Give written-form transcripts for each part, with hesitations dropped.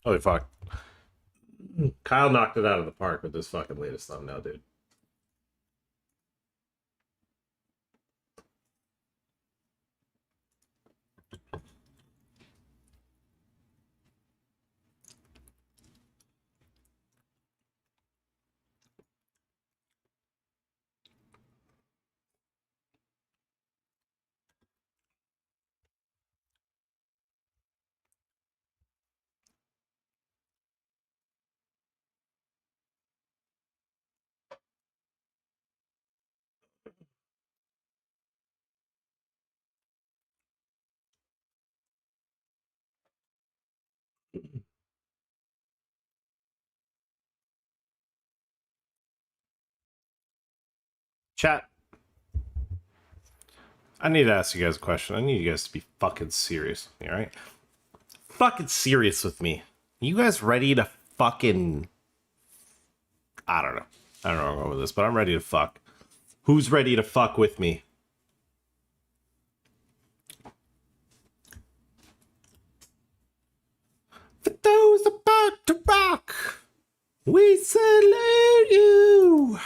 Holy fuck. Kyle knocked it out of the park with this fucking latest thumbnail, dude. Chat. I need to ask you guys a question. I need you guys to be fucking serious. All right? Fucking serious with me. You guys ready to fucking... I don't know. I don't know where I'm going with this, but I'm ready to fuck. Who's ready to fuck with me? For those about to rock, we salute you.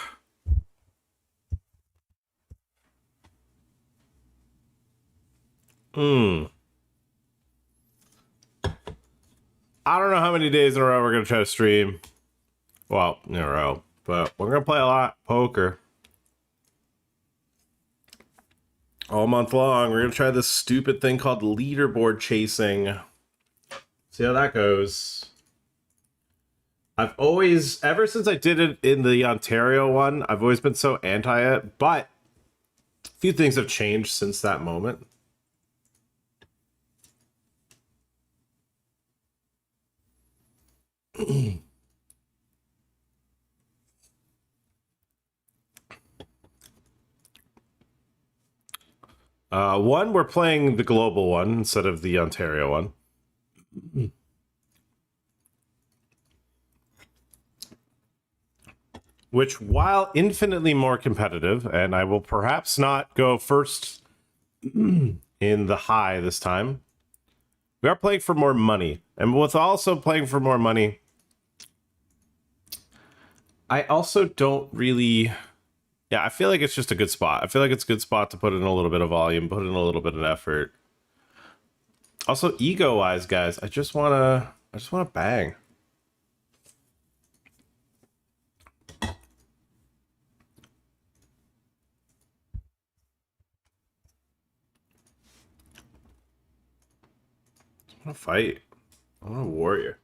I don't know how many days in a row we're going to try to stream. Well, in a row. But we're going to play a lot poker. All month long. We're going to try this stupid thing called leaderboard chasing. See how that goes. I've always, ever since I did it in the Ontario one, I've always been so anti it. But a few things have changed since that moment. One, we're playing the global one instead of the Ontario one. Which, while infinitely more competitive, and I will perhaps not go first in the high this time, we are playing for more money. And with also playing for more money, I also don't really... Yeah, I feel like it's just a good spot. I feel like it's a good spot to put in a little bit of volume, put in a little bit of effort. Also, ego-wise, guys, I just wanna bang. I want to fight. I want a warrior.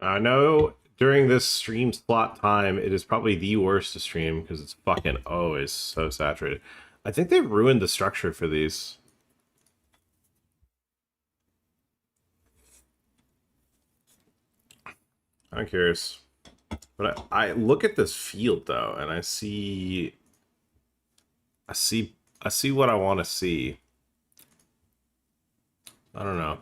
I know during this stream slot time, it is probably the worst to stream because it's fucking always so saturated. I think they ruined the structure for these. I'm curious. But I look at this field though, and I see what I want to see. I don't know.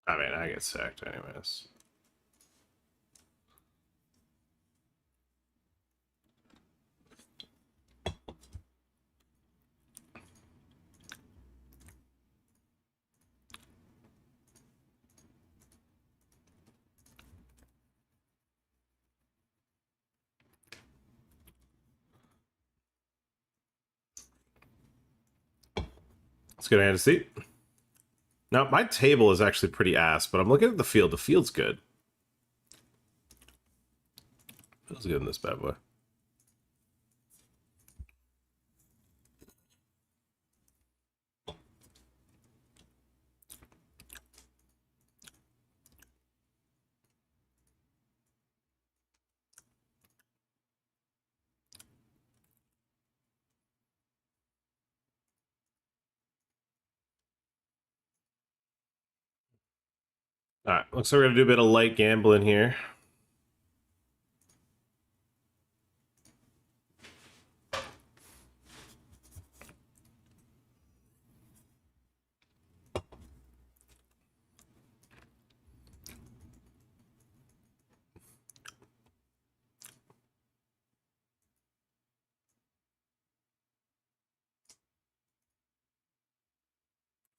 I mean, I get sacked anyways. Let's get a hand of seat. Now, my table is actually pretty ass, but I'm looking at the field. The field's good. Feels good in this bad boy. All right, looks like we're gonna do a bit of light gambling here.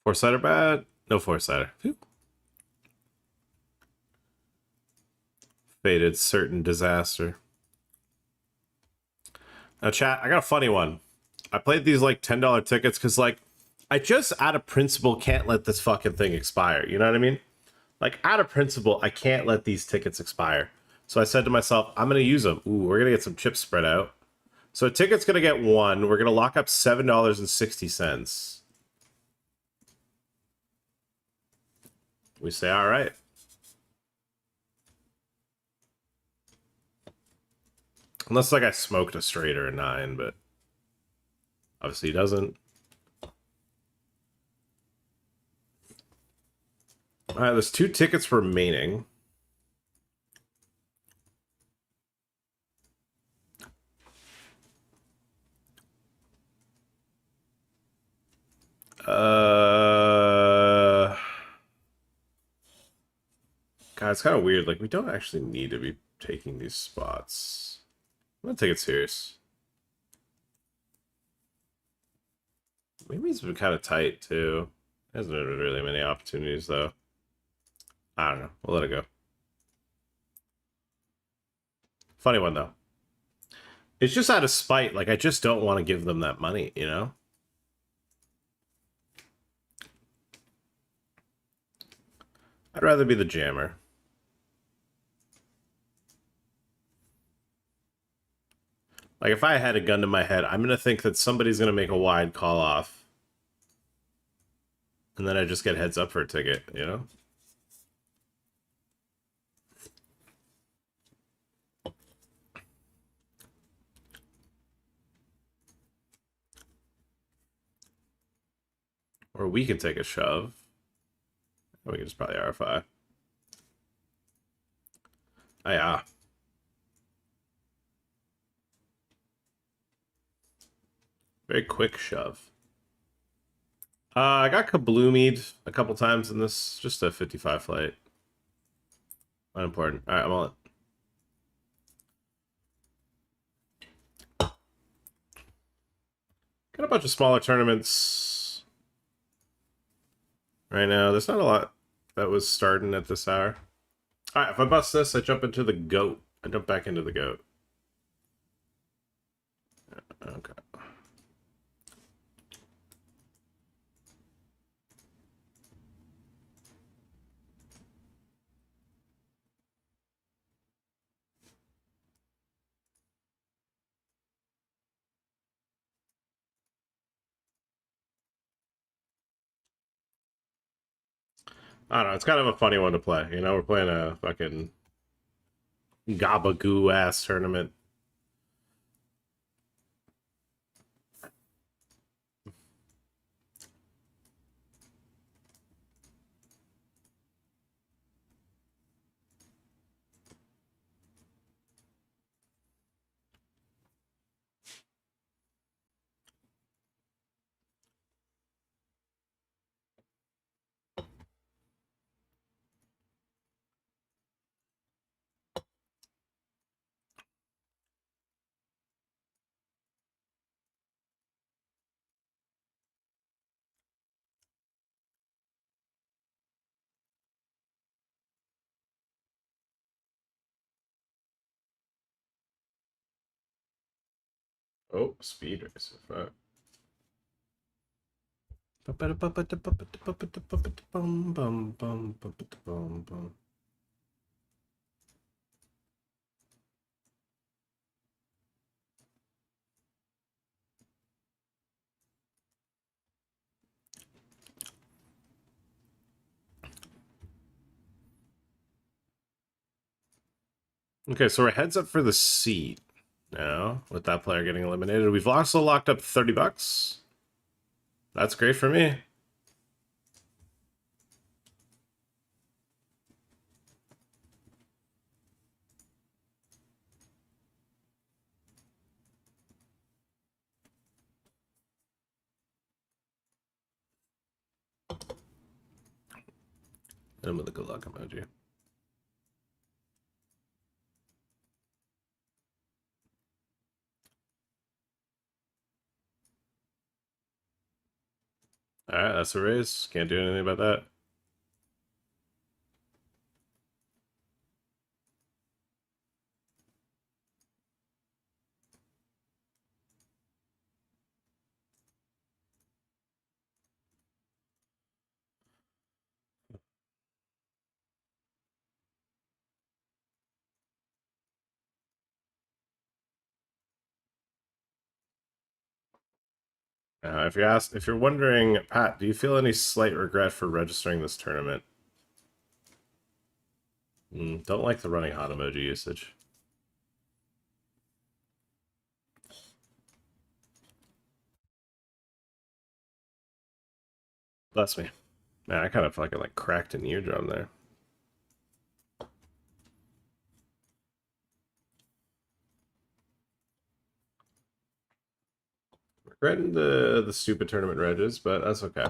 Four-sider bad? No four-sider. Faded certain disaster. Now, chat, I got a funny one. I played these like $10 tickets because, like, I just out of principle can't let this fucking thing expire. You know what I mean? Like, out of principle, I can't let these tickets expire. So I said to myself, I'm going to use them. Ooh, we're going to get some chips spread out. So a ticket's going to get one. We're going to lock up $7.60. We say, all right. Unless, like, I smoked a straight or a 9, but obviously he doesn't. All right, there's 2 tickets remaining. God, it's kind of weird. Like, we don't actually need to be taking these spots. I'm gonna take it serious. Maybe it's been kind of tight, too. Hasn't been really many opportunities, though. I don't know. We'll let it go. Funny one, though. It's just out of spite. Like, I just don't want to give them that money, you know? I'd rather be the jammer. Like, if I had a gun to my head, I'm going to think that somebody's going to make a wide call off. And then I just get heads up for a ticket, you know? Or we can take a shove. We can just probably RFI. Oh, yeah. Very quick shove. I got kabloomied a couple times in this. Just a 55 flight. Unimportant. All right, I'm on it. Got a bunch of smaller tournaments right now. There's not a lot that was starting at this hour. All right, if I bust this, I jump into the goat. I jump back into the goat. Okay. I don't know. It's kind of a funny one to play. You know, we're playing a fucking gabagoo ass tournament. Oh, speed racer. Fuck. Okay, so we're heads up for the seat now, with that player getting eliminated. We've also locked up 30 bucks. That's great for me. And with a good luck emoji. Alright, that's a raise. Can't do anything about that. If you're wondering, Pat, do you feel any slight regret for registering this tournament? Don't like the running hot emoji usage. Bless me. Man, I kind of fucking like cracked an eardrum there. Regretting the stupid tournament regs, but that's okay.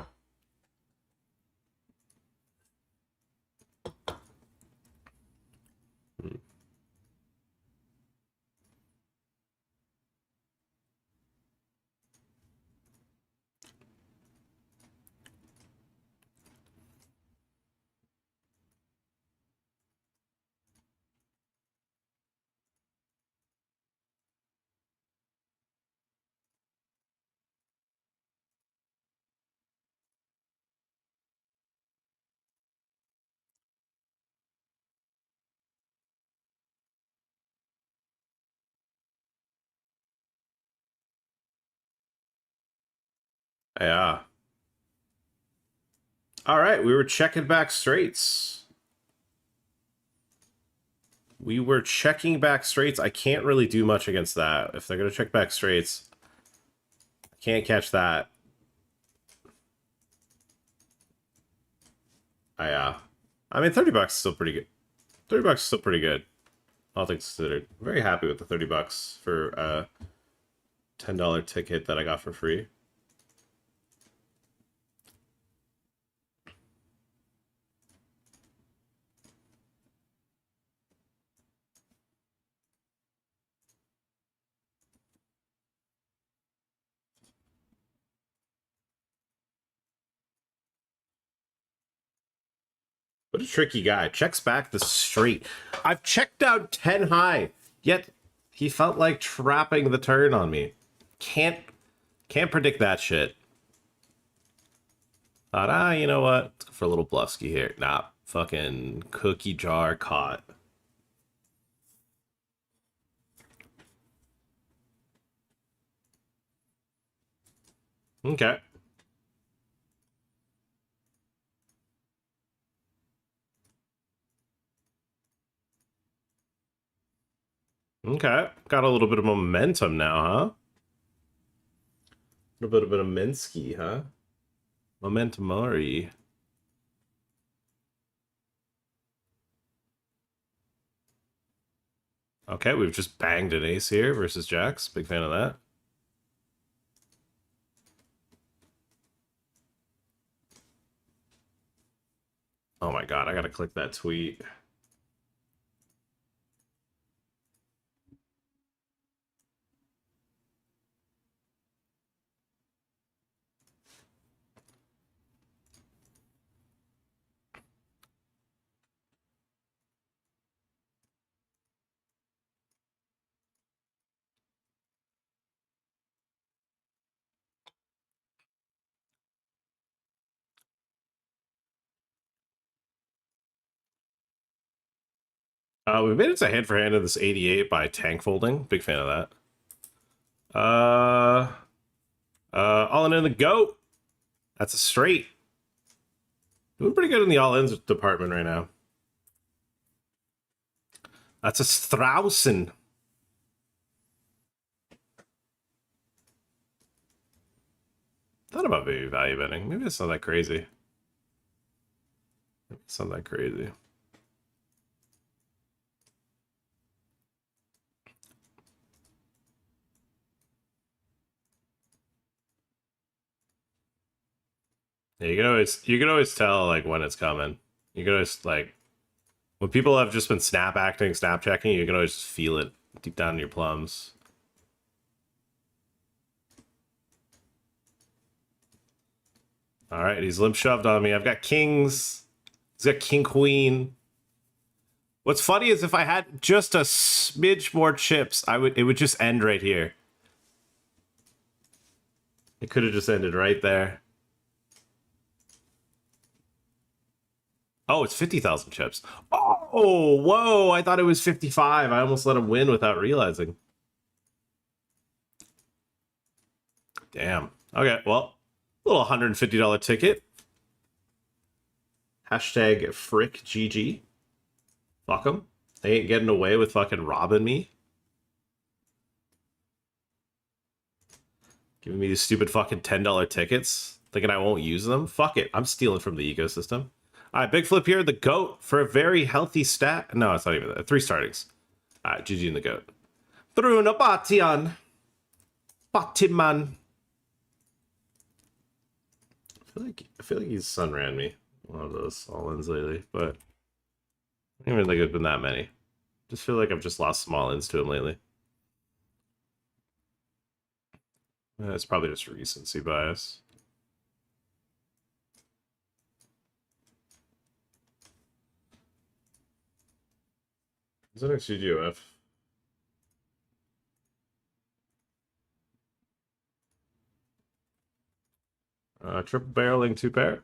Yeah. All right, we were checking back straights. We were checking back straights. I can't really do much against that. If they're going to check back straights, I can't catch that. I mean, 30 bucks is still pretty good. 30 bucks is still pretty good. All things considered. I'm very happy with the 30 bucks for a $10 ticket that I got for free. What a tricky guy. Checks back the straight. I've checked out 10 high, yet he felt like trapping the turn on me. Can't predict that shit. Thought, you know what? Let's go for a little bluffsky here. Nah, fucking cookie jar caught. Okay. Okay. Got a little bit of momentum now, huh? A little bit of Minsky, huh? Momentumari. Okay, we've just banged an ace here versus jacks. Big fan of that. Oh my god, I gotta click that tweet. We made it to hand for hand in this 88 by tank folding. Big fan of that. All in the goat. That's a straight. Doing pretty good in the all-ins department right now. That's a Straussen. Thought about maybe value betting. Maybe it's not that crazy. It's not that crazy. Yeah, you can always tell like when it's coming. You can always like when people have just been snap acting, snap checking, you can always feel it deep down in your plums. All right, he's limp shoved on me. I've got kings. He's got king queen. What's funny is if I had just a smidge more chips, it would just end right here. It could have just ended right there. Oh, it's 50,000 chips. Oh, whoa, I thought it was 55. I almost let him win without realizing. Damn. Okay, well, a little $150 ticket. Hashtag frick GG. Fuck them. They ain't getting away with fucking robbing me. Giving me these stupid fucking $10 tickets. Thinking I won't use them. Fuck it. I'm stealing from the ecosystem. All right, big flip here. The GOAT for a very healthy stat. No, it's not even that. 3 startings. All right, GG in the GOAT. Bruno Batian. Batiman. I feel like he's sunran me. One of those all-ins lately, but I don't even think it's been that many. Just feel like I've just lost small ins to him lately. It's probably just recency bias. Is that next GGOF? Triple barreling 2 pair.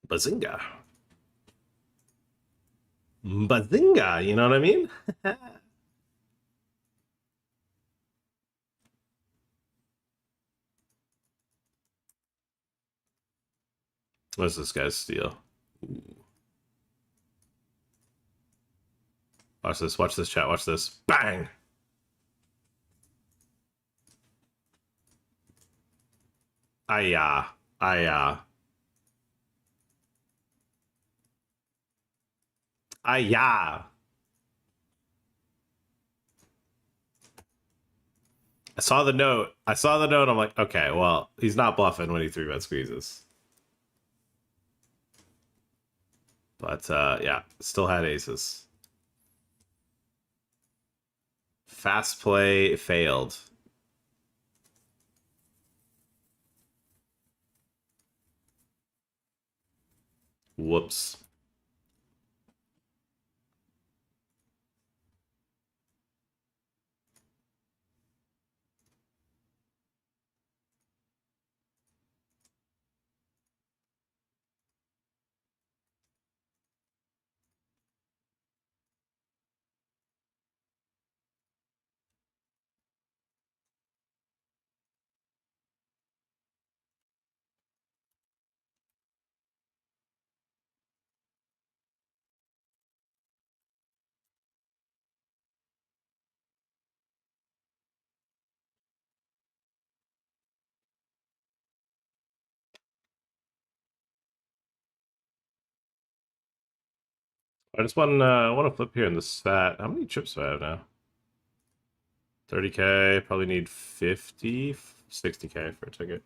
Bazinga. Bazinga, you know what I mean? What's this guy's steal? Ooh. Watch this, chat, watch this. Bang! Aya. Aya. Aya. I saw the note. I'm like, okay, well, he's not bluffing when he 3-bet squeezes. But, yeah, still had aces. Fast play failed. Whoops. I just want to flip here in this fat. How many chips do I have now? 30K. Probably need 50, 60K for a ticket.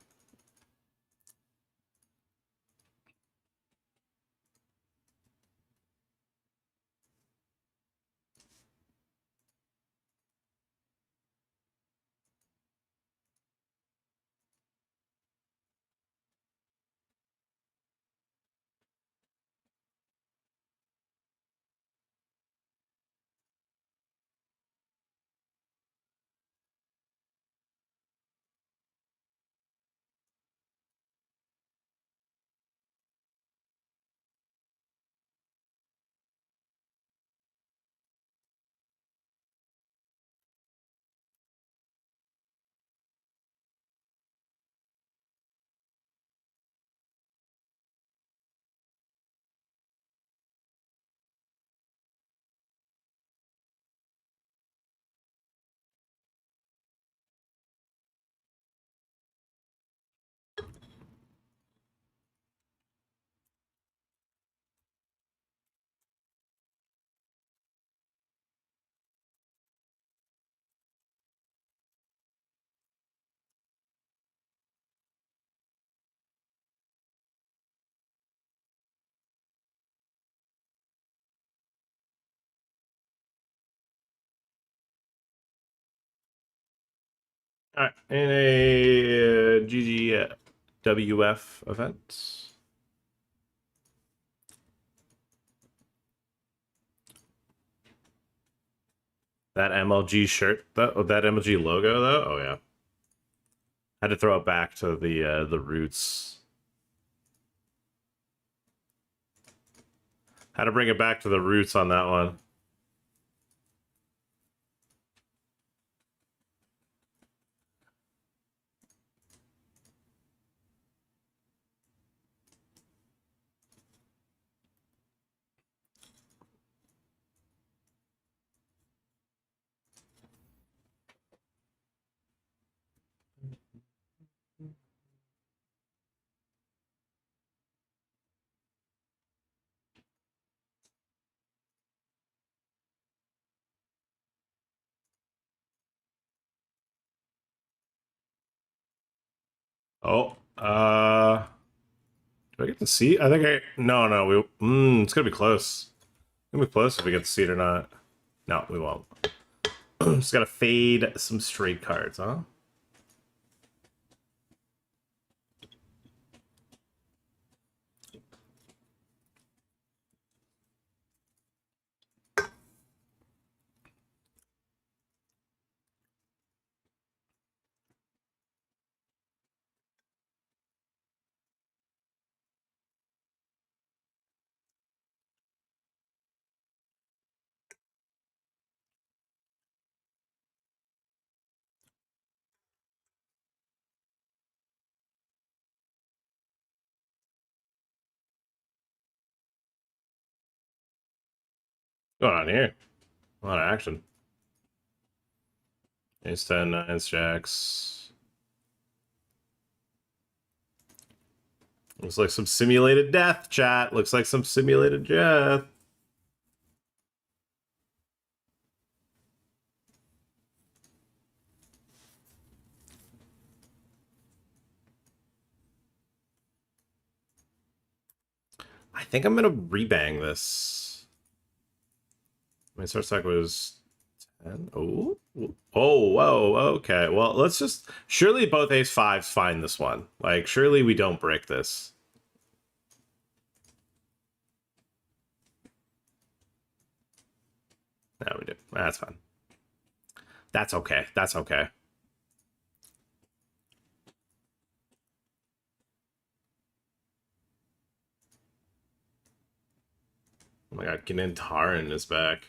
Alright, in a GGWF event. That MLG shirt, that MLG logo, though? Oh, yeah. Had to throw it back to the roots. Had to bring it back to the roots on that one. Oh, do I get the seat? I think no, it's gonna be close. It's gonna be close if we get the seat or not. No, we won't. Just gotta fade some straight cards, huh? What's going on here? A lot of action. Ace 10, 9s, jacks. Looks like some simulated death, chat. Looks like some simulated death. I think I'm gonna rebang this. My start stack was 10. Oh, whoa, okay. Well, let's just surely both ace fives find this one. Like, surely we don't break this. No, we do. That's fine. That's okay. That's okay. Oh my god, Ginentarin is back.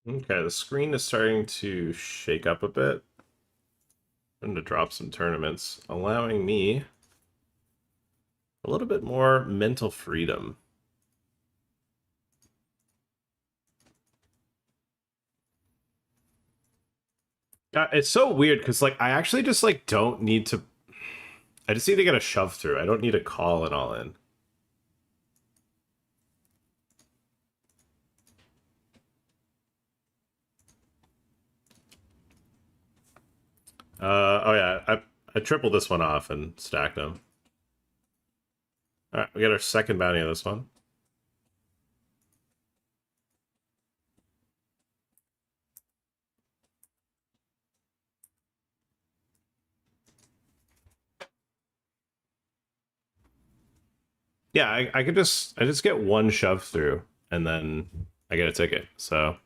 Okay, the screen is starting to shake up a bit. I'm going to drop some tournaments, allowing me a little bit more mental freedom. It's so weird because, like, I actually just, like, don't need to... I just need to get a shove through. I don't need to call it all in. Oh yeah, I tripled this one off and stacked them. All right, we got our second bounty of this one. Yeah, I just get one shove through and then I get a ticket. So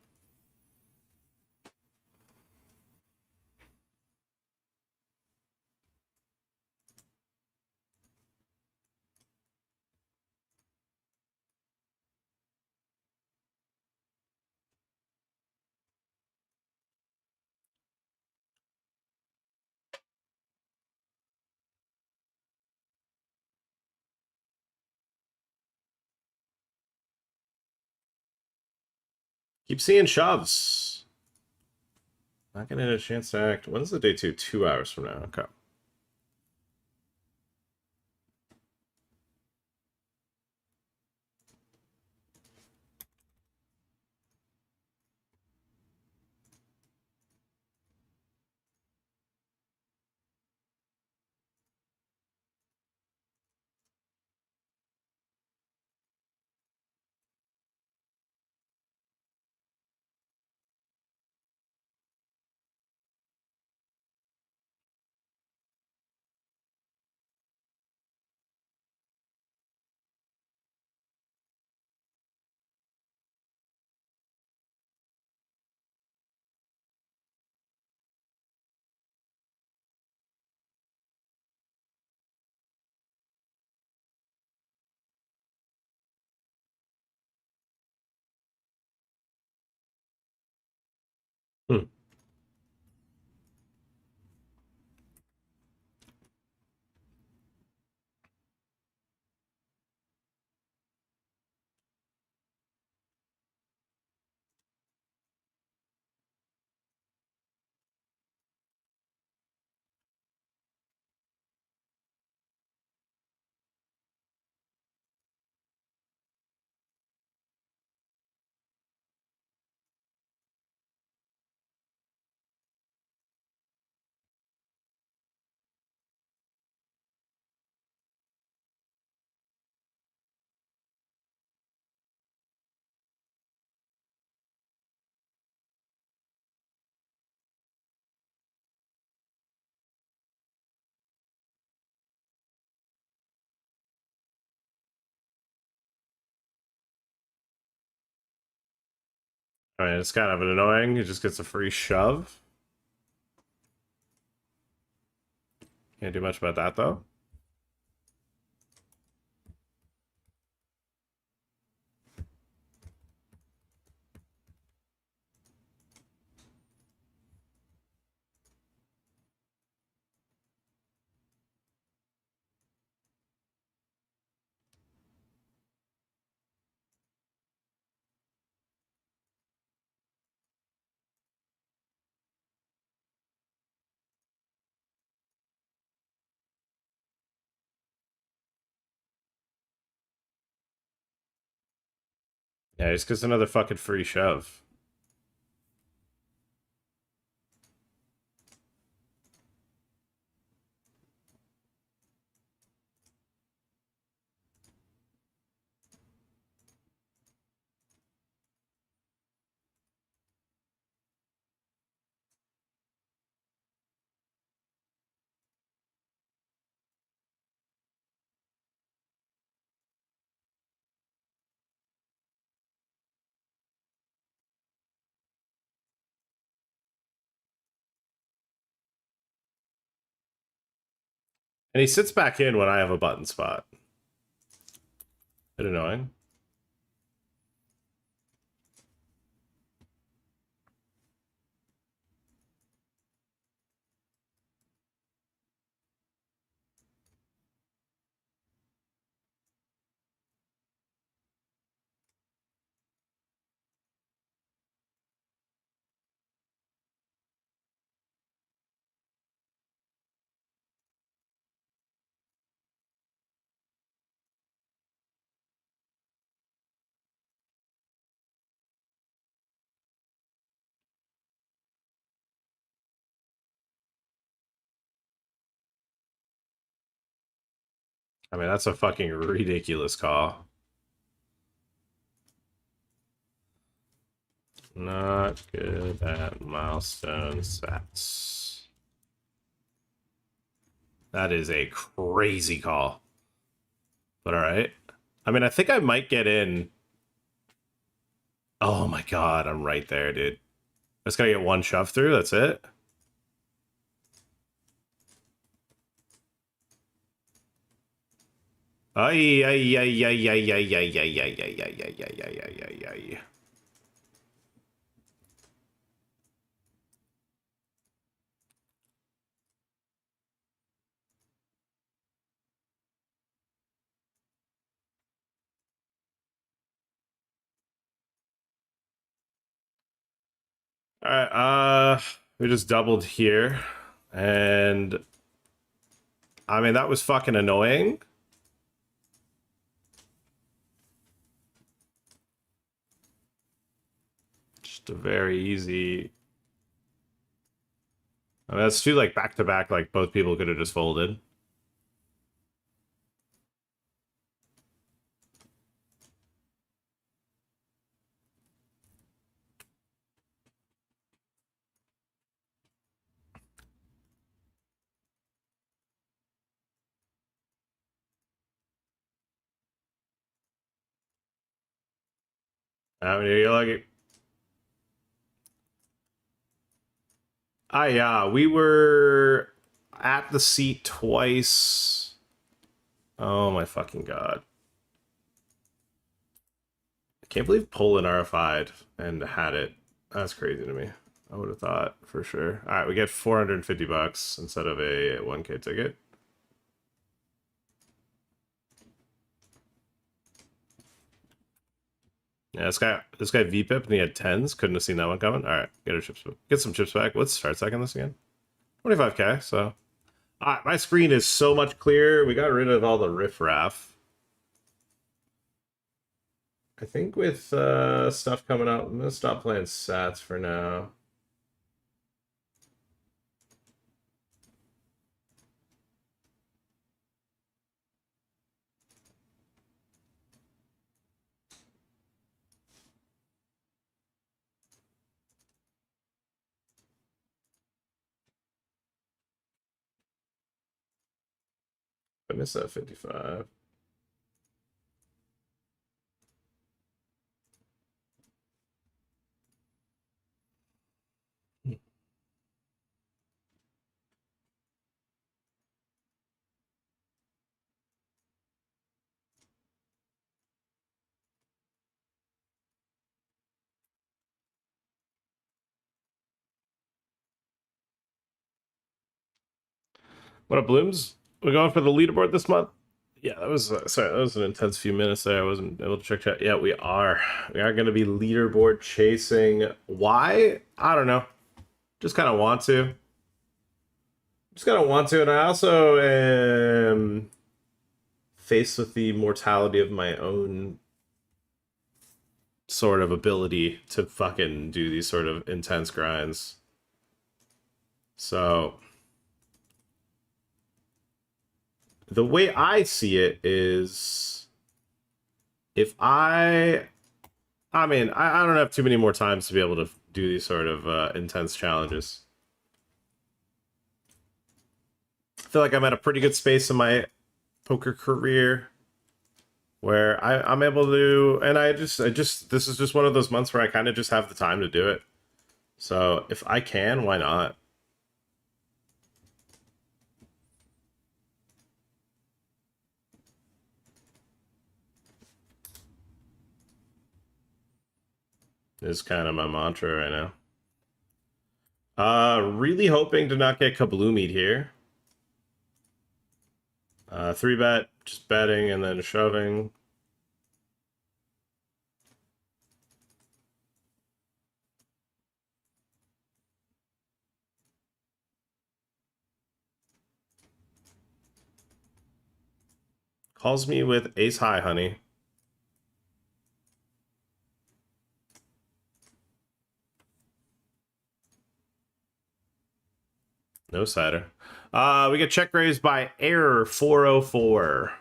keep seeing shoves. Not gonna get a chance to act. When's the day 2? 2 hours from now. Okay. Hmm. I mean, it's kind of annoying. He just gets a free shove. Can't do much about that though. Yeah, he just gets another fucking free shove. And he sits back in when I have a button spot. Bit annoying. I mean, that's a fucking ridiculous call. Not good at milestone sets. That is a crazy call. But alright. I mean, I think I might get in. Oh my god, I'm right there, dude. I just gotta get one shove through, that's it. Ay, ay, ay, ay, ay, ay, ay, ay, ay, ay, ay, ay, ay, ay, ay, ay. Alright, we just doubled here. And I mean, that was fucking annoying. Just a very easy. I mean, that's two like back to back, like both people could have just folded. I mean, you're like, yeah, we were at the seat twice. Oh my fucking god. I can't believe Poland RFI'd and had it. That's crazy to me. I would have thought for sure. All right, we get 450 bucks instead of a 1K ticket. Yeah, this guy VPIP and he had 10s. Couldn't have seen that one coming. All right, get some chips back. Let's start second this again. 25K. So, my screen is so much clearer. We got rid of all the riffraff. I think with stuff coming out, I'm gonna stop playing Sats for now. I missed that 55. What up, Blooms? We're going for the leaderboard this month. Yeah, that was sorry. That was an intense few minutes there. I wasn't able to check chat. Yeah, we are. We are going to be leaderboard chasing. Why? I don't know. Just kind of want to. Just kind of want to, and I also am faced with the mortality of my own sort of ability to fucking do these sort of intense grinds. So the way I see it is if I mean, I don't have too many more times to be able to do these sort of intense challenges. I feel like I'm at a pretty good space in my poker career where I'm able to, and I just, this is just one of those months where I kind of just have the time to do it. So if I can, why not? Is kind of my mantra right now. Really hoping to not get kabloomied here. 3-bet, just betting and then shoving. Calls me with ace high, honey. No cider. We get check raised by error 404.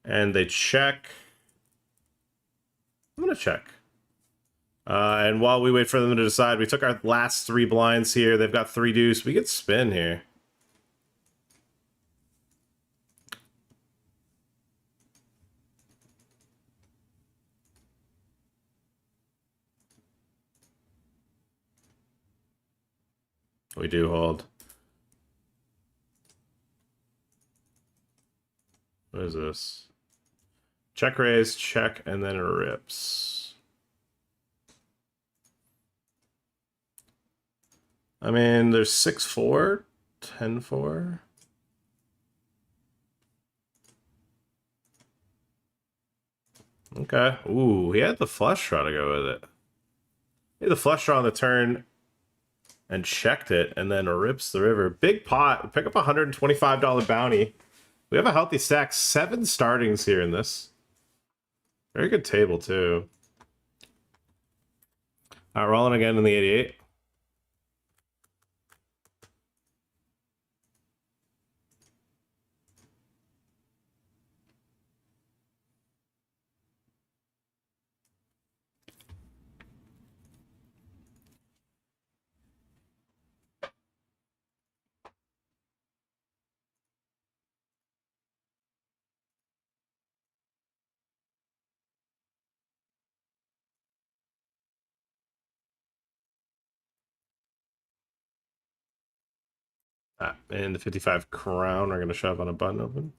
And they check. I'm gonna check. And while we wait for them to decide, we took our last 3 blinds here. They've got 3 deuce. We could spin here. We do hold. What is this? Check raise, check, and then rips. I mean, there's 6-4, 10-4. Okay. Ooh, he had the flush draw to go with it. He had the flush draw on the turn and checked it, and then rips the river. Big pot. Pick up a $125 bounty. We have a healthy stack. 7 startings here in this. Very good table, too. All right, rolling again in the 88. And the 55 crown, we're going to shove on a button open.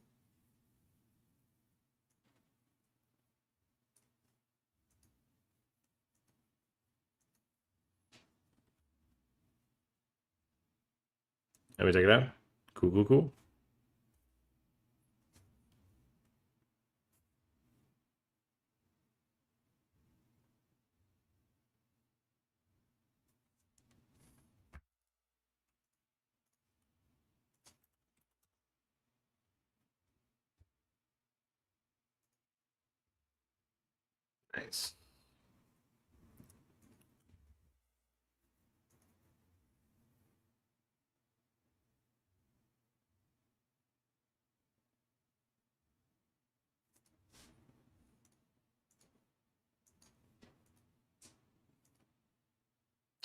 And we take it out. Cool, cool, cool. Nice.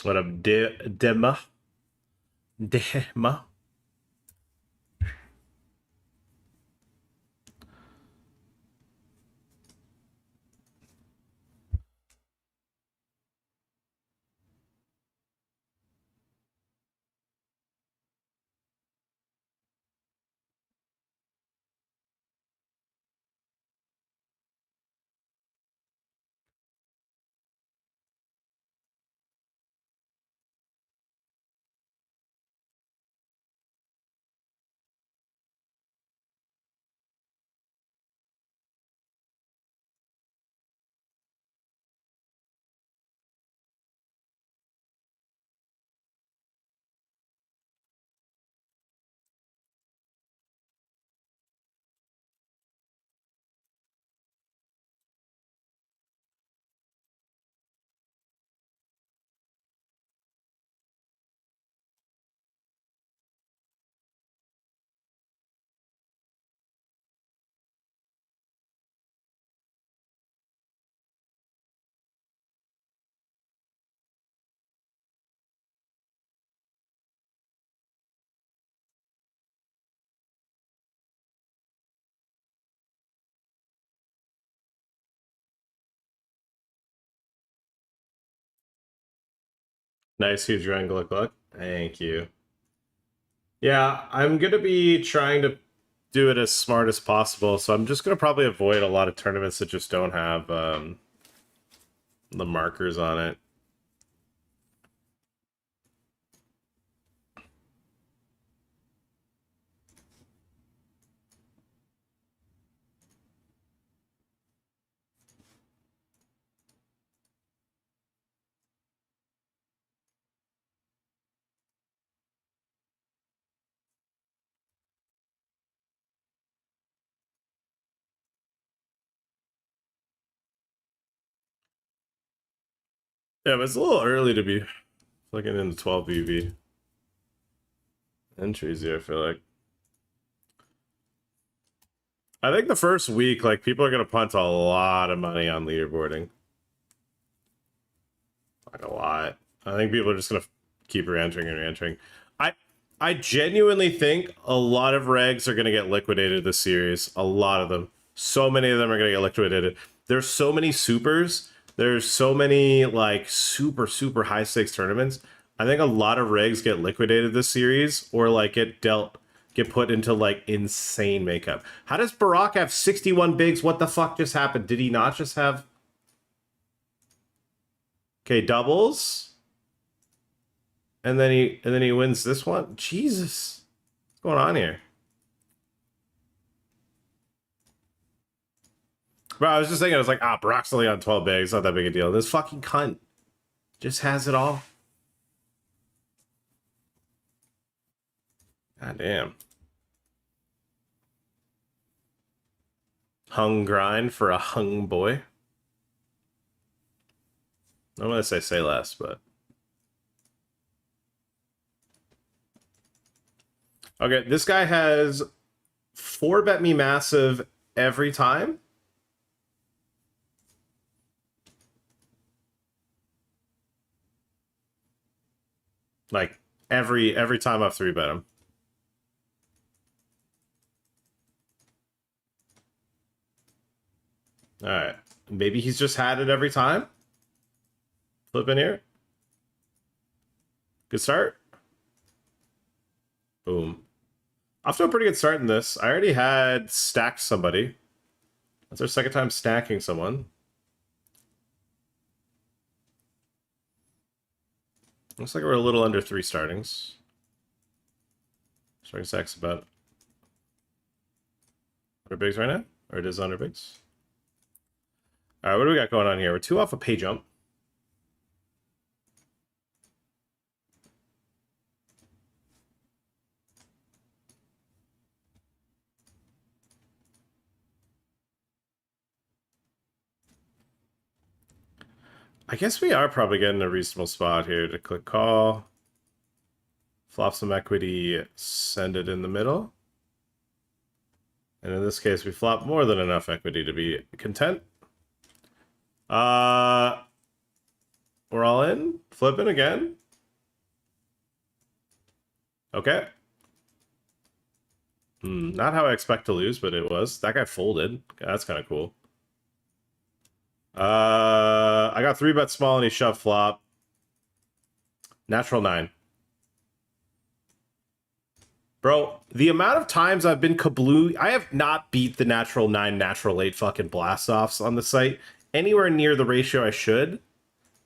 What up, Dema? Dema? Nice, huge triangle look. Thank you. Yeah, I'm going to be trying to do it as smart as possible, so I'm just going to probably avoid a lot of tournaments that just don't have the markers on it. Yeah, but it's a little early to be looking into 12 BB entries here, I feel like. I think the first week, like, people are going to punt a lot of money on leaderboarding. Like a lot. I think people are just gonna keep re-entering and re-entering. I genuinely think a lot of regs are gonna get liquidated this series. A lot of them. So many of them are gonna get liquidated. There's so many supers. There's so many like super high stakes tournaments. I think a lot of regs get liquidated this series, or like get put into like insane makeup. How does Barack have 61 bigs? What the fuck just happened? Did he not just have? Okay, doubles. And then he wins this one. Jesus. What's going on here? Bro, I was just thinking, I was like, Barack's only on 12 bigs. Not that big a deal. This fucking cunt just has it all. God damn. Hung grind for a hung boy. I'm gonna say less, but okay, this guy has 4 bet me massive every time. Like every time I've 3 bet him. All right, maybe he's just had it every time. Flip in here. Good start. Boom. Off to a pretty good start in this. I already had stacked somebody. That's our second time stacking someone. Looks like we're a little under 3 startings. Starting stack's about 100 bigs right now? Or it is 100 bigs? Alright, what do we got going on here? We're 2 off a pay jump. I guess we are probably getting a reasonable spot here to click call. Flop some equity, send it in the middle. And in this case, we flop more than enough equity to be content. We're all in. Flipping again. Okay. Not how I expect to lose, but it was. That guy folded. That's kind of cool. I got 3 bet small and he shoved flop. Natural 9. Bro, the amount of times I've been kabloo, I have not beat the natural 9, natural 8 fucking blast-offs on the site anywhere near the ratio I should,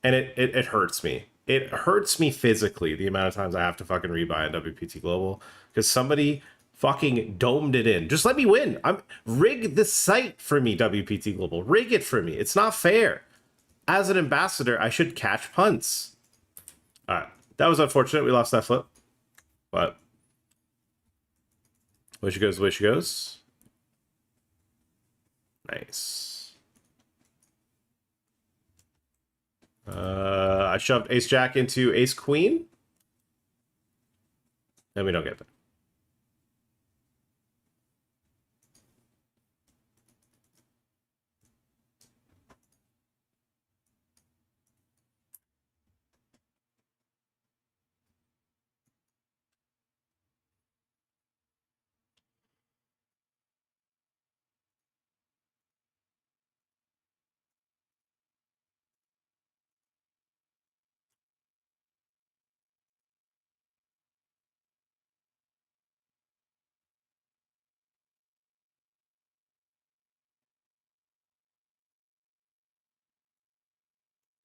and it hurts me. It hurts me physically, the amount of times I have to fucking rebuy in WPT Global, because somebody fucking domed it in. Just let me win. Rig the site for me, WPT Global. Rig it for me. It's not fair. As an ambassador, I should catch punts. All right. That was unfortunate. We lost that flip. But way she goes, way she goes. Nice. I shoved ace jack into ace queen. And we don't get that.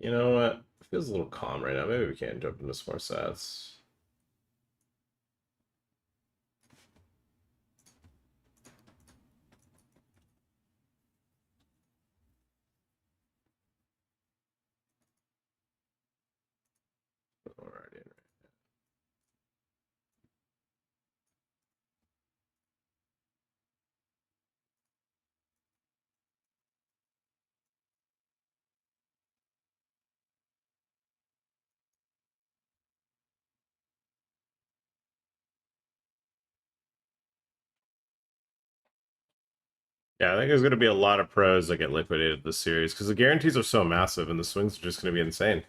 You know what? It feels a little calm right now. Maybe we can jump into some more sets. Alrighty. Yeah, I think there's going to be a lot of pros that get liquidated this series because the guarantees are so massive and the swings are just going to be insane.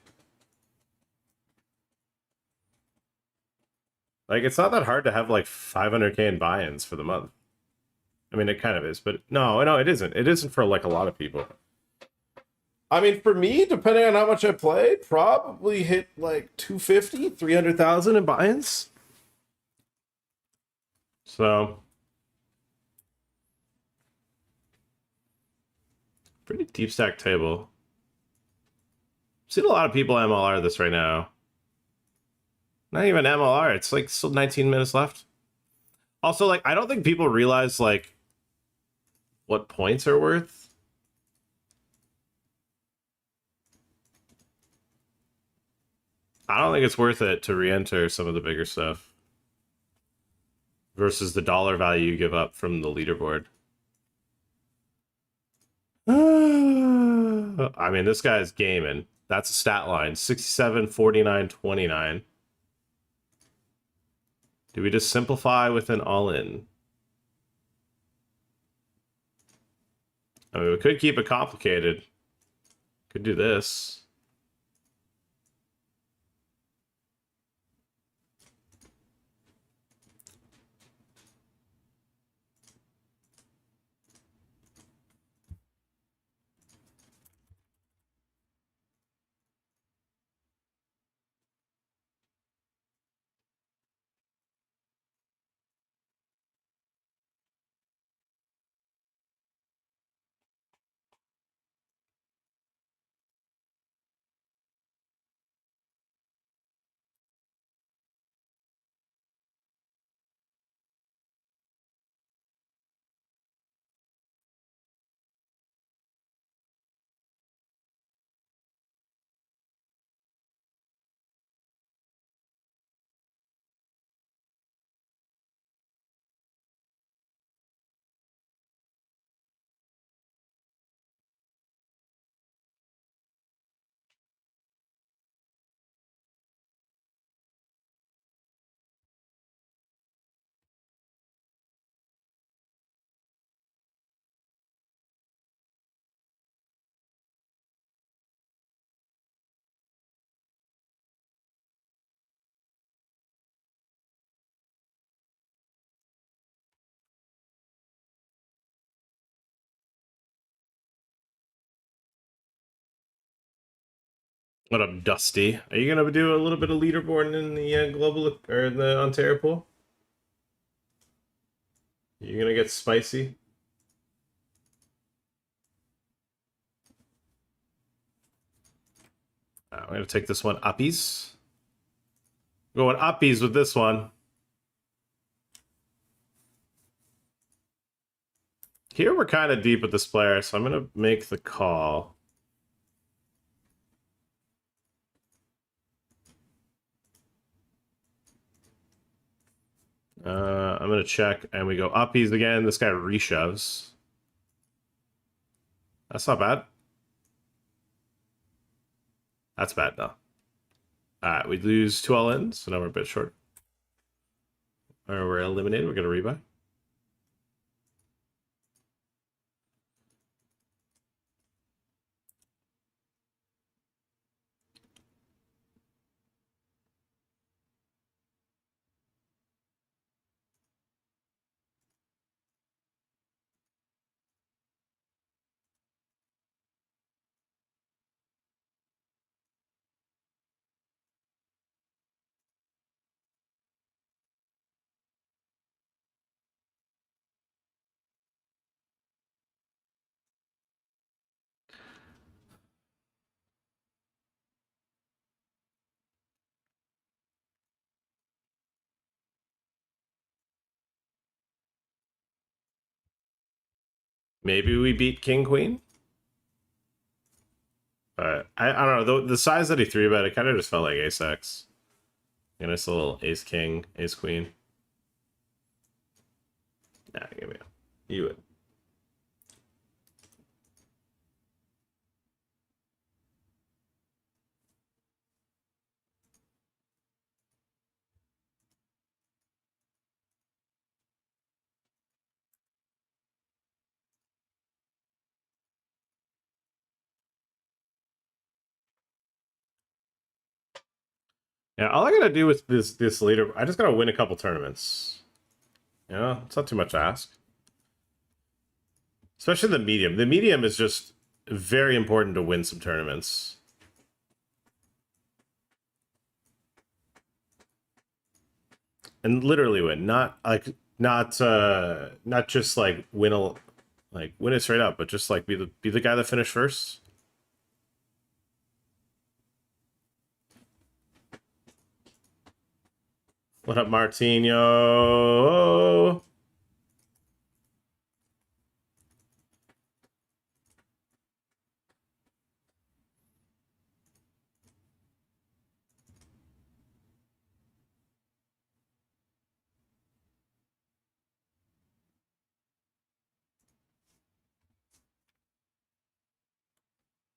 Like, it's not that hard to have like 500K in buy-ins for the month. I mean, it kind of is, but no, it isn't. It isn't for like a lot of people. I mean, for me, depending on how much I play, probably hit like 250, 300,000 in buy-ins. So, pretty deep stack table. Seen a lot of people MLR this right now. Not even MLR. It's like still 19 minutes left. Also, like, I don't think people realize like what points are worth. I don't think it's worth it to re-enter some of the bigger stuff versus the dollar value you give up from the leaderboard. I mean, this guy's gaming. That's a stat line. 67, 49, 29. Do we just simplify with an all-in? I mean, we could keep it complicated. Could do this. What up, Dusty? Are you gonna do a little bit of leaderboard in the global or in the Ontario pool? You gonna get spicy? I'm gonna take this one uppies. Going uppies with this one. Here we're kind of deep with this player, so I'm gonna make the call. I'm gonna check, and we go uppies again. This guy reshoves. That's not bad. That's bad, though. Alright, we lose 2 all-ins, so now we're a bit short. Or we're eliminated, we're gonna rebuy. Maybe we beat King Queen? But I don't know. The size that he threw bet, it kind of just felt like Ace X. And it's a little Ace King, Ace Queen. Nah, give me a. You would. Yeah, all I gotta do with this leader, I just gotta win a couple tournaments. You know, it's not too much to ask. Especially the medium. The medium is just very important to win some tournaments. And literally win, not just like win it straight up, but just like be the guy that finished first. What up, Martino?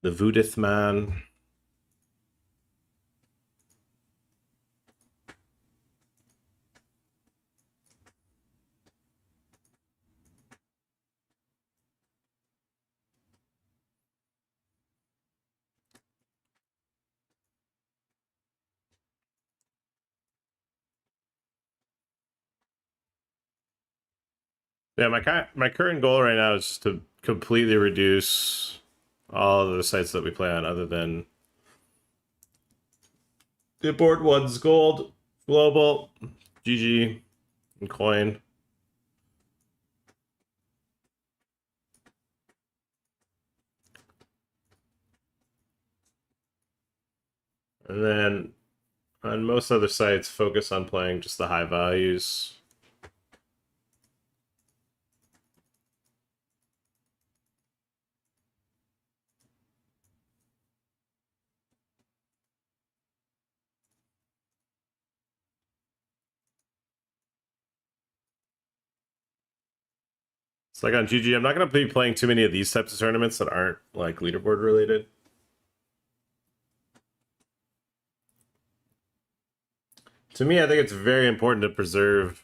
The Voodith man. Yeah, my current goal right now is just to completely reduce all of the sites that we play on, other than the board ones, gold, global, GG, and coin. And then on most other sites, focus on playing just the high values. It's like on GG, I'm not going to be playing too many of these types of tournaments that aren't like leaderboard related. To me, I think it's very important to preserve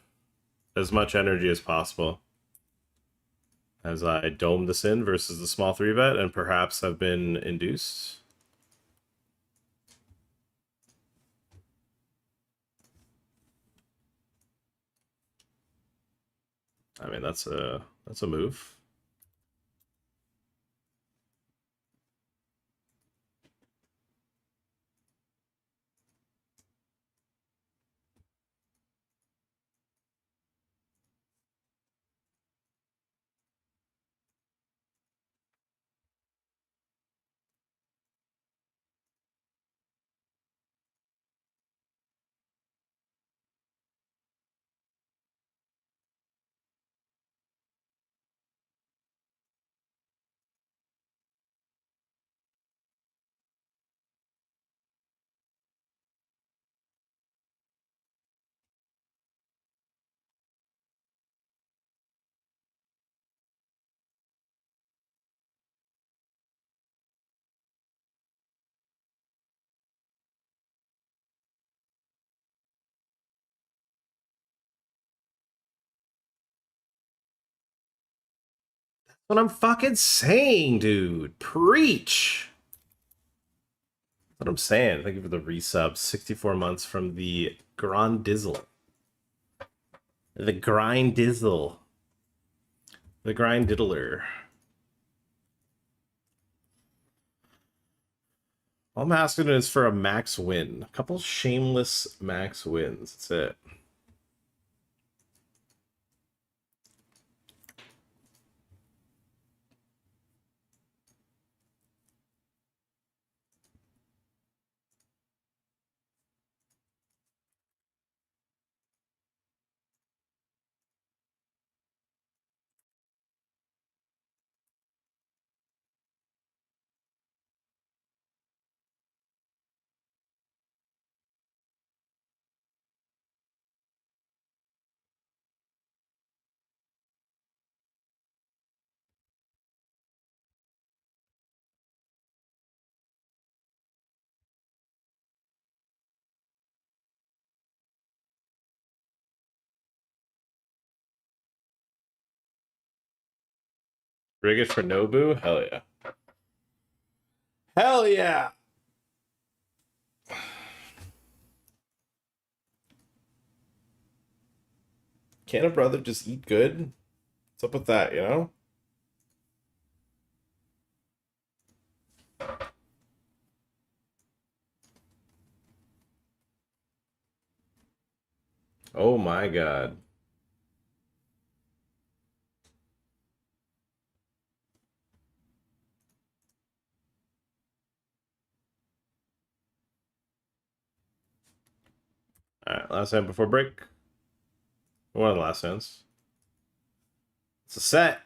as much energy as possible. As I dome this in versus the small 3-bet and perhaps have been induced. I mean, that's a move. What I'm fucking saying, dude. Preach. That's what I'm saying. Thank you for the resub. 64 months from the Grand Dizzle. The Grind Dizzle. The Grind Diddler. All I'm asking is for a max win. A couple shameless max wins. That's it. Rig it for Nobu? Hell yeah. Hell yeah! Can a brother just eat good? What's up with that, you know? Oh my god. Alright, last hand before break. One of the last hands. It's a set.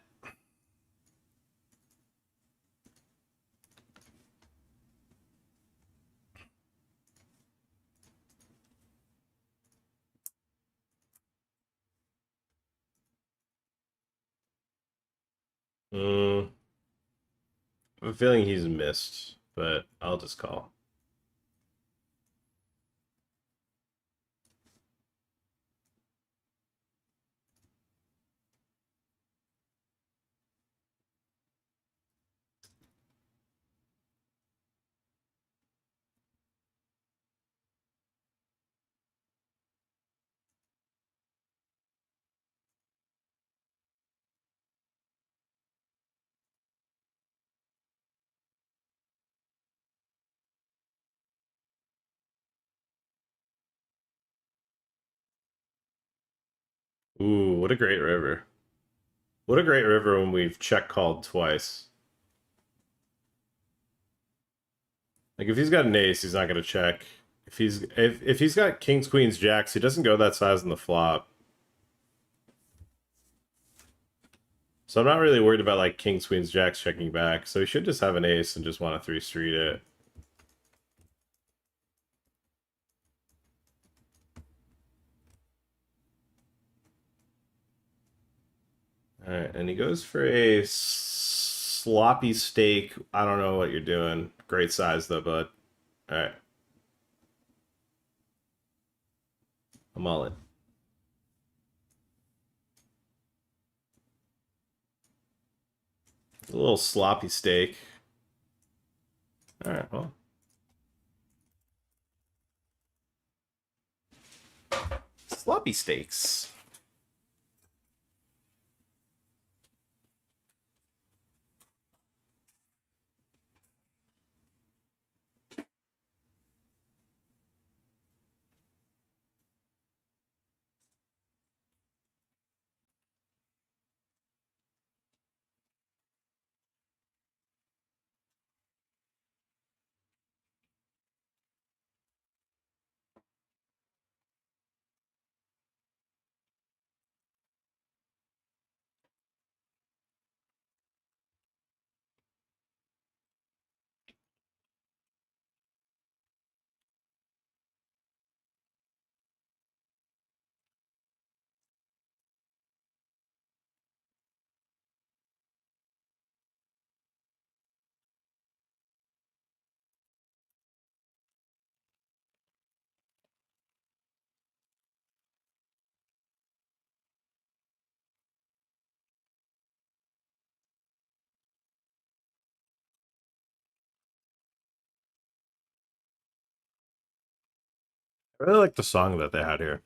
I have a feeling he's missed, but I'll just call. Ooh, what a great river. What a great river when we've check called twice. Like if he's got an ace, he's not gonna check. If he's got kings, queens, jacks, he doesn't go that size in the flop. So I'm not really worried about like kings, queens, jacks checking back. So he should just have an ace and just want to 3-street it. Alright, and he goes for a sloppy steak. I don't know what you're doing. Great size though, bud. Alright. I'm all in. A little sloppy steak. Alright, well. Sloppy steaks. I really like the song that they had here.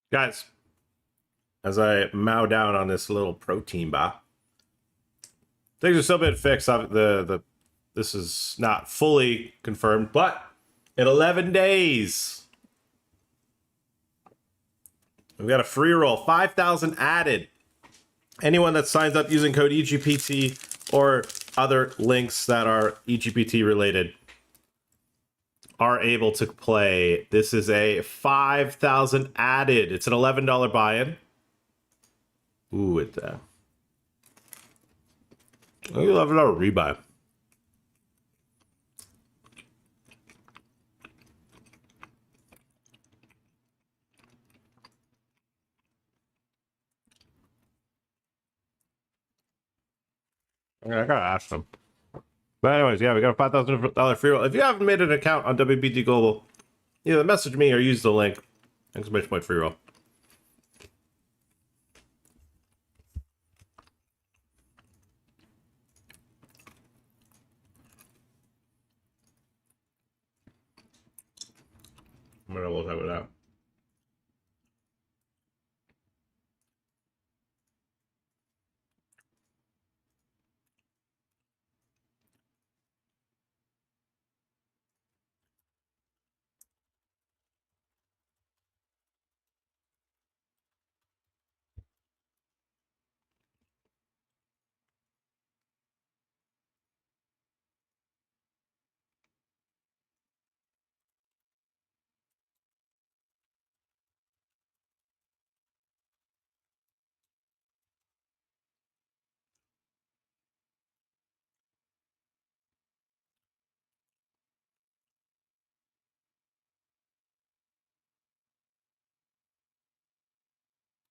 Guys, as I mow down on this little protein bar, things are still being fixed. This is not fully confirmed, but in 11 days, we've got a free roll, 5,000 added. Anyone that signs up using code EGPT or other links that are EGPT related are able to play. This is a 5,000 added. It's an $11 buy-in. Ooh, it's $11 rebuy. Yeah, I gotta ask them. But anyways, yeah, we got a $5,000 free roll. If you haven't made an account on WPT Global, either message me or use the link. Exclamation point free roll. I'm gonna look that up.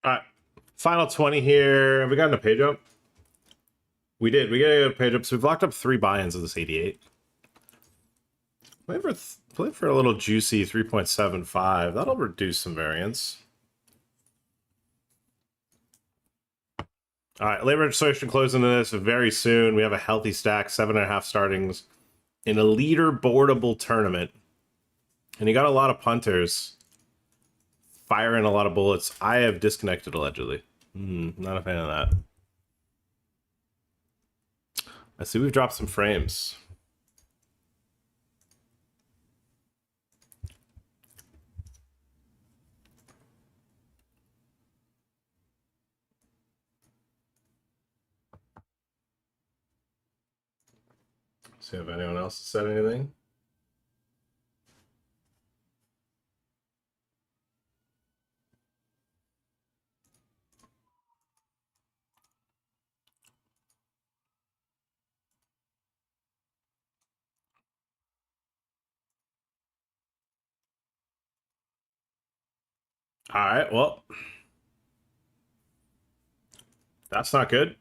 All right, final 20 here. Have we gotten a page up? We did. We got a page up. So we've locked up 3 buy-ins of this 88. Play for a little juicy 3.75. That'll reduce some variance. All right, late registration closing into this very soon. We have a healthy stack, 7.5 startings in a leaderboardable tournament. And you got a lot of punters firing a lot of bullets. I have disconnected allegedly. Not a fan of that. I see we've dropped some frames. See if anyone else has said anything. All right, well, that's not good.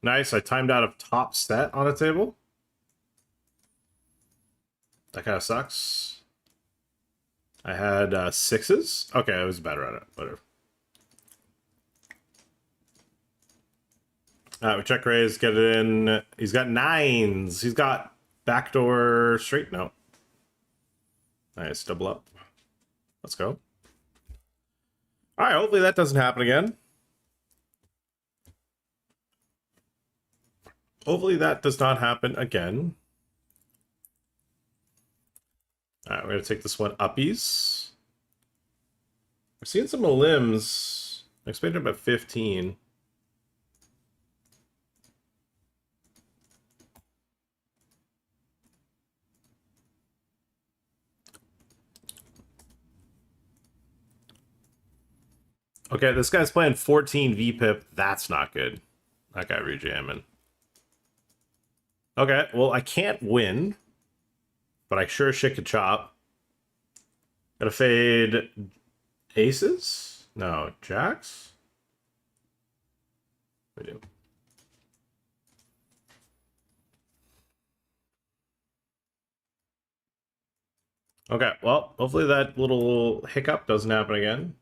Nice, I timed out of top set on a table. That kind of sucks. I had 6s. Okay, I was better at it. Whatever. We check raise, get it in. He's got 9s. He's got backdoor straight. No. Nice, double up. Let's go. All right, hopefully that doesn't happen again. Hopefully that does not happen again. All right, we're going to take this one uppies. We're seeing some limbs. I expected about 15. Okay, this guy's playing 14 VPIP. That's not good. That guy rejamming. Okay, well, I can't win, but I sure as shit could chop. Gotta fade aces? No, jacks? We do. Okay, well, hopefully that little hiccup doesn't happen again.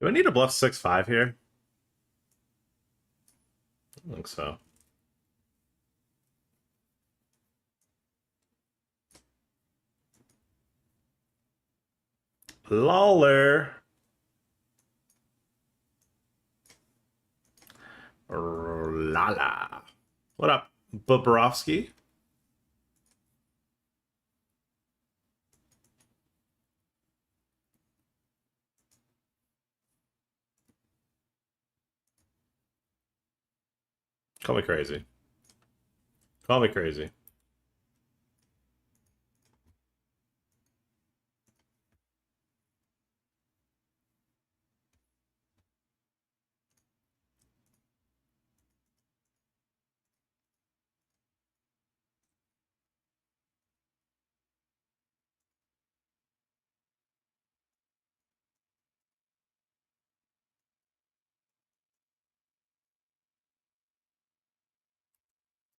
Do I need to bluff 6-5 here? I don't think so. Lawler. Lala. What up, Bobrovsky? Call me crazy. Call me crazy.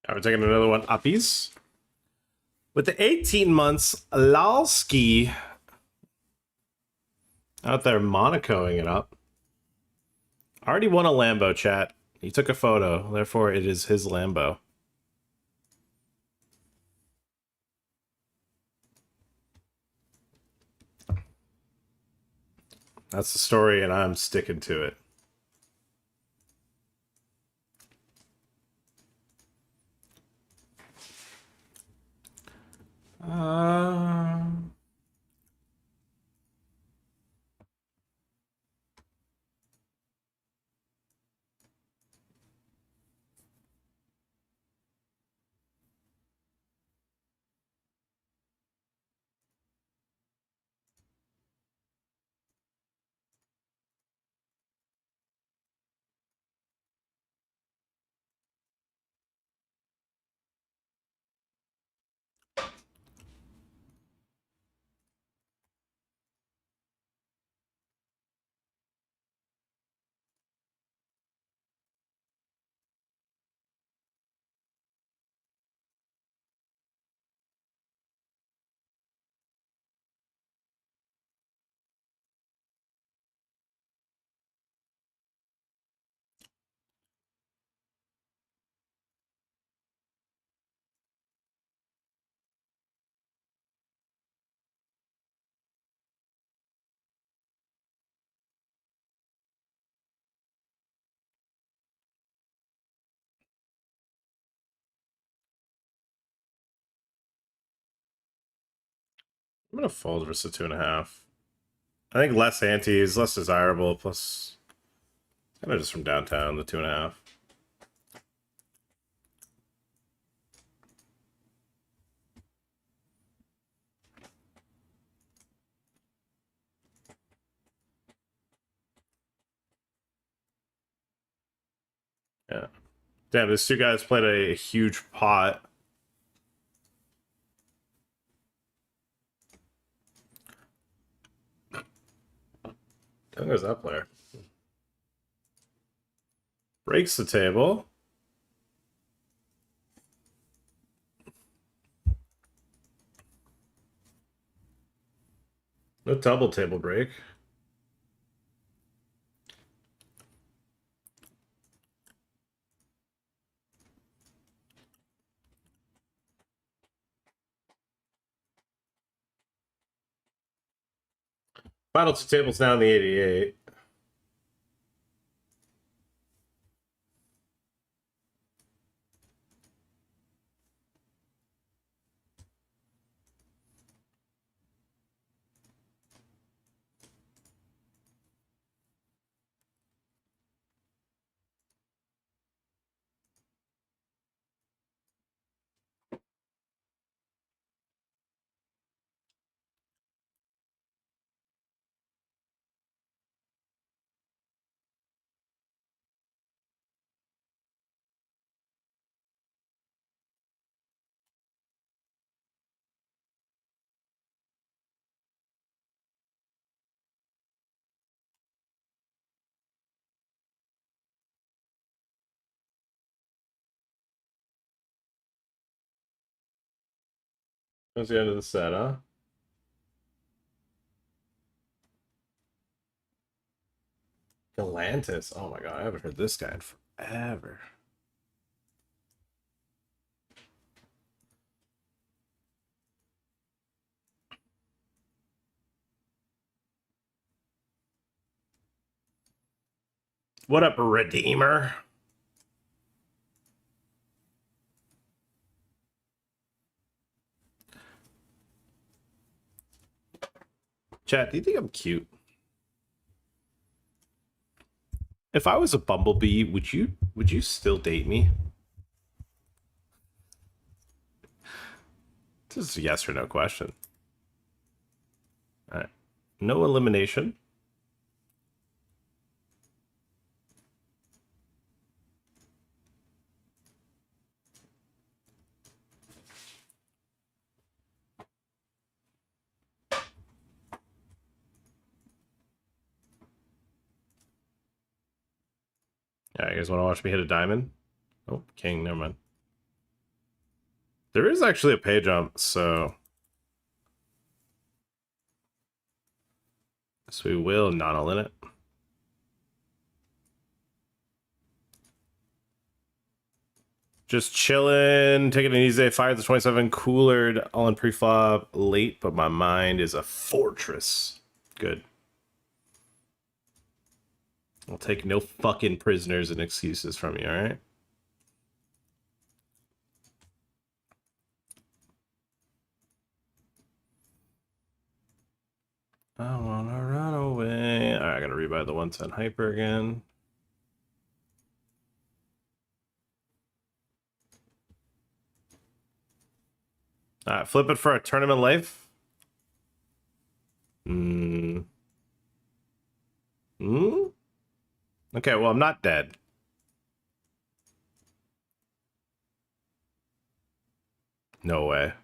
All right, we're taking another one uppies. With the 18 months, Lalski out there Monacoing it up. Already won a Lambo, chat. He took a photo, therefore it is his Lambo. That's the story, and I'm sticking to it. I'm gonna fold versus a 2.5. I think less ante is less desirable, plus kind of just from downtown, the 2.5. Yeah. Damn, these two guys played a huge pot. How goes that player? Breaks the table. No double table break. Final two tables now in the 88. That's the end of the set, huh? Galantis. Oh my god, I haven't heard this guy in forever. What up, Redeemer? Chat, do you think I'm cute? If I was a bumblebee, would you still date me? This is a yes or no question. All right. No elimination. Yeah, you guys want to watch me hit a diamond? Oh, king, never mind. There is actually a pay jump, so we will non-all-in it. Just chilling, taking it easy. Fired the 27, coolered, all in pre-flop, late, but my mind is a fortress. Good. I'll take no fucking prisoners and excuses from you, alright? I wanna run away. Alright, I gotta rebuy the 110 hyper again. Alright, flip it for a tournament life. Okay, well, I'm not dead. No way.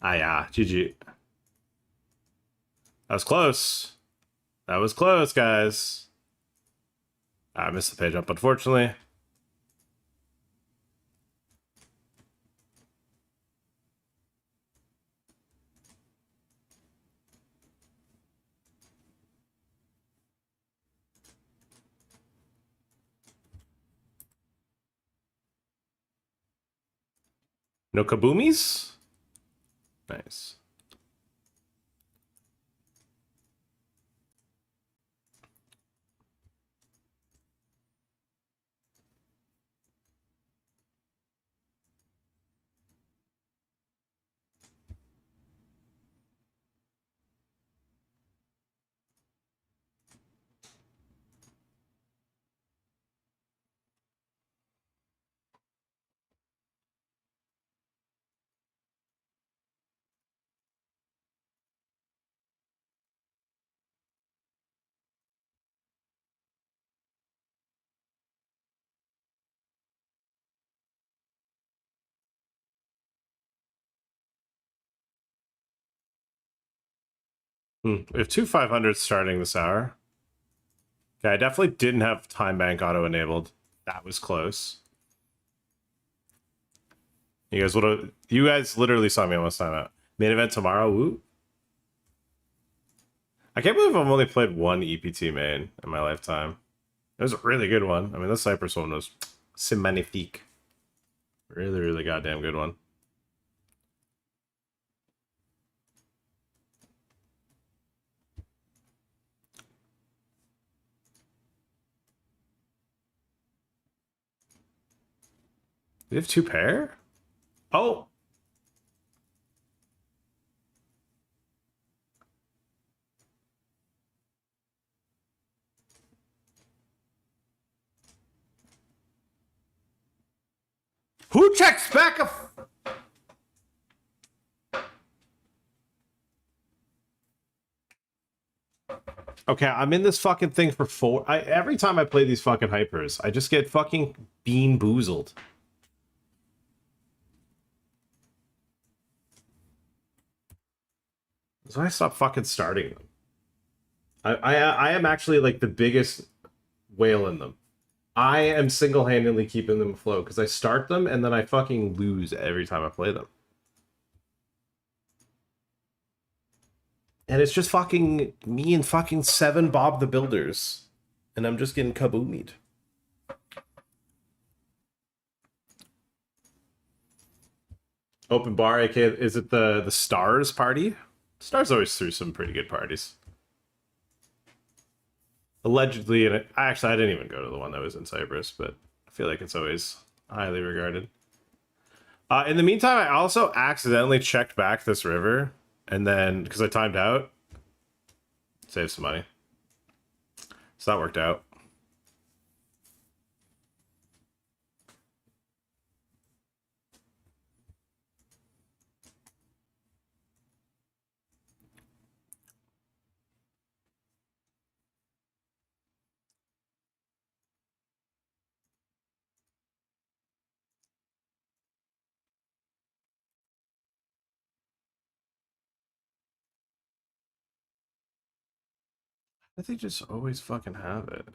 Ah, yeah, GG. That was close. That was close, guys. I missed the page up, unfortunately. No kaboomies? Nice. We have two 500s starting this hour. Okay, I definitely didn't have time bank auto enabled. That was close. You guys literally saw me almost time out. Main event tomorrow. Woo. I can't believe I've only played one EPT main in my lifetime. It was a really good one. I mean, the Cypress one was magnifique. Really, really goddamn good one. We have two pair? Oh! Who checks back a... Okay, I'm in this fucking thing for every time I play these fucking hypers, I just get fucking bean boozled. So I stop fucking starting them. I am actually like the biggest whale in them. I am single-handedly keeping them afloat because I start them and then I fucking lose every time I play them. And it's just fucking me and fucking 7 Bob the Builders. And I'm just getting kaboomied. Open bar, aka, is it the Stars party? Stars always threw some pretty good parties. Allegedly, and I didn't even go to the one that was in Cyprus, but I feel like it's always highly regarded. In the meantime, I also accidentally checked back this river, and then because I timed out, saved some money. So that worked out. I think they just always fucking have it.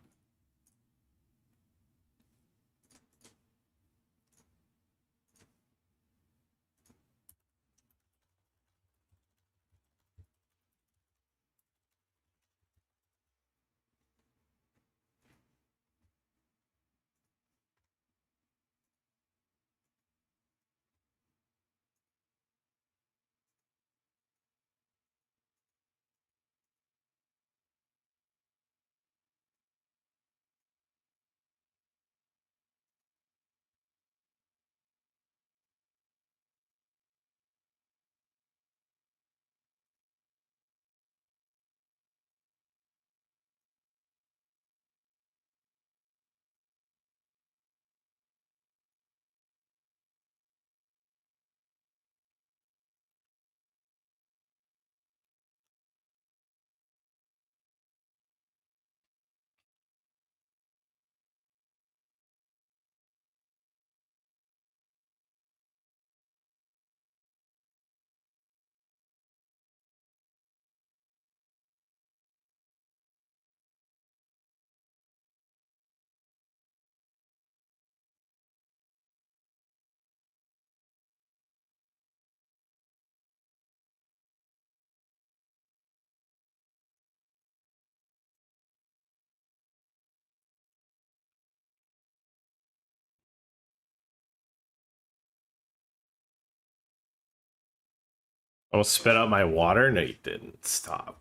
Almost spit out my water. No, you didn't. Stop.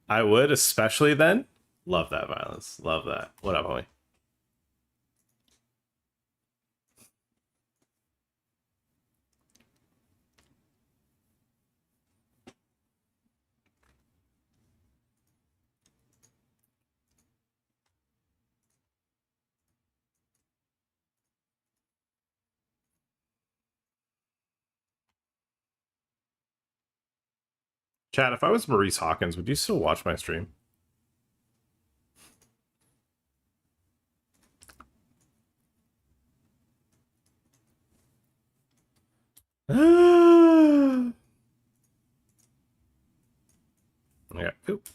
I would, especially then. Love that violence. Love that. What up, homie? Chad, if I was Maurice Hawkins, would you still watch my stream? Yeah. Oop.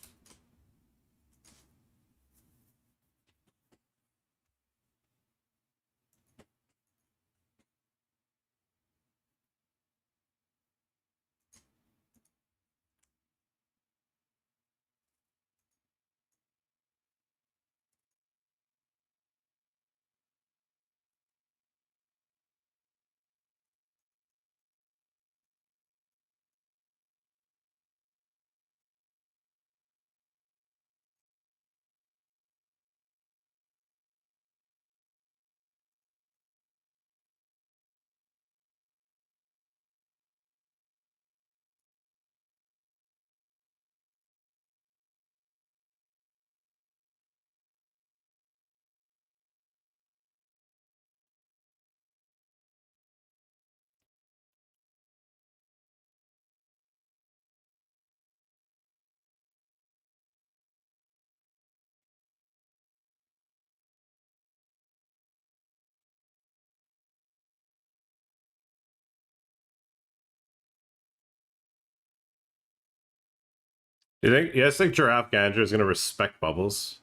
You guys think Giraffe Ganger is going to respect Bubbles?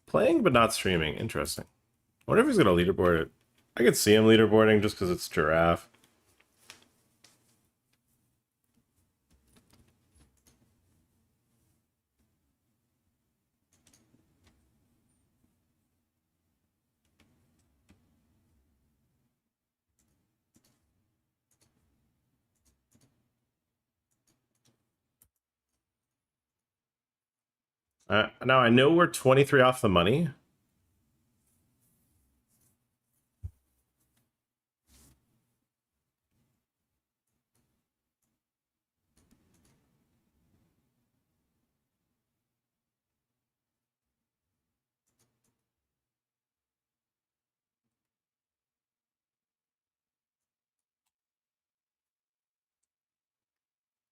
Playing but not streaming. Interesting. I wonder if he's going to leaderboard it I could see him leaderboarding just because it's giraffe. Now I know we're 23 off the money.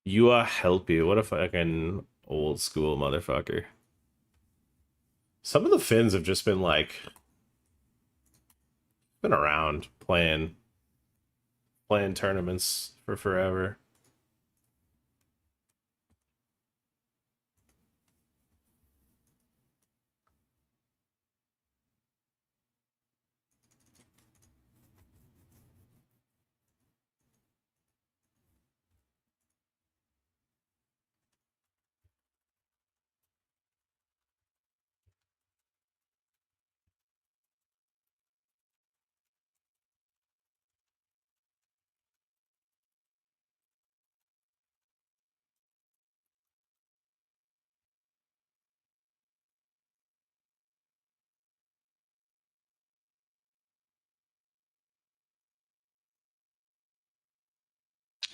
You help you. What a fucking old school motherfucker. Some of the Finns have just been like been around playing tournaments for forever.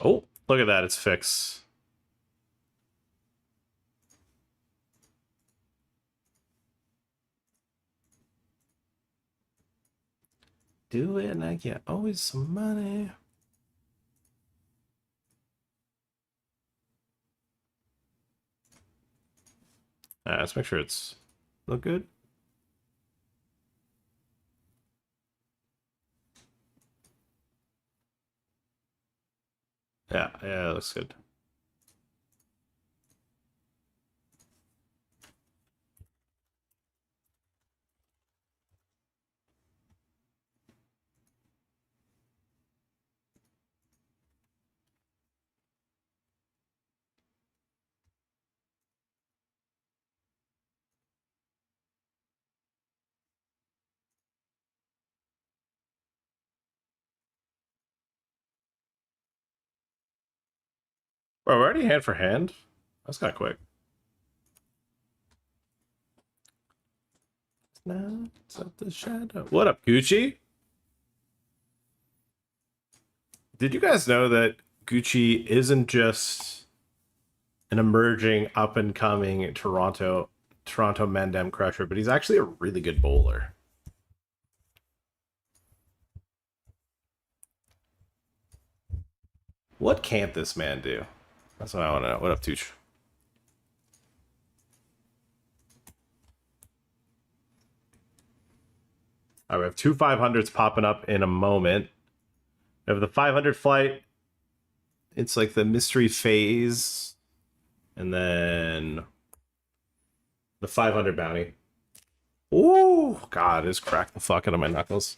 Oh, look at that. It's fixed. Do it and I get always some money. Let's make sure it's look good. Yeah, it looks good. Bro, we're already hand for hand. That's kind of quick. Now it's up the shadow. What up, Gucci? Did you guys know that Gucci isn't just an emerging up and coming Toronto Mandem crusher, but he's actually a really good bowler. What can't this man do? That's what I want to know. What up, Tooch? All right, we have two 500s popping up in a moment. We have the 500 flight. It's like the mystery phase. And then the 500 bounty. Ooh, God, it's cracked the fuck out of my knuckles.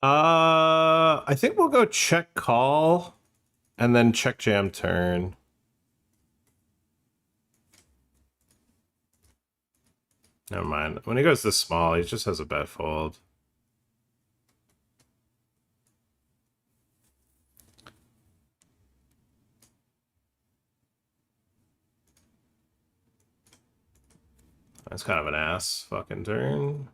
I think we'll go check call and then check jam turn. Never mind. When he goes this small, he just has a bet fold. That's kind of an ass fucking turn.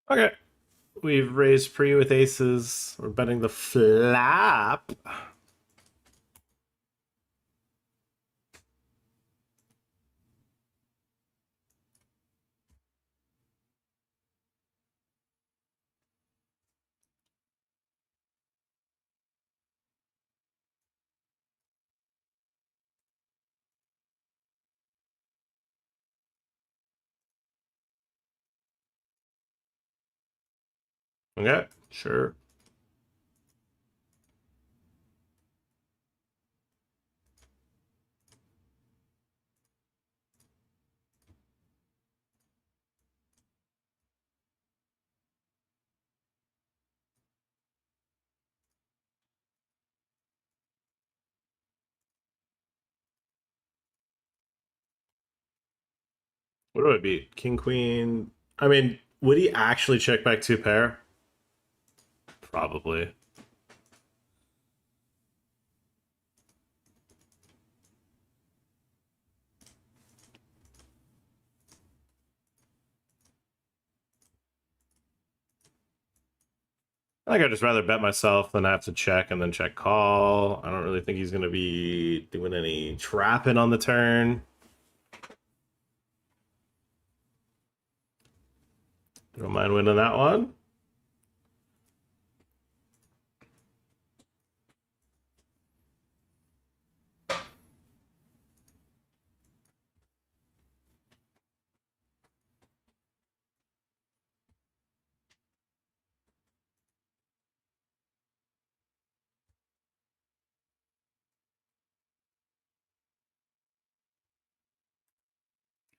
Okay. We've raised pre with aces. We're betting the flop. Okay, sure. What do I beat? King, queen. I mean, would he actually check back two pair? Probably. I think I'd just rather bet myself than have to check and then check call. I don't really think he's going to be doing any trapping on the turn. Don't mind winning that one.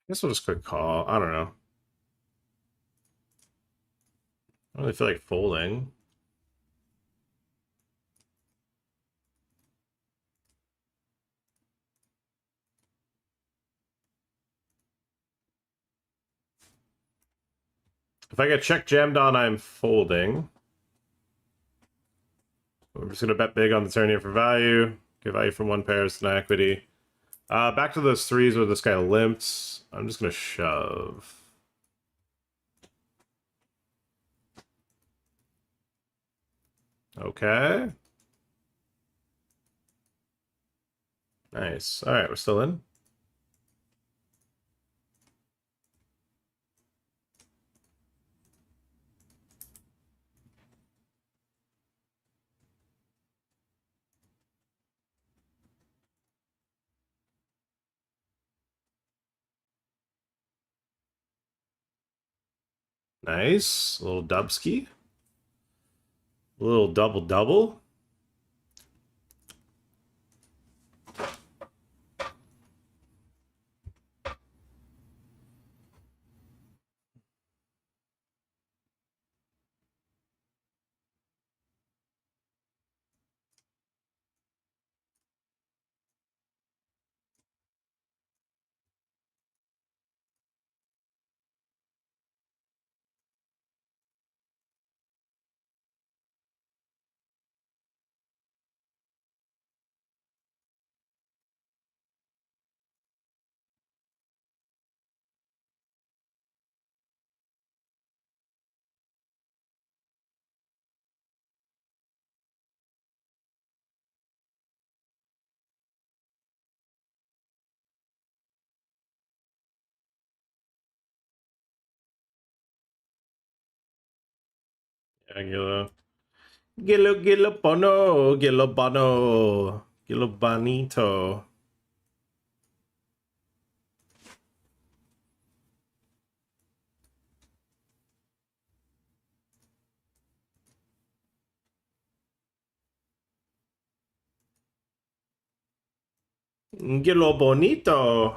I guess we'll just quick call. I don't know. I don't really feel like folding. If I get check jammed on, I'm folding. We're just going to bet big on the turn here for value. Get value from one pair, it's an equity. Back to those threes where this guy limps. I'm just going to shove. Okay. Nice. All right, we're still in. Nice. A little dubski. A little double-double. Gillo. Gillo bono. Gillo bono. Gillo bonito. Gillo bonito.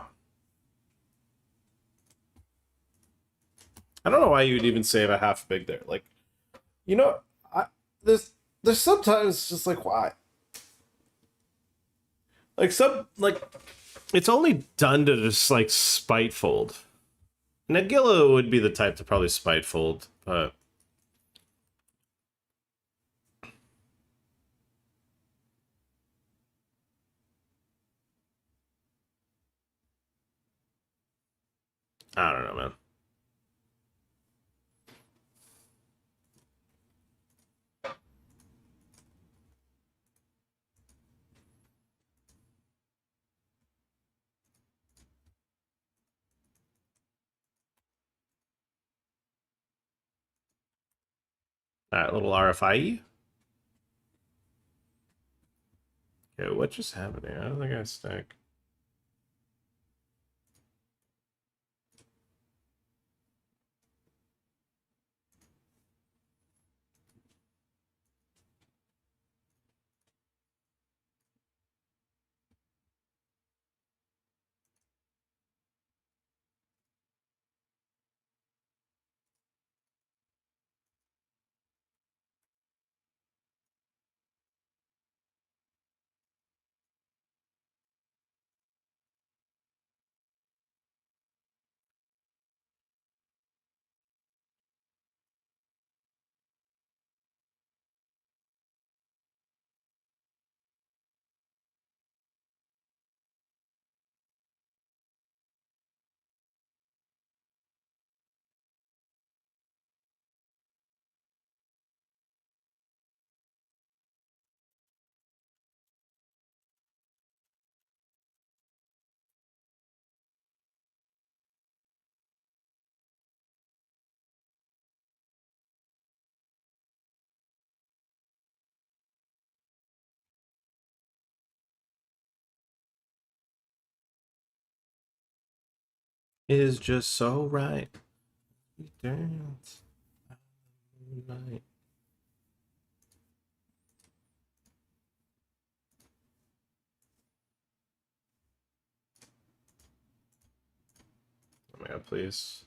I don't know why you would even save a half big there. Like, you know, I, there's there's sometimes just like why? Like it's only done to just like spitefold. Nagilla would be the type to probably spitefold, but I don't know, man. All right, little RFIE. Okay, what just happened here? I don't think I stack. Is just so right. We dance night. Oh my god, please.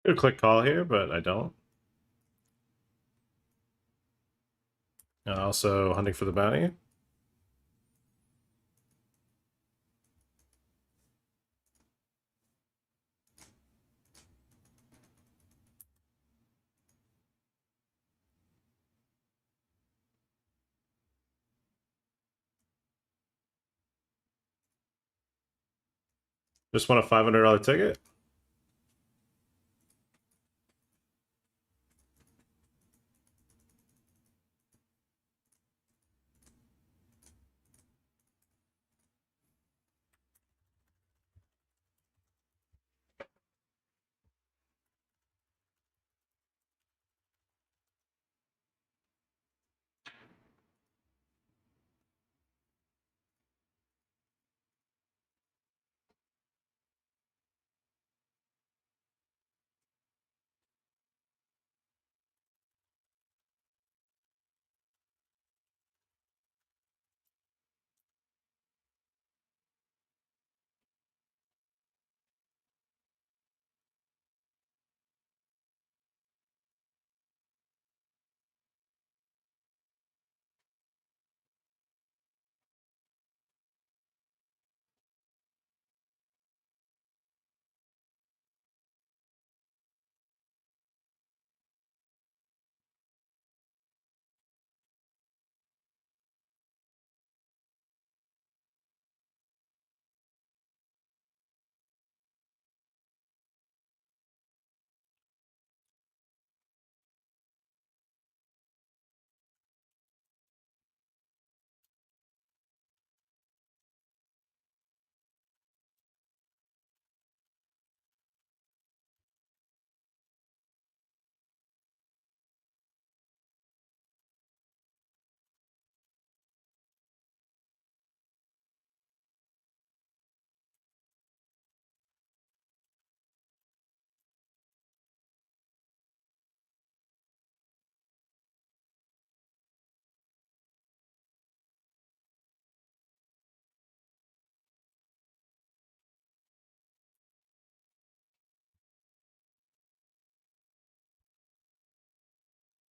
Could click call here, but I don't. Also hunting for the bounty. Just want a $500 ticket.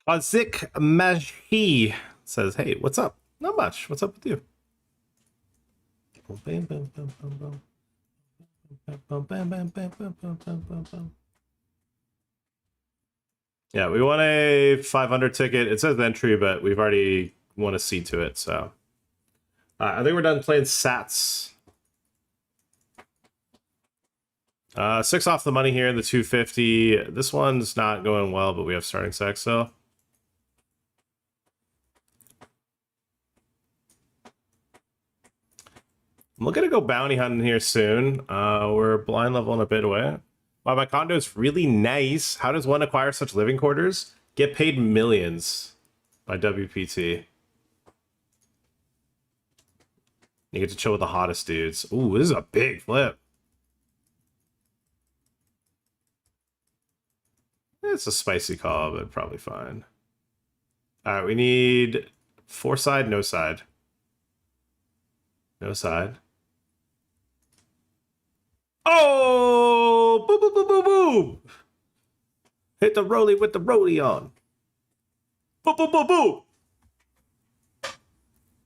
Kazik Majhi says, hey, what's up? Not much. What's up with you? Yeah, we want a 500 ticket. It says entry, but we've already won a seat to it, so. I think we're done playing Sats. 6 off the money here in the 250. This one's not going well, but we have starting sex, so. I'm looking to go bounty hunting here soon. We're blind leveling a bit away. Wow, my condo is really nice. How does one acquire such living quarters? Get paid millions by WPT. You get to chill with the hottest dudes. Ooh, this is a big flip. It's a spicy call, but probably fine. All right, we need 4 side, no side. No side. Oh! Boop, boop, boop, boop, boop! Hit the rollie with the rollie on. Boop, boop, boop, boop!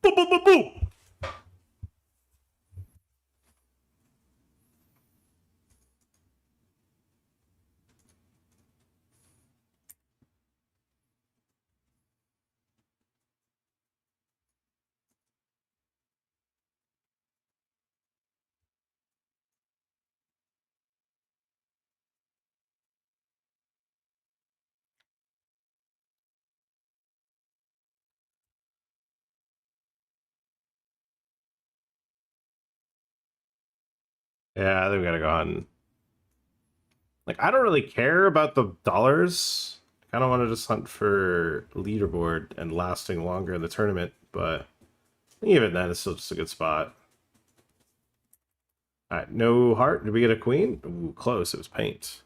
Boop, boop, boop, boop! Yeah, I think we gotta go on. Like, I don't really care about the dollars. I kind of want to just hunt for leaderboard and lasting longer in the tournament, but even then, it's still just a good spot. All right, no heart. Did we get a queen? Ooh, close. It was paint.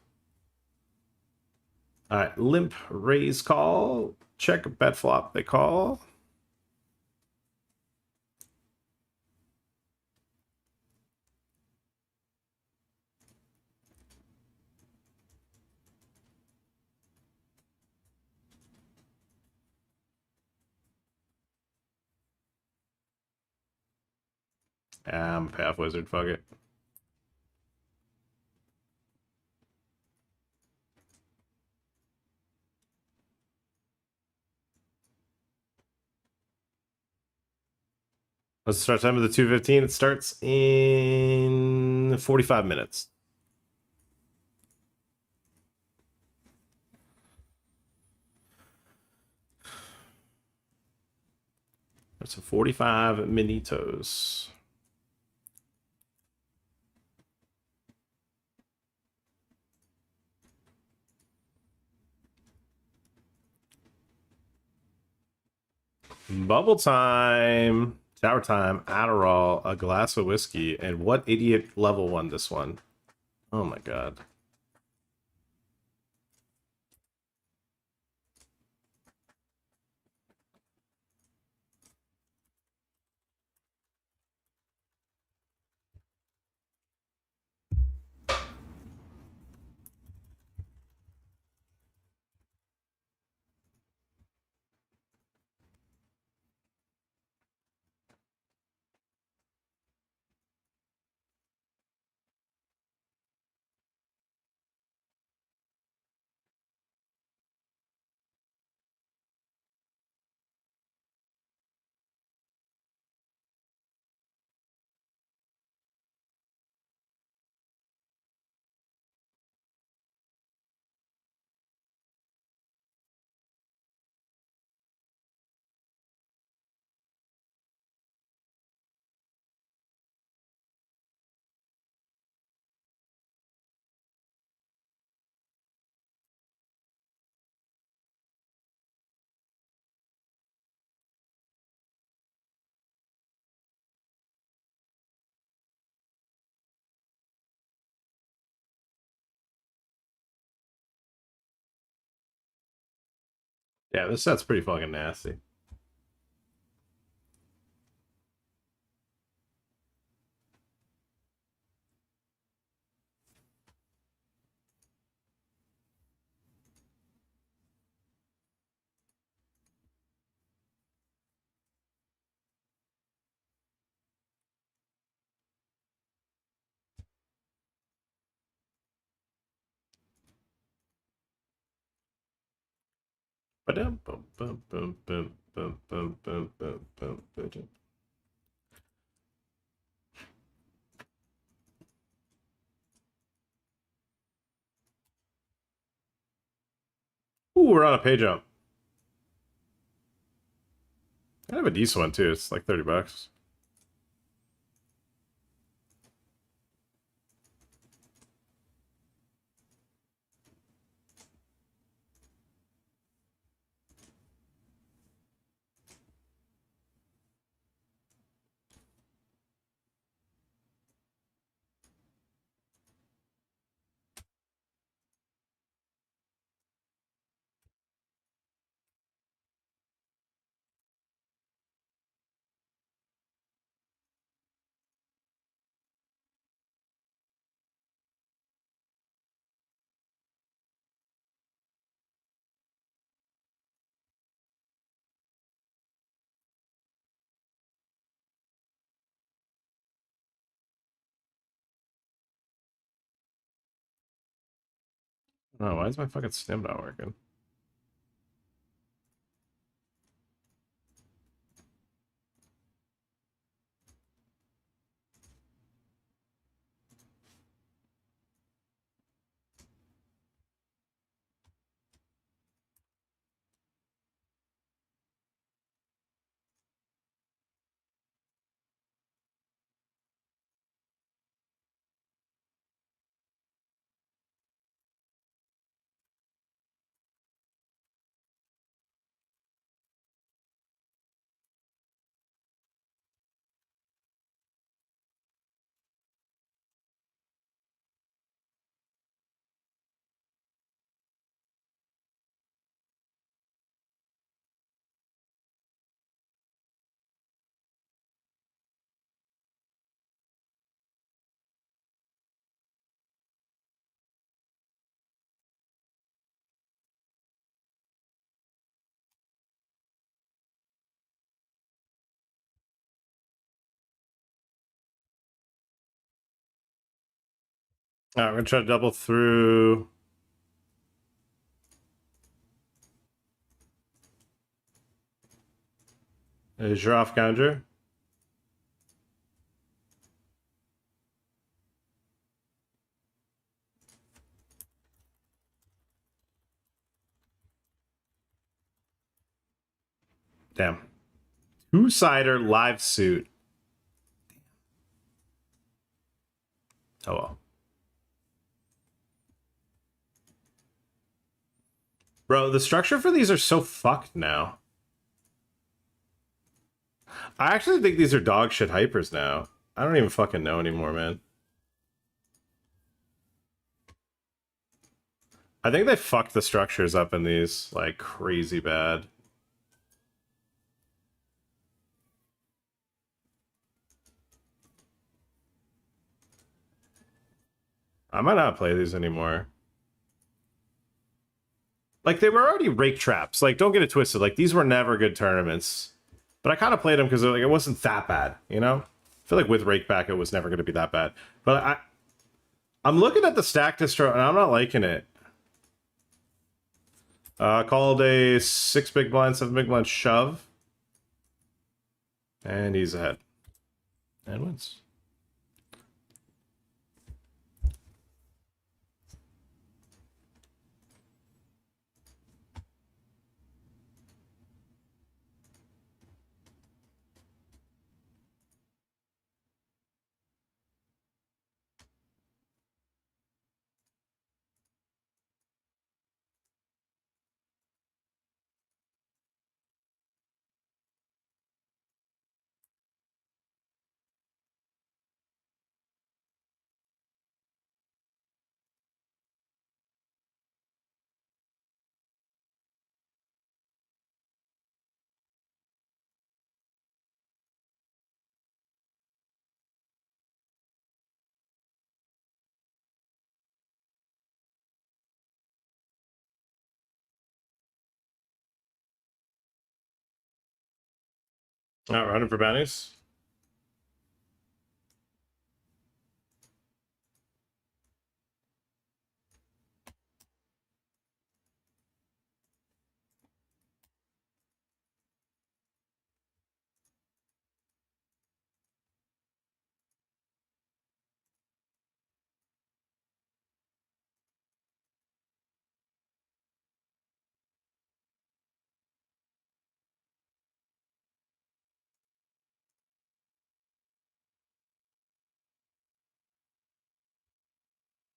All right, limp raise call. Check bet flop. They call. I'm a path wizard. Fuck it. What's the start time of the 2:15? It starts in 45 minutes. That's 45 minitos. Bubble time. Shower time. Adderall. A glass of whiskey. And what idiot level won this one? Oh my god. Yeah, this set's pretty fucking nasty. Ooh, we're on a pay jump. I have a decent one too. It's like 30 bucks. Oh, why is my fucking stim not working? All right, we're gonna try to double through. Is your off counter? Damn. Two-sider live suit. Oh well. Bro, the structure for these are so fucked now. I actually think these are dog shit hypers now. I don't even fucking know anymore, man. I think they fucked the structures up in these, like, crazy bad. I might not play these anymore. Like, they were already rake traps. Like, don't get it twisted. Like, these were never good tournaments. But I kind of played them because like, it wasn't that bad, you know? I feel like with Rakeback, it was never going to be that bad. But I'm looking at the stack distro, and I'm not liking it. Called a 6 big blind, 7 big blind shove. And he's ahead. And wins. Running for bounties.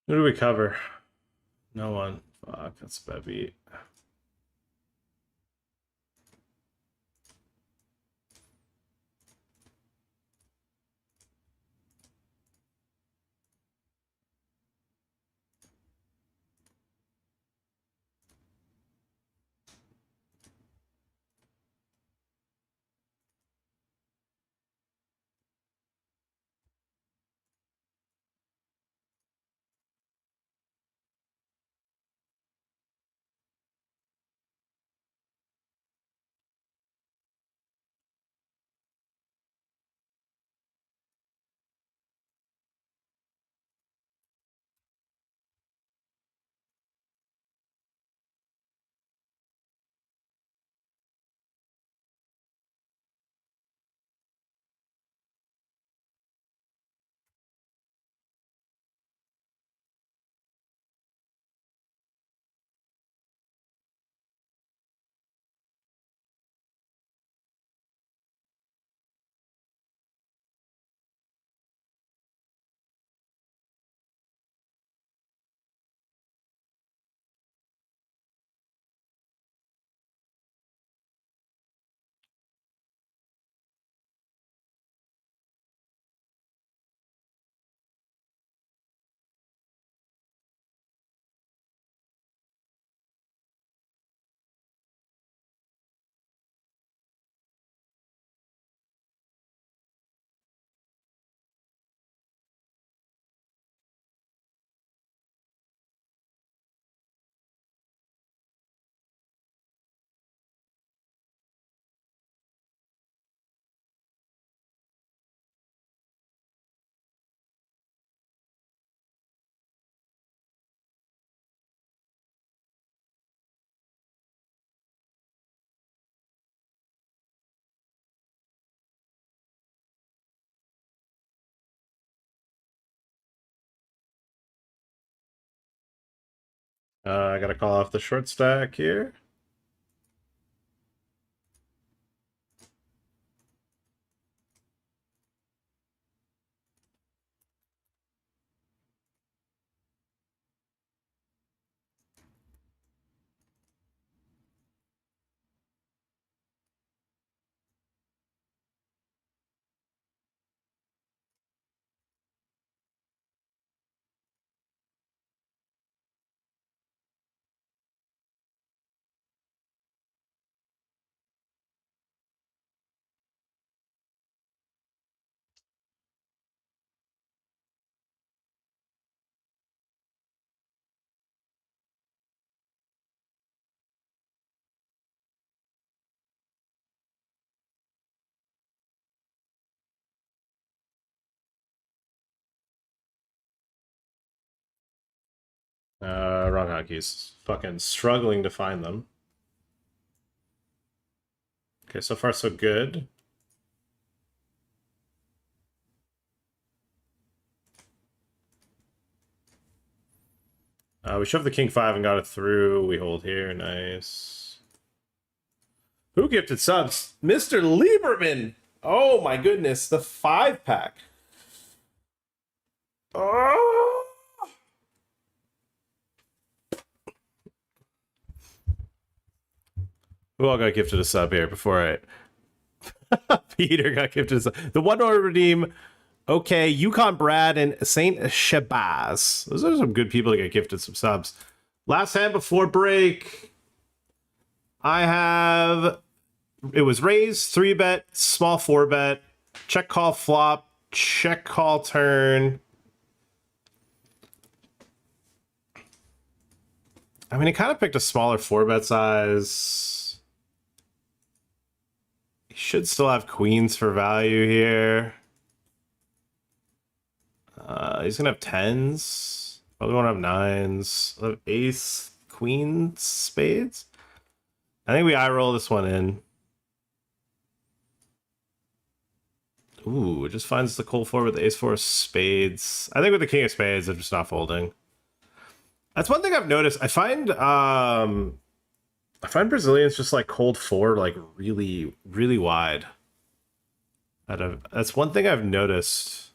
Who do we cover? No one. Fuck, that's a bad beat. I gotta call off the short stack here. Wrong hotkeys. Fucking struggling to find them. Okay, so far so good. We shoved the king 5 and got it through. We hold here. Nice. Who gifted subs? Mr. Lieberman! Oh my goodness, the 5-pack. Oh! Who all got gifted a sub here before I... Peter got gifted a sub. The one order redeem... Okay, Yukon Brad and Saint Shabazz. Those are some good people that get gifted some subs. Last hand before break. I have... It was raise, 3-bet, small 4-bet, check call flop, check call turn. I mean, he kind of picked a smaller 4-bet size. He should still have queens for value here. He's gonna have 10s. Probably won't have 9s. He'll have ace, queen, spades. I think we eye roll this one in. Ooh, it just finds the cold 4 with the ace 4 of spades. I think with the king of spades, I'm just not folding. That's one thing I've noticed. I find Brazilians just like cold 4 like really, really wide. That's one thing I've noticed.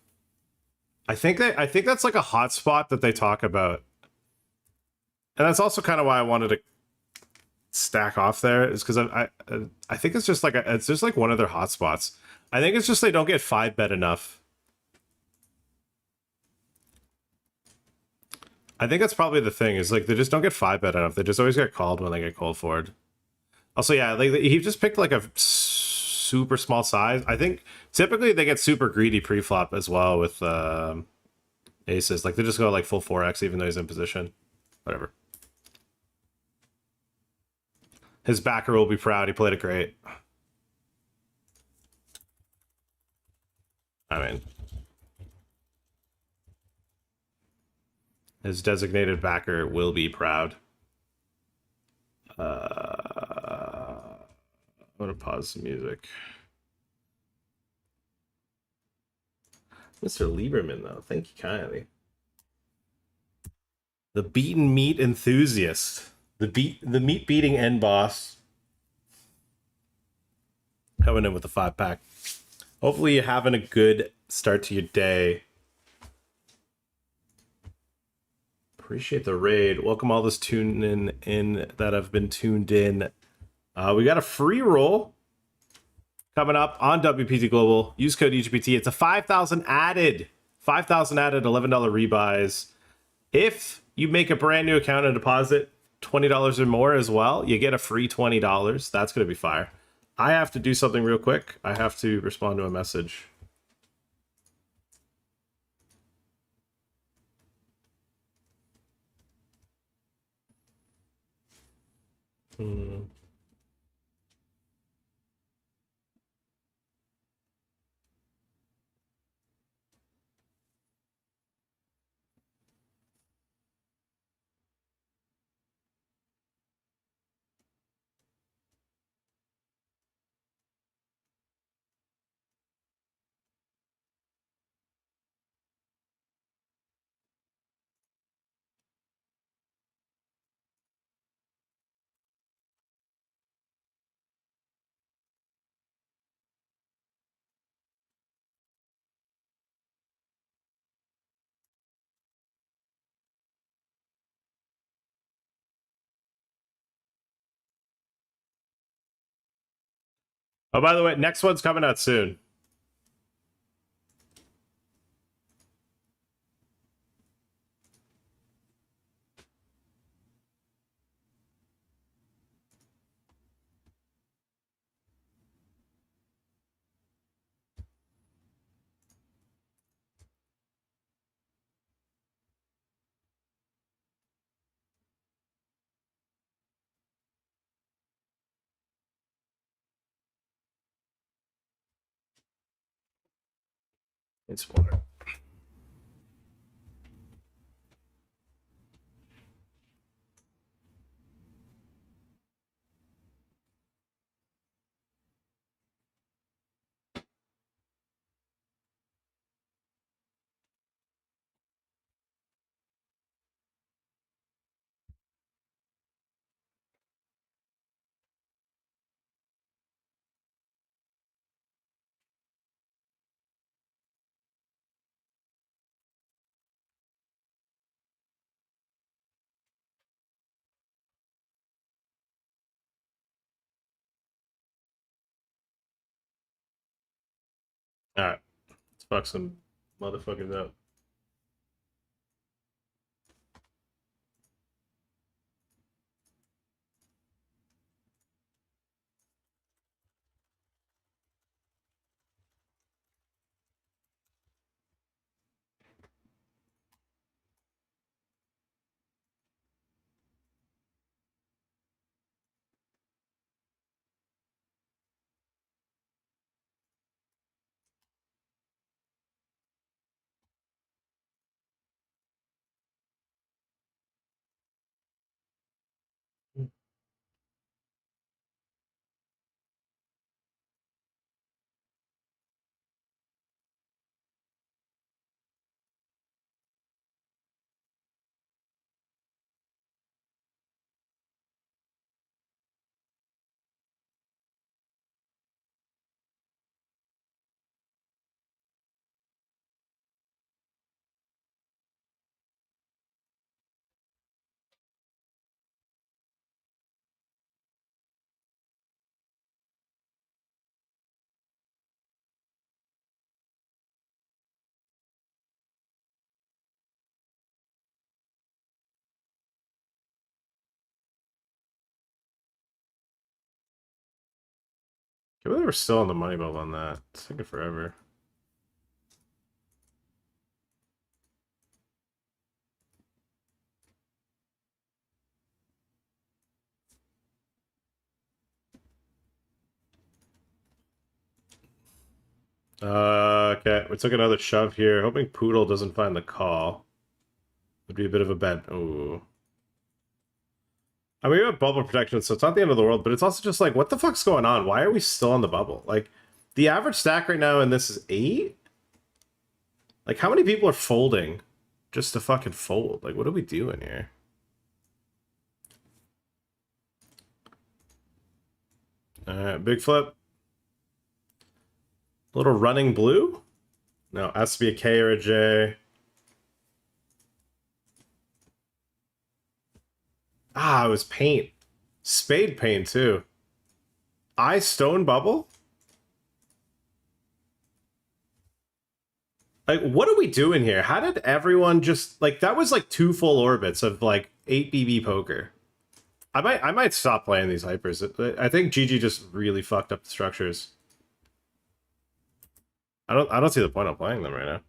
I think that's like a hot spot that they talk about. And that's also kind of why I wanted to stack off there, is because I think it's just like it's just like one of their hot spots. I think it's just they don't get 5-bet enough. I think that's probably the thing, is like they just don't get 5-bet enough. They just always get called when they get cold forward. Also, yeah, like he just picked like a super small size. I think typically they get super greedy pre-flop as well with aces. Like they just go like full 4x even though he's in position. Whatever. His backer will be proud. He played it great. I mean, his designated backer will be proud. I'm gonna pause the music. Mr. Lieberman, though, thank you kindly. The beaten meat enthusiast, the meat beating end boss, coming in with the 5-pack. Hopefully, you're having a good start to your day. Appreciate the raid. Welcome all this tuning in that have been tuned in. We got a free roll coming up on WPT Global. Use code EGPT. It's a 5,000 added. 5,000 added, $11 rebuys. If you make a brand new account and deposit $20 or more as well, you get a free $20. That's going to be fire. I have to do something real quick. I have to respond to a message. Oh, by the way, next one's coming out soon. It's water. All right, let's fuck some motherfuckers up. Can't believe we're still on the money bubble on that. It's taking forever. Okay, we took another shove here. Hoping Poodle doesn't find the call. Would be a bit of a bet. Ooh. I mean, we have bubble protection, so it's not the end of the world, but it's also just like, what the fuck's going on? Why are we still on the bubble? Like, the average stack right now in this is 8? Like, how many people are folding just to fucking fold? Like, what are we doing here? Alright, big flip. Little running blue? No, has to be a K or a J. Ah, it was paint. Spade paint, too. I stone bubble? Like, what are we doing here? How did everyone just... Like, that was like 2 full orbits of, like, 8 BB poker. I might stop playing these hypers. I think GG just really fucked up the structures. I don't see the point of playing them right now.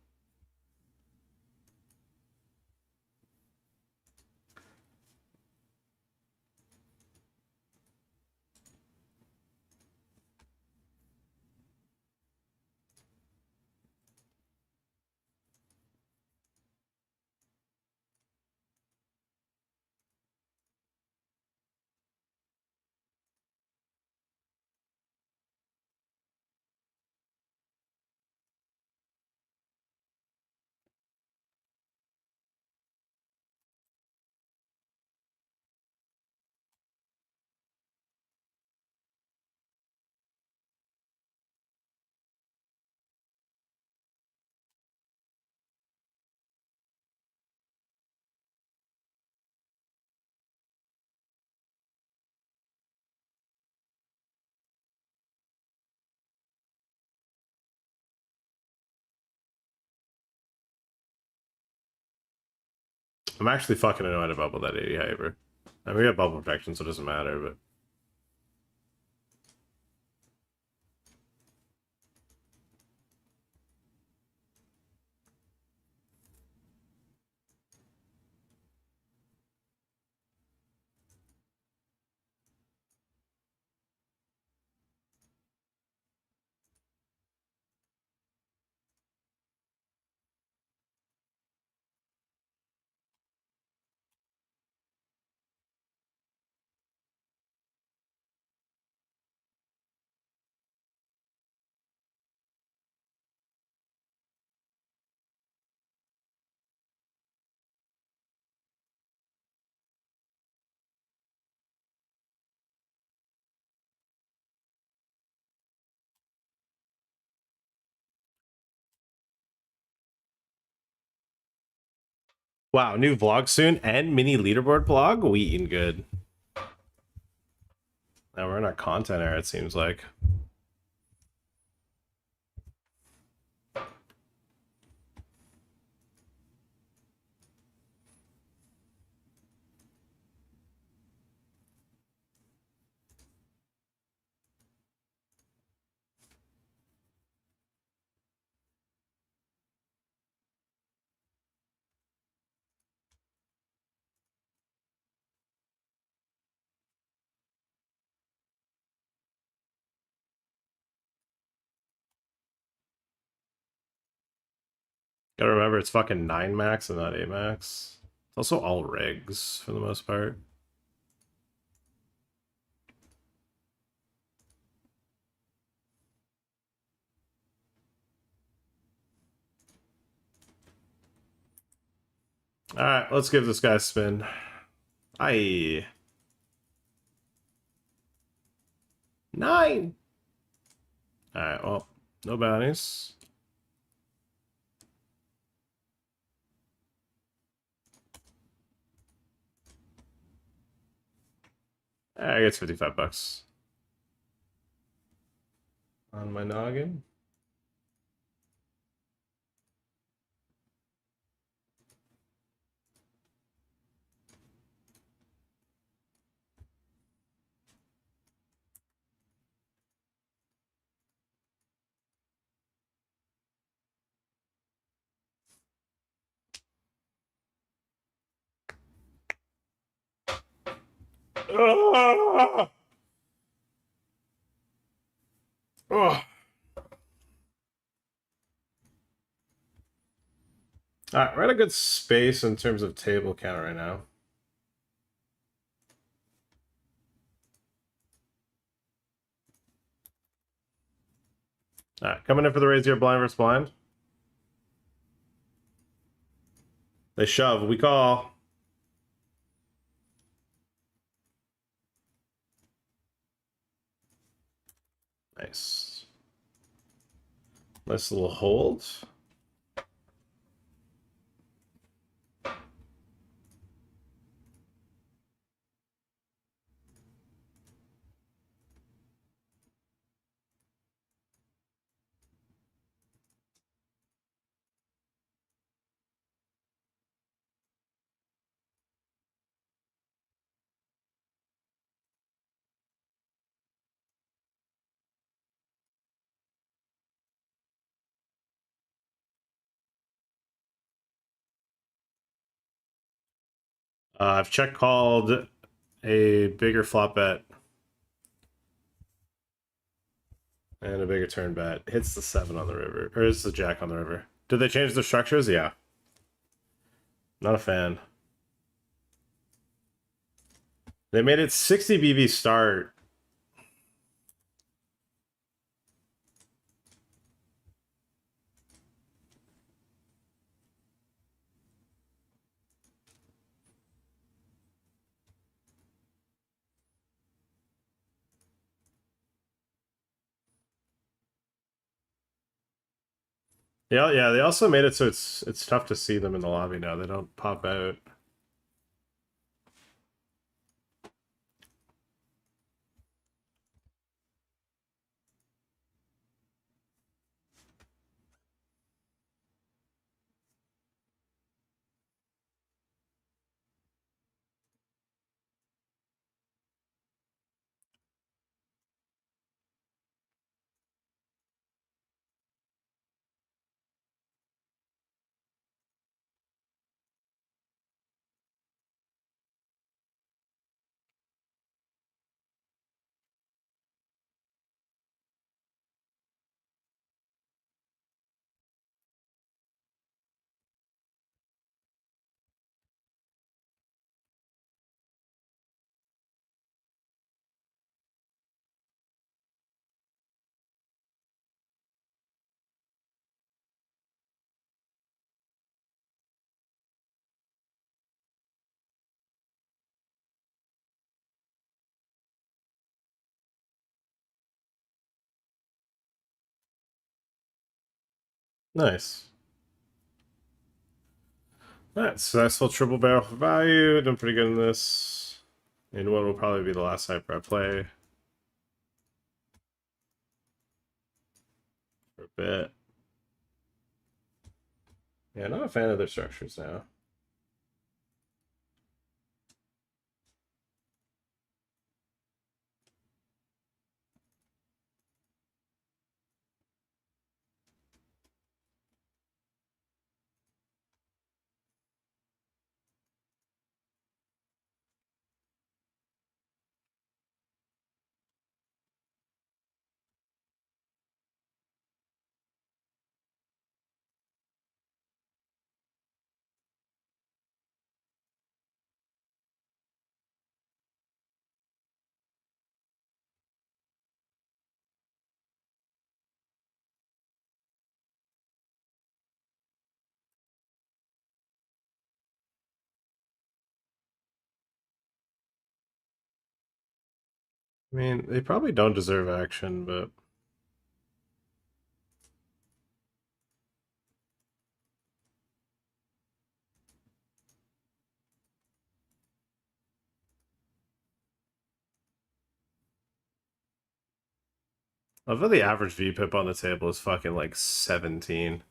I'm actually fucking annoyed about that 80 hyper. I mean, we have bubble protection, so it doesn't matter, but... Wow, new vlog soon and mini leaderboard vlog? We eating good. Now we're in our content era, it seems like. Gotta remember, it's fucking 9 max and not 8 max. It's also all rigs for the most part. Alright, let's give this guy a spin. Aye. 9! Alright, well, no bounties. I guess 55 bucks. On my noggin. Ah! Oh. Alright, we're at a good space in terms of table count right now. Alright, coming in for the raise here, blind versus blind. They shove, we call. Nice. Nice little hold. I've check called a bigger flop bet and a bigger turn bet. Hits the 7 on the river, or is the jack on the river? Did they change the structures? Yeah. Not a fan. They made it 60 BB start. Yeah, they also made it so it's tough to see them in the lobby now. They don't pop out. Nice. Alright, successful triple barrel for value. Done pretty good in this. And what will probably be the last sniper I play. For a bit. Yeah, not a fan of their structures now. I mean, they probably don't deserve action, but I thought the average VPIP on the table is fucking like 17.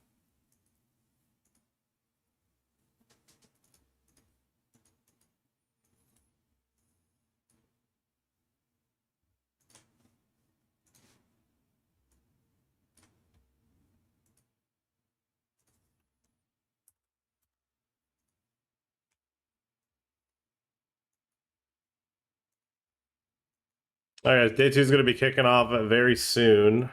Alright, day 2 is going to be kicking off very soon.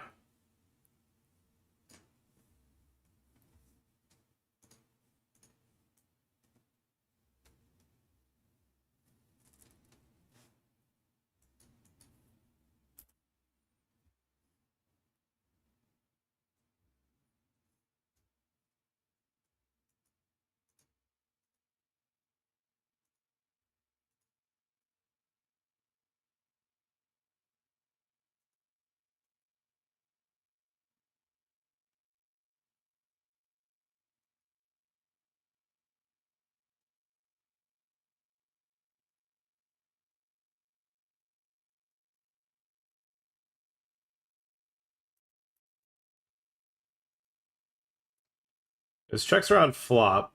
His checks are on flop.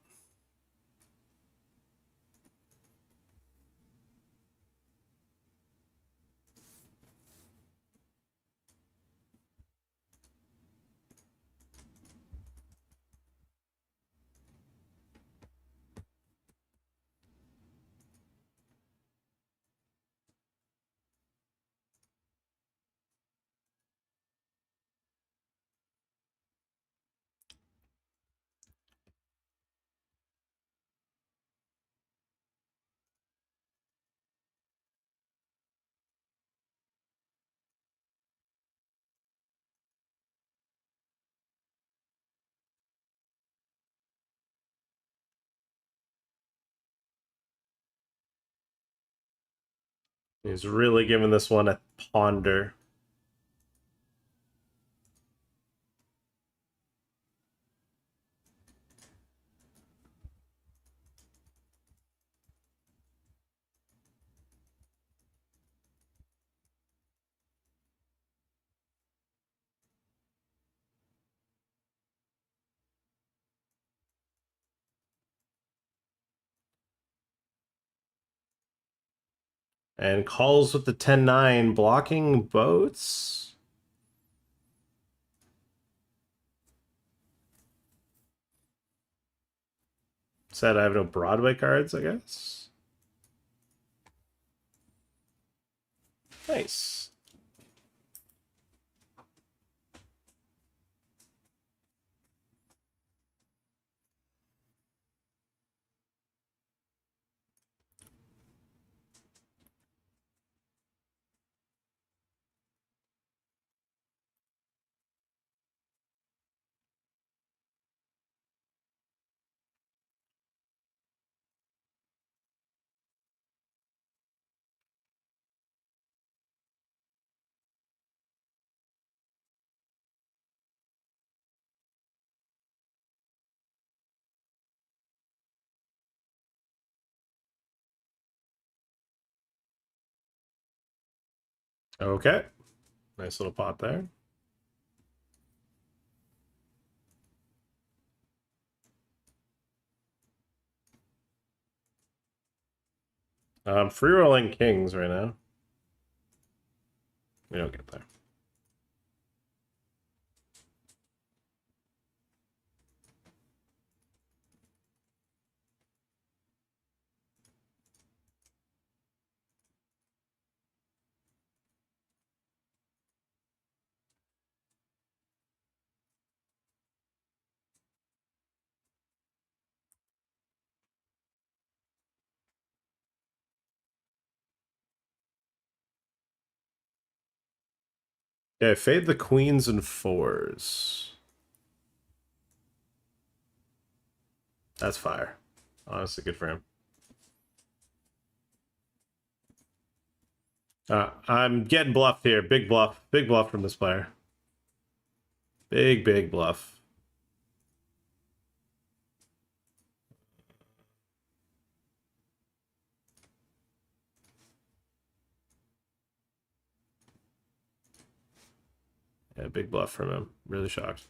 He's really giving this one a ponder. And calls with the 10-9, blocking boats. Said I have no Broadway cards, I guess. Nice. Okay. Nice little pot there. I'm free rolling kings right now. We don't get there. Okay, fade the queens and fours. That's fire. Honestly, good for him. I'm getting bluffed here. Big bluff. Big bluff from this player. Big bluff. Yeah, big bluff from him. Really shocked.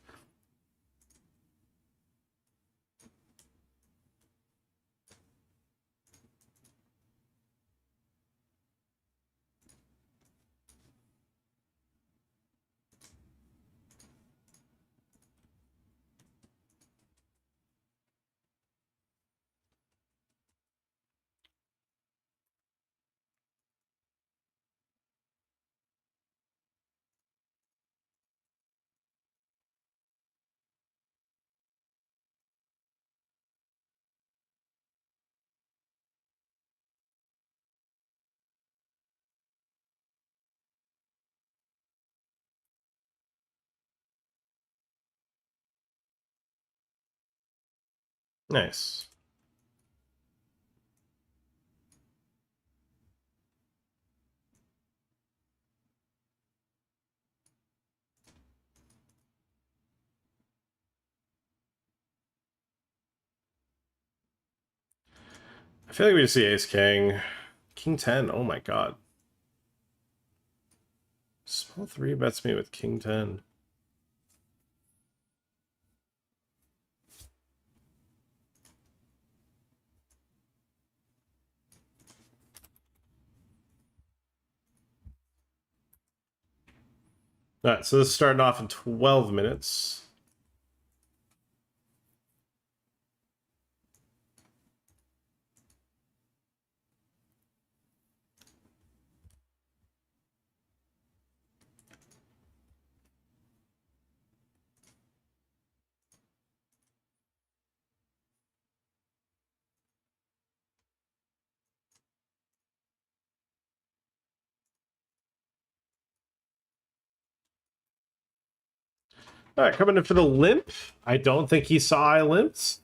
Nice. I feel like we just see ace king. King 10. Oh my god. Small 3 bets me with king 10. Alright, so this is starting off in 12 minutes. Alright, coming in for the limp. I don't think he saw I limped.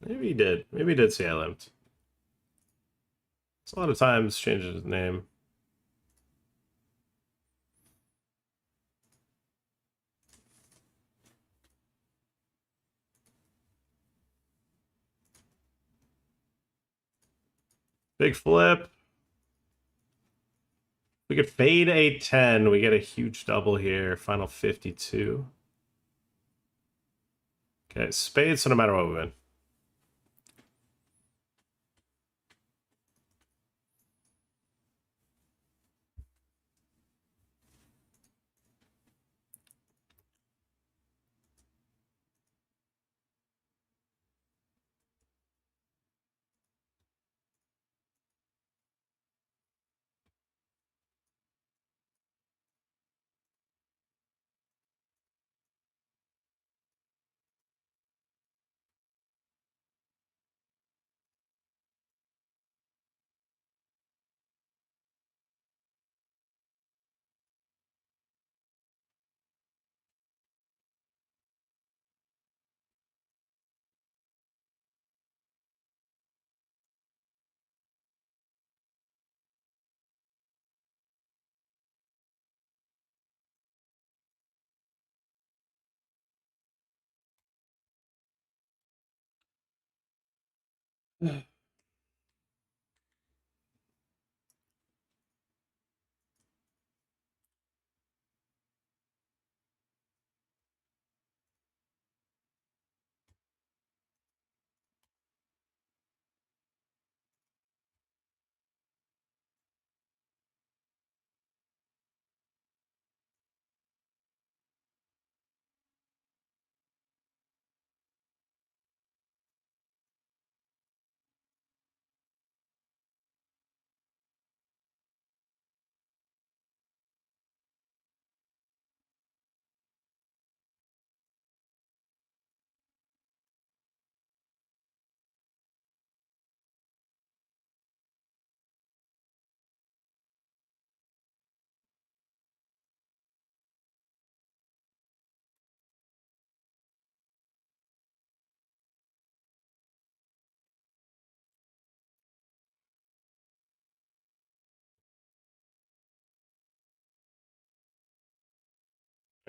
Maybe he did. Maybe he did see I limped. It's a lot of times changes his name. Big flip. We could fade a 10. We get a huge double here. Final 52. Okay, spades, so no matter what we win.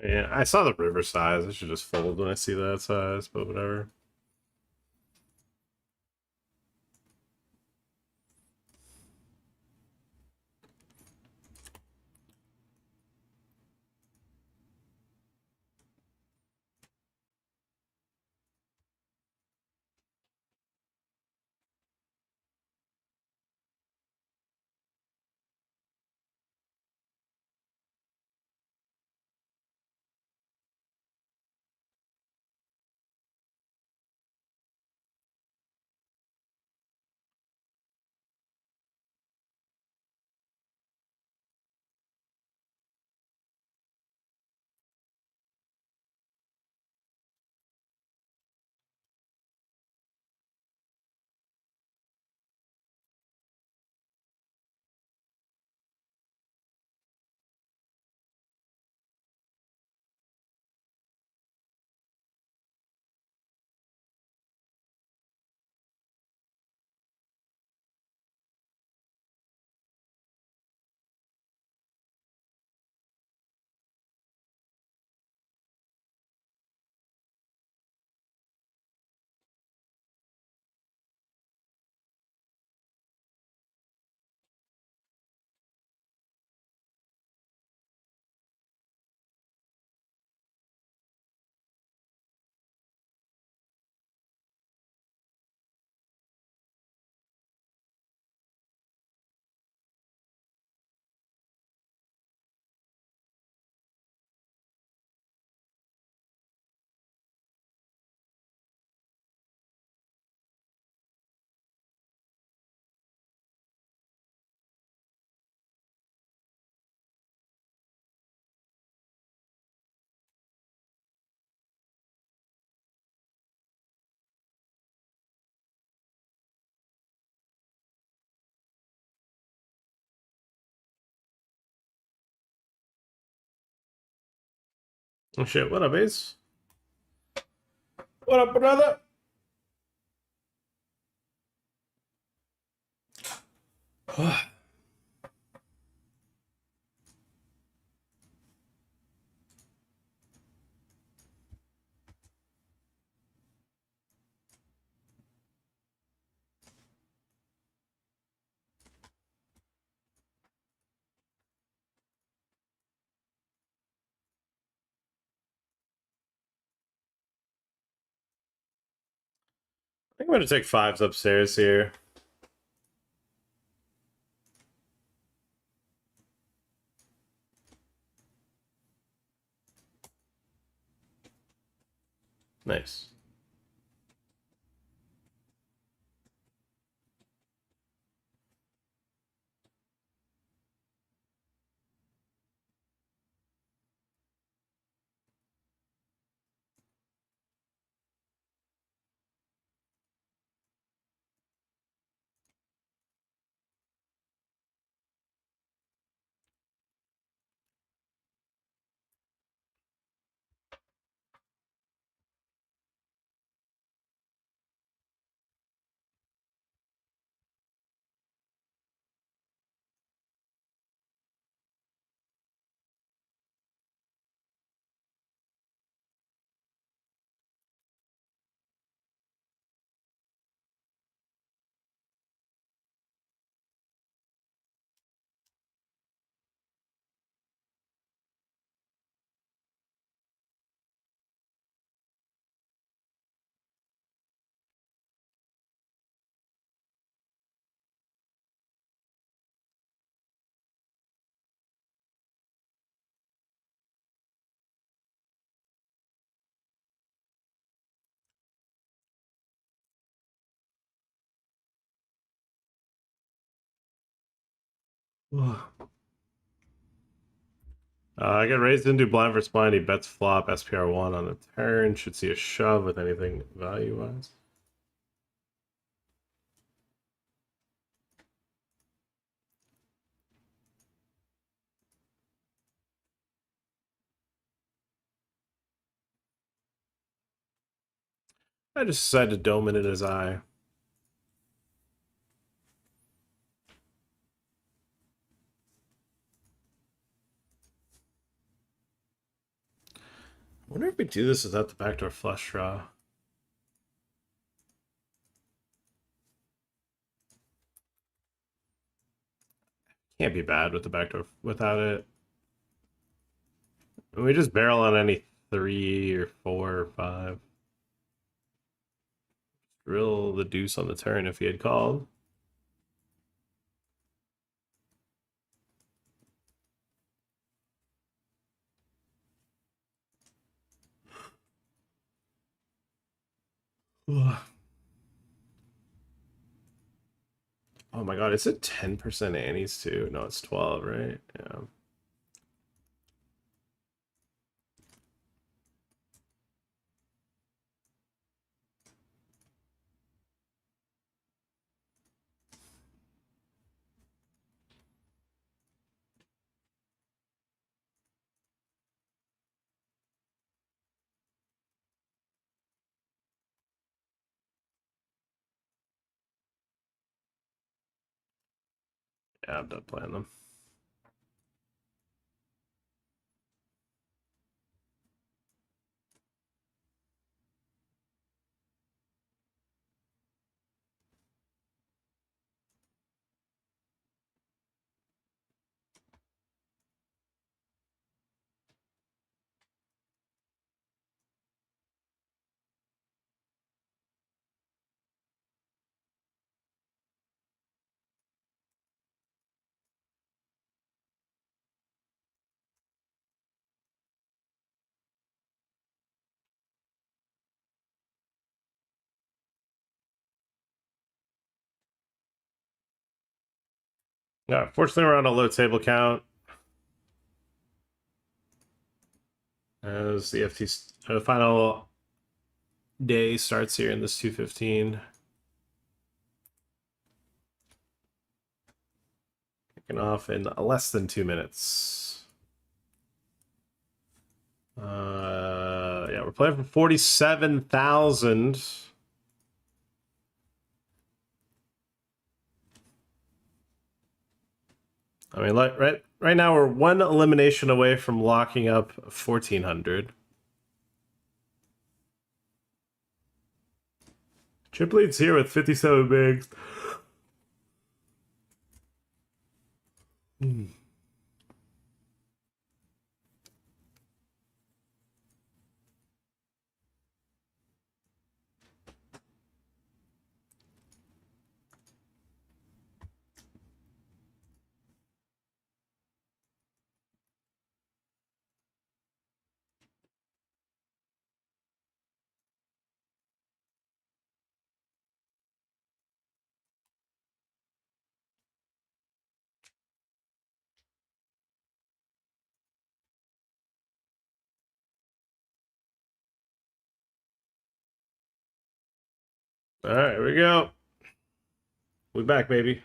Yeah, I saw the river size. I should just fold when I see that size, but whatever. Oh shit, what up, Ace? What up, brother? I think I'm gonna take fives upstairs here. Nice. I get raised into blind versus blind. He bets flop SPR1 on the turn. Should see a shove with anything value wise. I just decided to dome it in his eye. wonder if we do this without the backdoor flush draw. Can't be bad with the backdoor without it. We just barrel on any 3 or 4 or 5. Drill the deuce on the turn if he had called. Oh my god, is it 10% annies too? No, it's 12, right? Yeah. Yeah, I'm done playing them. Yeah, fortunately we're on a low table count. As the FT final day starts here in this 215. Kicking off in less than 2 minutes. Yeah, we're playing for 47,000. I mean, like right now we're one elimination away from locking up 1,400. Chip leads here with 57 bigs. All right, here we go. We back, baby.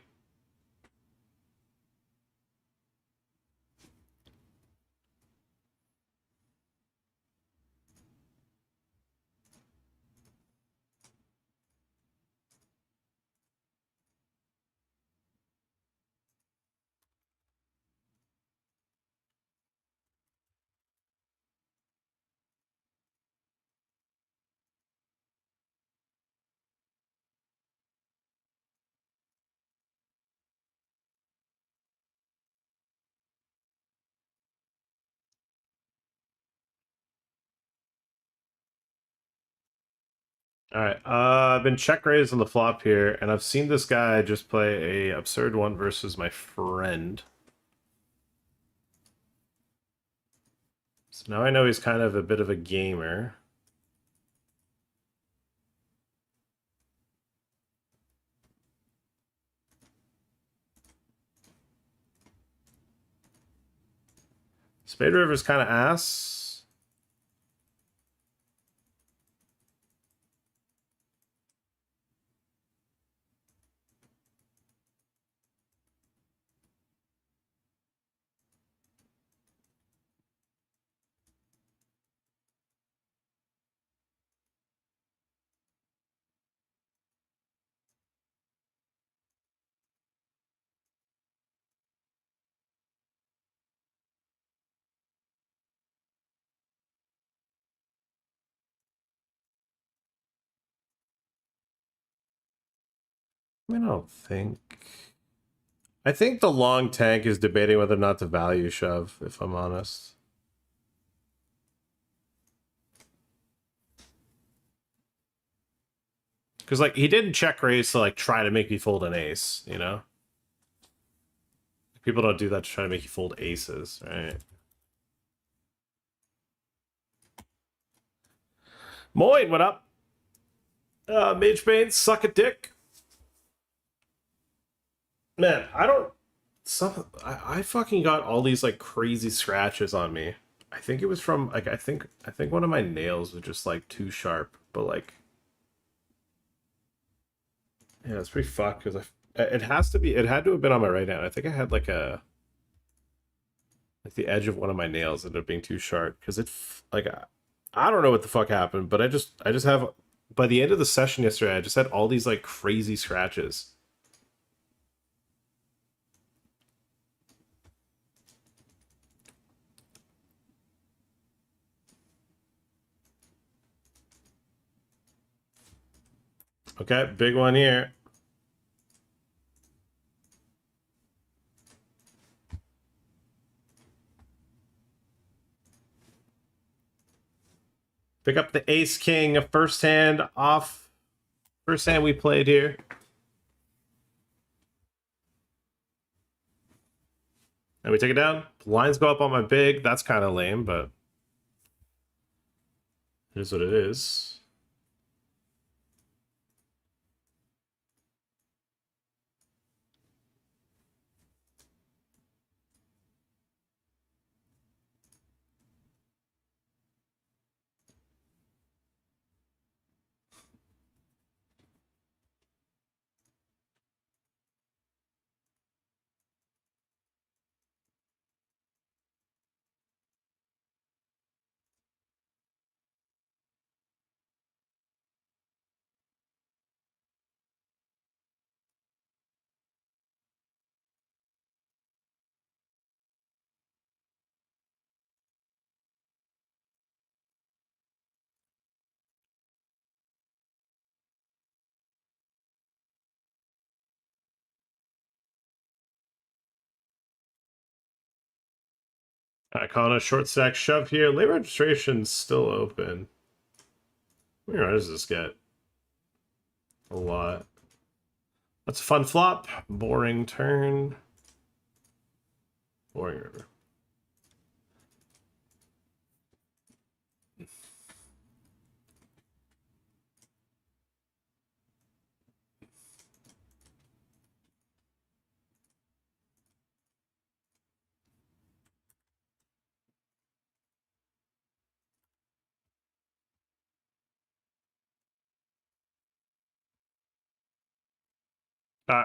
All right, I've been check raised on the flop here, and I've seen this guy just play a absurd one versus my friend. So now I know he's kind of a bit of a gamer. Spade River's kind of ass. I mean, I don't think... I think the long tank is debating whether or not to value shove, if I'm honest. Because, like, he didn't check raise to, like, try to make me fold an ace, you know? People don't do that to try to make you fold aces, right? Moin, what up? Mage Bane, suck a dick. Man, I don't... I fucking got all these, like, crazy scratches on me. I think it was from, like, I think one of my nails was just, like, too sharp. But, like... Yeah, it's pretty fucked, because it had to have been on my right hand. I think I had, like, like, the edge of one of my nails ended up being too sharp. Because like, I don't know what the fuck happened, but I just have... By the end of the session yesterday, I just had all these, like, crazy scratches. Okay, big one here. Pick up the ace king of first hand off. First hand we played here. And we take it down. Lines go up on my big. That's kind of lame, but it is what it is. Calling a short stack shove here. Late registration's still open. How many runners does this get? A lot. That's a fun flop. Boring turn. Boring river.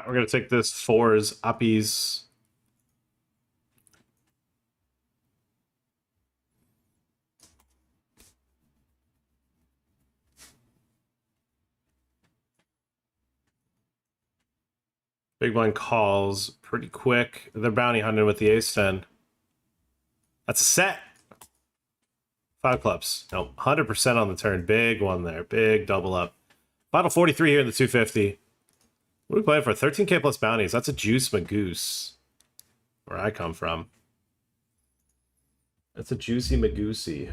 We're gonna take this fours, uppies. Big blind calls pretty quick. They're bounty hunting with the ace 10. That's a set. 5 clubs. No, 100% on the turn. Big one there. Big double up. Final 43 here in the 250. What are we playing for? 13k plus bounties. That's a juice magoose. Where I come from. That's a juicy magoosey.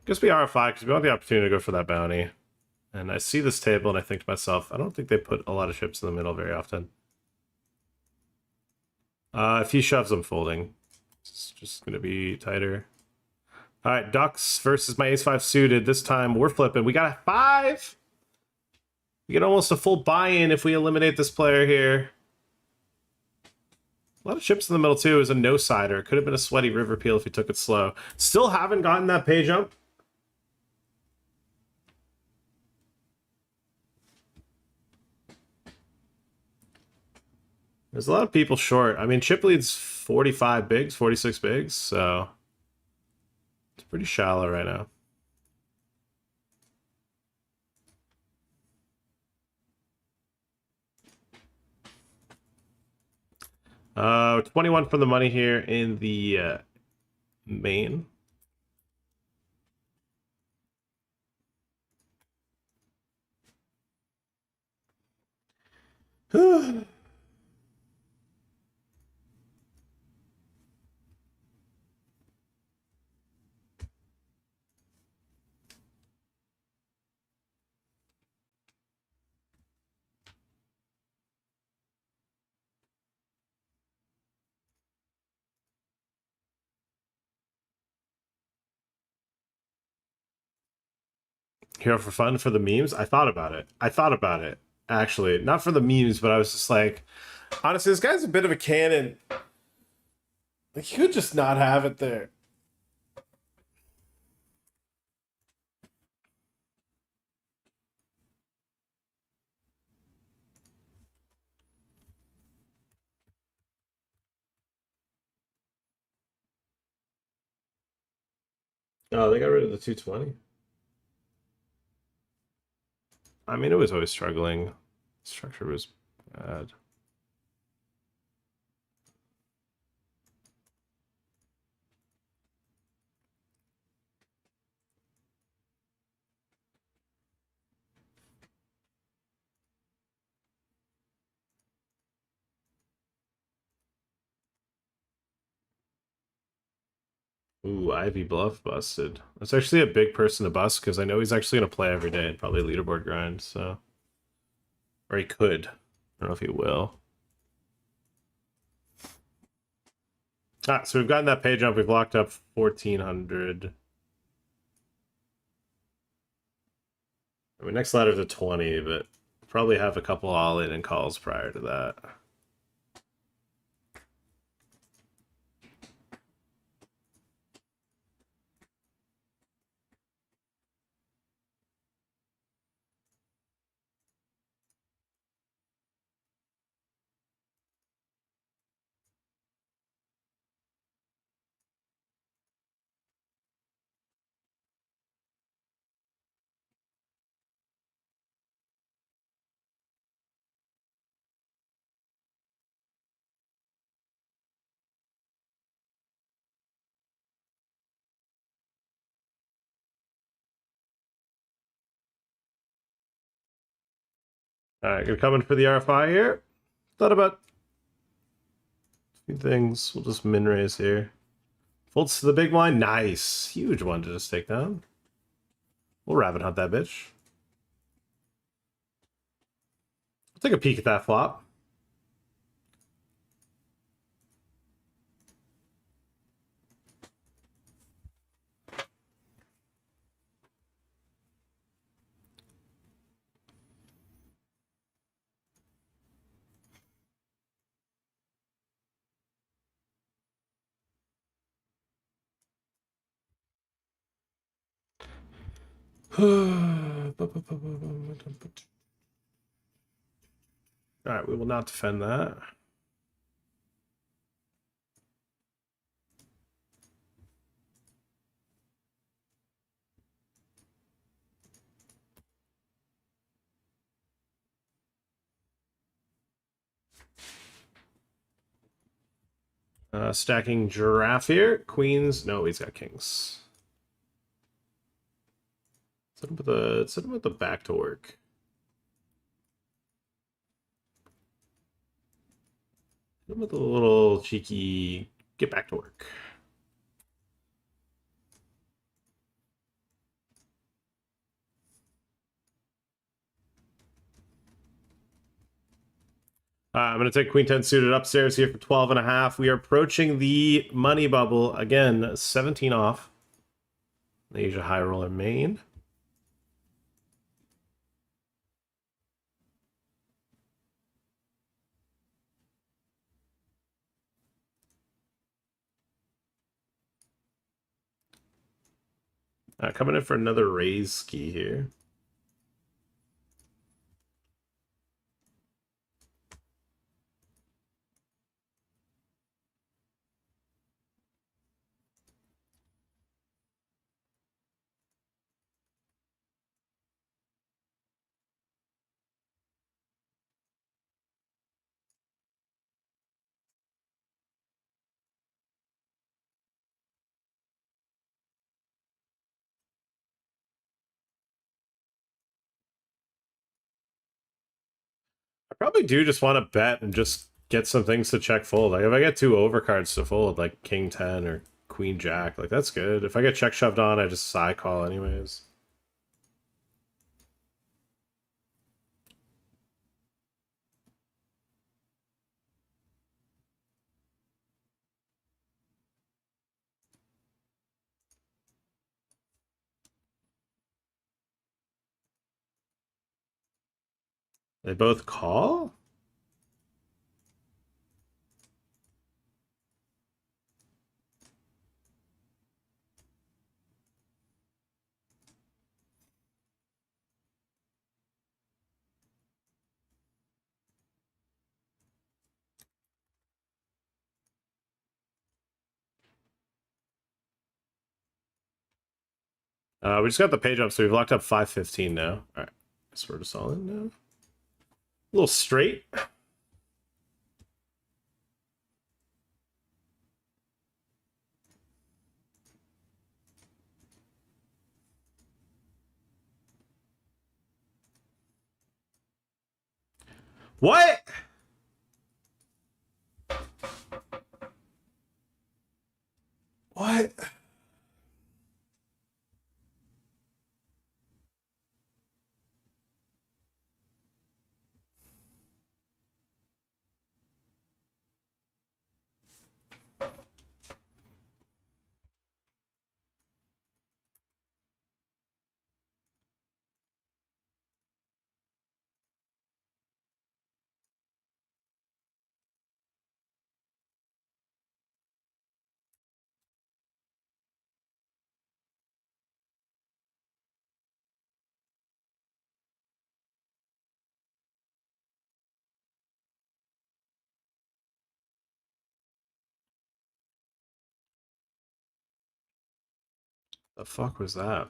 Guess we RFI because we want the opportunity to go for that bounty. And I see this table and I think to myself, I don't think they put a lot of chips in the middle very often. If he shoves, I'm folding. It's just going to be tighter. All right, Ducks versus my ace-5 suited. This time we're flipping. We got a 5. We get almost a full buy-in if we eliminate this player here. A lot of chips in the middle, too. Is a no-sider. Could have been a sweaty river peel if he took it slow. Still haven't gotten that pay jump. There's a lot of people short. I mean, chip leads 45 bigs, 46 bigs, so it's pretty shallow right now. So 21 from the money here in the main. Hero for fun for the memes. I thought about it. Actually, not for the memes, but I was just like, honestly, this guy's a bit of a cannon. Like, you could just not have it there. Oh, they got rid of the 220. I mean, it was always struggling. Structure was bad. Ooh, Ivy Bluff busted. That's actually a big person to bust because I know he's actually going to play every day and probably leaderboard grind, so. Or he could. I don't know if he will. Ah, so we've gotten that pay jump. We've locked up 1,400. I mean, next ladder's a 20, but probably have a couple all-in and calls prior to that. All right, gonna come in for the RFI here. Thought about a few things. We'll just min raise here. Folds to the big blind. Nice. Huge one to just take down. We'll rabbit hunt that bitch. I'll take a peek at that flop. Alright, we will not defend that. Stacking giraffe here. Queens. No, he's got kings. Set him with the back to work. Set him with a little cheeky get back to work. I'm going to take Queen 10 suited upstairs here for 12.5. We are approaching the money bubble. Again, 17 off. The Asia High Roller main. Coming in for another raise ski here. probably do just want to bet and just get some things to check fold. Like if I get two overcards to fold, like King 10 or Queen Jack, like that's good. If I get check shoved on, I just side call anyways. They both call? We just got the page up, so we've locked up 515 now. All right, guess we're just all in now. A little straight. What? What? The fuck was that?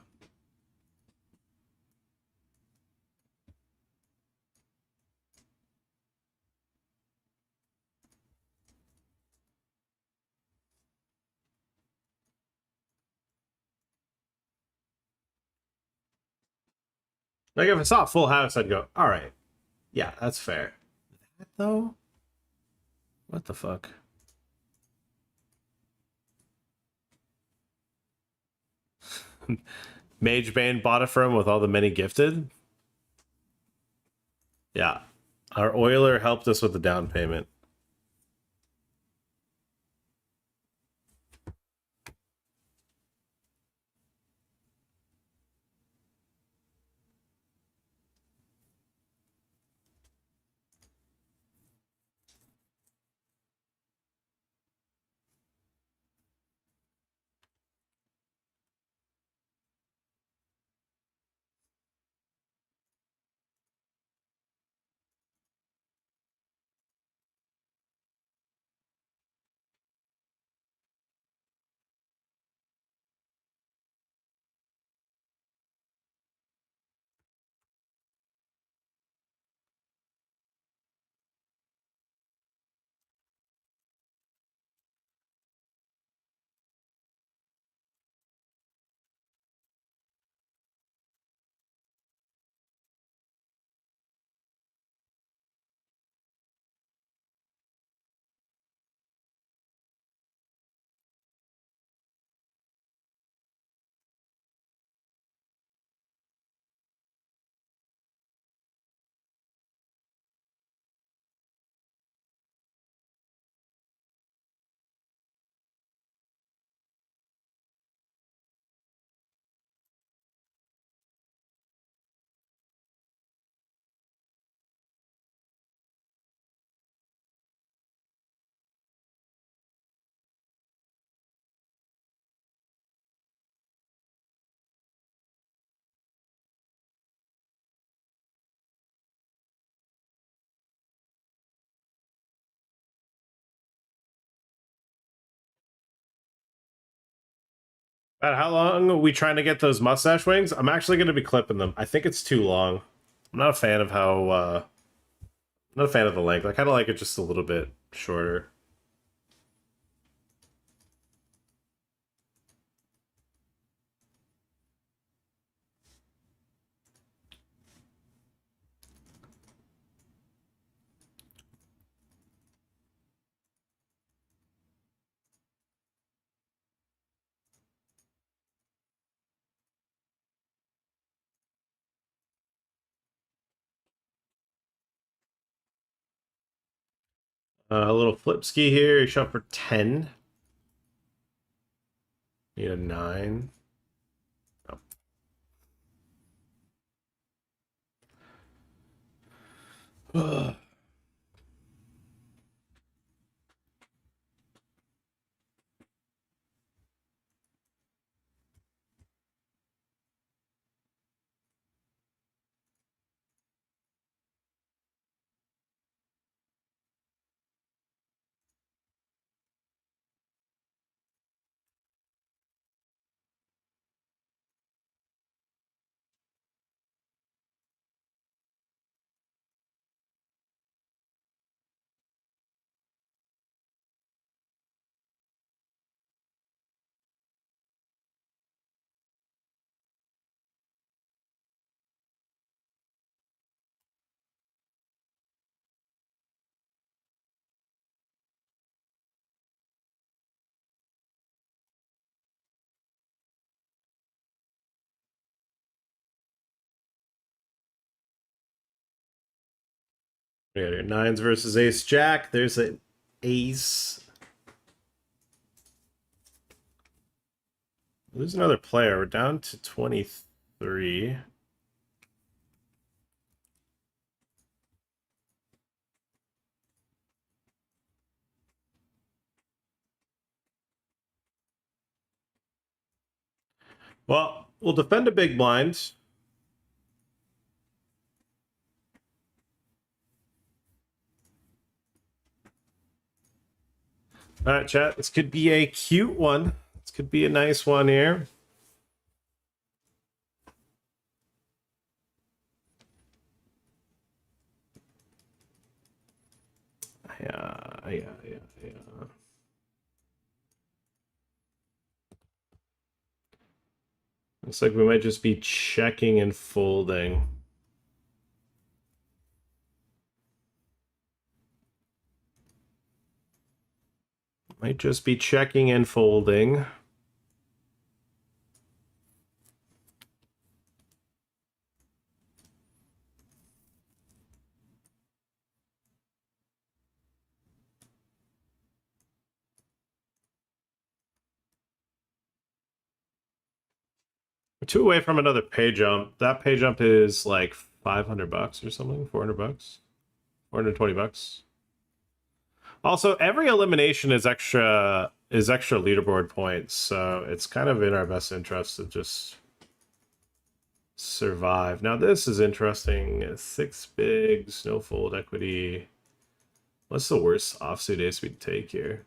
Like if I saw a full house, I'd go, all right, yeah, that's fair. That though? What the fuck? Mage Bane bought it for him with all the many gifted? Yeah. Our oiler helped us with the down payment. About how long are we trying to get those mustache wings? I'm actually going to be clipping them. I think it's too long. I'm not a fan of how, I'm not a fan of the length. I kind of like it just a little bit shorter. A little flip ski here. You shot for 10. Need a 9. Oh. We got your 9s versus ace jack. There's an ace. There's another player. We're down to 23. Well, we'll defend a big blind. All right, chat. This could be a cute one. This could be a nice one here. Yeah. Looks like we might just be checking and folding. Might just be checking and folding. We're 2 away from another pay jump. That pay jump is like $500 or something, $400, $420. Also, every elimination is extra leaderboard points, so it's kind of in our best interest to just survive. Now this is interesting. 6 bigs, no fold equity. What's the worst offsuit ace we'd take here?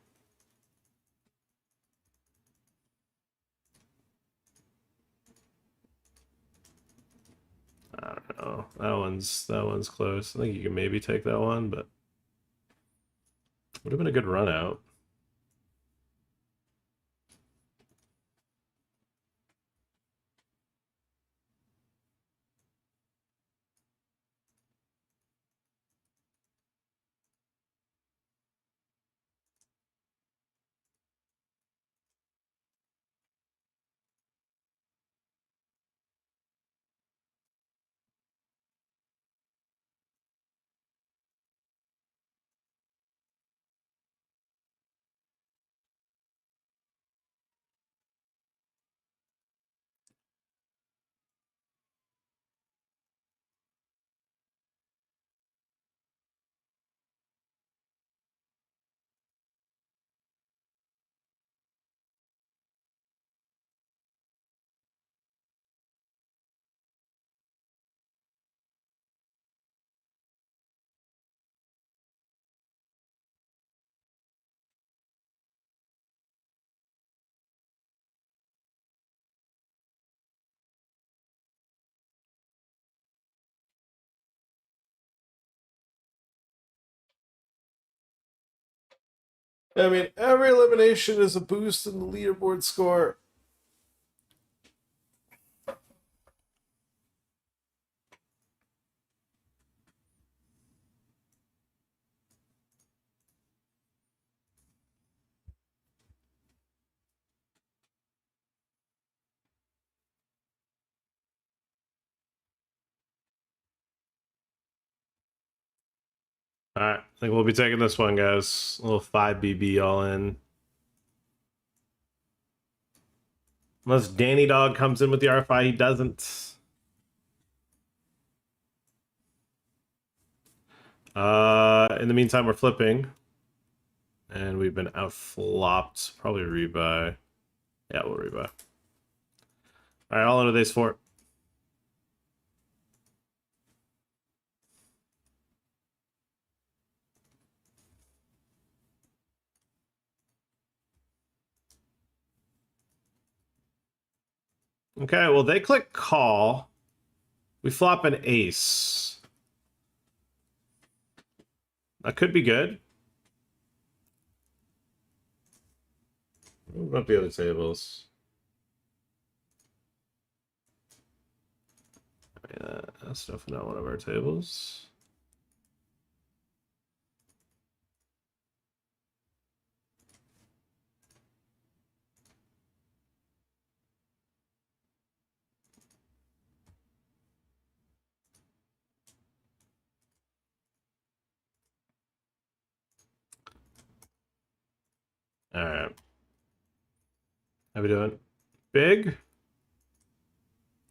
I don't know. That one's close. I think you can maybe take that one, but would have been a good run out. I mean, every elimination is a boost in the leaderboard score. Alright, I think we'll be taking this one, guys. A little 5BB all in. Unless Danny Dog comes in with the RFI, he doesn't. In the meantime, we're flipping. And we've been outflopped. Probably rebuy. Yeah, we'll rebuy. Alright, all into these 4. Okay, well, they click call. We flop an ace. That could be good. What about the other tables? Yeah, that's definitely not one of our tables. All right. How we doing? Big.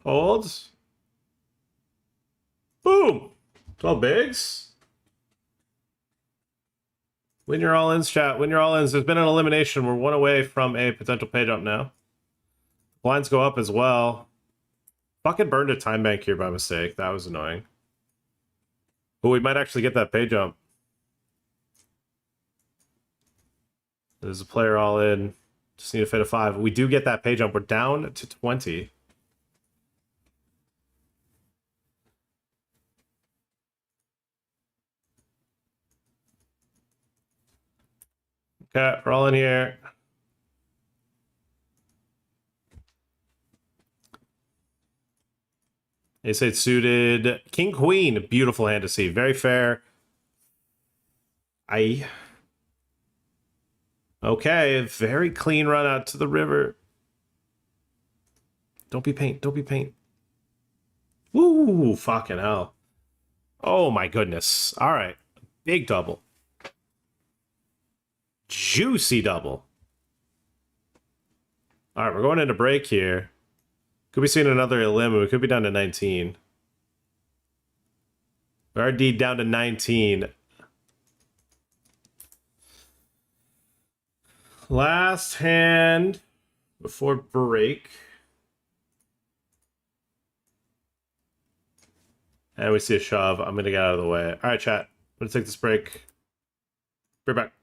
Holds. Boom. 12 bigs. Win your all-ins, chat. Win your all-ins. There's been an elimination. We're 1 away from a potential pay jump now. Blinds go up as well. Fucking burned a time bank here by mistake. That was annoying. But we might actually get that pay jump. There's a player all in. Just need to fit a 5. We do get that pay jump. We're down to 20. Okay, we're all in here. Ace 8 suited. King Queen. Beautiful hand to see. Very fair. Okay, very clean run out to the river. Don't be paint. Don't be paint. Woo, fucking hell. Oh my goodness. All right. Big double. Juicy double. All right, we're going into break here. Could be seeing another elim. We could be down to 19. RD down to 19. Last hand before break. And we see a shove. I'm going to get out of the way. All right, chat. I'm going to take this break. Be right back.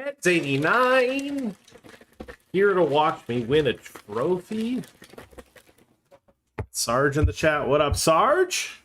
It's 89. Here to watch me win a trophy. Sarge in the chat. What up, Sarge?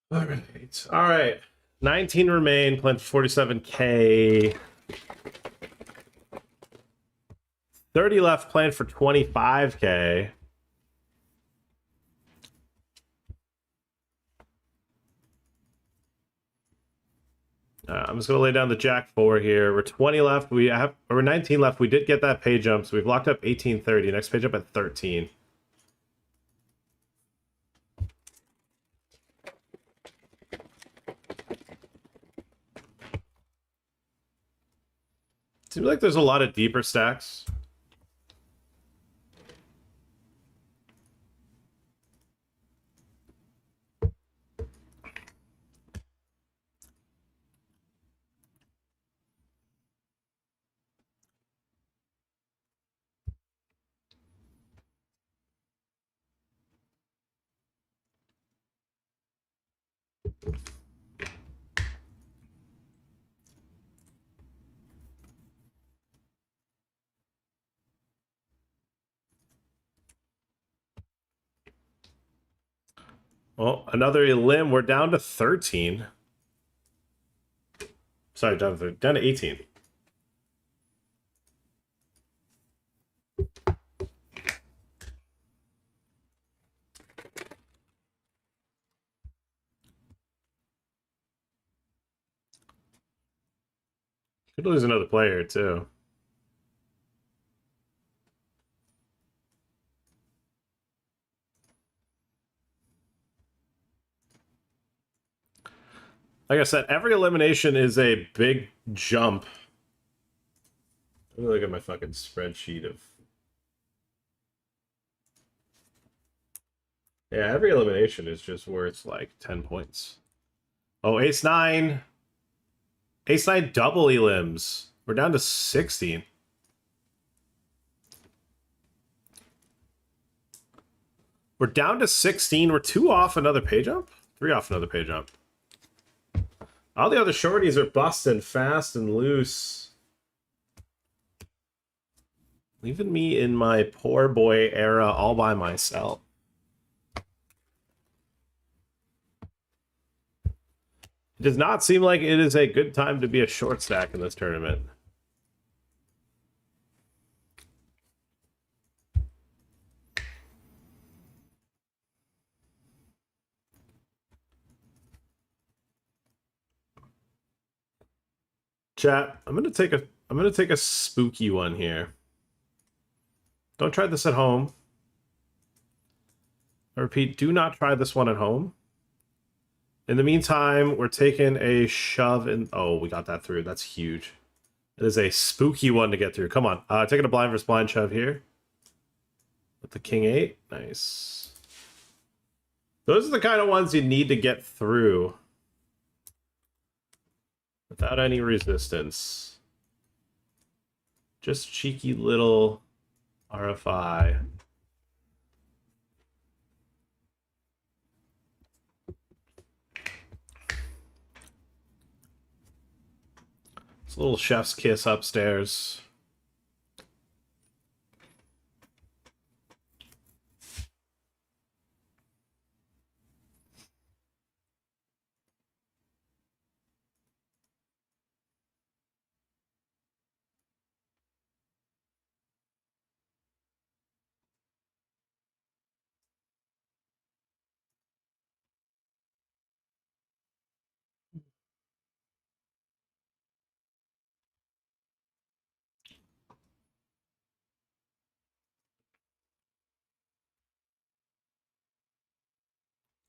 All right. All right. 19 remain. Playing for 47K. 30 left. Playing for 25K. I'm just gonna lay down the Jack 4 here. We're 20 left. We're 19 left. We did get that pay jump, so we've locked up 1830. Next page up at 13. Seems like there's a lot of deeper stacks. Well, another limb. We're down to 13. Sorry, down to 18. Could lose another player, too. Like I said, every elimination is a big jump. Let me look at my fucking spreadsheet of... Yeah, every elimination is just worth, like, 10 points. Oh, Ace-9. Ace-9 double elims. We're down to 16. We're down to 16. We're 2 off another pay jump? 3 off another pay jump. All the other shorties are busting fast and loose. Leaving me in my poor boy era all by myself. It does not seem like it is a good time to be a short stack in this tournament. Chat, I'm gonna take a spooky one here. Don't try this at home. I repeat, do not try this one at home. In the meantime, we're taking a shove in. Oh, we got that through. That's huge. It is a spooky one to get through. Come on. Taking a blind versus blind shove here. With the King 8. Nice. Those are the kind of ones you need to get through without any resistance. Just cheeky little RFI. It's a little chef's kiss upstairs.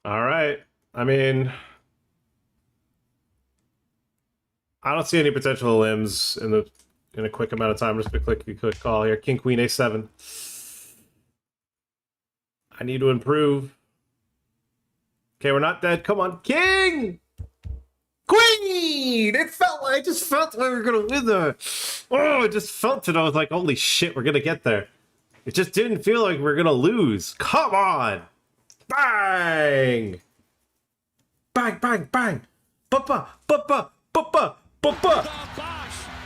All right. I mean, I don't see any potential limbs in a quick amount of time. I'm just gonna click call here. King Queen A7. I need to improve. Okay, we're not dead. Come on, King! Queen! I just felt we were gonna win there. Oh, I just felt it. I was like, holy shit, we're gonna get there. It just didn't feel like we're gonna lose. Come on! Bang! Bang, bang, bang! Ba-ba, ba-ba, ba-ba, ba-ba!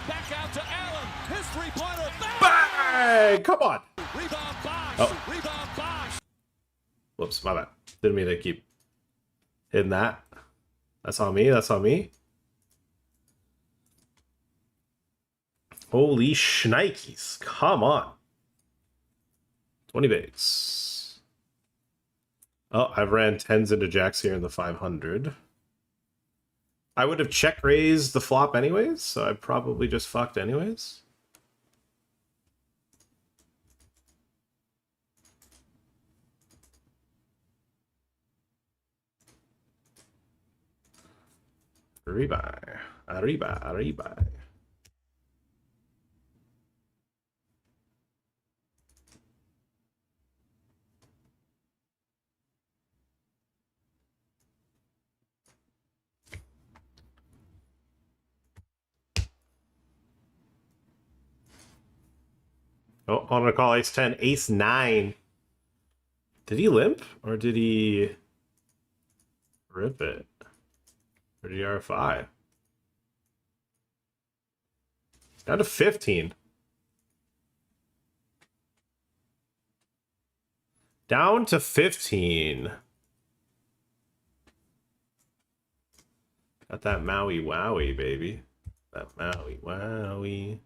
Back out to Allen. His three-pointer. Bang! Come on! Rebound Bosh. Oh. Rebound Bosh. Whoops, my bad. Didn't mean to keep hitting that. That's on me, that's on me. Holy shnikes. Come on. 20 bigs. Oh, I've ran 10s into jacks here in the 500. I would have check raised the flop anyways, so I probably just fucked anyways. Arriba. Arriba, arriba. Oh, I'm gonna call ace 10, ace 9. Did he limp? Or did he rip it? Or did he R5? Down to 15. Down to 15. Got that Maui Wowie, baby. That Maui Wowie.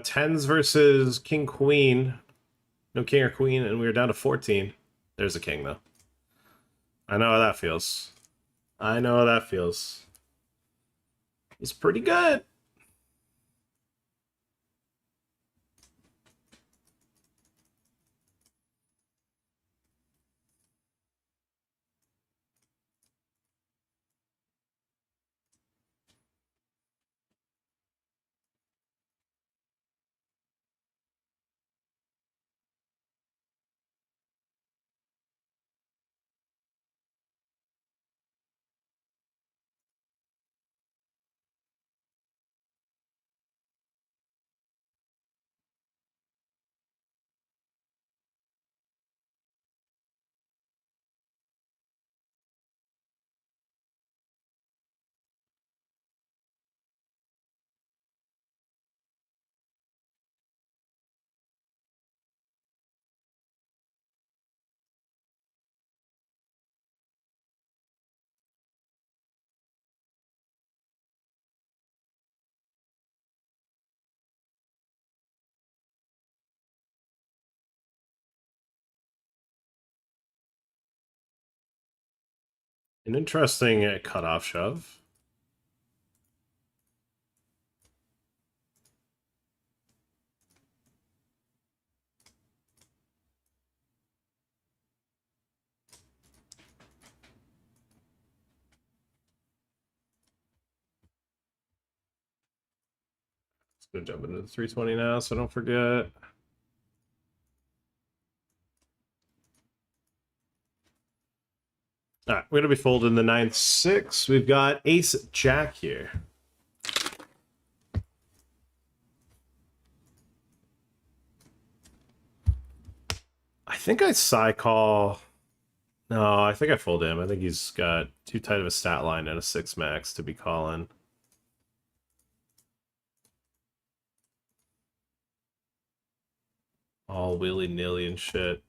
Tens versus King Queen. No king or queen, and we were down to 14. There's a king, though. I know how that feels. I know how that feels. It's pretty good. An interesting cutoff shove. Let's go jump into the 320 now, so don't forget. All right, we're gonna be folding the 9-6. We've got ace jack here. I think I side call No, I think I fold him. I think he's got too tight of a stat line and a 6 max to be calling. All willy-nilly and shit.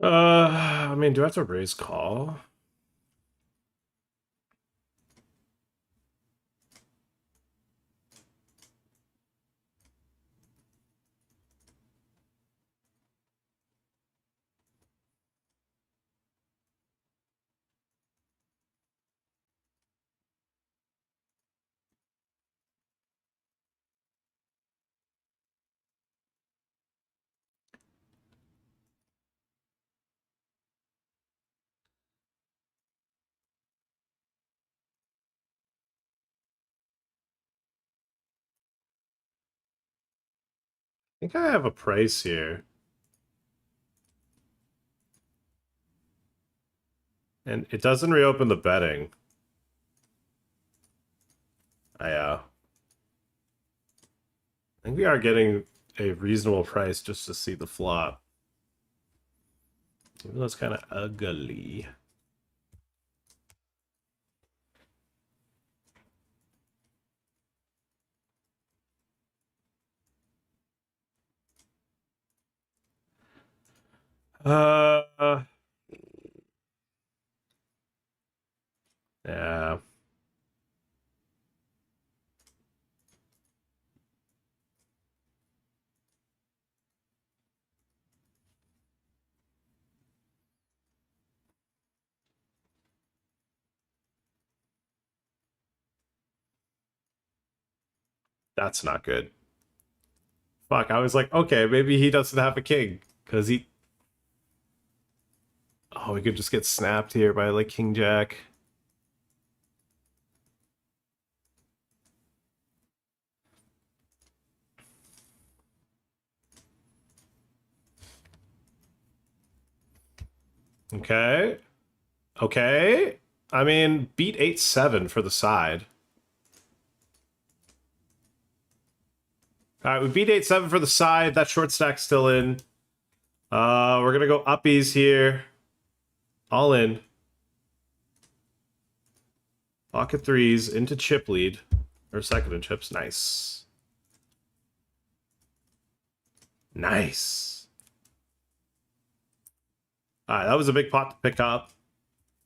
I mean, do I have to raise call? I think I have a price here. And it doesn't reopen the betting. I think we are getting a reasonable price just to see the flop. Even though it's kind of ugly. Uh, yeah. That's not good. Fuck, I was like, okay, maybe he doesn't have a king. Because he... Oh, we could just get snapped here by, like, King Jack. Okay. Okay. I mean, beat 8-7 for the side. All right, we beat 8-7 for the side. That short stack's still in. We're gonna go uppies here. All in. Pocket threes into chip lead. Or second in chips. Nice. Nice. Alright, that was a big pot to pick up.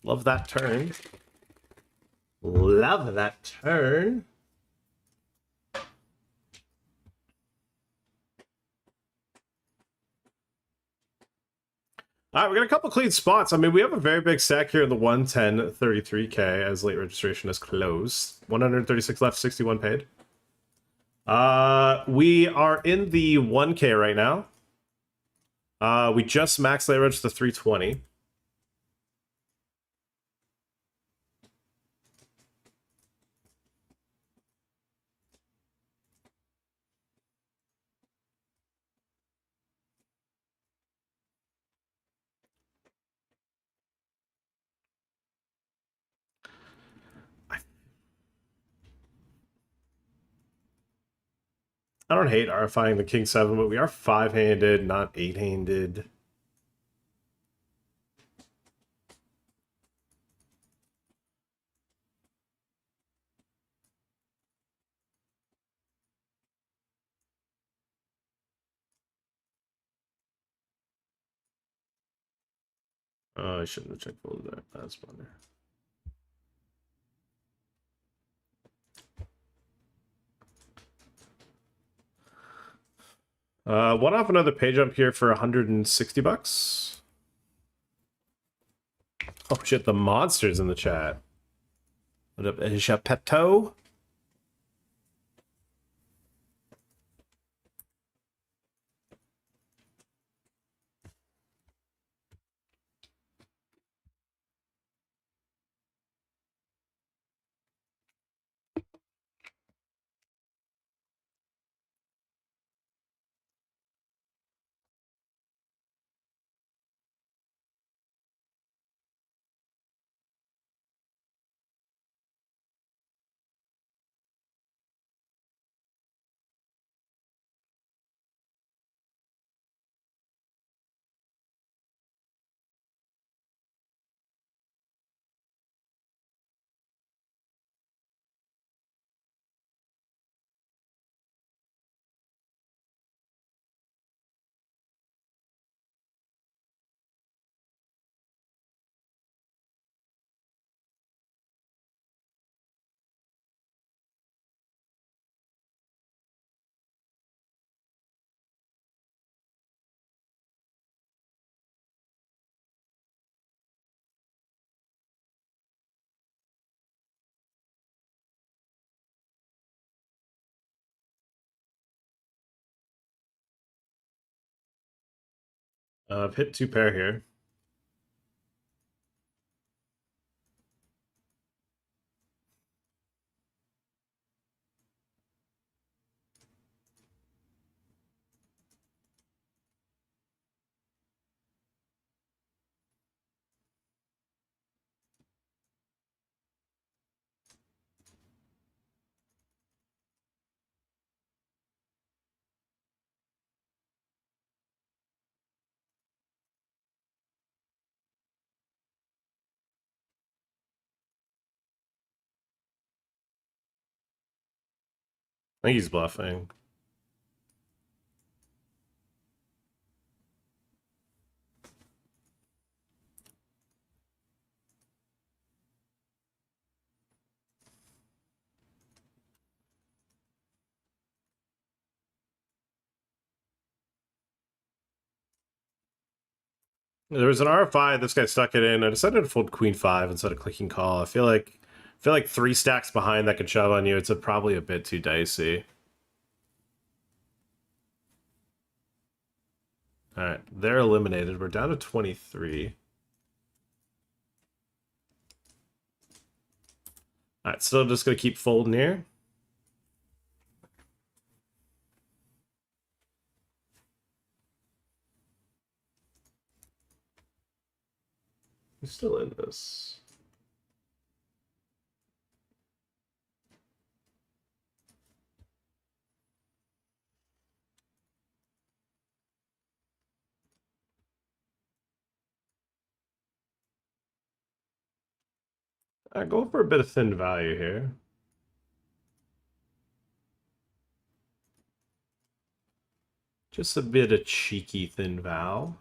Love that turn. Love that turn. All right, we got a couple clean spots. I mean, we have a very big stack here in the 110 33K as late registration is closed. 136 left, 61 paid. We are in the 1K right now. We just maxed late reg to 320. I don't hate RFIing the king 7, but we are 5-handed, not 8-handed. Oh, I shouldn't have checked fold there. That's funny. One off another page up here for 160 bucks. Oh shit, the monster's in the chat. What up, Pepto? I've hit 2 pair here. I think he's bluffing. There was an RFI. This guy stuck it in. I decided to fold queen 5 instead of clicking call. I feel like 3 stacks behind that can shove on you. It's probably a bit too dicey. All right, they're eliminated. We're down to 23. All right, still just gonna keep folding here. He's still in this. Go for a bit of thin value here. Just a bit of cheeky thin val.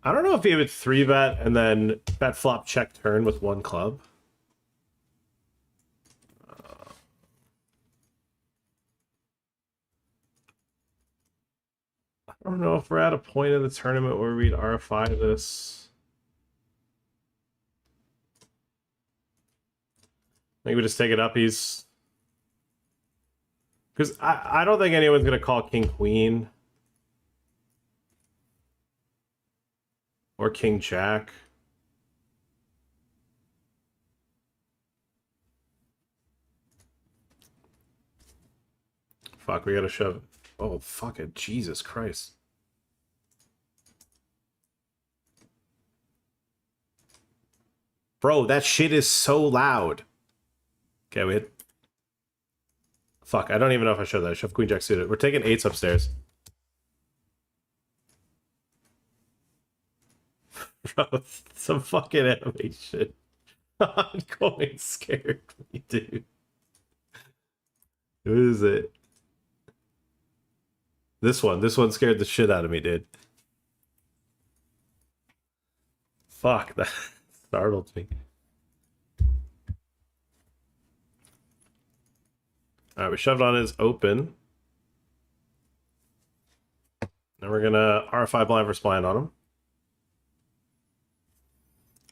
I don't know if he would 3-bet and then bet flop check turn with 1 club. I don't know if we're at a point in the tournament where we'd RFI this. I think we just take it up. He's... Because I don't think anyone's going to call king queen. Or king jack. Fuck, we gotta shove. Oh, fuck it. Jesus Christ. Bro, that shit is so loud. Okay, we hit... Fuck, I don't even know if I showed that. I shoved Queen Jack suited. We're taking 8s upstairs. Bro, some fucking animation. Ongoing scared me, dude. Who is it? This one. This one scared the shit out of me, dude. Fuck, that startled me. Alright, we shoved on his open. Now we're gonna RFI blind versus blind on him.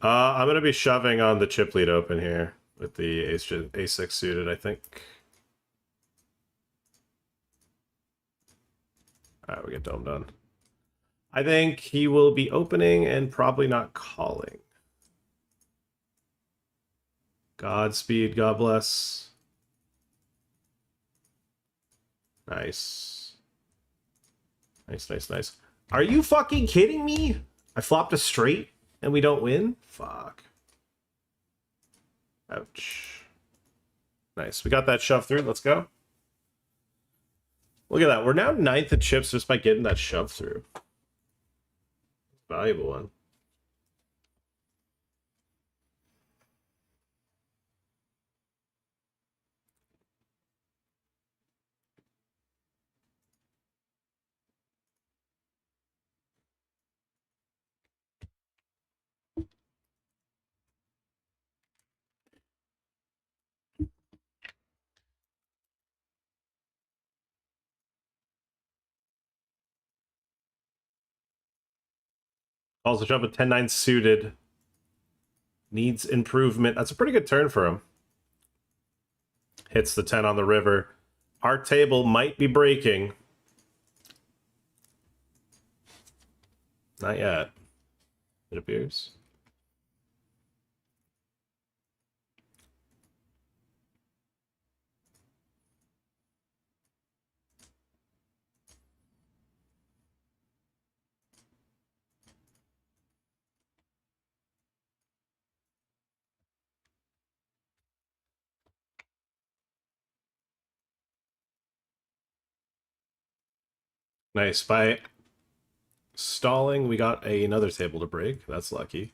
I'm gonna be shoving on the chip lead open here with the A6 suited, I think. Alright, we get dome done. I think he will be opening and probably not calling. Godspeed, God bless. Nice. Nice, nice, nice. Are you fucking kidding me? I flopped a straight and we don't win? Fuck. Ouch. Nice. We got that shove through. Let's go. Look at that. We're now 9th at chips just by getting that shove through. Valuable one. Also shove a 10-9 suited. Needs improvement. That's a pretty good turn for him. Hits the 10 on the river. Our table might be breaking. Not yet. It appears. Nice. By stalling, we got another table to break. That's lucky.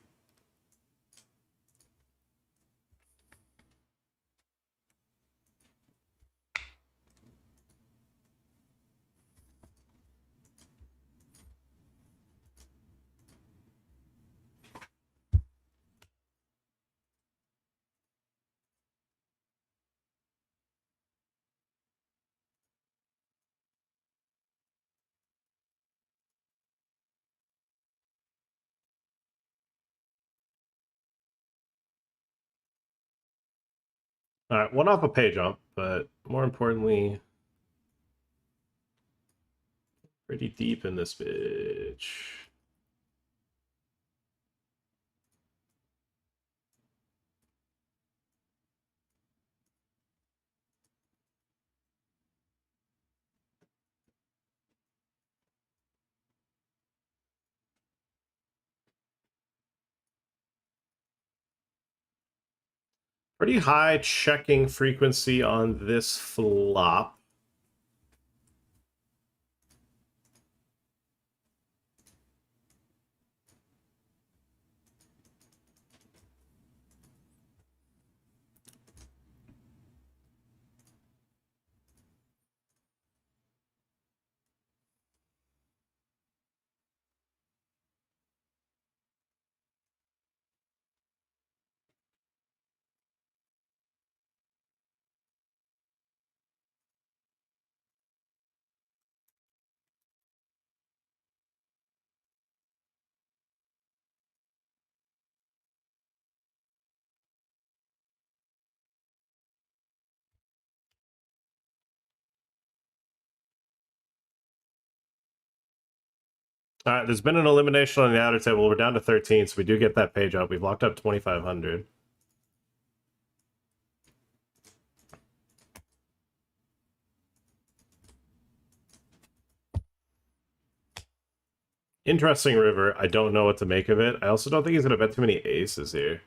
All right, one off a pay jump, but more importantly, pretty deep in this bitch. Pretty high checking frequency on this flop. All right, there's been an elimination on the outer table. We're down to 13, so we do get that page up. We've locked up 2,500. Interesting river. I don't know what to make of it. I also don't think he's going to bet too many aces here.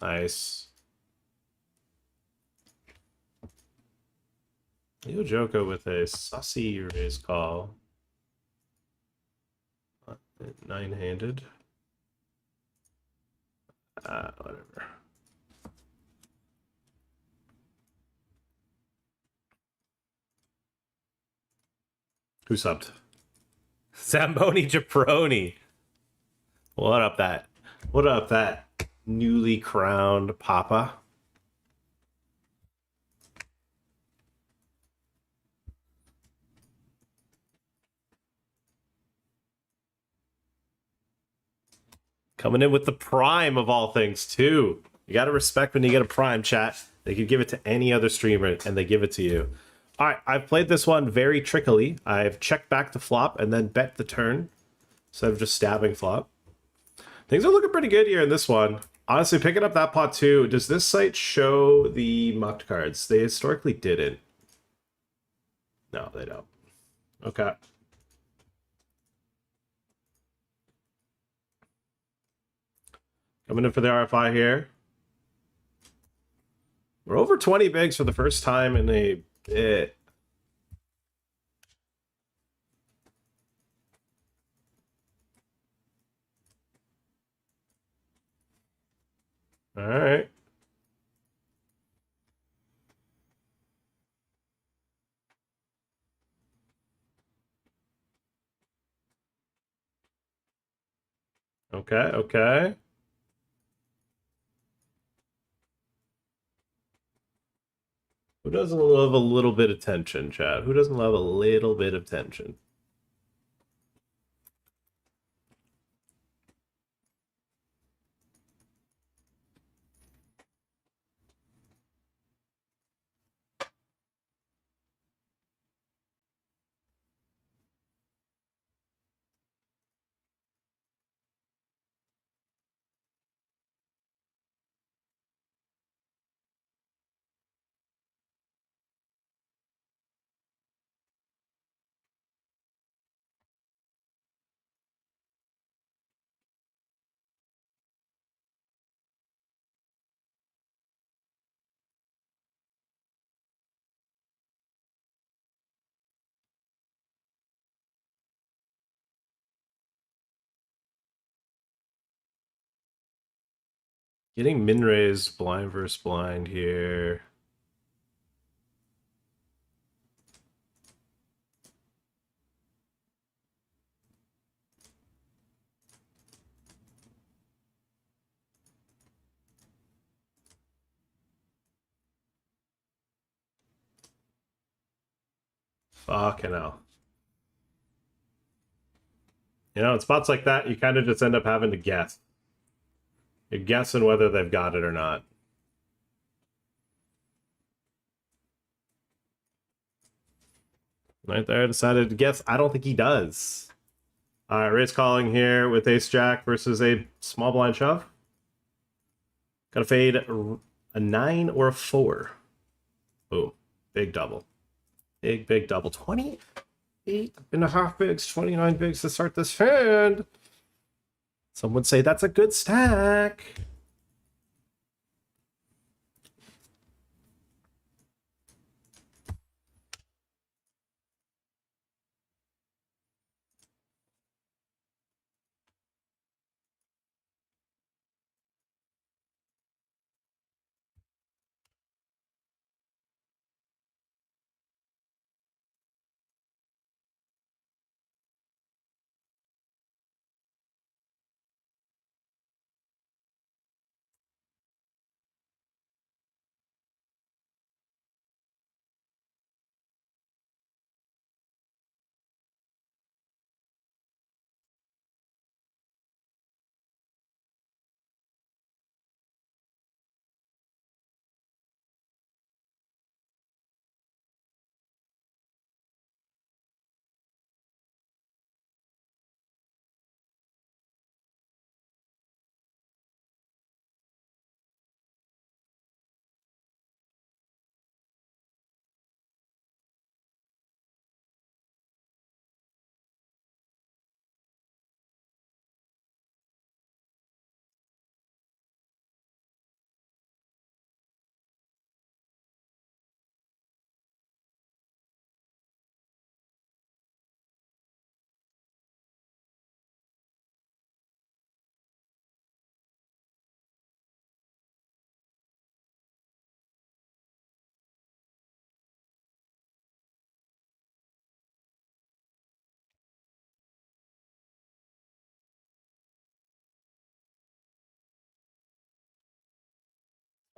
Nice. Yo Joko with a saucy raise call. Nine-handed. Whatever. Who subbed? Zamboni Japroni. What up, that? What up, that newly crowned papa? Coming in with the prime of all things, too. You gotta respect when you get a prime, chat. They could give it to any other streamer, and they give it to you. All right, I've played this one very trickily. I've checked back the flop and then bet the turn instead of just stabbing flop. Things are looking pretty good here in this one. Honestly, picking up that pot too. Does this site show the mucked cards? They historically didn't. No, they don't. Okay. Coming in for the RFI here. We're over 20 bigs for the first time in a bit. All right. Okay, okay. Who doesn't love a little bit of tension, chat? Who doesn't love a little bit of tension? Getting min raised blind versus blind here. Fucking hell. You know, in spots like that, you kind of just end up having to guess. You're guessing whether they've got it or not. Right there, decided to guess. I don't think he does. All right, raise calling here with ace jack versus a small blind shove. Got to fade a 9 or a 4. Boom. Big double. Big double. 28.5 bigs, 29 bigs to start this hand. Some would say that's a good stack.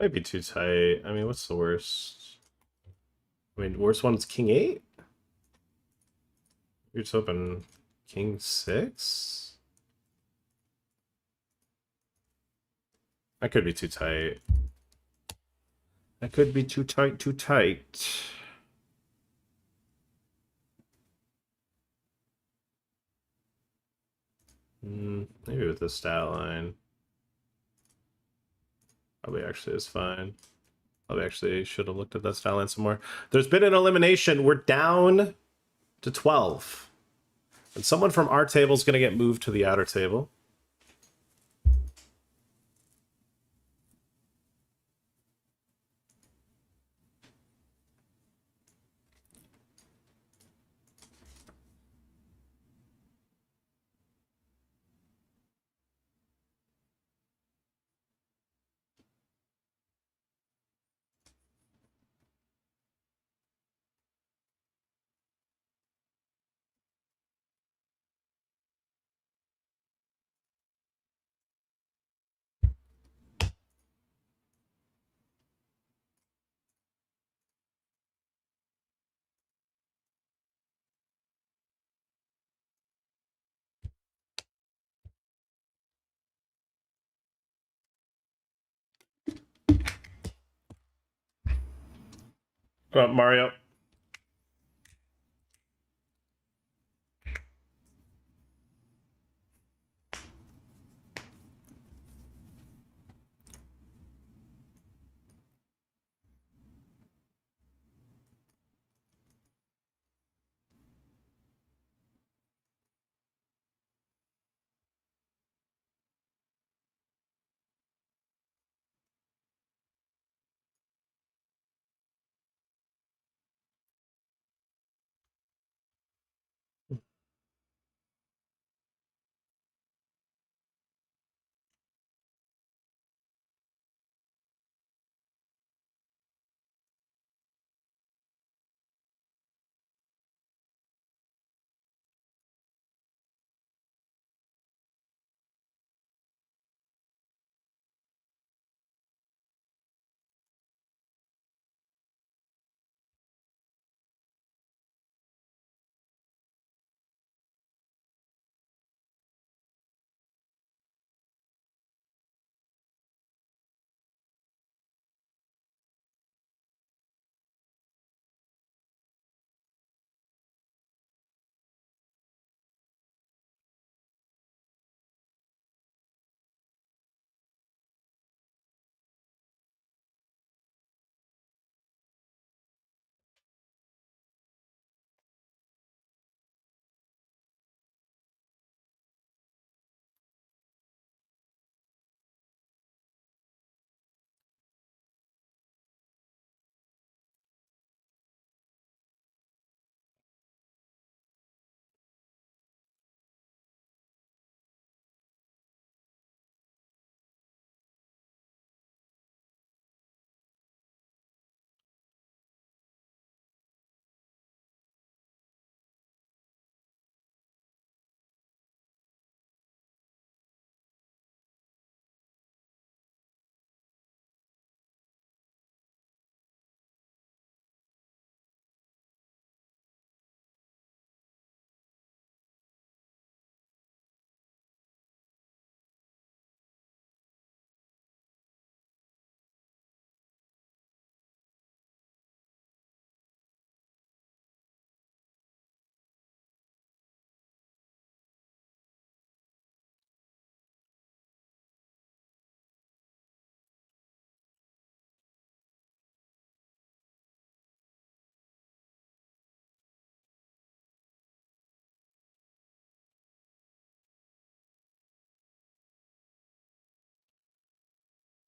Might be too tight. I mean, what's the worst? I mean, worst one's king 8? You're just hoping king 6? That could be too tight. That could be too tight, too tight. Maybe with this stat line. Probably actually is fine. Probably actually should have looked at that stat line some more. There's been an elimination. We're down to 12. And someone from our table is going to get moved to the outer table. Go on, Mario.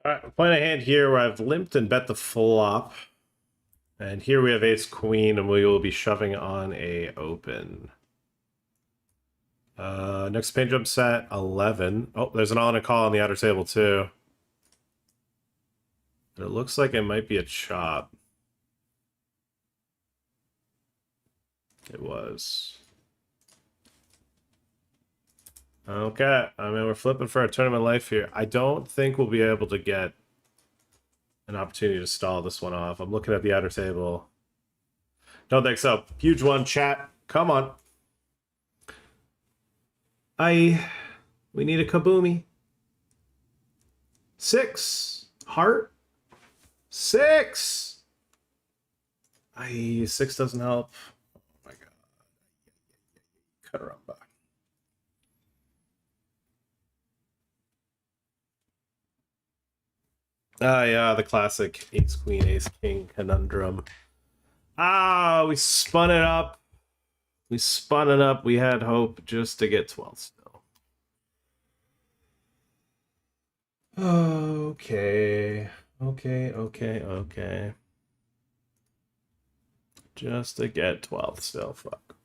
All right, I'm playing a hand here where I've limped and bet the flop. And here we have ace queen, and we will be shoving on a open. Next pin jump set 11. Oh, there's an on and call on the outer table too. It looks like it might be a chop. It was. Okay, I mean, we're flipping for our tournament life here. I don't think we'll be able to get an opportunity to stall this one off. I'm looking at the outer table. Don't think so. Huge one, chat. Come on. We need a kaboomy. 6. Heart. 6. 6 doesn't help. Oh my god. Caramba. Ah, yeah, the classic ace, queen, ace, king conundrum. Ah, we spun it up. We spun it up. We had hope just to get 12 still. Okay. Okay. Just to get 12 still. Fuck.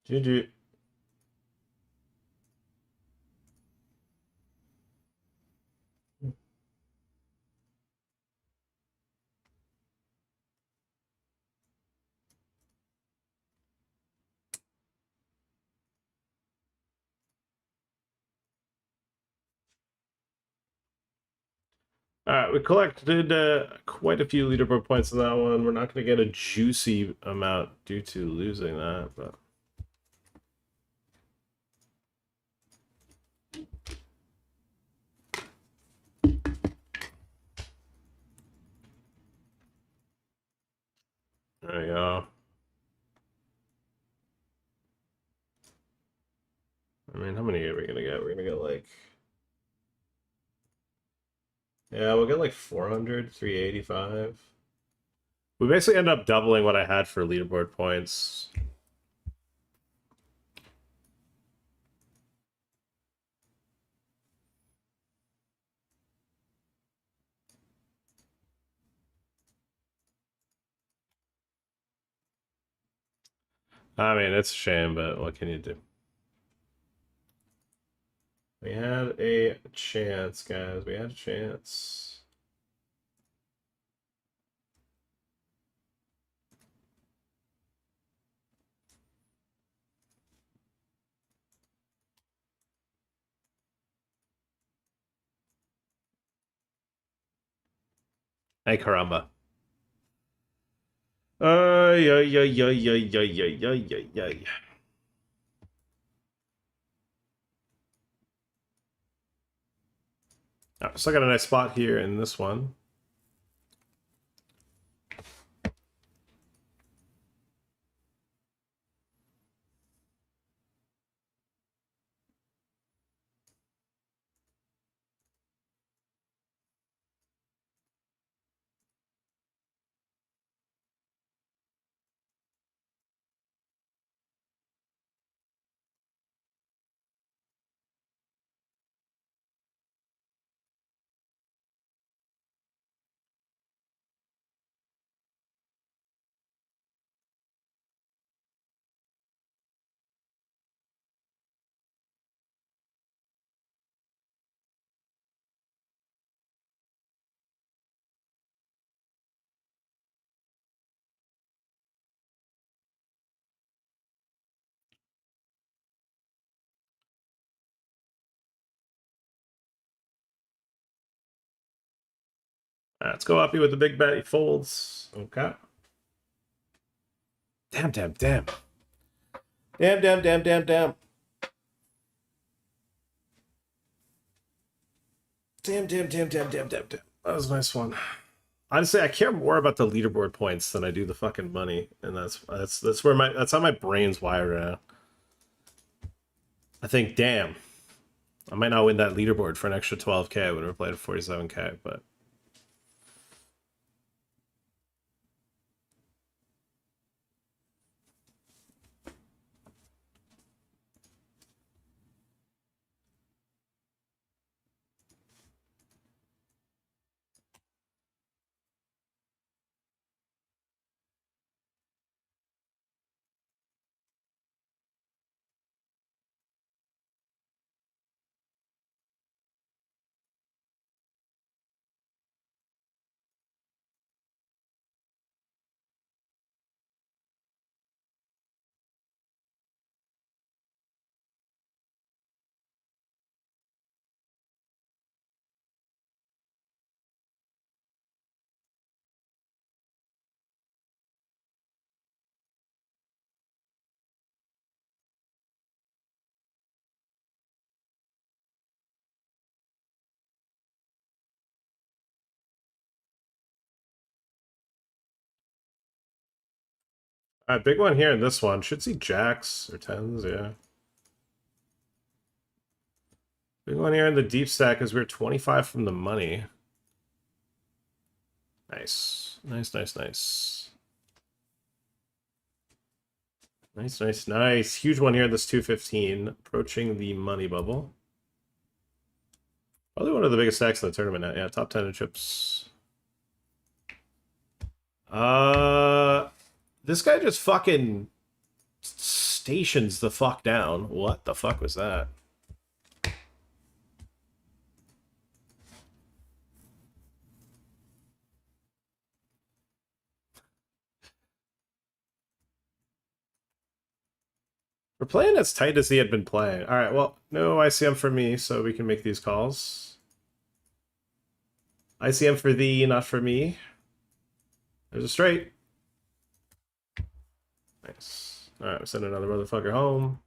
GG. All right, we collected quite a few leaderboard points in that one. We're not going to get a juicy amount due to losing that, but there you go. I mean, how many are we going to get? We're going to get like... Yeah, we'll get like 400, 385. We basically end up doubling what I had for leaderboard points. I mean, it's a shame, but what can you do? We had a chance, guys. We had a chance. Hey, caramba. Ay. So I got a nice spot here in this one. Let's go uppy with the big bet. He folds. Okay. Damn. Damn. Damn. That was a nice one. Honestly, I care more about the leaderboard points than I do the fucking money, and that's where that's how my brain's wired now. I think, damn, I might not win that leaderboard for an extra 12k. I would have played 47k, but All right, big one here in this one. Should see jacks or tens, yeah. Big one here in the deep stack is we're 25 from the money. Nice. Nice, nice, nice. Nice, nice, nice. Huge one here in this 215. Approaching the money bubble. Probably one of the biggest stacks in the tournament now. Yeah, top 10 in chips. This guy just fucking stations the fuck down. What the fuck was that? We're playing as tight as he had been playing. All right, well, no ICM for me, so we can make these calls. ICM for thee, not for me. There's a straight. Nice. All right, we'll send another motherfucker home.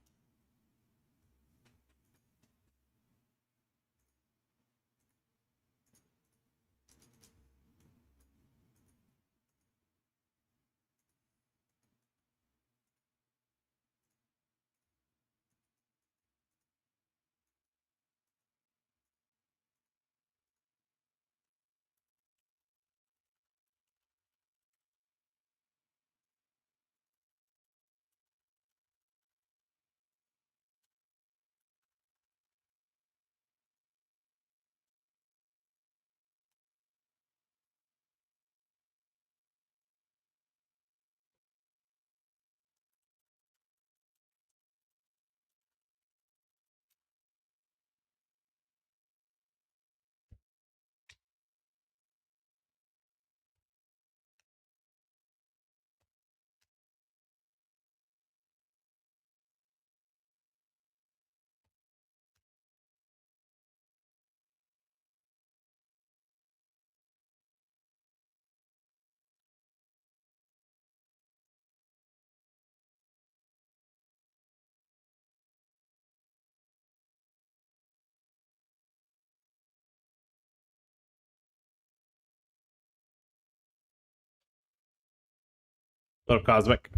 What up, Cosmic?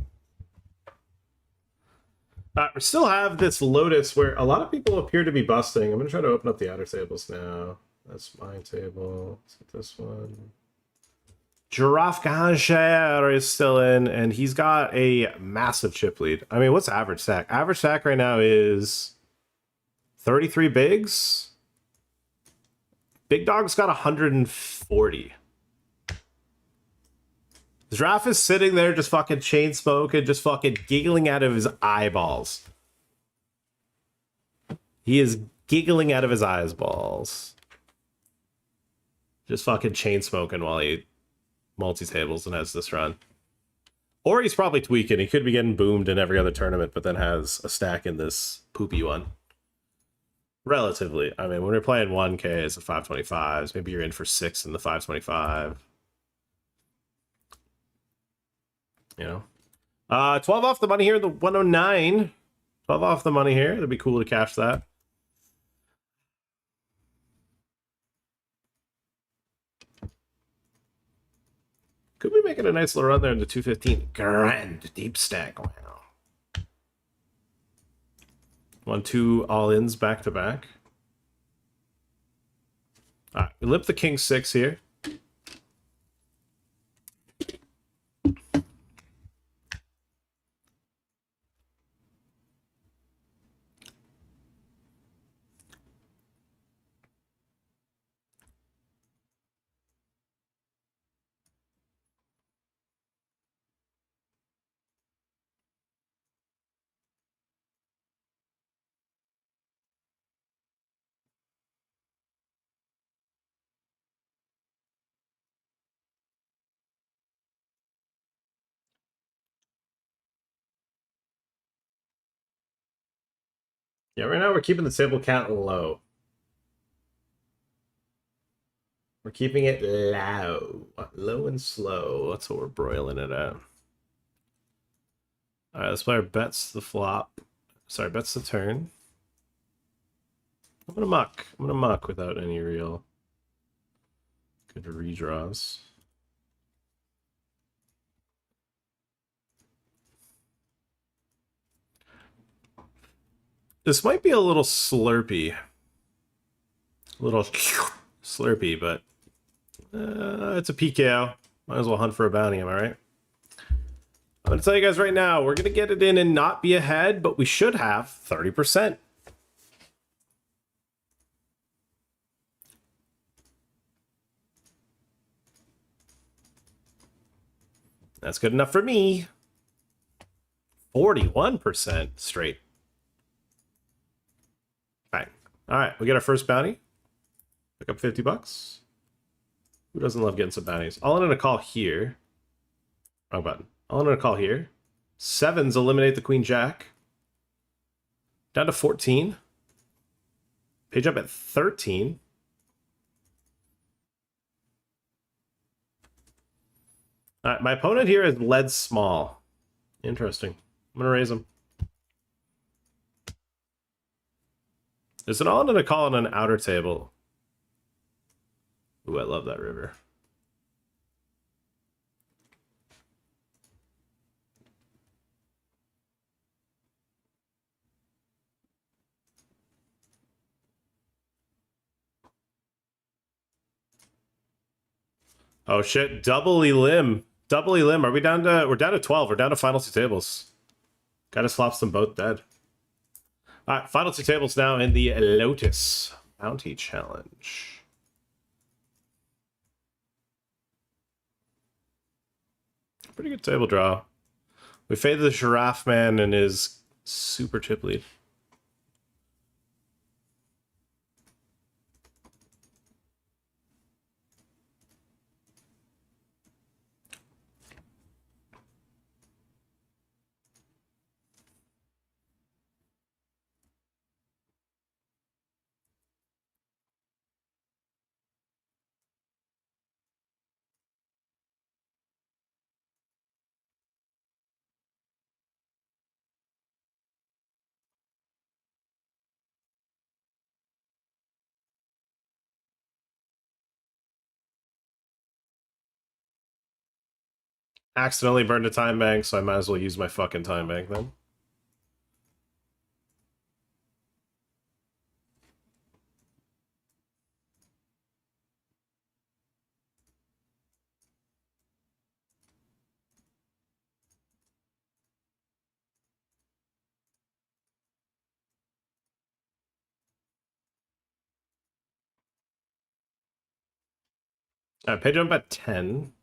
We still have this Lotus where a lot of people appear to be busting. I'm going to try to open up the outer tables now. That's my table. Let's get this one. Giraffe Gancher is still in, and he's got a massive chip lead. I mean, what's average stack? Average stack right now is 33 bigs. Big Dog's got 140. Giraffe is sitting there just fucking chain smoking, just fucking giggling out of his eyeballs. He is giggling out of his eyeballs. Just fucking chain smoking while he multi-tables and has this run. Or he's probably tweaking. He could be getting boomed in every other tournament, but then has a stack in this poopy one. Relatively. I mean, when we're playing 1K, it's a 525s. Maybe you're in for 6 in the 525. You know? 12 off the money here, the 109. 12 off the money here. It'd be cool to cash that. Could we make it a nice little run there in the 215? Grand deep stack. Wow. 1-2 all-ins back to back. All right, we limp the king 6 here. Yeah, right now we're keeping the table count low. We're keeping it low. Low and slow. That's what we're broiling it at. Alright, this player bets the flop. Sorry, bets the turn. I'm gonna muck. I'm gonna muck without any real good redraws. This might be a little slurpy. A little slurpy, but it's a PKO. Might as well hunt for a bounty, am I right? I'm going to tell you guys right now, we're going to get it in and not be ahead, but we should have 30%. That's good enough for me. 41% straight. Bang. All right, we get our first bounty. Pick up 50 bucks. Who doesn't love getting some bounties? All in on a call here. Wrong button. All in on a call here. Sevens eliminate the queen jack. Down to 14. Page up at 13. All right, my opponent here is led small. Interesting. I'm going to raise him. There's an all in and a call on an outer table. Ooh, I love that river. Oh shit, double elim. Double elim. Are we down to, we're down to 12. We're down to final two tables. Gotta slop them both dead. Alright, final two tables now in the Lotus Bounty Challenge. Pretty good table draw. We faded the Giraffe Man and his super chip lead. Accidentally burned a time bank, so I might as well use my fucking time bank then. Alright, page jump at 10.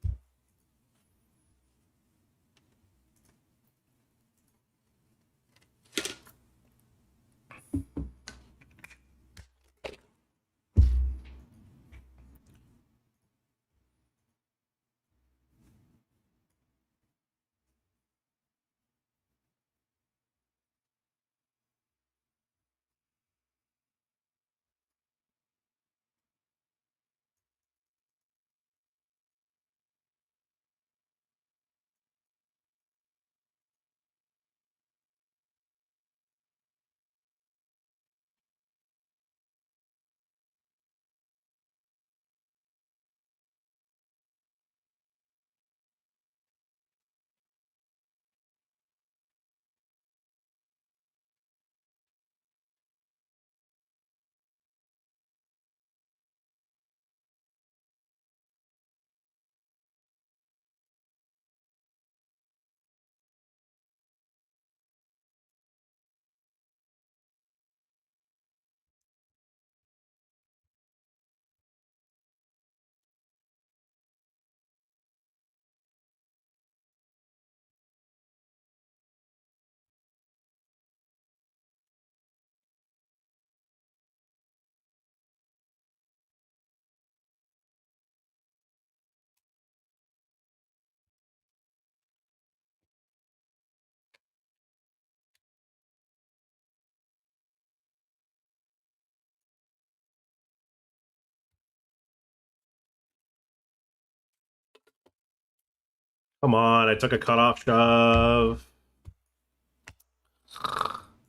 Come on, I took a cutoff shove.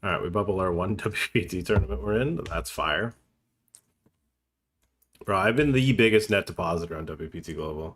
Alright, we bubble our one WPT tournament we're in. That's fire. Bro, I've been the biggest net depositor on WPT Global.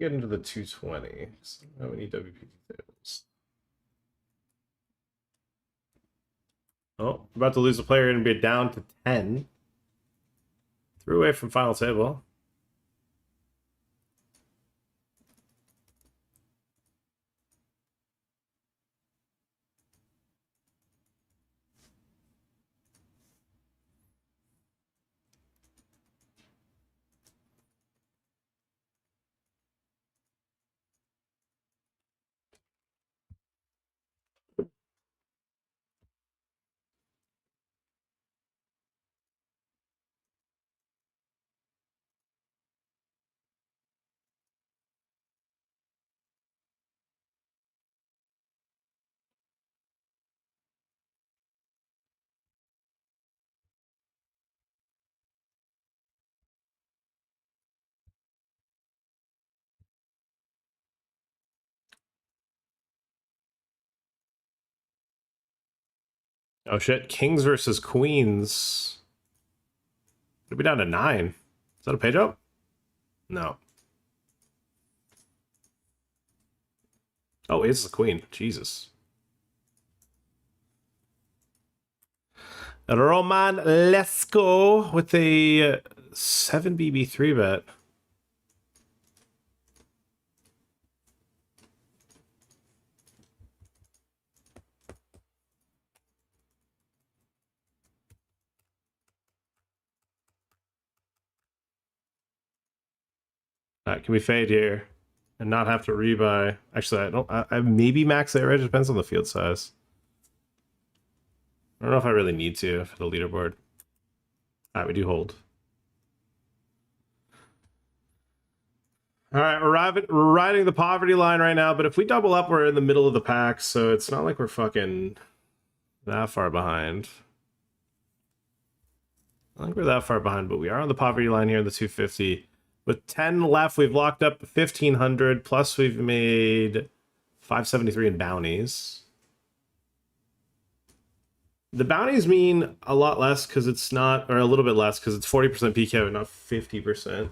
get into the 220. So how many WPT tables? Oh, about to lose a player and be down to 10. Threw away from final table. Oh shit, Kings versus Queens. It'll be down to 9. Is that a page up? No. Oh, it's the Queen. Jesus. Roman Lesko with a 7 BB 3 bet. Can we fade here and not have to rebuy? Actually, I don't. I maybe max it. Right, it depends on the field size. I don't know if I really need to for the leaderboard. All right, we do hold. All right, we're riding the poverty line right now, but if we double up, we're in the middle of the pack, so it's not like we're fucking that far behind. I don't think we're that far behind, but we are on the poverty line here in the 250. With 10 left, we've locked up 1,500, plus we've made 573 in bounties. The bounties mean a lot less because it's not, or a little bit less because it's 40% PK, but not 50%.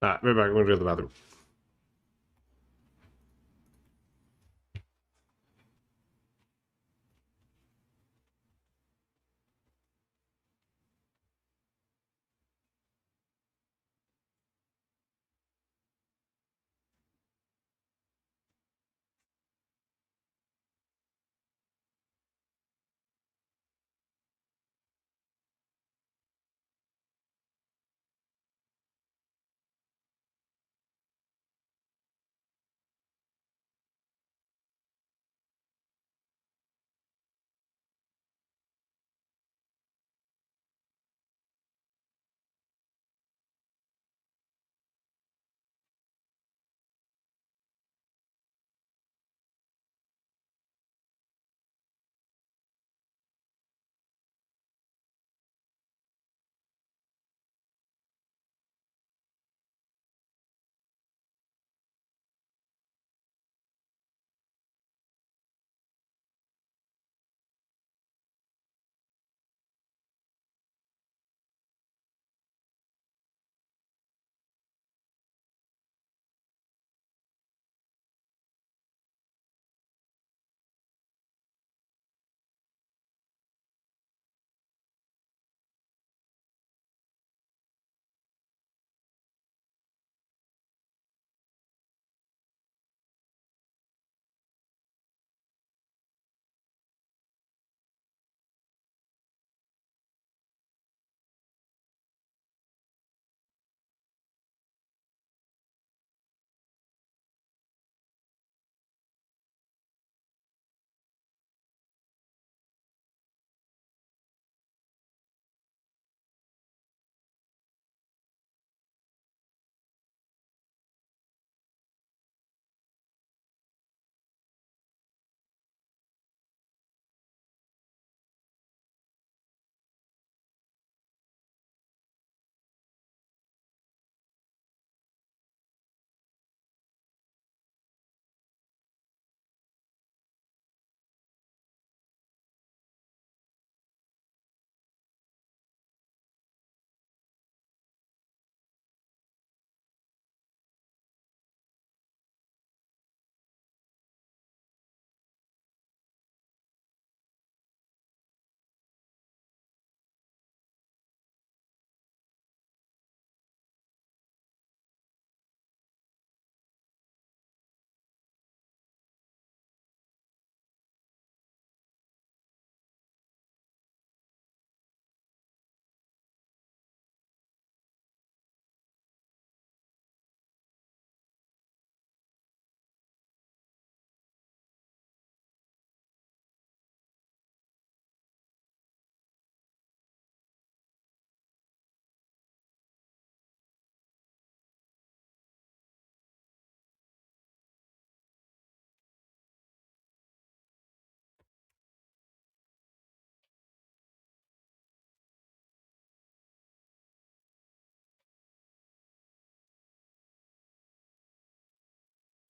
All right, right back. I'm going to go to the bathroom.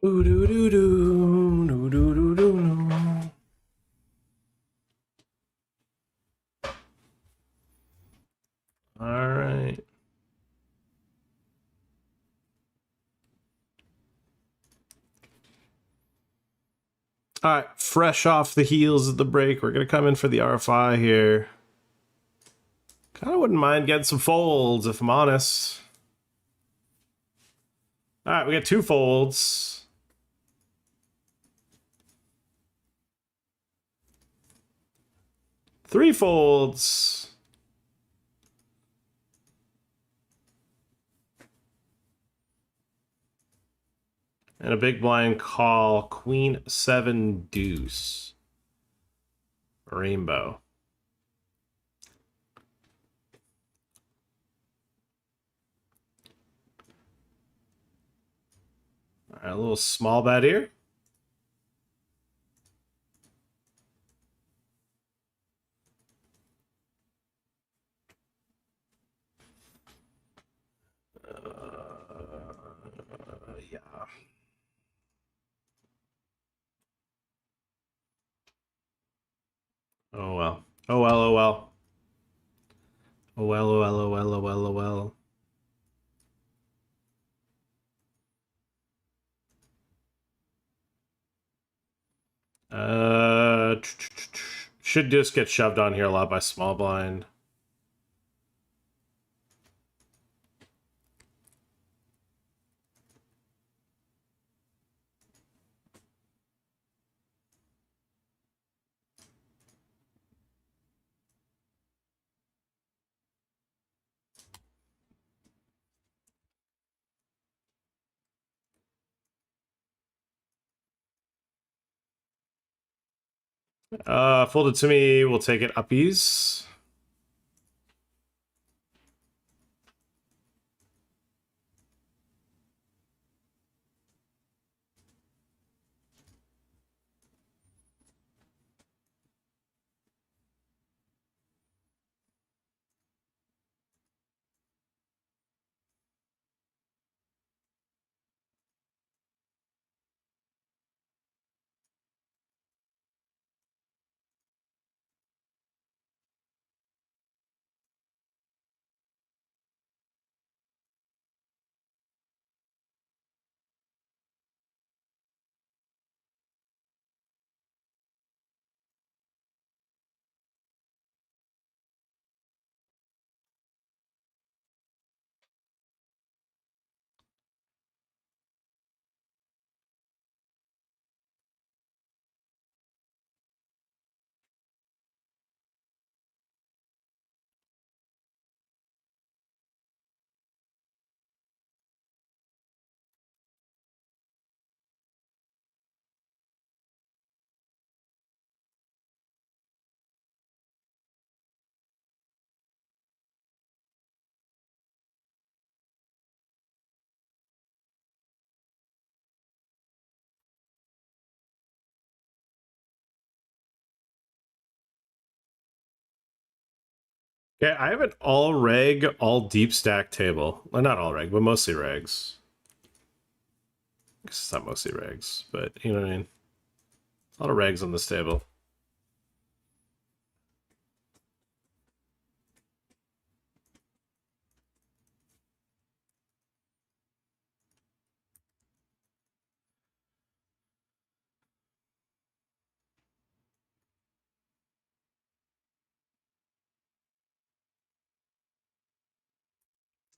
Ooh, doo, doo, doo, doo, doo, doo, doo, doo. All right. All right, fresh off the heels of the break, we're going to come in for the RFI here. Kind of wouldn't mind getting some folds, if I'm honest. All right, we got 2 folds. Three folds. And a big blind call, Queen 7 deuce. Rainbow. All right, a little small bet here. Yeah. Oh well. Oh well, oh well. Oh well, oh well, oh well, oh well, oh well. Should just get shoved on here a lot by small blind. Folded to me, we'll take it uppies. Okay, I have an all reg, all deep stack table. Well, not all reg, but mostly regs. I guess it's not mostly regs, but you know what I mean. A lot of regs on this table.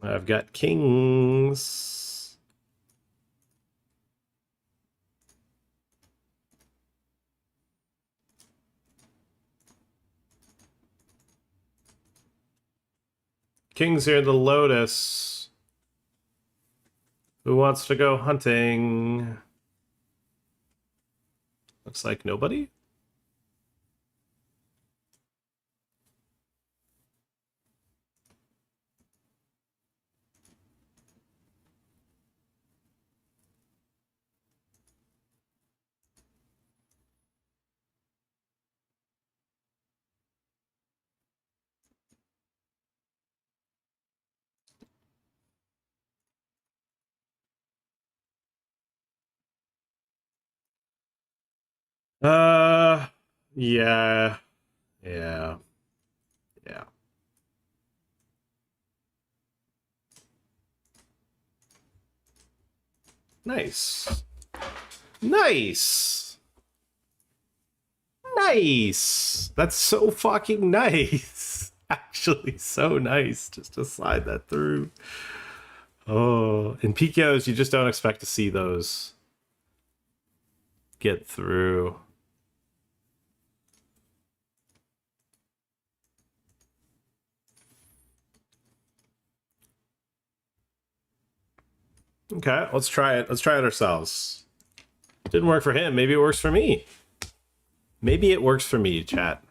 I've got kings. Kings here in the Lotus. Who wants to go hunting? Looks like nobody. Yeah. Yeah. Yeah. Nice. Nice. Nice. That's so fucking nice. Actually, so nice just to slide that through. Oh, in PKOs, you just don't expect to see those get through. Okay, let's try it. Let's try it ourselves. Didn't work for him. Maybe it works for me. Maybe it works for me, chat.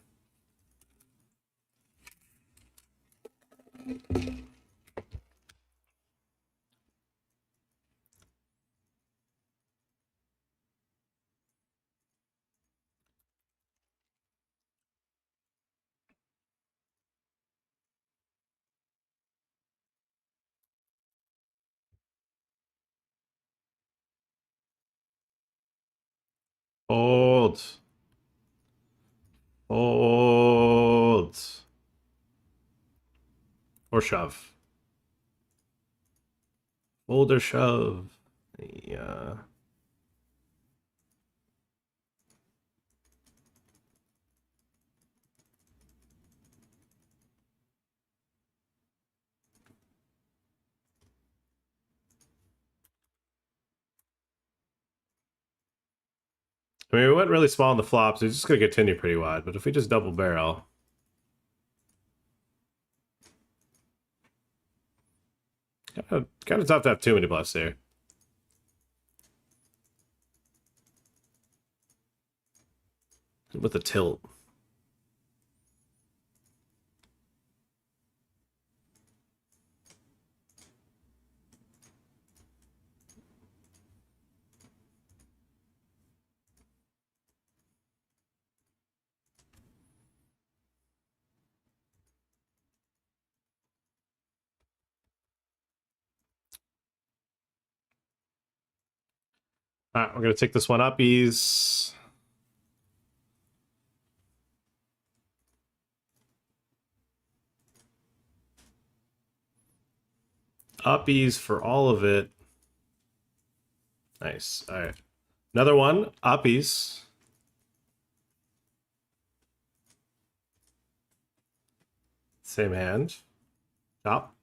Hold. Hold. Or shove. Hold or shove. Yeah. I mean, we went really small on the flops. It's just going to continue pretty wide. But if we just double barrel... Kind of tough to have too many bluffs here. With the tilt. All right, we're going to take this one uppies. Uppies for all of it. Nice. All right. Another one. Uppies. Same hand. Chop.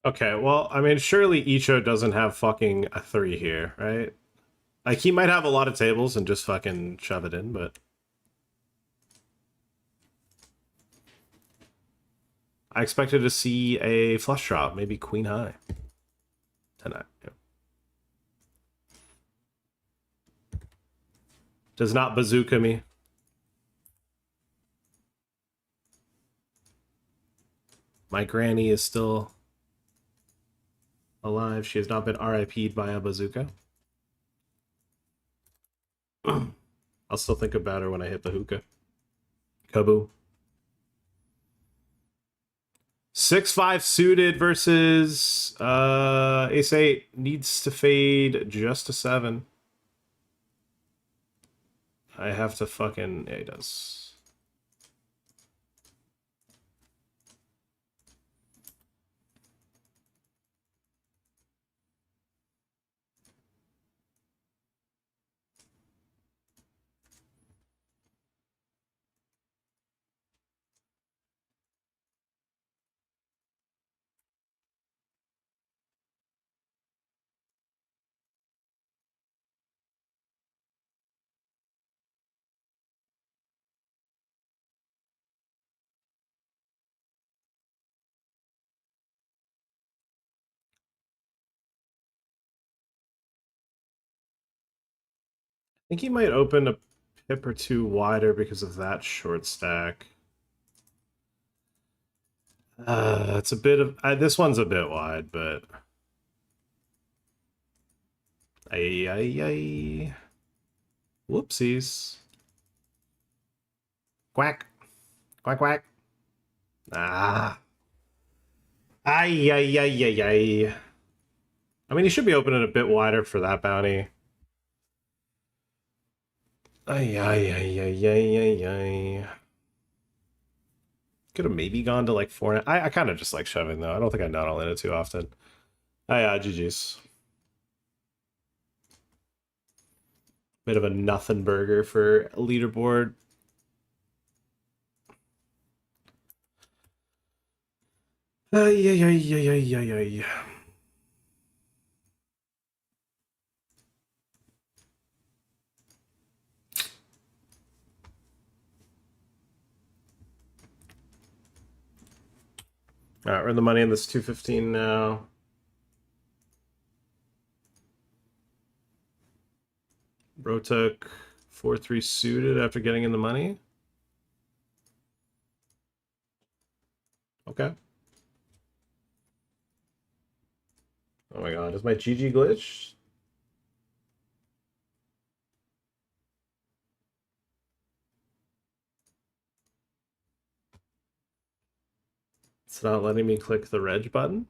Okay, well, I mean, surely Icho doesn't have fucking a 3 here, right? Like, he might have a lot of tables and just fucking shove it in, but... I expected to see a flush draw, maybe queen high. 10-9, yeah. Does not bazooka me. My granny is still alive. She has not been RIP'd by a bazooka. I'll still think about her when I hit the hookah. Kaboom. 6-5 suited versus ace-8 needs to fade just a 7. I have to fucking... Yeah, he does. think he might open a pip or two wider because of that short stack. It's a bit of... this one's a bit wide, but... Ay, ay, ay. Whoopsies. Quack. Quack, quack. Ah. Ay, ay, ay, ay, ay. I mean, he should be opening a bit wider for that bounty. Ay, ay, ay, ay, ay, ay, ay. Could have maybe gone to like 4. I kind of just like shoving, though. I don't think I nut all in it too often. Ay, GG's. Bit of a nothing burger for leaderboard. Ay, ay, ay, ay, ay, ay, ay. All right, we're in the money in this 215 now. Bro took 4-3 suited after getting in the money. Okay. Oh my god, is my GG glitch? It's not letting me click the reg button.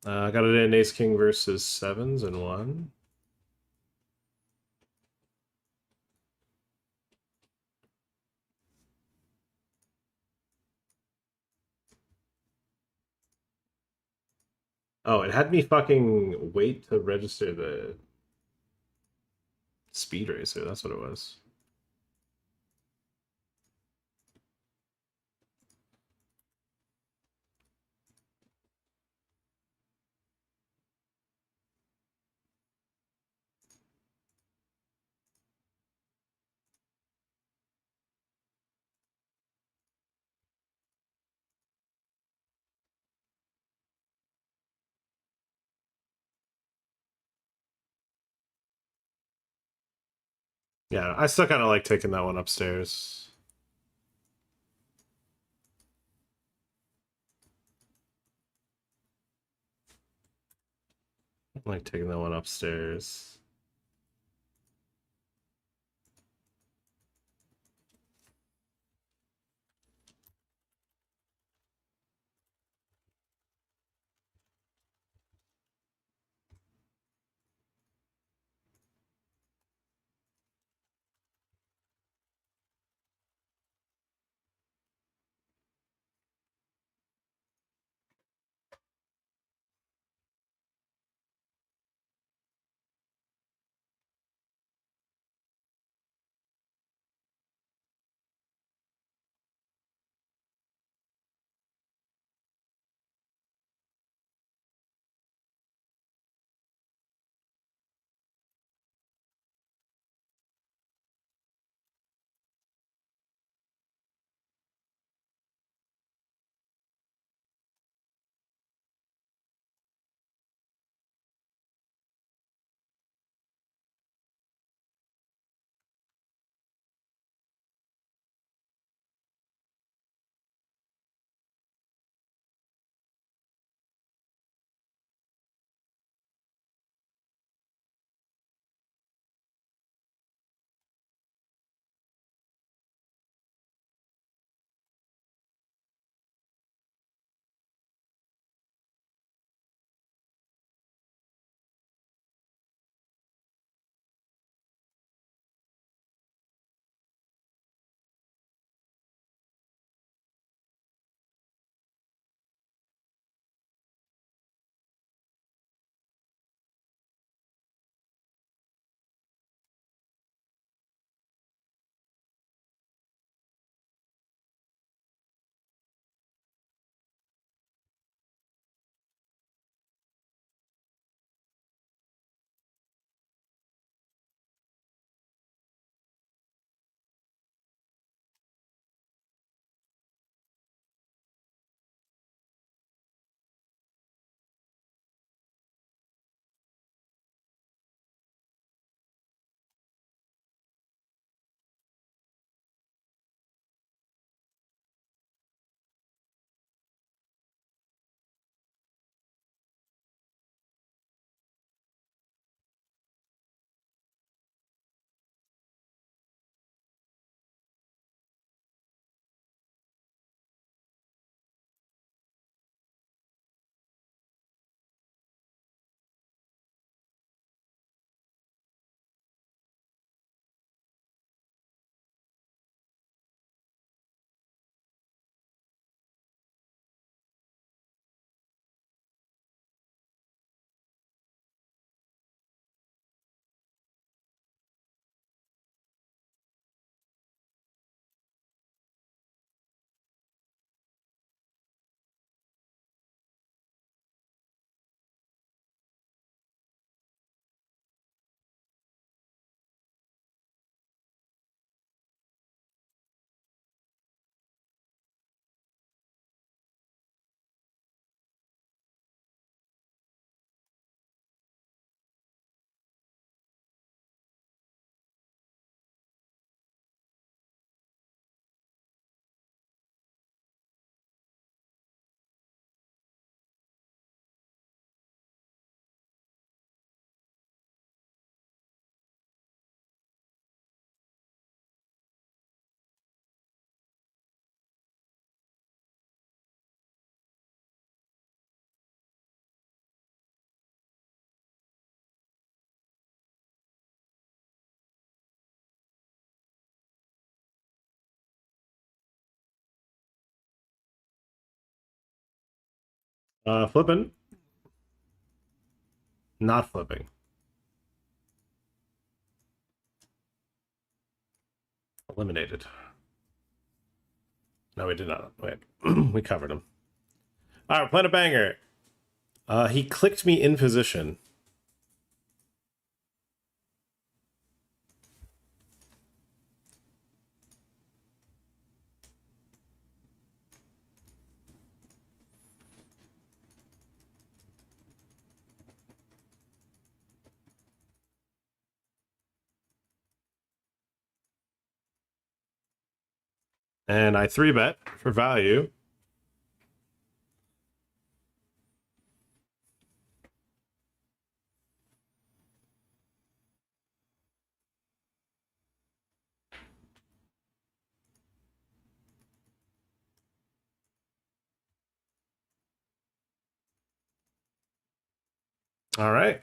I got it in ace king versus 7s and 1. Oh, it had me fucking wait to register the speed racer. That's what it was. Yeah, I still kind of like taking that one upstairs. I like taking that one upstairs. Flipping. Not flipping. Eliminated. No, we did not. Wait. We covered him. Alright, we're playing a banger. He clicked me in position. And I 3-bet for value. All right.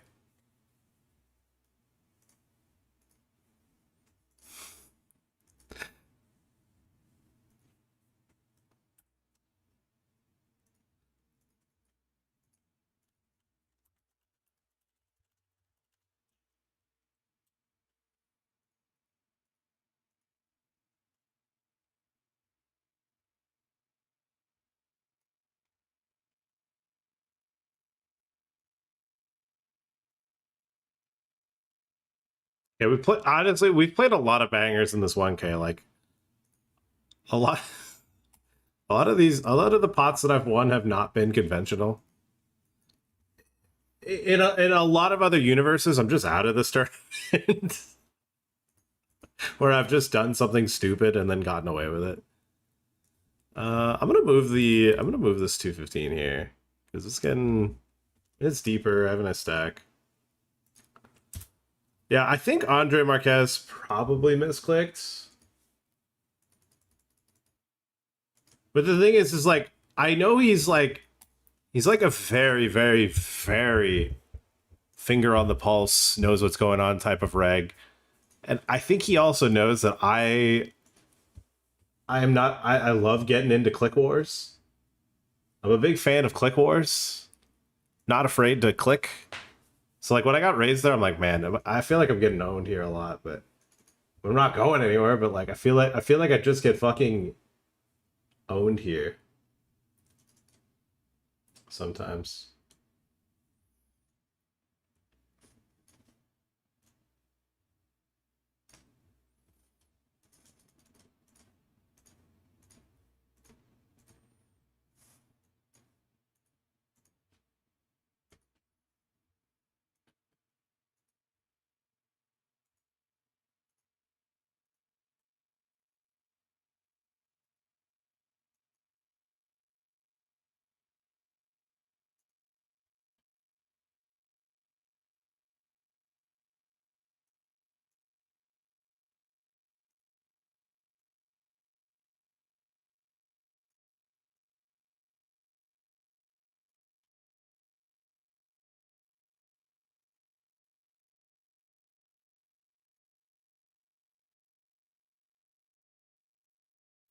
Yeah, we play. Honestly, we've played a lot of bangers in this 1K. Like a lot, a lot of the pots that I've won have not been conventional. In a lot of other universes, I'm just out of this tournament, where I've just done something stupid and then gotten away with it. I'm gonna move this 215 here because it's deeper. I have a nice stack. Yeah, I think Andre Marquez probably misclicked. But the thing is like, I know he's like a very, very, very finger on the pulse, knows what's going on type of reg. And I think he also knows that I love getting into click wars. I'm a big fan of click wars. Not afraid to click. So like when I got raised there, I'm like, man, I feel like I'm getting owned here a lot, but I'm not going anywhere. But like I feel like I just get fucking owned here sometimes.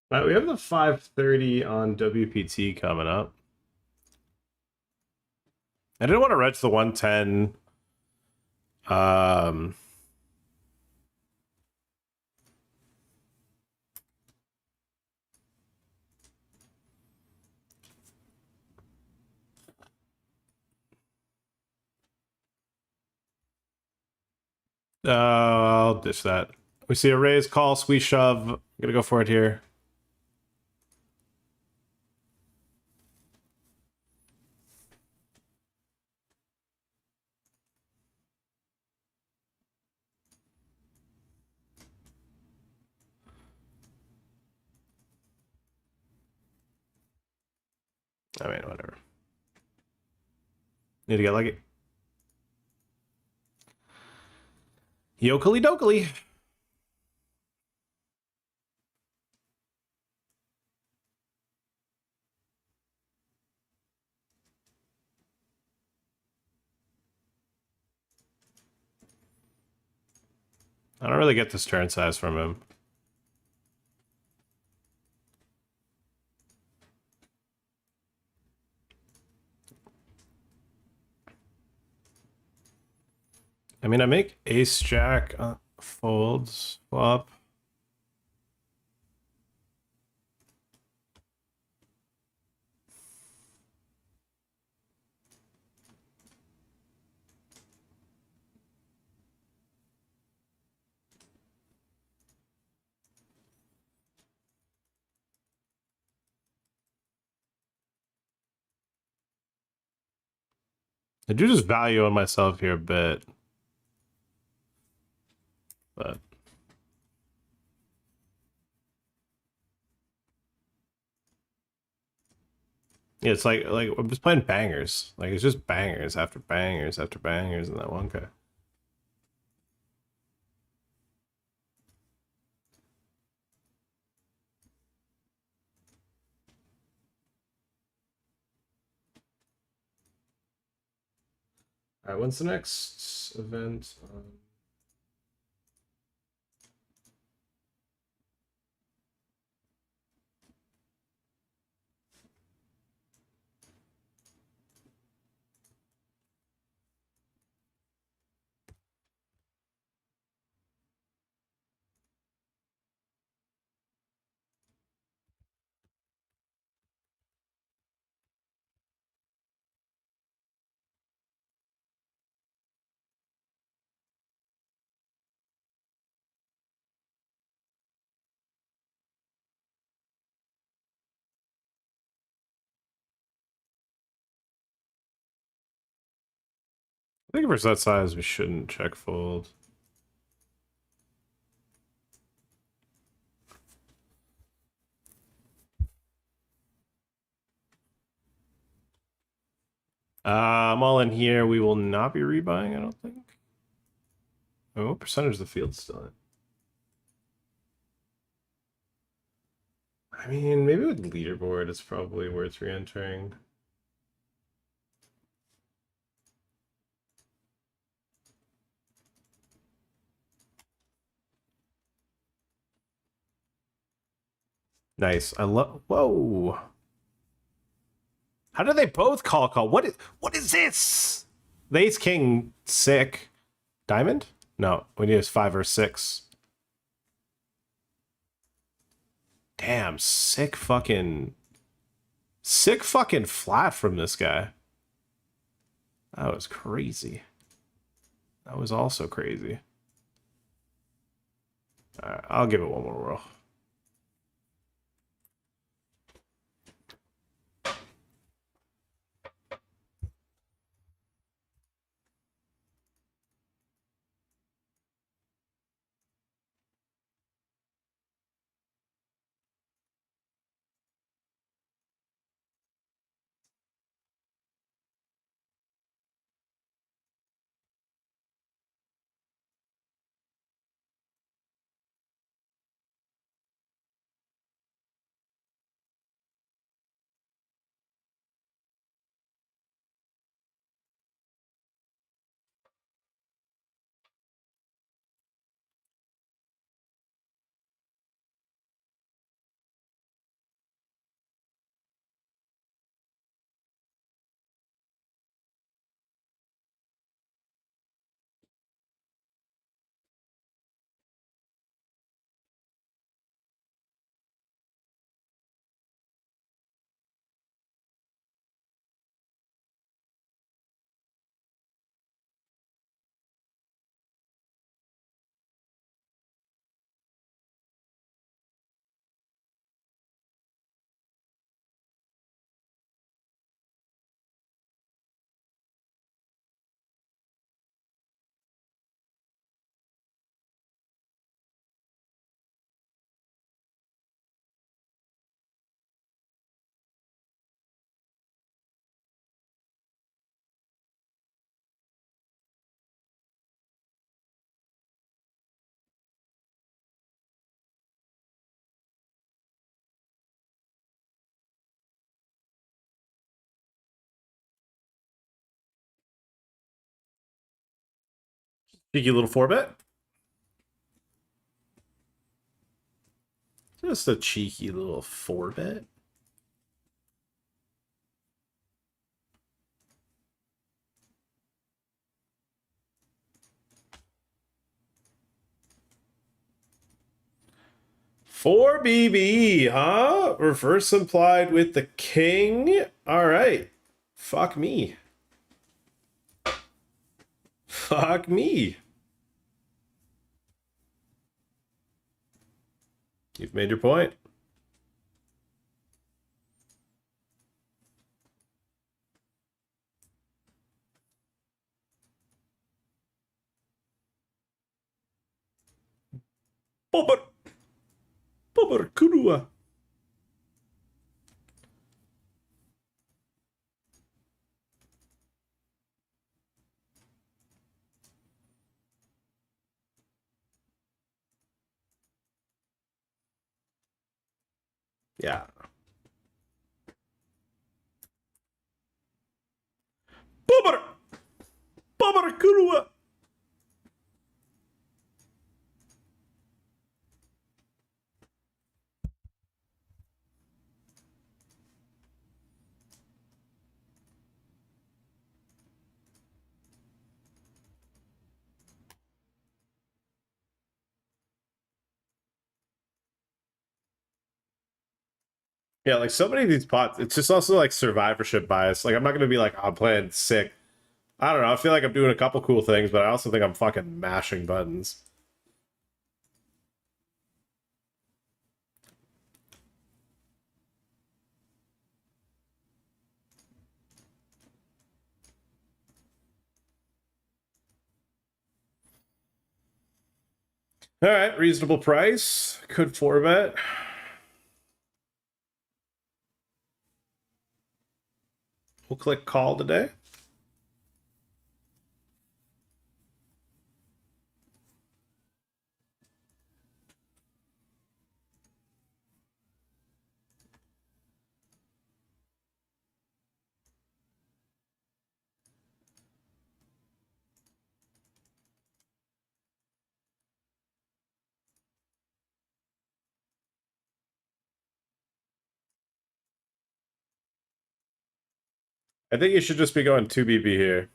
All right, we have the 530 on WPT coming up. I didn't want to retch the 110. I'll dish that. We see a raise, call, squeeze, shove. I'm gonna go for it here. I mean, whatever. Need to get lucky. Yokely dokely. I don't really get this turn size from him. I mean, I make ace jack folds flop. I do just value on myself here a bit, but yeah, it's like I'm just playing bangers. Like it's just bangers after bangers after bangers in that one guy. All right, when's the next event? I think if it's that size, we shouldn't check fold. I'm all in here. We will not be rebuying, I don't think. Oh, what percentage of the field's still in? I mean, maybe with leaderboard, it's probably worth re-entering. Nice. I love. Whoa. How do they both call? What is this? The ace king sick. Diamond? No, we need a 5 or 6. Damn, sick fucking flat from this guy. That was crazy. That was also crazy. All right, I'll give it one more roll. Cheeky little 4-bet. Just a cheeky little 4-bet. 4 BB, huh? Reverse implied with the king. All right. Fuck me. Fuck me. You've made your point. Bobber. Bobber Kurua. Yeah. Bobber. Bobber Kurua. Yeah, like so many of these pots, it's just also like survivorship bias. Like I'm not gonna be like, oh, I'm playing sick. I don't know. I feel like I'm doing a couple cool things, but I also think I'm fucking mashing buttons. All right, reasonable price. Could 4-bet. We'll click call today. I think you should just be going 2 BB here.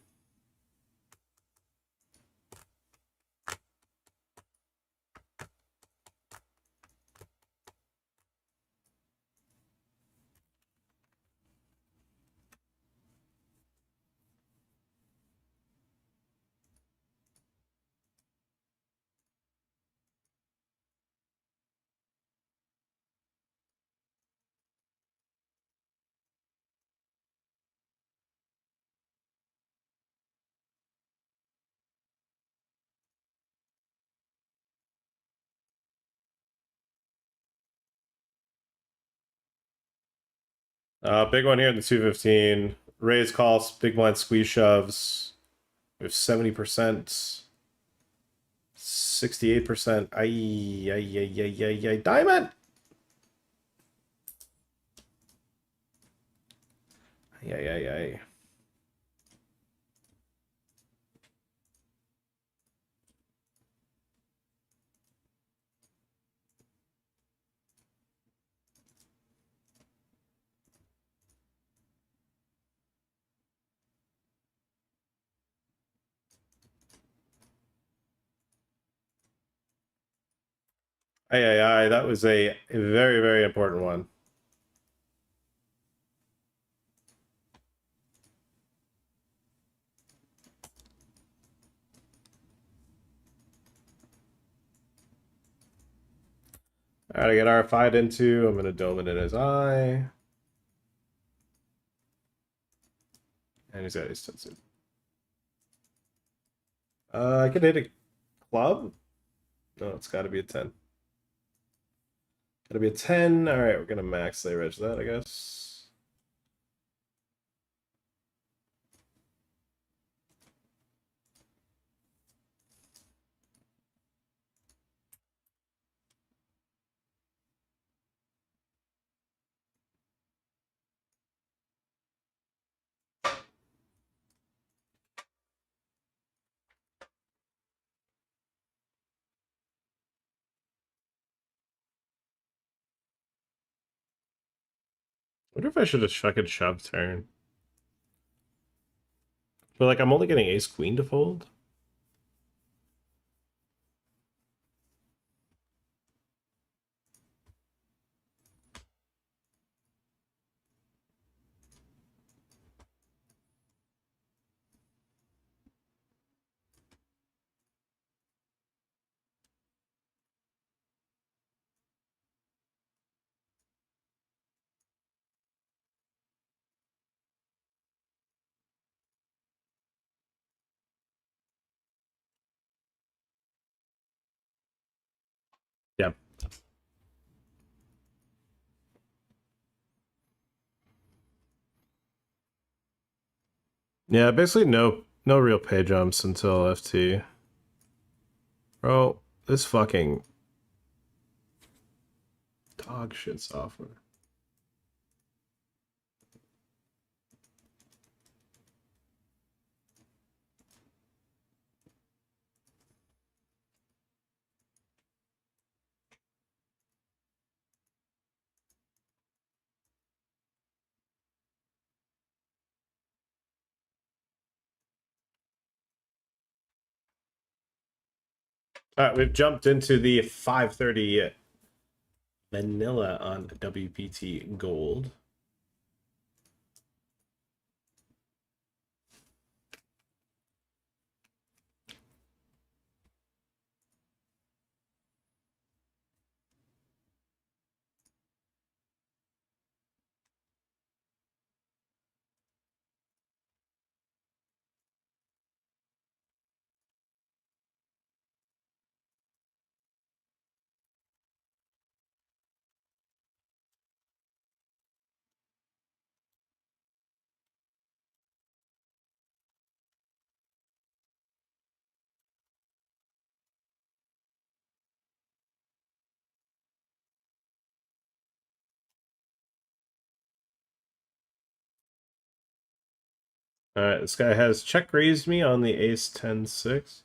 Big one here in the 215. Raise calls, big blind squeeze shoves. We have 70%. 68%. Ay, diamond! Ay. Ay. That was a very, very important one. All right, I get RFI'd into. I'm going to dome it in his eye. And he's got his Tetsu. I could hit a club. No, it's got to be a 10. Got to be a 10. All right, we're going to max leverage that, I guess. Wonder if I should have fucking shoved turn. But like, I'm only getting ace queen to fold. Yeah. Yeah, basically no real pay jumps until FT. Bro, this fucking dog shit software. All right, we've jumped into the 530 vanilla on WPT gold. All right, this guy has check raised me on the ace 10-6.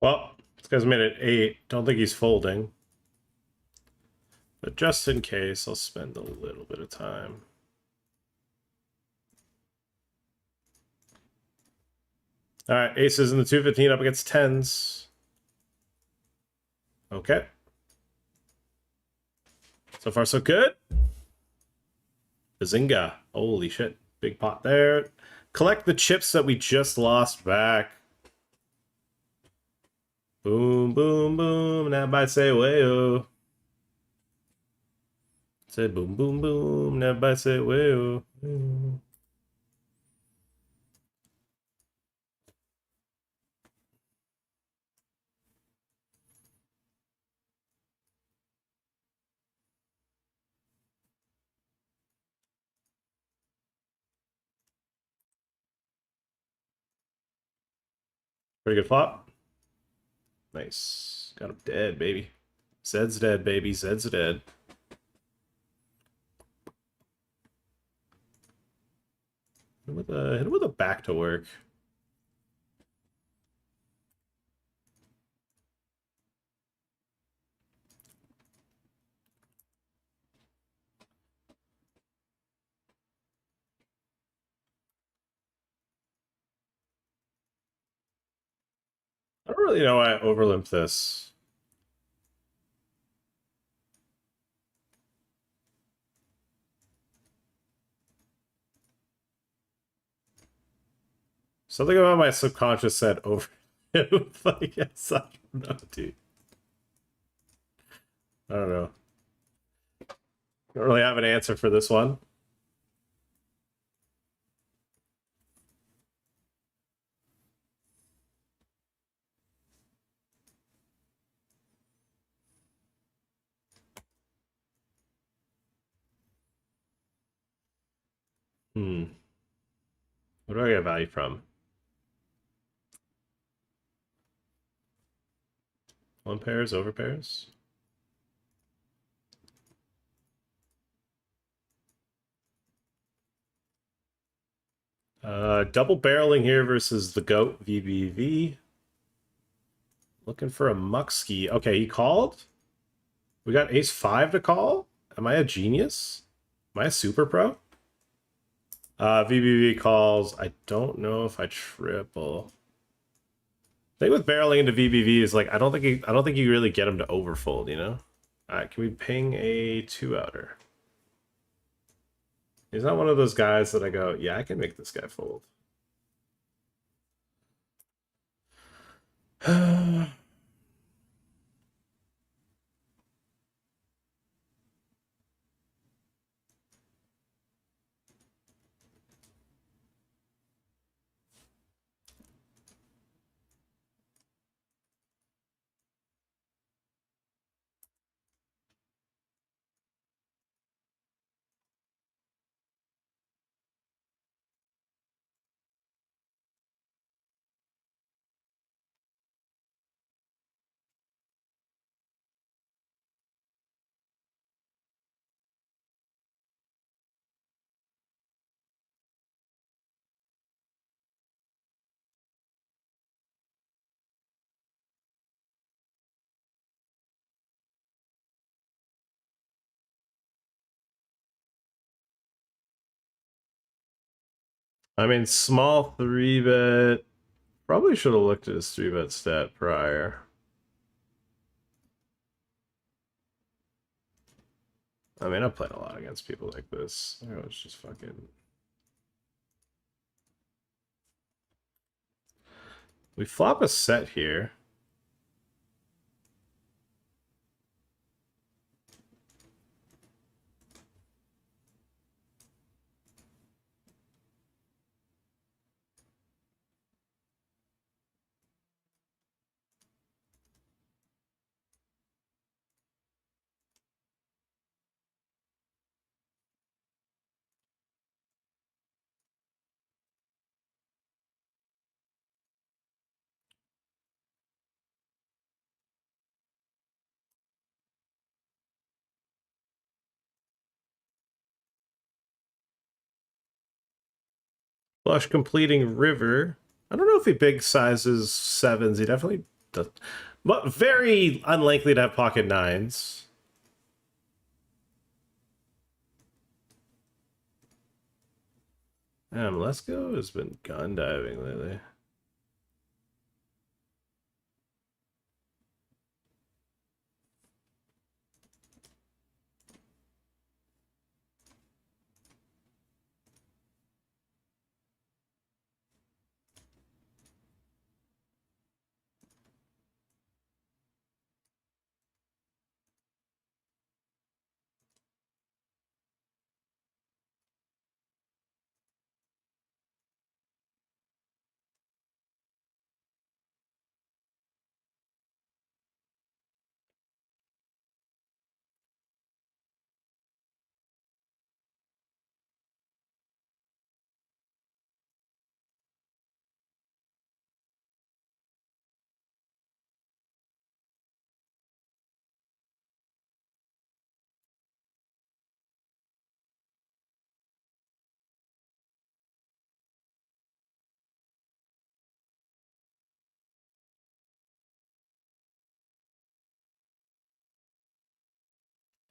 Well, this guy's made it 8. Don't think he's folding. But just in case, I'll spend a little bit of time. All right, aces in the 215 up against 10s. Okay. So far, so good. Bazinga. Holy shit. Big pot there. Collect the chips that we just lost back. Boom, boom, boom. Now everybody say way-oh. Say boom, boom, boom. Now everybody say way-oh. Pretty good flop. Nice. Got him dead, baby. Zed's dead, baby. Zed's dead. Hit him with a back to work. I don't really know why I overlimped this. Something about my subconscious said over. I guess I don't know, dude. I don't know. Don't really have an answer for this one. What do I get value from? One pairs, over pairs? Double barreling here versus the GOAT VBV. Looking for a Muxkey. Okay, he called? We got ace 5 to call? Am I a genius? Am I a super pro? VBV calls. I don't know if I triple. The thing with barreling into VBV is like I don't think you really get him to overfold, you know? Alright, can we ping a 2-outer? He's not one of those guys that I go, yeah, I can make this guy fold. I mean, small 3-bet. Probably should have looked at his 3-bet stat prior. I mean, I've played a lot against people like this. I was just fucking... We flop a set here. Flush completing river. I don't know if he big sizes 7s. He definitely does. But very unlikely to have pocket 9s. Lesko has been gun diving lately.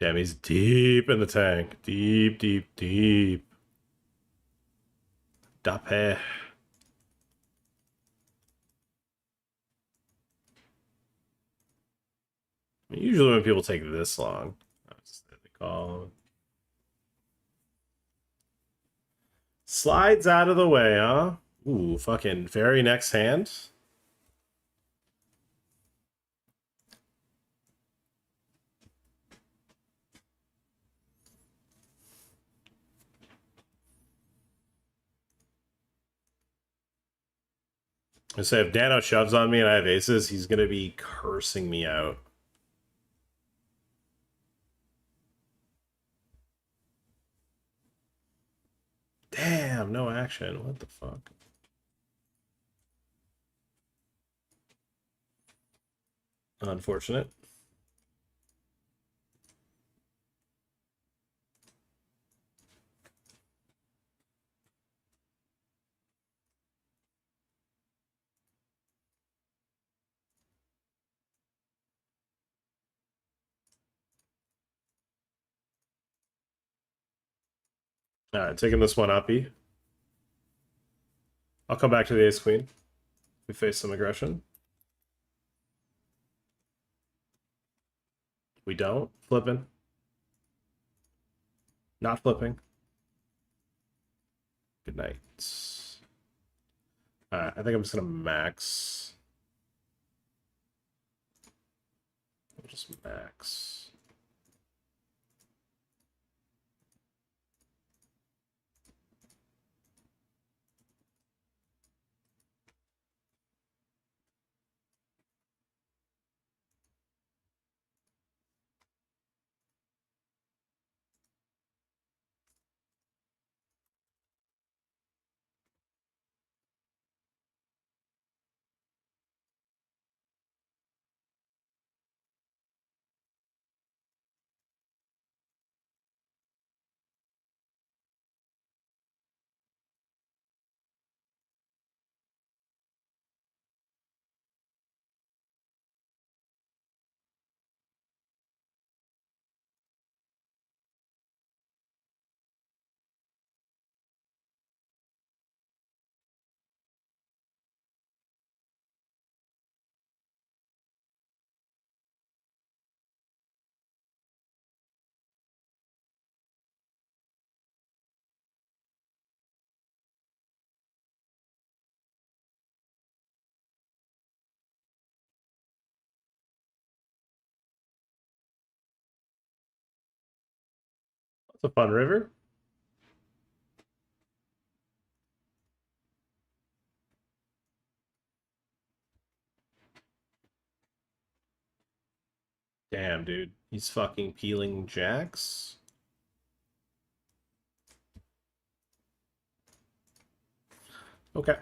Damn, he's deep in the tank. Deep, deep, deep. Dape. Usually when people take this long, that's what they call. Slides out of the way, huh? Ooh, fucking very next hand. I say if Dano shoves on me and I have aces, he's gonna be cursing me out. Damn, no action. What the fuck? Unfortunate. All right, taking this one uppy. I'll come back to the ace queen. We face some aggression. We don't. Flipping. Not flipping. Good night. Alright, I think I'm just gonna max. I'll just max. That's a fun river. Damn, dude. He's fucking peeling jacks. Okay.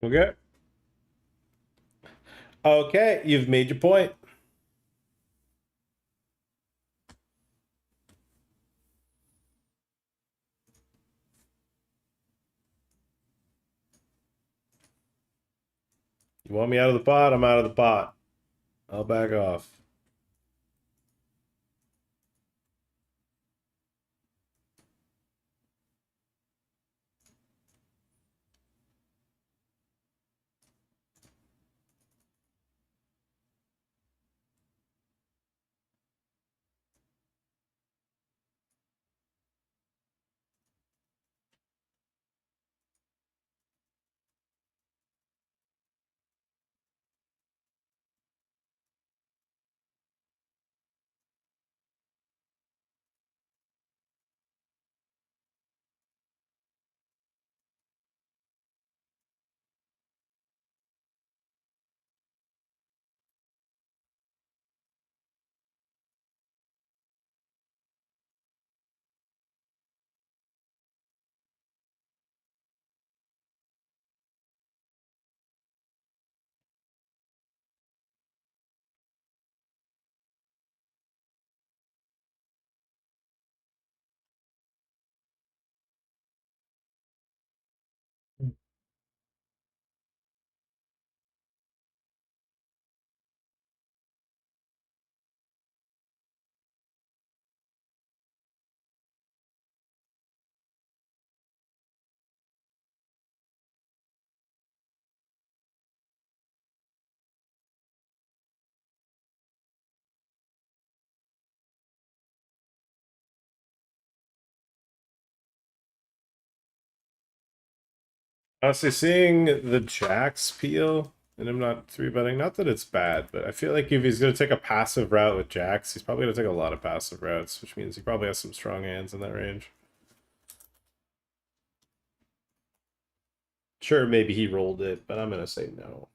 Okay. Okay, you've made your point. You want me out of the pot? I'm out of the pot. I'll back off. Honestly, seeing the jacks peel and him not three betting, not that it's bad, but I feel like if he's going to take a passive route with jacks, he's probably going to take a lot of passive routes, which means he probably has some strong hands in that range. Sure, maybe he rolled it, but I'm going to say no.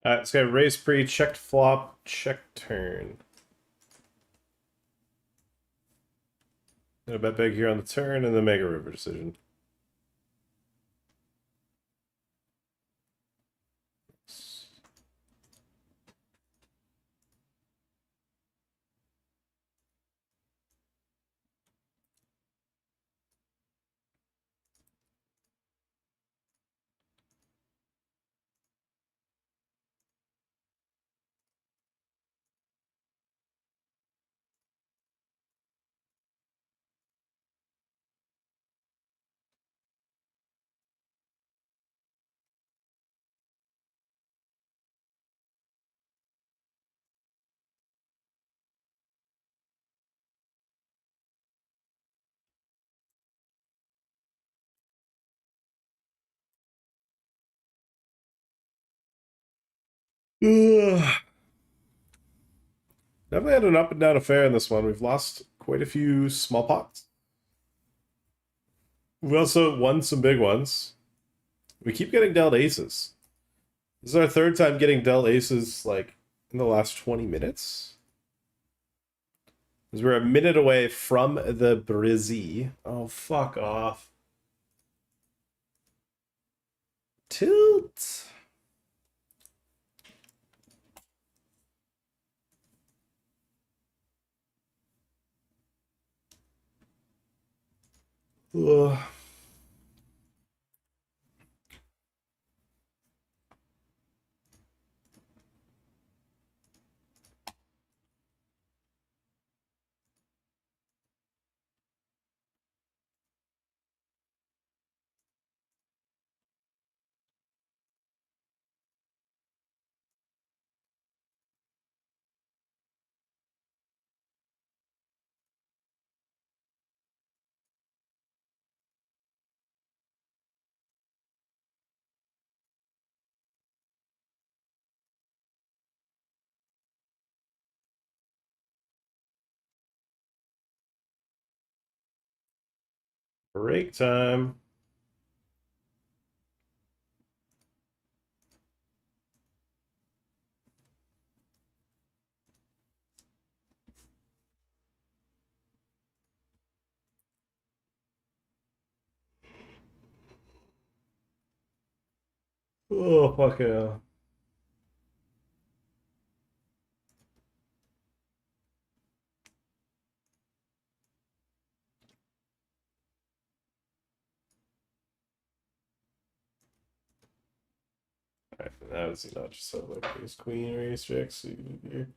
This guy raise pre, checked flop, check turn. Gonna bet big here on the turn and then make a river decision. Ugh. Definitely had an up and down affair in this one. We've lost quite a few small pots. We've also won some big ones. We keep getting dealt aces. This is our third time getting dealt aces, like, in the last 20 minutes. Because we're a minute away from the Brizzy. Oh, fuck off. Tilt. Ugh. Break time. Oh, fuck yeah. Alright, that was not just so like ace queen or ace jack suited here.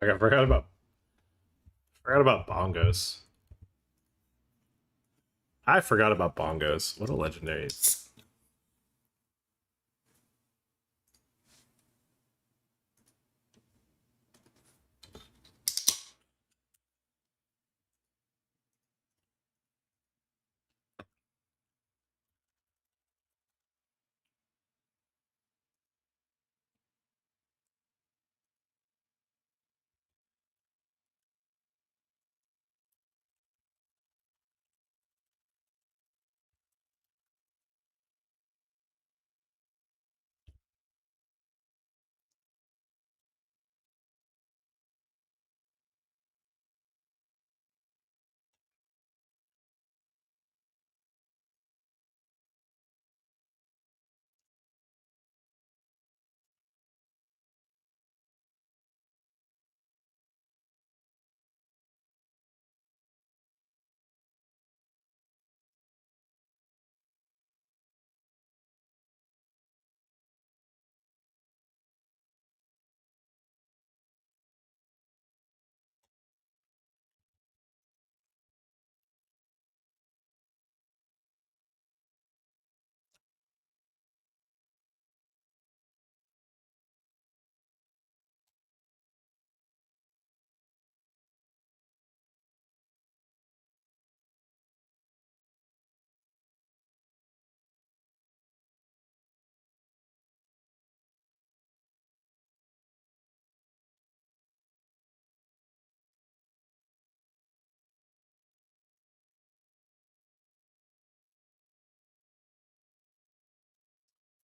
I forgot about bongos. I forgot about bongos. What a legendary.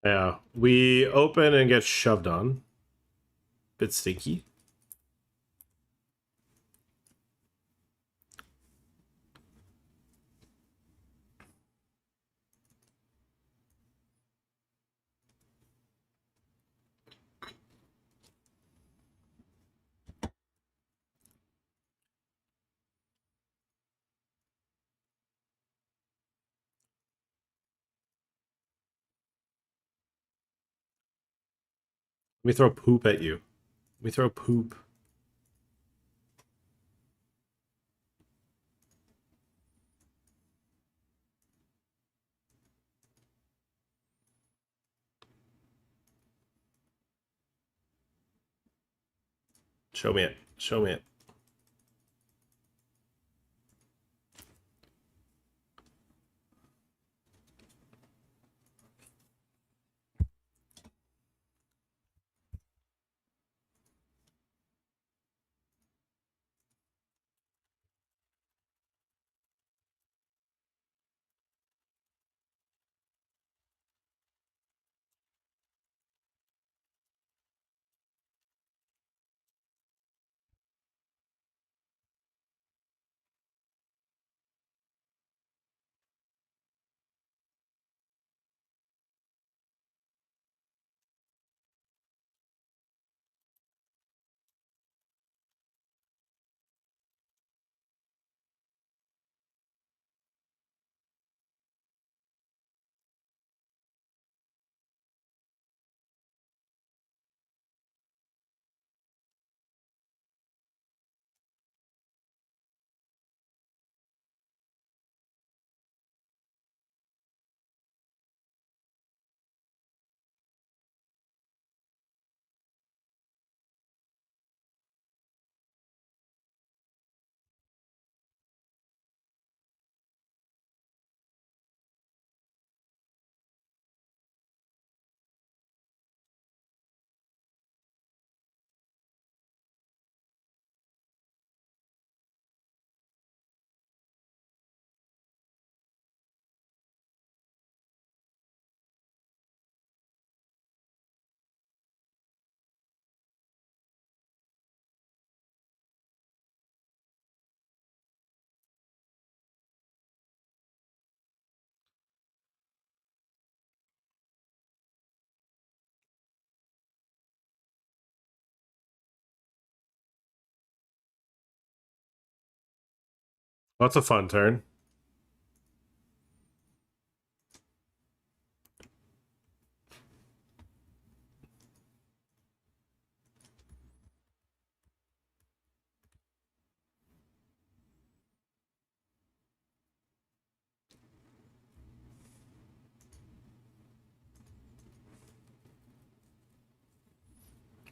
Yeah, we open and get shoved on. Bit stinky. We throw poop at you. We throw poop. Show me it. Show me it. That's a fun turn.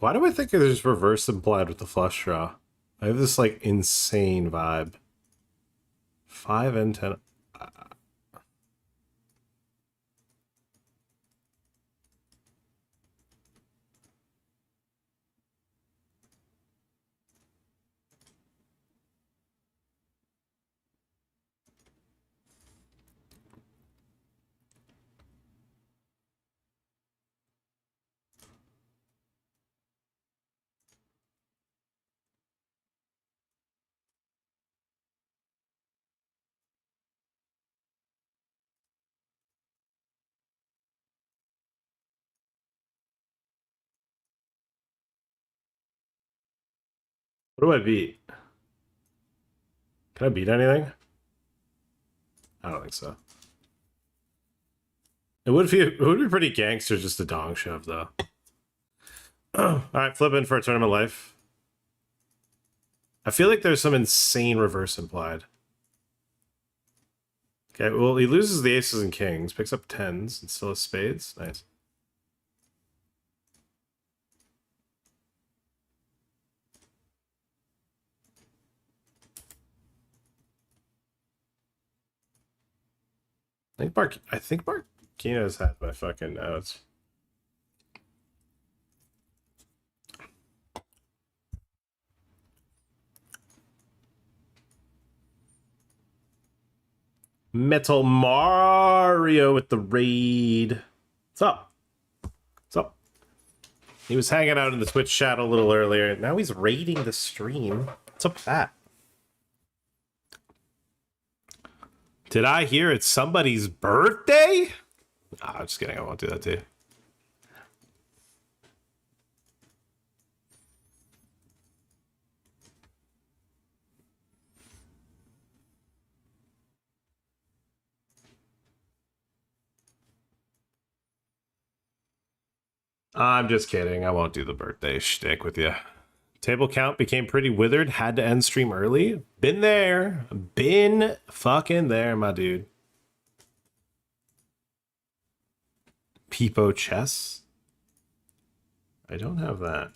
Why do I think there's reverse implied with the flush draw? I have this like insane vibe. 5 and 10. What do I beat? Can I beat anything? I don't think so. It would be pretty gangster just a dong shove though. All right, flip in for a tournament life. I feel like there's some insane reverse implied. Okay, well, he loses the aces and kings, picks up tens, and still has spades. Nice. I think Marquinhos had my fucking notes. Metal Mario with the raid. What's up? What's up? He was hanging out in the Twitch chat a little earlier. Now he's raiding the stream. What's up with that? Did I hear it's somebody's birthday? I'm just kidding. I won't do that to you. I'm just kidding. I won't do the birthday shtick with you. Table count became pretty withered. Had to end stream early. Been there. Been fucking there, my dude. Peepo chess. I don't have that.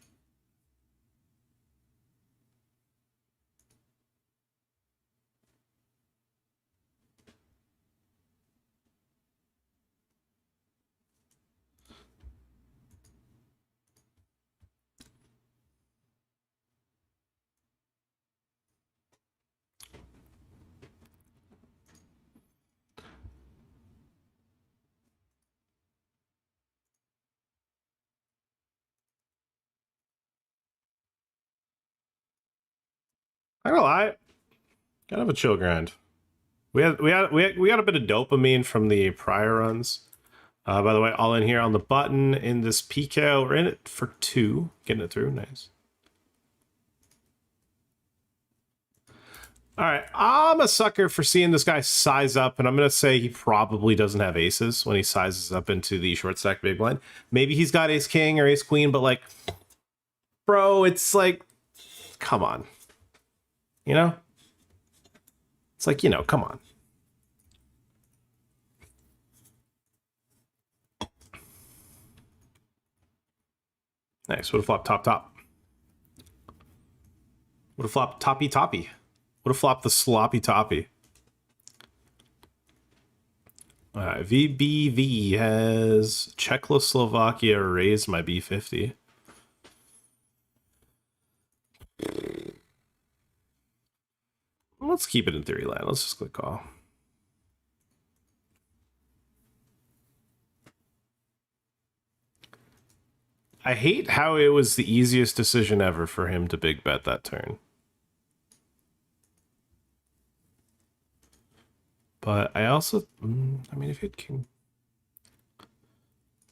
I don't lie. Kind of a chill grind. We got a bit of dopamine from the prior runs. By the way, all in here on the button in this PKO. We're in it for 2. Getting it through. Nice. All right. I'm a sucker for seeing this guy size up, and I'm going to say he probably doesn't have aces when he sizes up into the short stack big blind. Maybe he's got ace king or ace queen, but like, bro, it's like, come on. You know? It's like, come on. Nice. Would have flopped top. Would have flopped toppy. Would have flopped the sloppy toppy. All right. VBV has Czechoslovakia raised my B50. Let's keep it in theory land. Let's just click call. I hate how it was the easiest decision ever for him to big bet that turn. But I also, I mean, if he had king.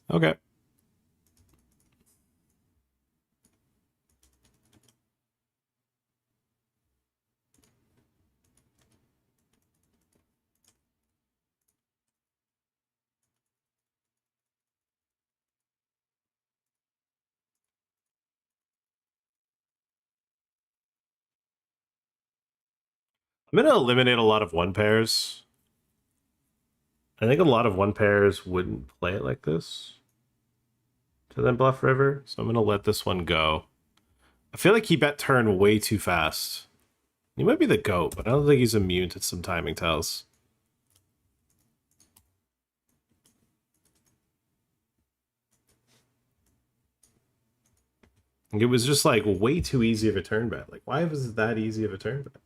Okay. I'm going to eliminate a lot of one pairs. I think a lot of one pairs wouldn't play it like this. to then bluff river, so I'm gonna let this one go. I feel like he bet turn way too fast. He might be the GOAT, but I don't think he's immune to some timing tells. It was just like way too easy of a turn bet. Like, why was it that easy of a turn bet?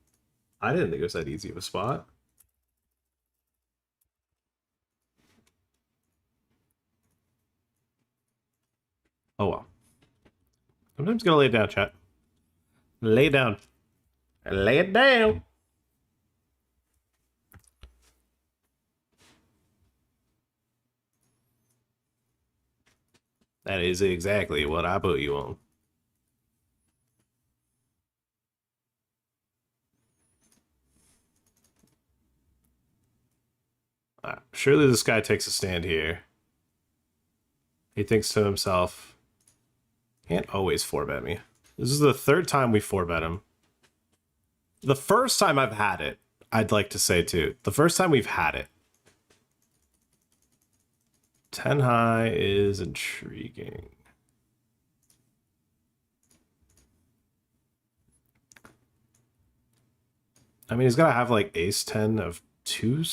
I didn't think it was that easy of a spot. Oh well. Sometimes you gotta lay it down, chat. Lay it down. Lay it down. That is exactly what I put you on. Surely this guy takes a stand here. He thinks to himself, can't always 4-bet me. This is the third time we 4-bet him. The first time I've had it, I'd like to say too. The first time we've had it. 10 high is intriguing. I mean, he's got to have like ace 10 of two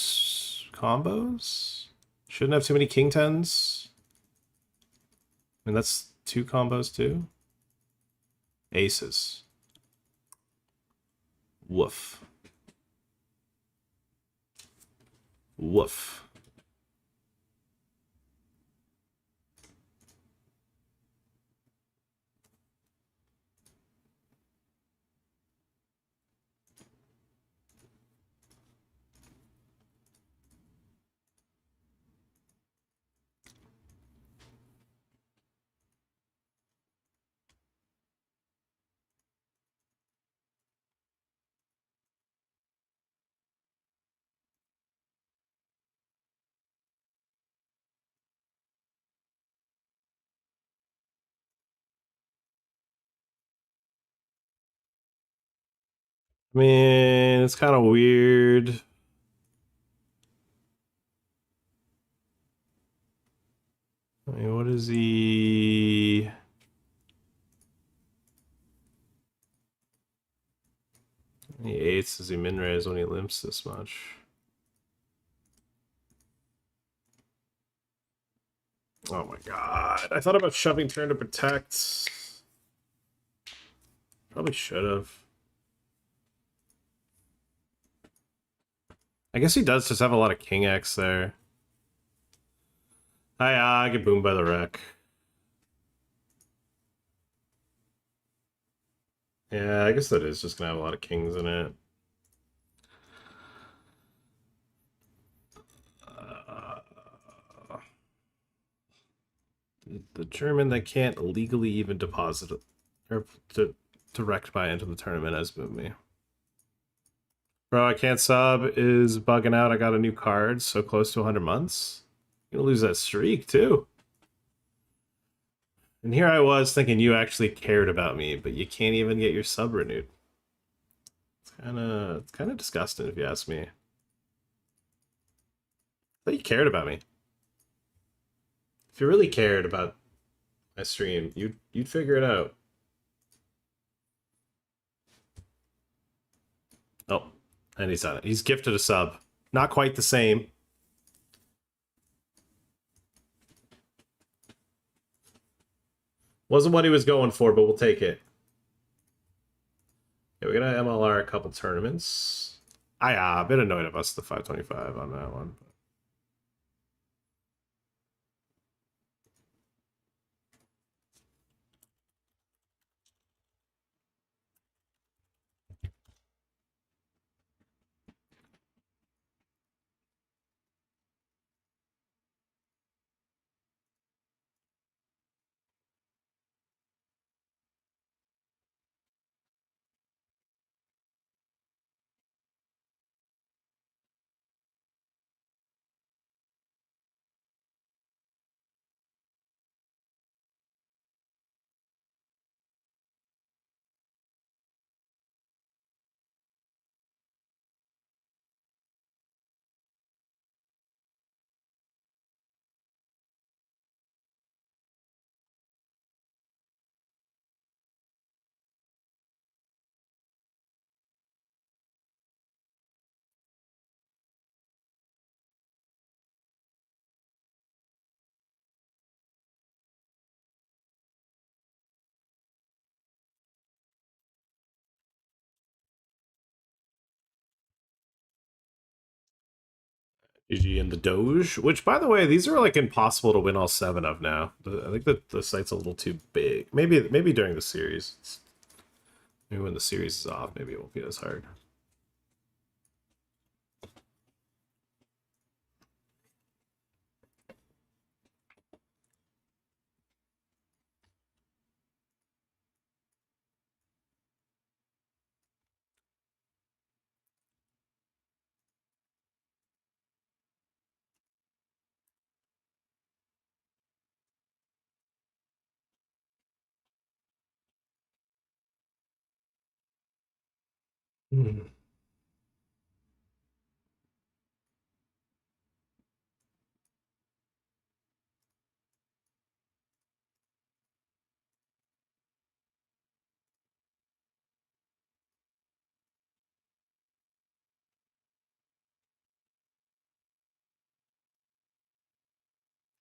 combos. Shouldn't have too many king 10s. I mean, that's 2 combos too. Aces. Woof. Woof. I mean, it's kind of weird. I mean, what is he? He eights does he min-raise when he limps this much? Oh my god. I thought about shoving turn to protect. Probably should have. I guess he does just have a lot of King X there. I get boomed by the wreck. Yeah, I guess that is just gonna have a lot of kings in it. The German that can't legally even deposit or to direct buy into the tournament has boomed me. Bro, I can't sub is bugging out. I got a new card so close to 100 months. You're gonna lose that streak too. And here I was thinking you actually cared about me, but you can't even get your sub renewed. It's kind of disgusting if you ask me. I thought you cared about me. If you really cared about my stream, you'd figure it out. Oh, and he's done it. He's gifted a sub. Not quite the same. Wasn't what he was going for, but we'll take it. Yeah, we're gonna MLR a couple tournaments. A bit annoyed of us the 525 on that one. GG and the Doge, which, by the way, these are like impossible to win all 7 of now. I think that the site's a little too big. Maybe during the series. Maybe when the series is off, maybe it won't be as hard. Hmm.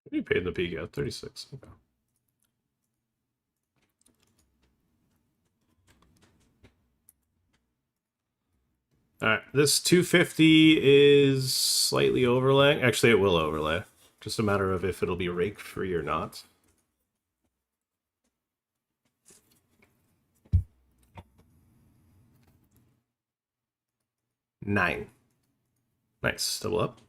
What are you paid the peak at? 36. Okay. Alright, this 250 is slightly overlaying. Actually, it will overlay. Just a matter of if it'll be rake free or not. Nine. Nice. Double up.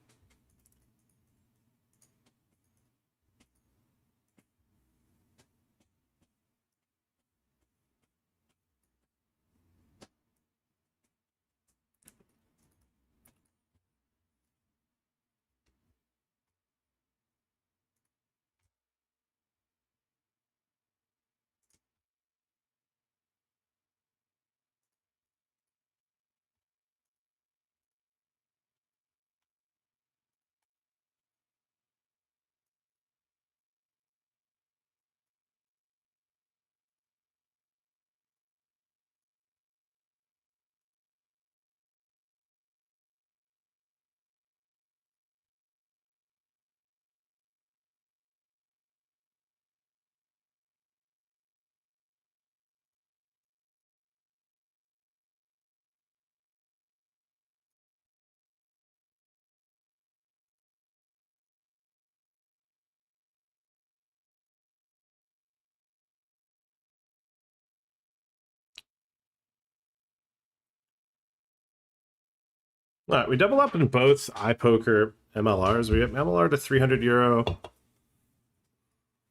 All right, we double up in both iPoker MLRs. We have MLR to €300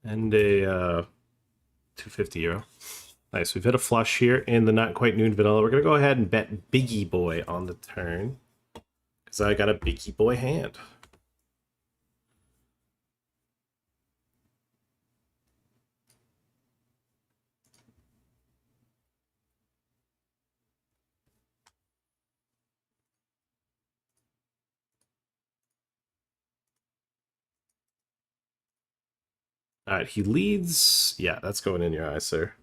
and a 250 €. Nice. We've hit a flush here in the not quite noon vanilla. We're gonna go ahead and bet Biggie Boy on the turn because I got a Biggie Boy hand. All right, he leads. Yeah, that's going in your eye, sir.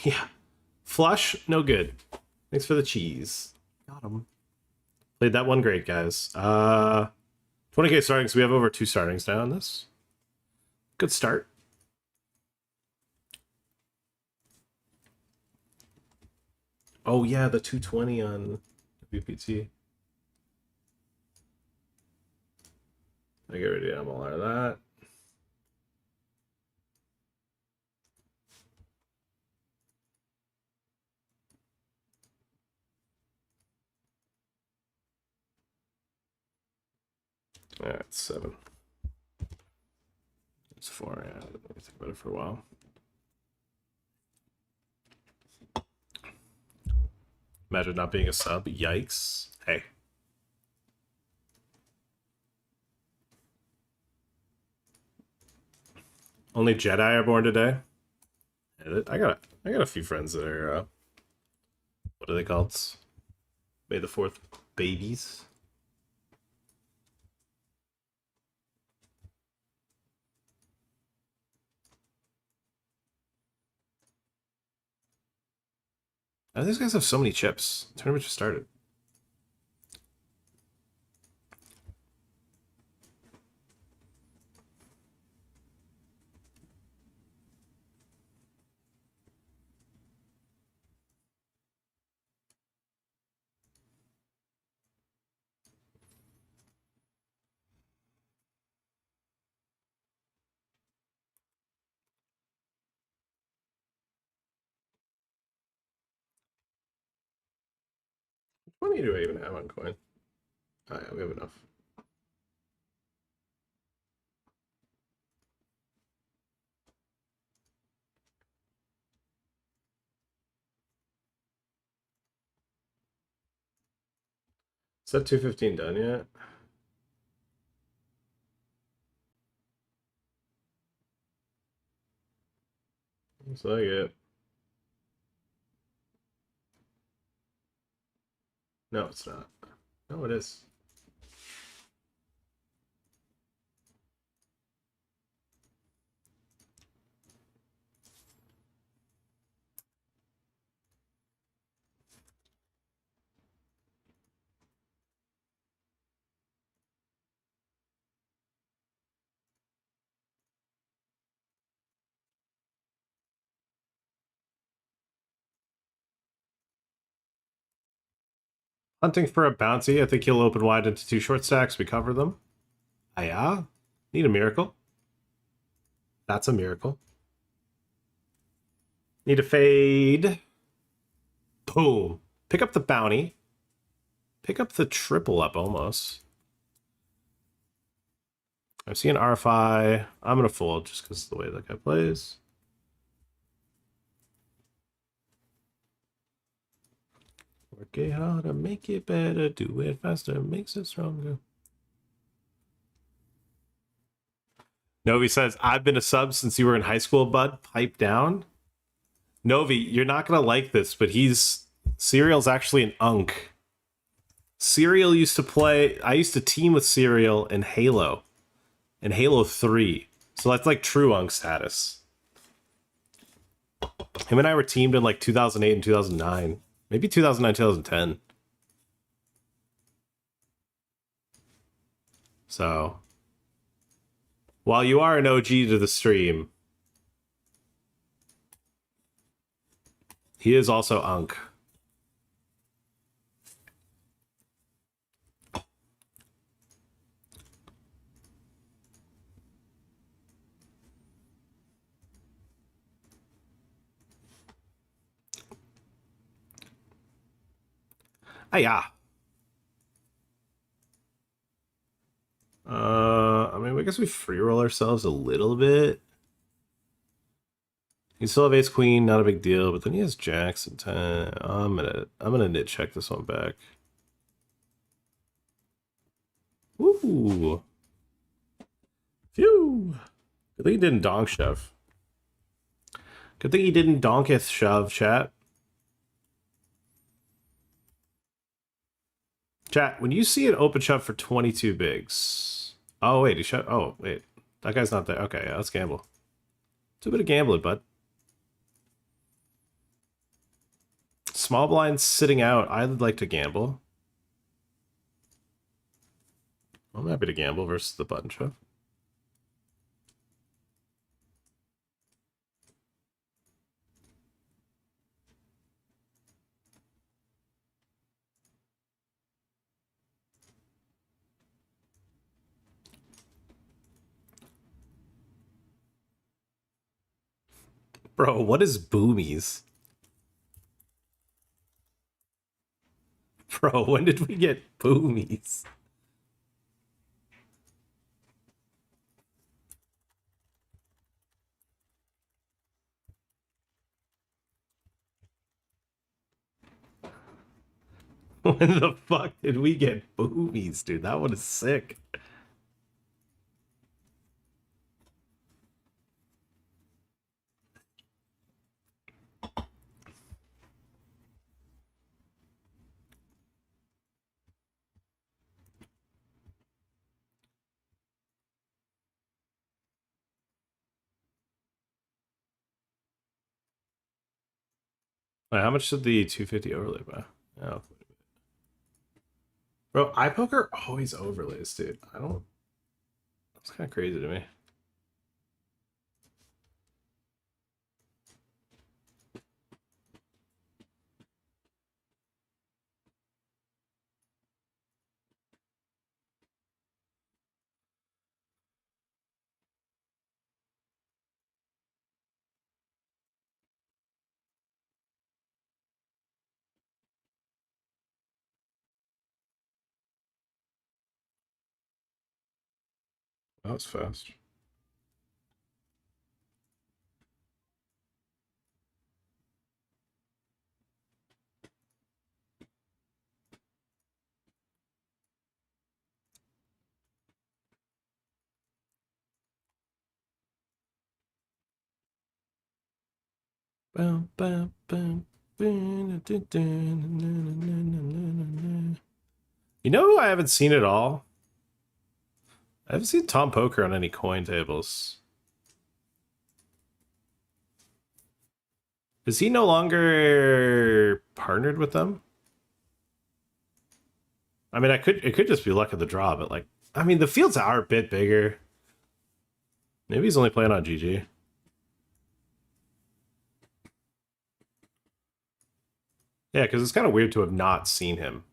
Yeah. Flush, no good. Thanks for the cheese. Got him. Played that one great, guys. 20k startings. We have over 2 startings now on this. Good start. Oh, yeah, the 220 on WPT. I get ready to MLR that. Alright, 7. It's 4, yeah. Let me think about it for a while. Imagine not being a sub. Yikes. Hey. Only Jedi are born today. I got a few friends that are what are they called? May the 4th babies. Oh, these guys have so many chips. The tournament just started. How many do I even have on coin? Oh yeah, we have enough. Is that 215 done yet? Looks like it. No, it's not. No, it is. Hunting for a bounty. I think he'll open wide into 2 short stacks. We cover them. Ah, yeah. Need a miracle. That's a miracle. Need a fade. Boom. Pick up the bounty. Pick up the triple up almost. I see an RFI. I'm going to fold just because of the way that guy plays. Work it harder, make it better, do it faster, makes it stronger. Novi says, I've been a sub since you were in high school, bud. Pipe down. Novi, you're not going to like this, but Serial's actually an unk. Serial used to play, I used to team with Serial in Halo 3. So that's like true unk status. Him and I were teamed in like 2008 and 2009. Maybe 2009, 2010. So, while you are an OG to the stream, he is also unk. Ah, yeah. I mean, I guess we free roll ourselves a little bit. He still have ace queen, not a big deal, but then he has jacks and 10. I'm gonna nit check this one back. Ooh. Phew. Good thing he didn't donk shove. Good thing he didn't donketh shove, chat. Chat, when you see an open shove for 22 bigs. Oh, wait, he shut. Oh, wait. That guy's not there. Okay, yeah, let's gamble. Do a bit of gambling, bud. Small blinds sitting out. I'd like to gamble. I'm happy to gamble versus the button shove. Bro, what is boomies? Bro, when did we get boomies? When the fuck did we get boomies, dude? That one is sick. Wait, how much did the 250 overlay buy? Oh. Bro, iPoker always overlays, dude. I don't... That's kind of crazy to me. That was fast. Bum, bum, bum. You know who I haven't seen at all? I haven't seen Tom Poker on any coin tables. Is he no longer partnered with them? I mean, it could just be luck of the draw, but like, I mean, the fields are a bit bigger. Maybe he's only playing on GG. Yeah, because it's kind of weird to have not seen him.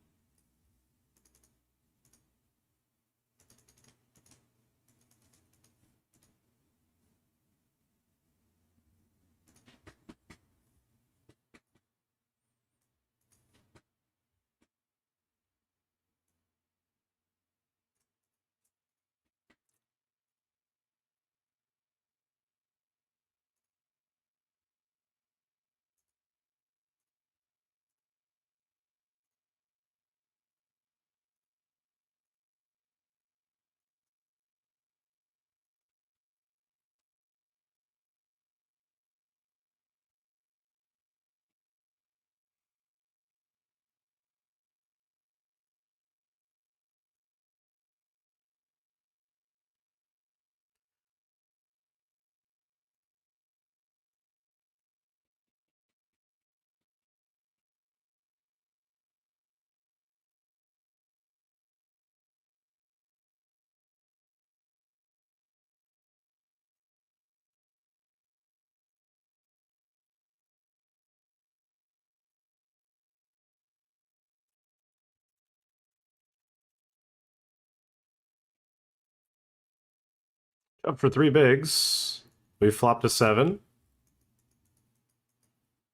Up for 3 bigs. We flopped a 7.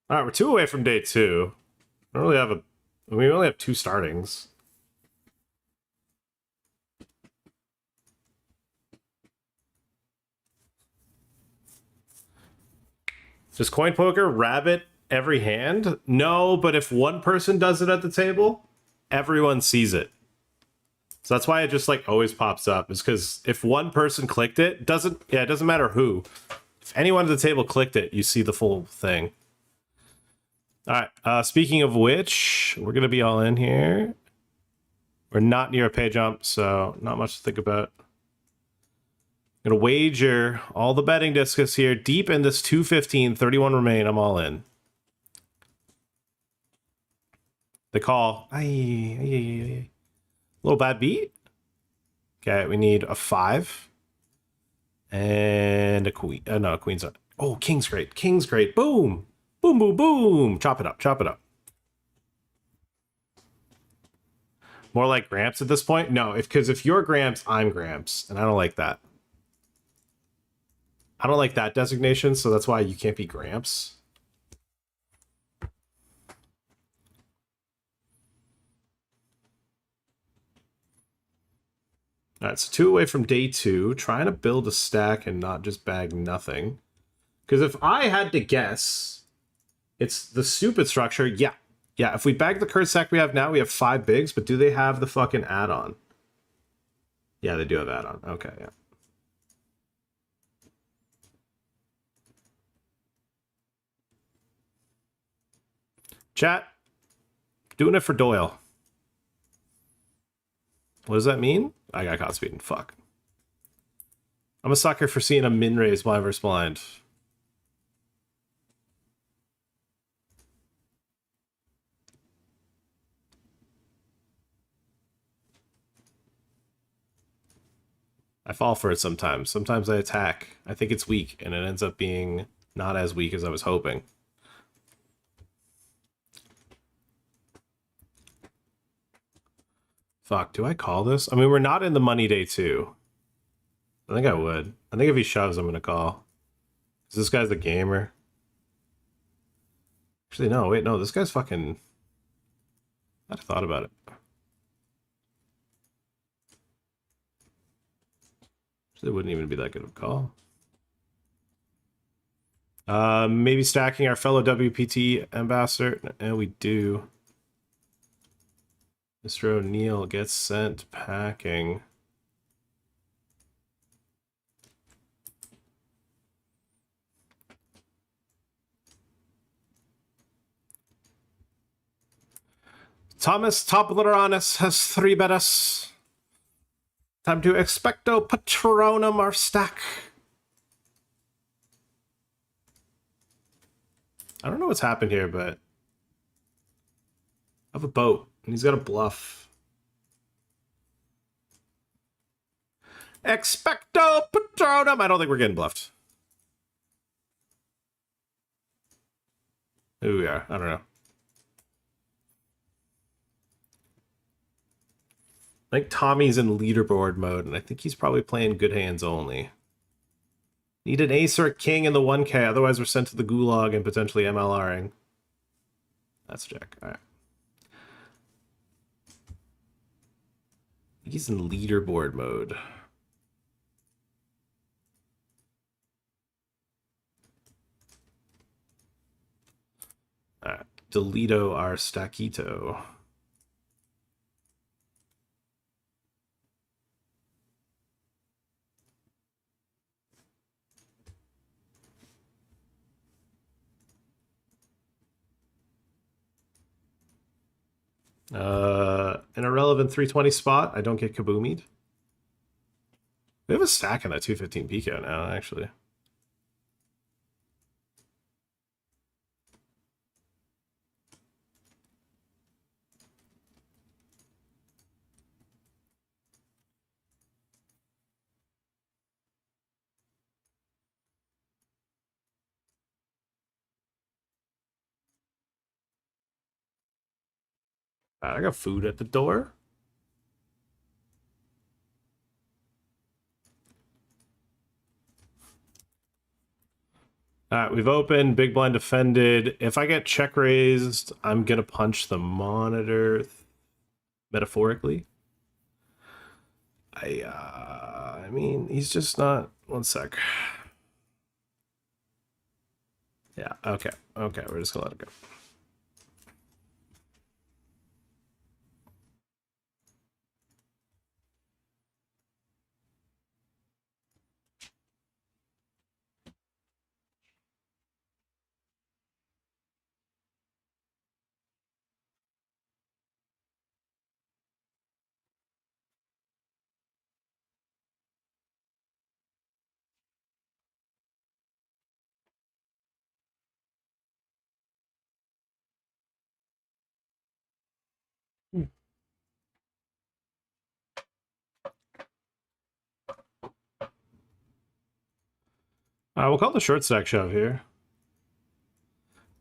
All right, we're 2 away from day 2. I don't really have a... We only have 2 startings. Does coin poker rabbit every hand? No, but if one person does it at the table, everyone sees it. So that's why it just like always pops up. Is because if one person clicked it, it doesn't matter who. If anyone at the table clicked it, you see the full thing. All right. Speaking of which, we're gonna be all in here. We're not near a pay jump, so not much to think about. Gonna wager all the betting discus here deep in this 215, 31 remain. I'm all in. The call. Aye. Little bad beat. Okay, we need a 5 and a queen. No, queen's not. Oh, king's great. King's great. Boom, boom, boom, boom. Chop it up. Chop it up. More like Gramps at this point. No, because if you're Gramps, I'm Gramps, and I don't like that. I don't like that designation, so that's why you can't be Gramps. All right, so 2 away from day 2, trying to build a stack and not just bag nothing. Because if I had to guess, it's the stupid structure. Yeah, if we bag the current stack we have now, we have 5 bigs, but do they have the fucking add-on? Yeah, they do have add-on. Okay, yeah. Chat, doing it for Doyle. What does that mean? I got caught speeding. Fuck. I'm a sucker for seeing a min raise blind versus blind. I fall for it sometimes. Sometimes I attack. I think it's weak, and it ends up being not as weak as I was hoping. Fuck, do I call this? I mean, we're not in the money day 2. I think I would. I think if he shoves, I'm going to call. Because this guy's the gamer. Actually, no, wait, no, this guy's fucking... I'd have thought about it. So it wouldn't even be that good of a call. Maybe stacking our fellow WPT ambassador. And we do. Mr. O'Neill gets sent packing. Thomas Topliteranus has 3 bettas. Time to expecto patronum our stack. I don't know what's happened here, but I have a boat, and he's got a bluff. Expecto patronum! I don't think we're getting bluffed. Who we are, I don't know. I think Tommy's in leaderboard mode, and I think he's probably playing good hands only. Need an ace or a king in the 1K, otherwise we're sent to the gulag and potentially MLRing. That's check. Alright. He's in leaderboard mode. Alright. Delito our stackito. An irrelevant 320 spot. I don't get kaboomied. We have a stack in that 215 Pico now, actually. I got food at the door. Alright, we've opened, big blind defended. If I get check raised, I'm gonna punch the monitor metaphorically. I mean, he's just not. One sec. Yeah, okay, we're just gonna let it go. We'll call the short stack shove here.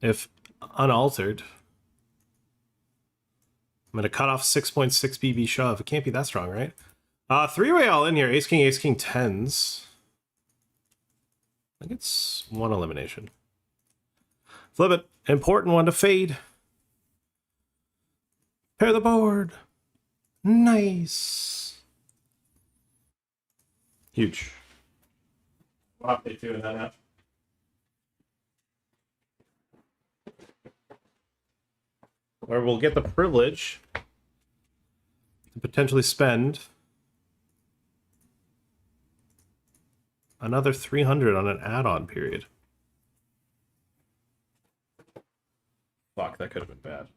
If unaltered. I'm going to cut off 6.6 BB shove. It can't be that strong, right? Three-way all in here. Ace, king, tens. I think it's one elimination. Flip it. Important one to fade. Pair the board. Nice. Huge. We'll update two in that now. Or we'll get the privilege to potentially spend another 300 on an add-on period. Fuck, that could have been bad.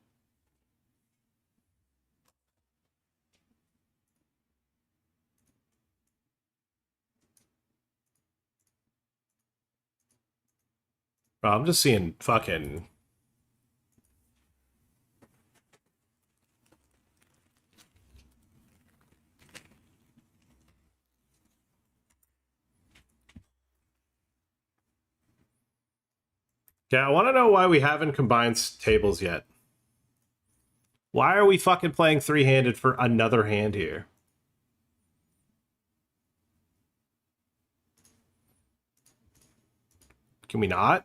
Bro, I'm just seeing fucking... Yeah, I want to know why we haven't combined tables yet. Why are we fucking playing three-handed for another hand here? Can we not?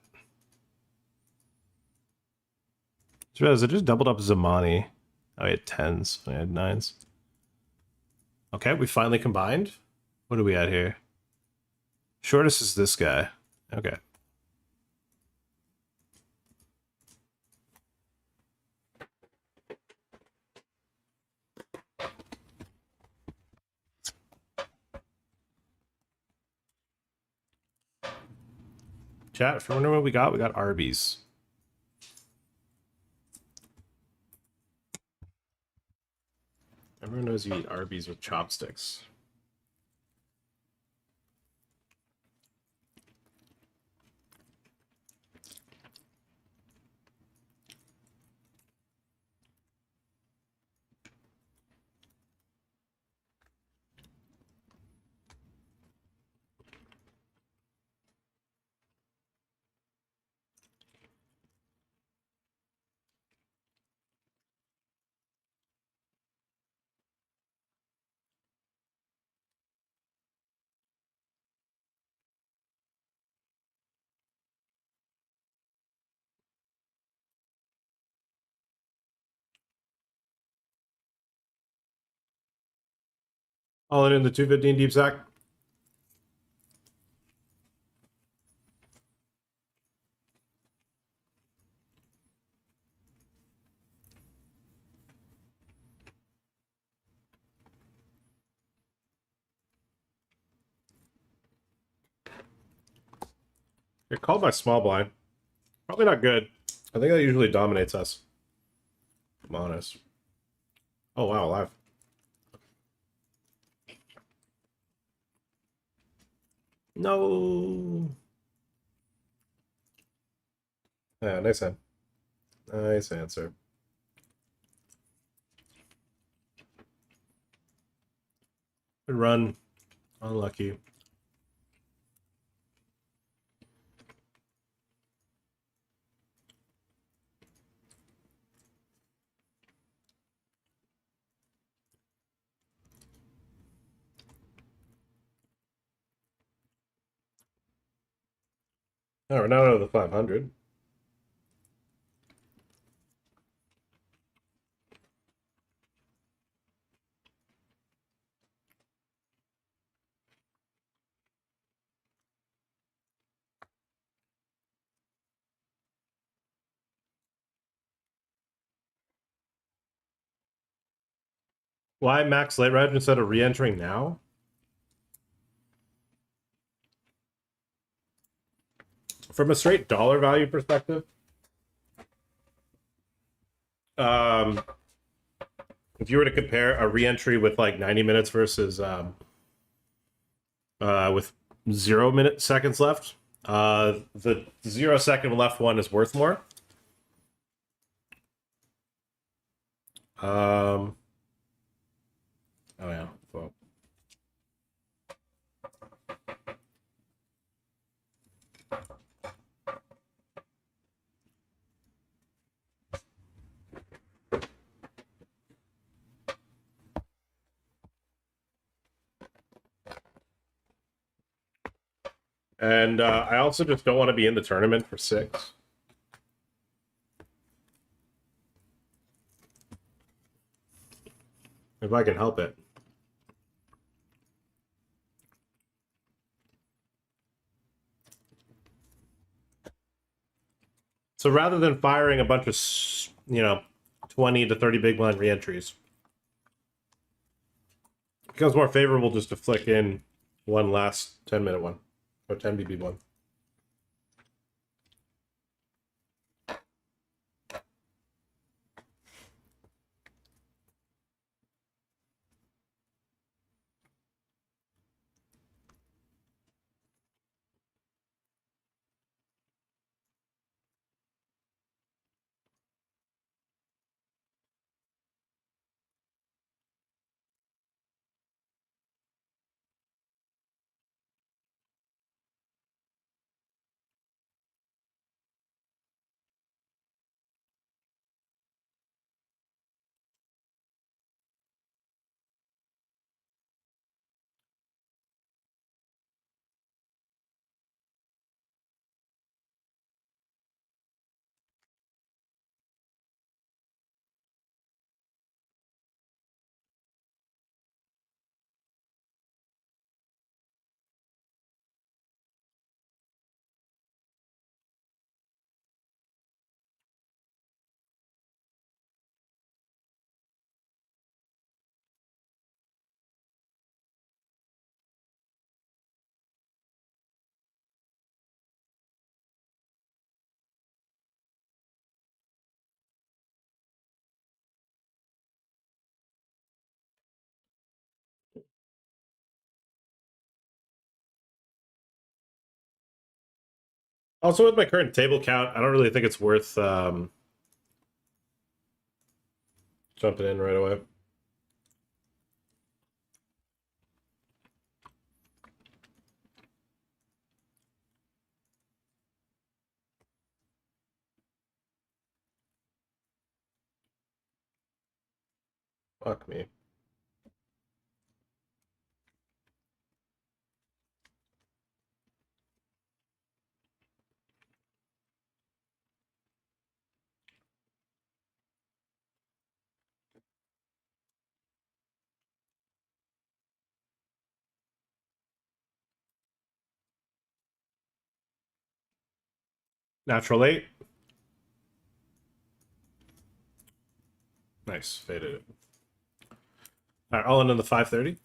I just doubled up Zamani. Oh, I had tens. I had nines. Okay, we finally combined. What are we at here? Shortest is this guy. Okay. Chat, if you wonder what we got Arby's. Everyone knows you eat Arby's with chopsticks. All in the 215 deep sack. You're called by small blind. Probably not good. I think that usually dominates us. I'm honest. Oh, wow, live. No. Yeah, nice hand. Nice answer. Good run. Unlucky. Oh, we're now out of the 500. Why max late reg instead of re-entering now? From a straight dollar value perspective, if you were to compare a re-entry with like 90 minutes versus with 0 seconds left, the 0 second left one is worth more. Oh yeah. Well. And I also just don't want to be in the tournament for 6. If I can help it. So rather than firing a bunch of, 20 to 30 big blind reentries, it becomes more favorable just to flick in one last 10-minute one, or 10 BB one. Also, with my current table count, I don't really think it's worth jumping in right away. Fuck me. Natural 8. Nice. Faded it. All right, all in on the 530.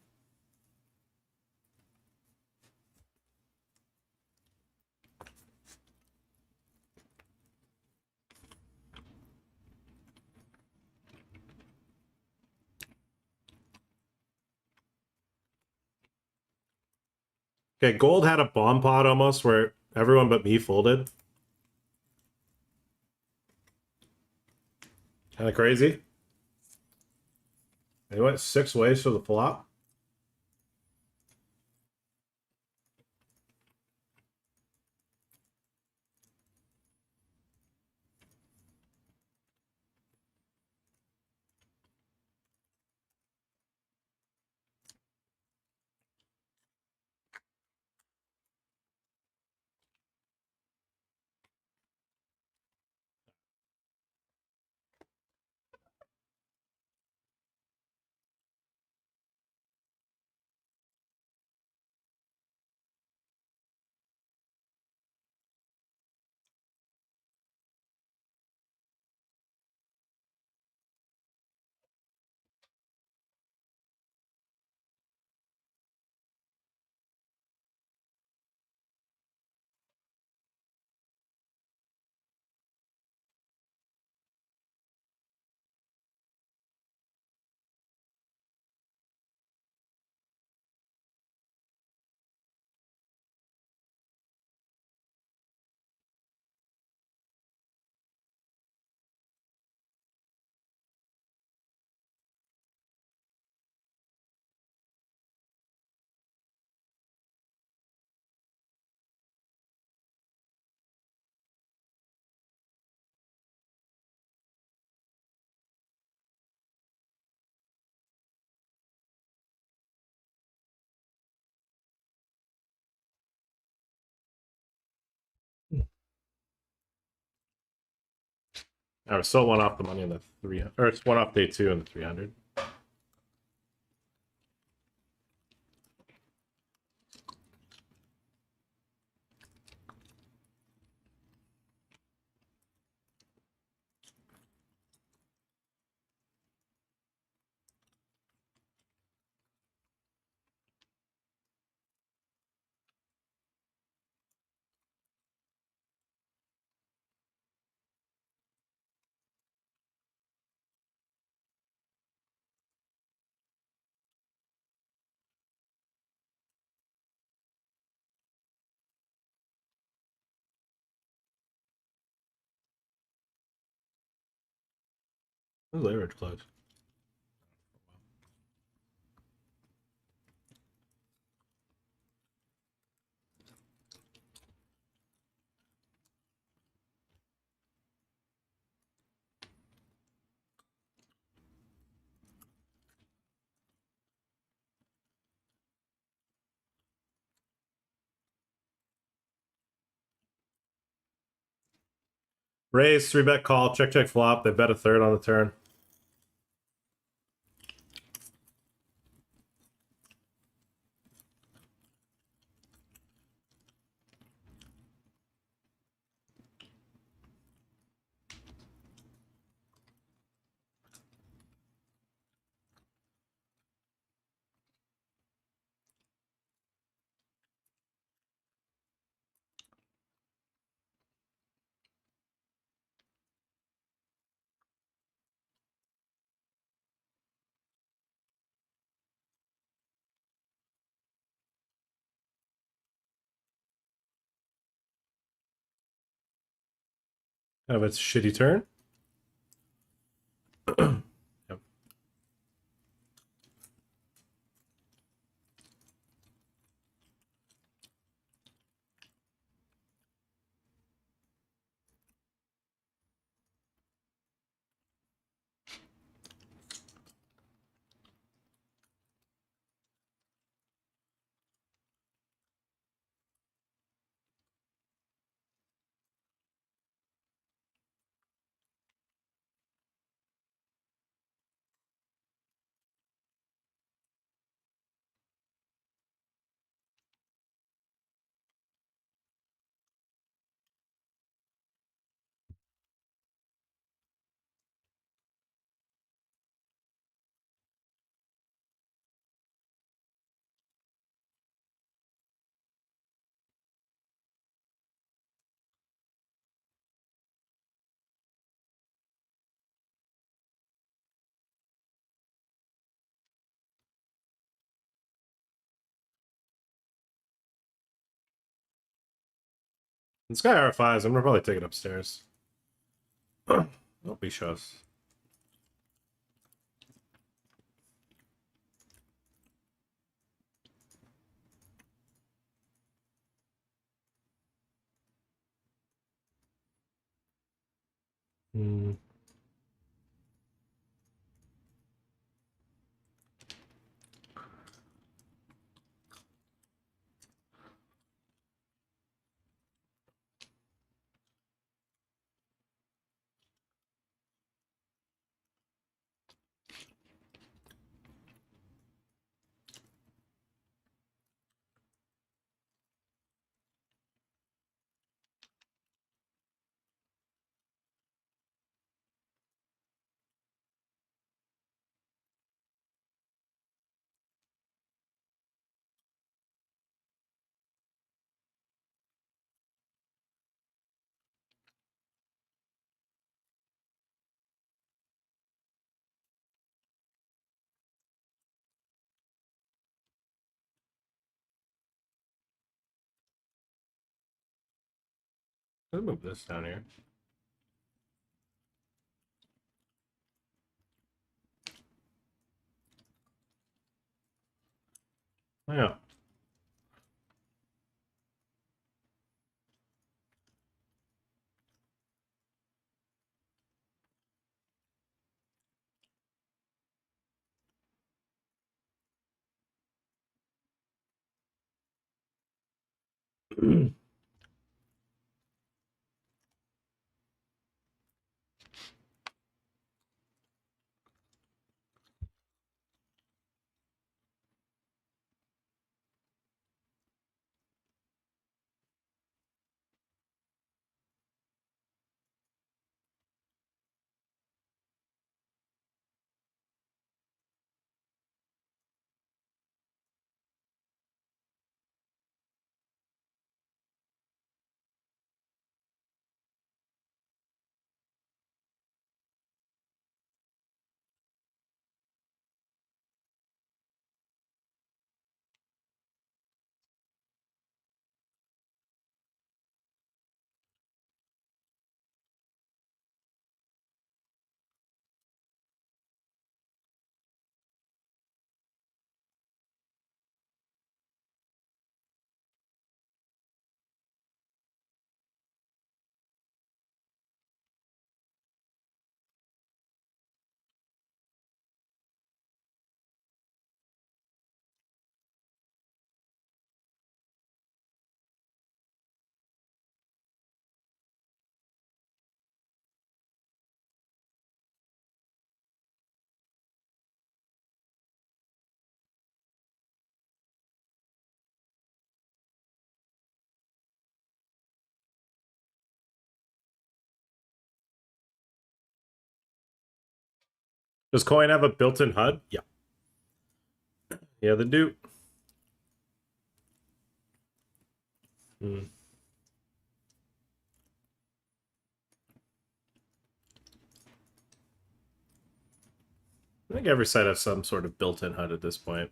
Okay, gold had a bomb pot almost where everyone but me folded. Kind of crazy. They went 6 ways for the flop. I was still one off the money in the 300, or it's one off day 2 in the 300. Where's leverage close? Raise, 3-bet call, check, check, flop. They bet a third on the turn. Have a shitty turn. Yep. This guy R5s. I'm gonna probably take it upstairs. Don't be shows. Hmm. Let's move this down here. Yeah. Does coin have a built-in HUD? Yeah. Yeah, they do. Hmm. I think every site has some sort of built-in HUD at this point.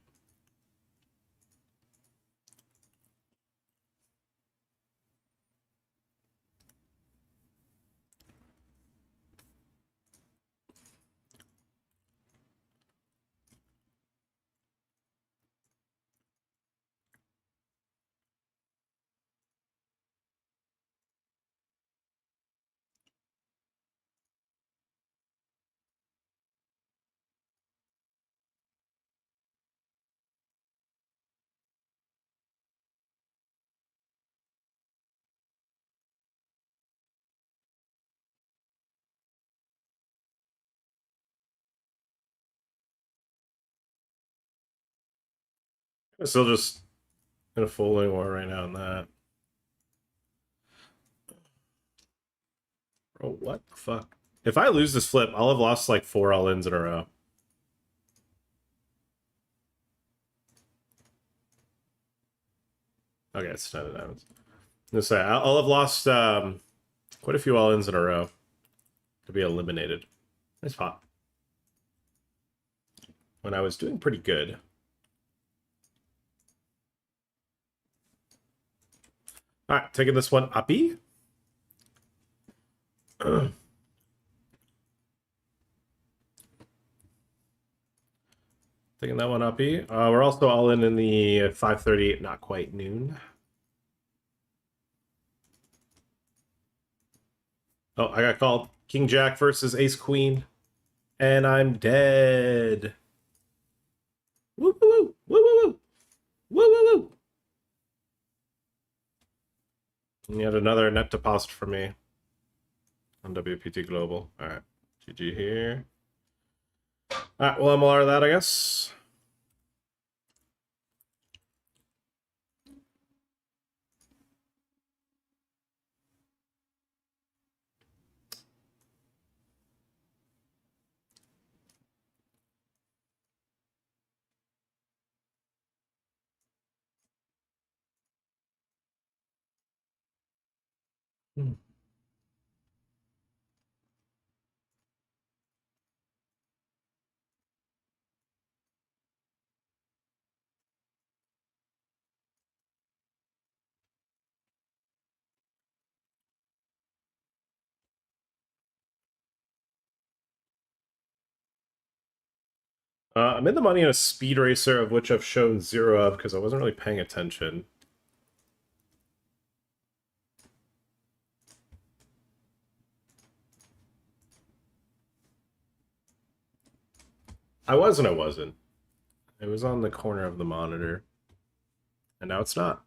I'm still just in a folding war right now on that. Oh, what the fuck? If I lose this flip, I'll have lost like 4 all-ins in a row. Okay, it's 9 of diamonds. I'm say I'll have lost quite a few all-ins in a row to be eliminated. Nice pop. When I was doing pretty good. Alright, taking this one uppy. Taking that one uppy. We're also all in the 5:38, not quite noon. Oh, I got called. King Jack versus Ace Queen. And I'm dead. Woo woo woo woo woo woo woo woo. And yet another net deposit for me on WPT Global. All right, GG here. All right, well, MLR that, I guess. I'm in the money in a speed racer, of which I've shown 0 of because I wasn't really paying attention. I was and I wasn't. It was on the corner of the monitor. And now it's not.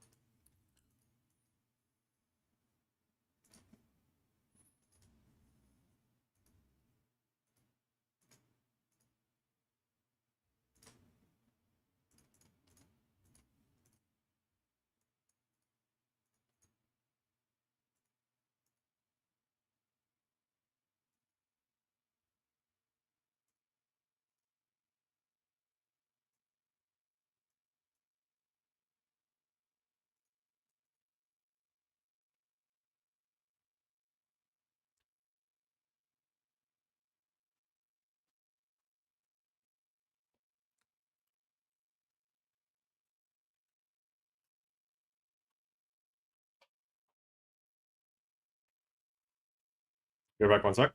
You're back 1 sec.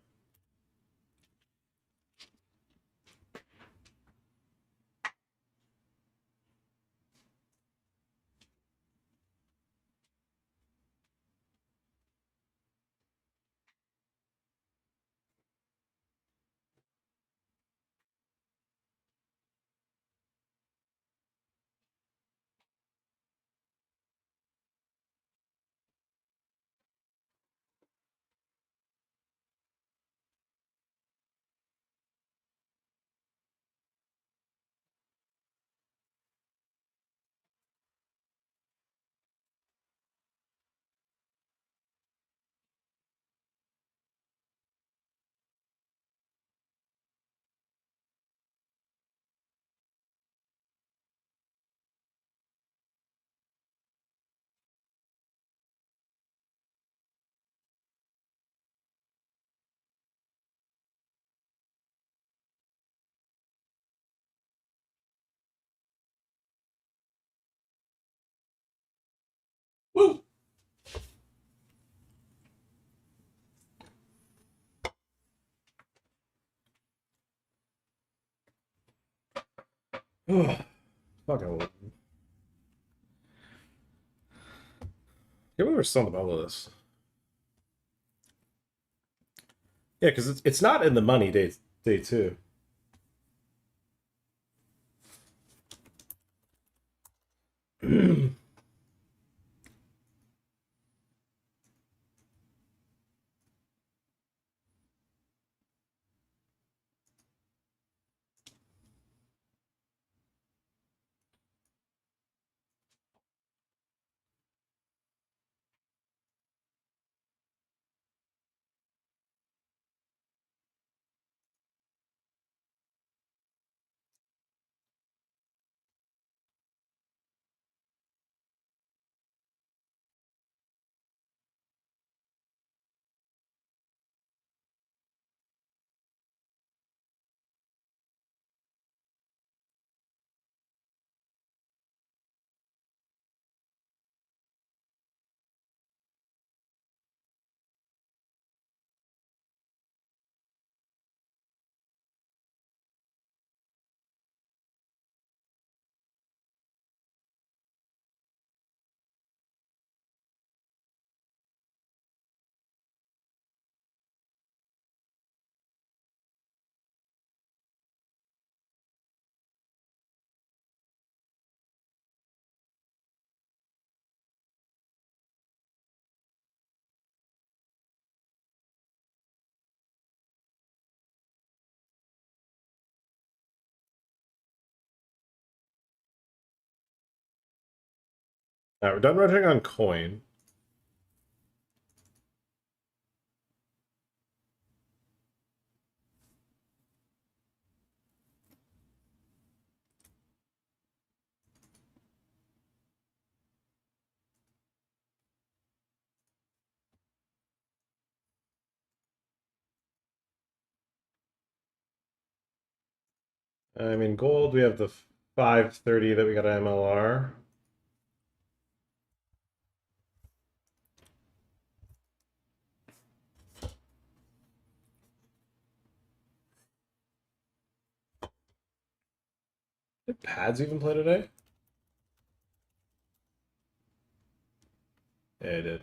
Woo! Fucking. Yeah, we were still in the middle of this. Yeah, because it's not in the money day 2. All right, we're done rotating on coin. I mean, gold, we have the 530 that we got at MLR. Did pads even play today? Yeah, it did.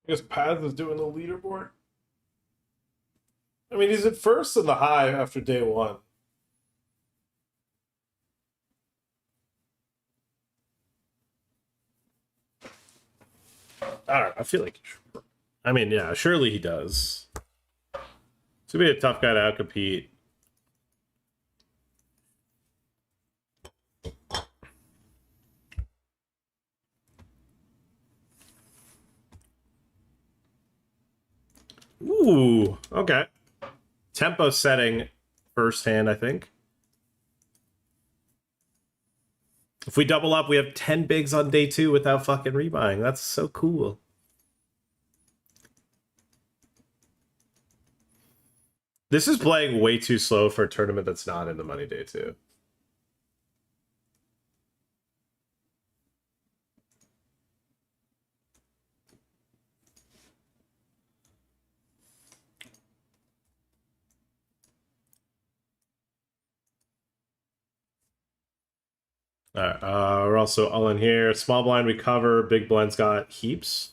I guess Pads is doing the leaderboard. I mean, he's at first in the high after day one. I don't know. I feel like. I mean, yeah, surely he does. It's gonna be a tough guy to outcompete. Ooh, okay. Tempo setting first hand, I think. If we double up, we have 10 bigs on day 2 without fucking rebuying. That's so cool. This is playing way too slow for a tournament that's not in the money day 2. All right, we're also all in here. Small blind we cover. Big blind's got heaps,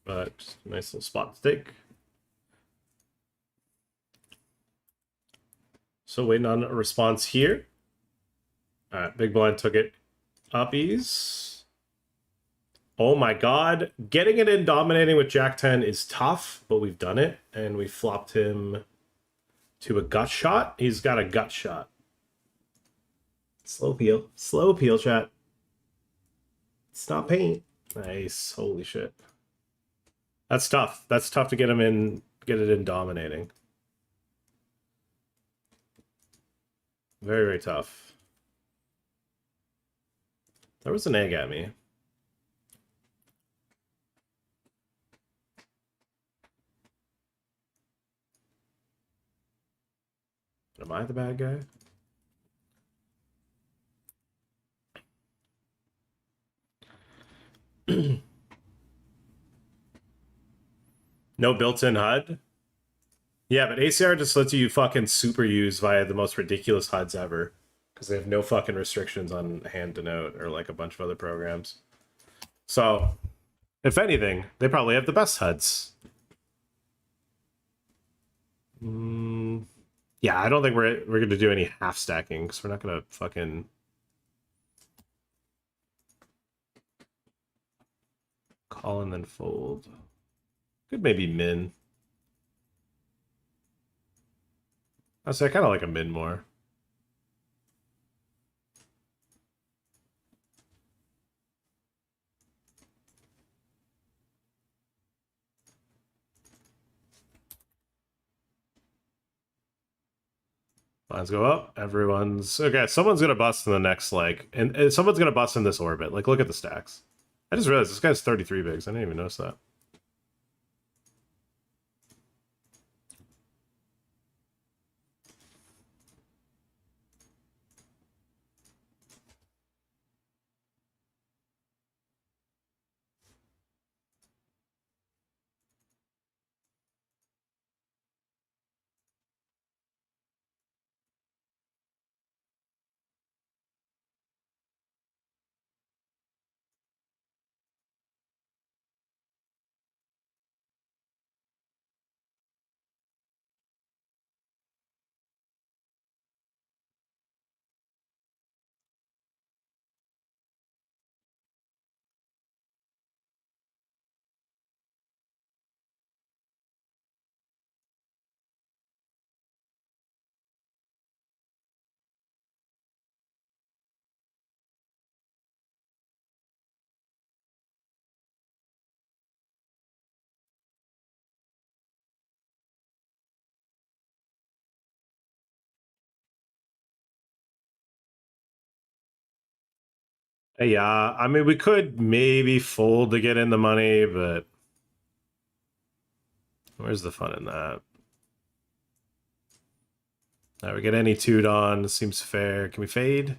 but just a nice little spot to take. So waiting on a response here. All right, big blind took it uppies. Oh my god, getting it in dominating with Jack 10 is tough, but we've done it, and we flopped him to a gut shot. He's got a gut shot. Slow peel, chat. Stop paint. Nice, holy shit. That's tough. That's tough to get him in, get it in dominating. Very, very tough. There was an egg at me. Am I the bad guy? No built-in HUD? Yeah, but ACR just lets you fucking super use via the most ridiculous HUDs ever. Because they have no fucking restrictions on hand denote or like a bunch of other programs. So, if anything, they probably have the best HUDs. Yeah, I don't think we're gonna do any half stacking because we're not gonna fucking call and then fold. Could maybe min. I say I kind of like a min more. Lines go up. Everyone's okay. Someone's gonna bust in the next and someone's gonna bust in this orbit. Like, look at the stacks. I just realized this guy's 33 bigs. I didn't even notice that. Yeah, I mean, we could maybe fold to get in the money, but where's the fun in that? Now we get any toot on. Seems fair. Can we fade?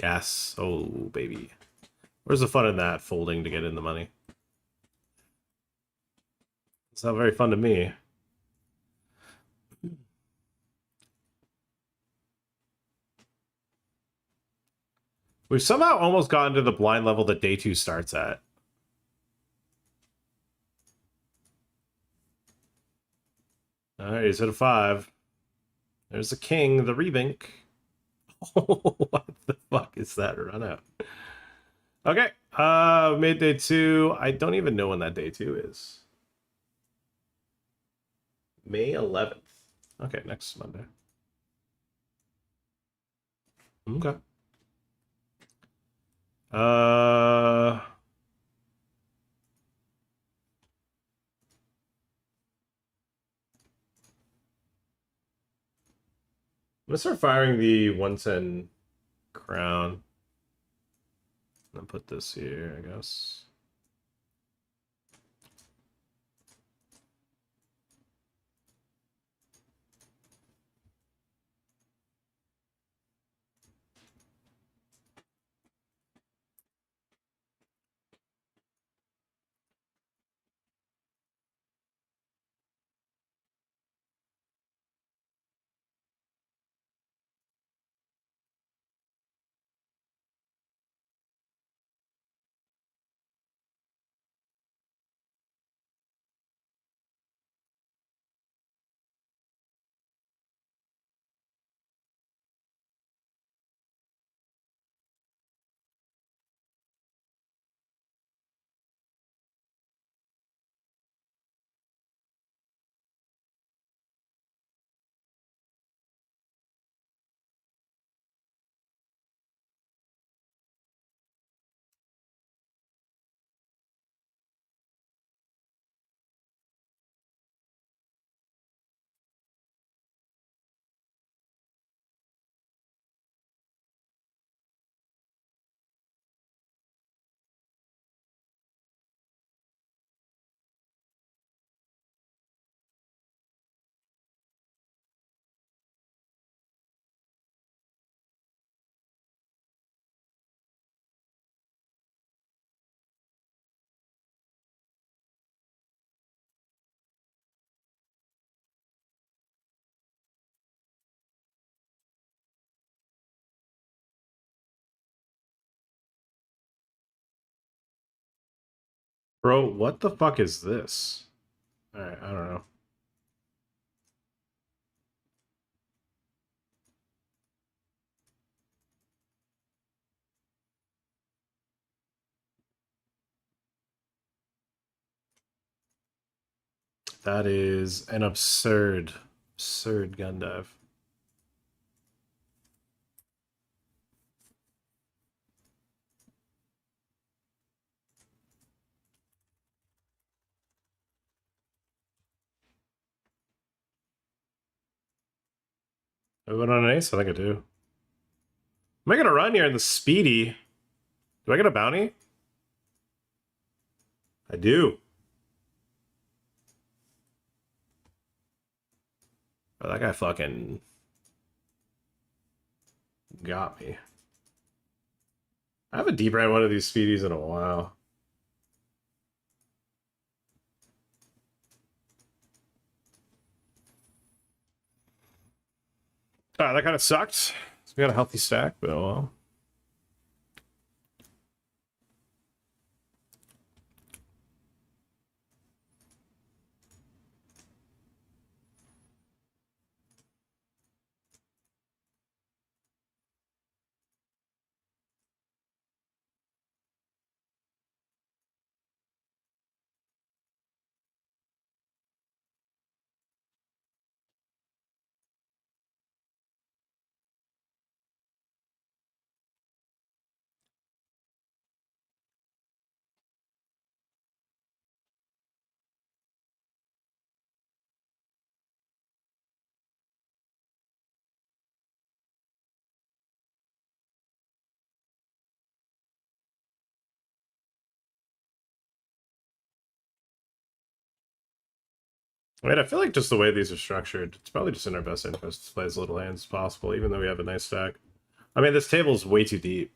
Yes. Oh, baby. Where's the fun in that? Folding to get in the money. It's not very fun to me. We've somehow almost gotten to the blind level that day 2 starts at. Alright, he's at a 5. There's the king, the rebink. What the fuck is that run out? Okay, made day 2. I don't even know when that day 2 is. May 11th. Okay, next Monday. Okay. I'm gonna start firing the 110 crown. I'll put this here, I guess. Bro, what the fuck is this? Alright, I don't know. That is an absurd gun dive. I went on an ace? I think I do. Am I gonna run here in the speedy? Do I get a bounty? I do. Oh, that guy fucking got me. I haven't deep ran one of these speedies in a while. That kind of sucked. So we got a healthy stack, but oh well. I mean, I feel like just the way these are structured, it's probably just in our best interest to play as little hands as possible, even though we have a nice stack. I mean, this table is way too deep.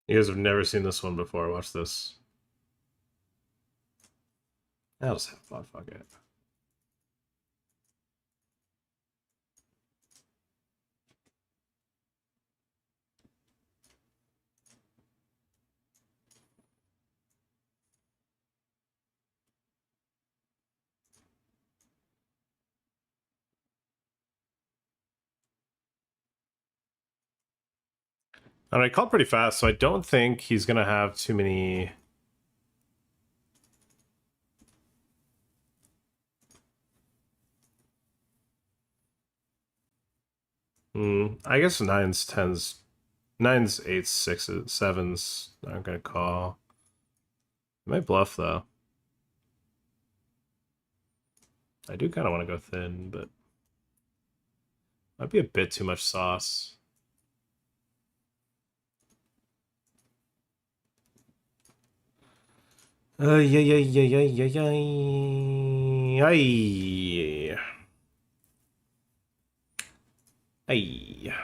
You guys have never seen this one before. Watch this. I'll just have fun. Fuck it. And I called pretty fast, so I don't think he's gonna have too many. I guess nines, tens, nines, eights, sixes, sevens. I'm gonna call. I might bluff though. I do kind of want to go thin, but might be a bit too much sauce. Yeah, yeah, yeah, yeah, yeah, yeah. Ay. Ay.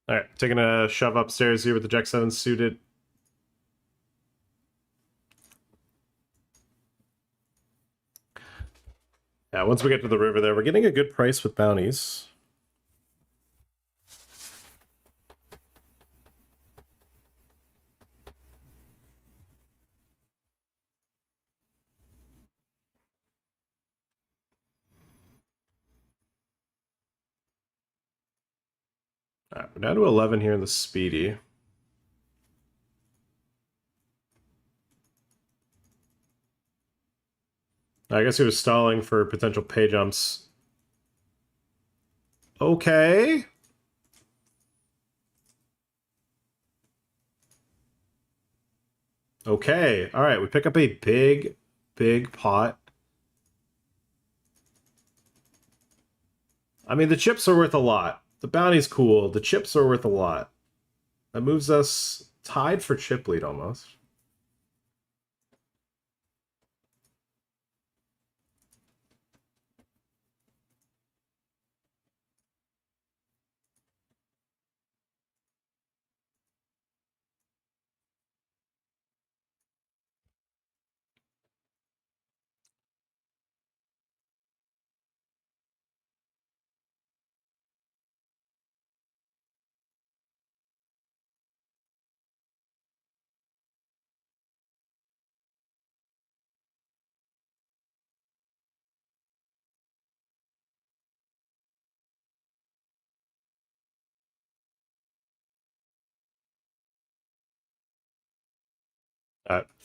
All right, taking a shove upstairs here with the Jack 7 suited. Yeah, once we get to the river there, we're getting a good price with bounties. All right, we're down to 11 here in the speedy. I guess he was stalling for potential pay jumps. Okay. Okay. All right, we pick up a big, big pot. I mean, the chips are worth a lot. The bounty's cool. The chips are worth a lot. That moves us tied for chip lead almost.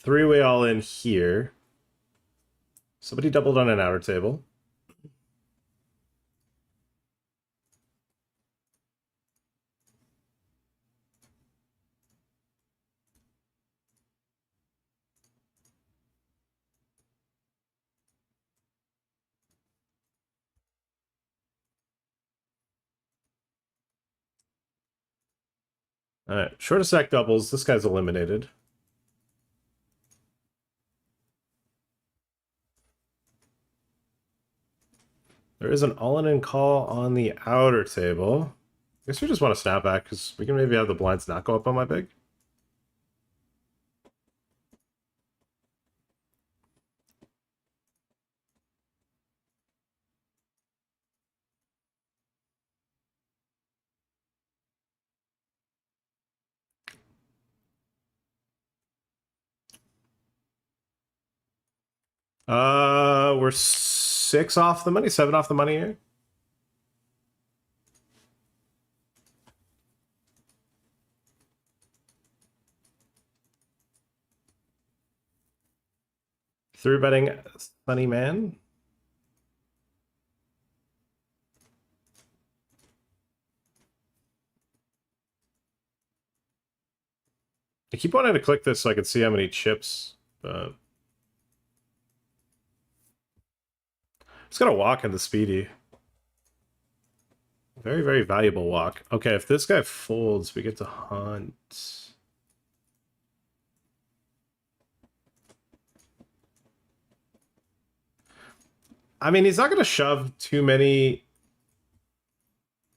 Three-way all in here. Somebody doubled on an outer table. All right, short stack doubles. This guy's eliminated. There is an all-in call on the outer table. I guess we just want to snap back because we can maybe have the blinds not go up on my big. We're 6 off the money, 7 off the money here. Through betting Sunny Man. I keep wanting to click this so I can see how many chips, but just gotta walk in the speedy. Very, very valuable walk. Okay, if this guy folds, we get to hunt. I mean, he's not gonna shove too many.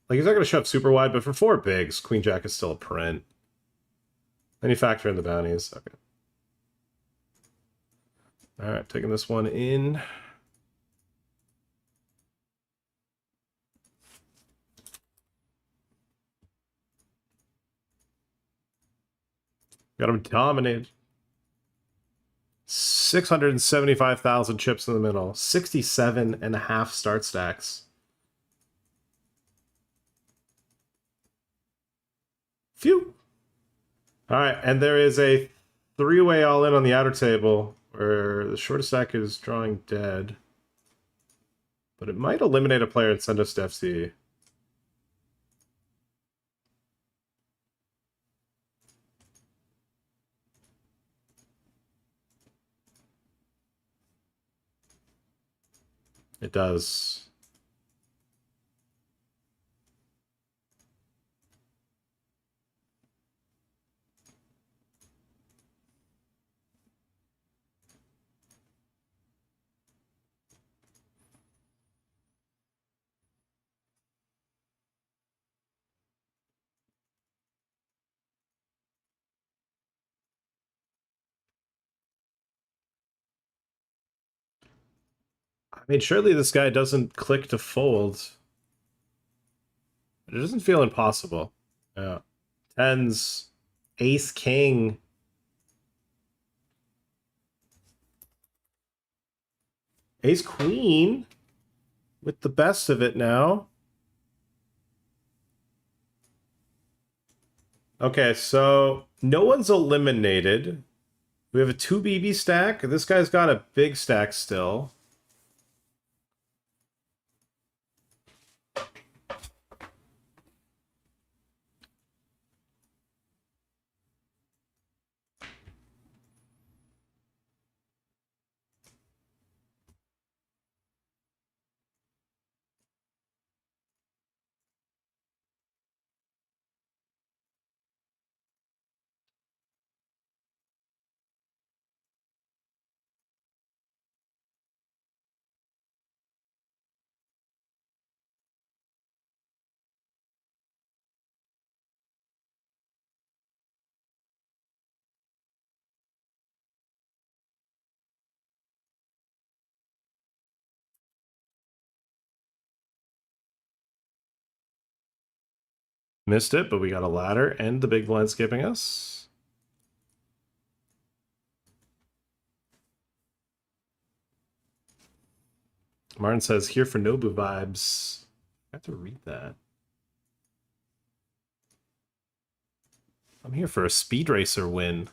Like, he's not gonna shove super wide, but for 4 bigs, Queen Jack is still a print. Then you factor in the bounties. Okay. Alright, taking this one in. Got him dominated. 675,000 chips in the middle. 67.5 start stacks. Phew. Alright, and there is a 3-way all-in on the outer table, where the shortest stack is drawing dead. But it might eliminate a player and send us to FC. It does. I mean, surely this guy doesn't click to fold. It doesn't feel impossible. Yeah. Tens. Ace King. Ace Queen. With the best of it now. Okay, so no one's eliminated. We have a 2 BB stack. This guy's got a big stack still. Missed it, but we got a ladder and the big blind skipping us. Martin says, here for Nobu vibes. I have to read that. I'm here for a speed racer win.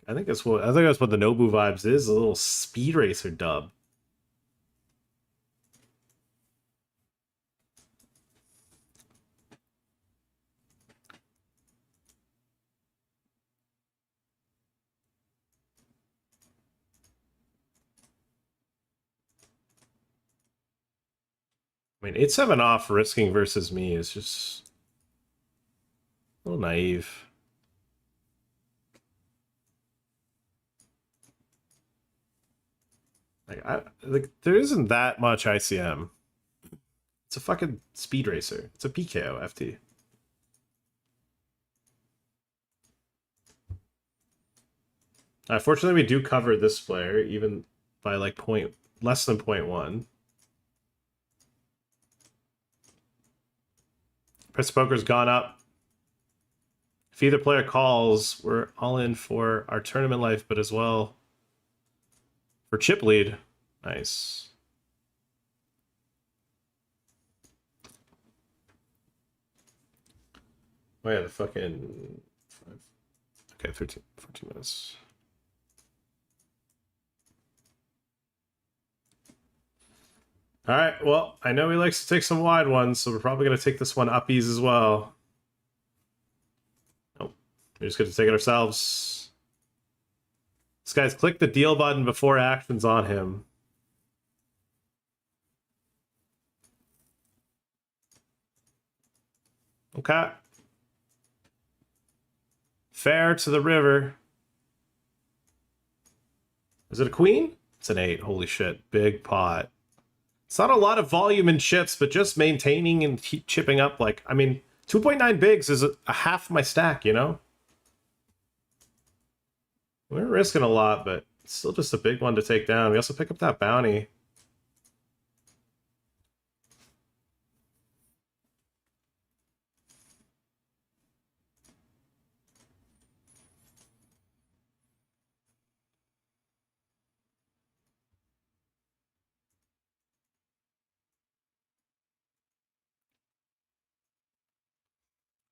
I think that's what the Nobu vibes is, a little speed racer dub. I mean, 8-7 off risking versus me is just a little naive. Like there isn't that much ICM. It's a fucking speed racer. It's a PKO FT. Fortunately, we do cover this player even by like less than 0.1. Price of poker's gone up. If either player calls, we're all in for our tournament life, but as well For chip lead. Nice. Oh yeah, the fucking... Okay, 14 minutes. Alright, well, I know he likes to take some wide ones, so we're probably going to take this one uppies as well. Nope. We're just going to take it ourselves. This guy's clicked the deal button before action's on him. Okay. Fair to the river. Is it a queen? It's an 8. Holy shit. Big pot. It's not a lot of volume in chips, but just maintaining and keep chipping up. Like, I mean, 2.9 bigs is a half my stack, you know? We're risking a lot, but it's still just a big one to take down. We also pick up that bounty.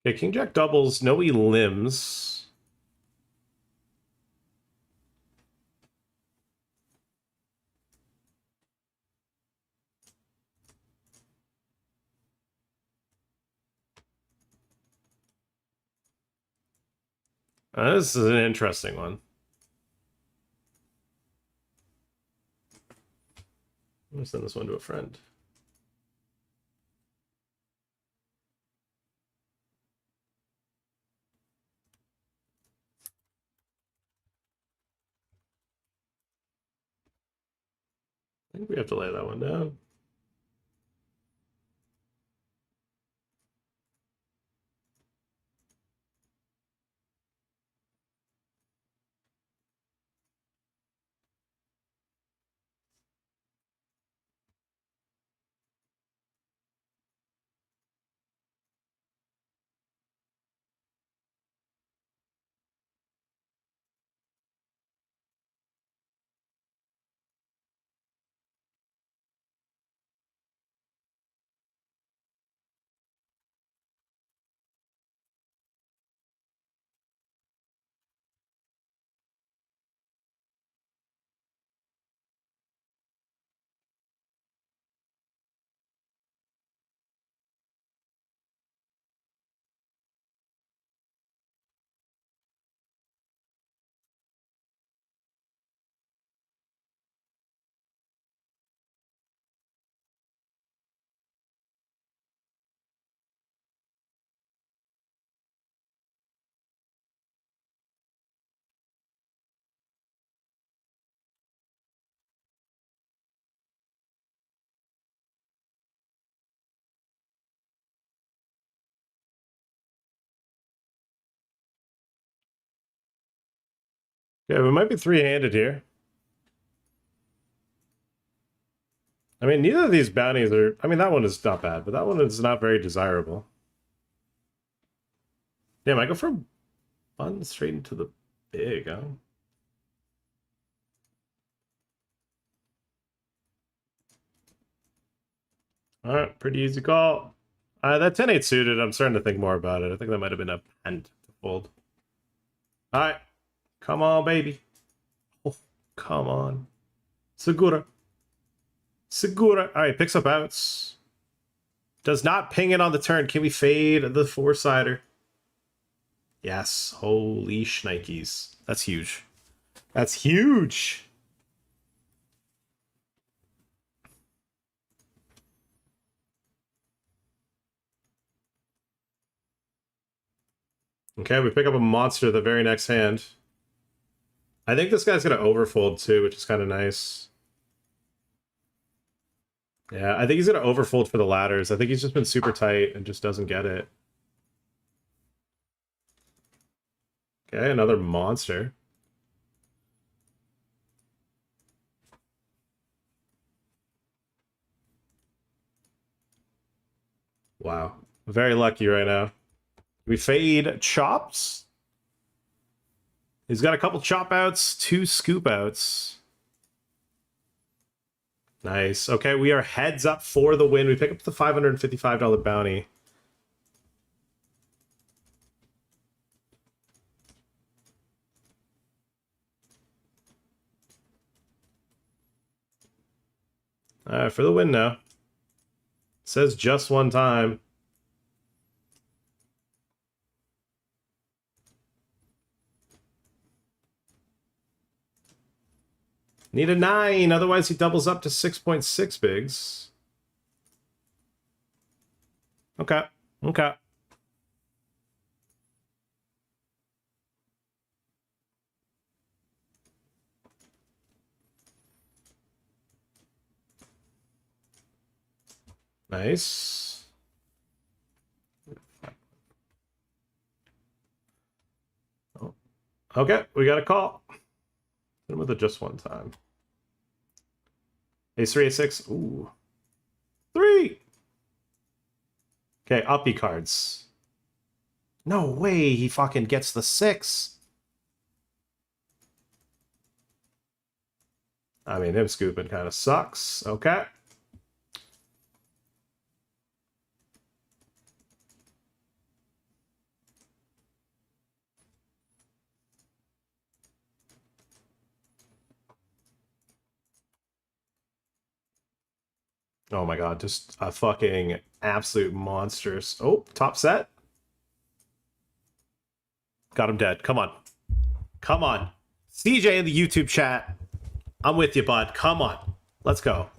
Okay, King Jack doubles, no limbs. This is an interesting one. I'm gonna send this one to a friend. I think we have to lay that one down. Yeah, we might be three-handed here. I mean, neither of these bounties are... I mean, that one is not bad, but that one is not very desirable. Damn, I go from fun straight into the big, huh? Alright, pretty easy call. That 10-8 suited, I'm starting to think more about it. I think that might have been a hand to fold. Alright. Come on, baby. Oh, come on. Segura. Segura. Alright, picks up outs. Does not ping it on the turn. Can we fade the four-sider? Yes. Holy shnikes. That's huge. That's huge. Okay, we pick up a monster the very next hand. I think this guy's going to overfold too, which is kind of nice. Yeah, I think he's going to overfold for the ladders. I think he's just been super tight and just doesn't get it. Okay, another monster. Wow. Very lucky right now. We fade chops. He's got a couple chop outs, 2 scoop outs. Nice. Okay, we are heads up for the win. We pick up the $555 bounty. For the win now. It says just one time. Need a 9, otherwise he doubles up to 6.6 bigs. Okay. Okay. Nice. Oh. Okay, we got a call. Hit him with it just one time. Ace 3, A6. Ooh. 3! Okay, uppy cards. No way he fucking gets the 6. I mean, him scooping kind of sucks. Okay. Oh my god, just a fucking absolute monstrous. Oh, top set. Got him dead. Come on. Come on. CJ in the YouTube chat. I'm with you, bud. Come on. Let's go.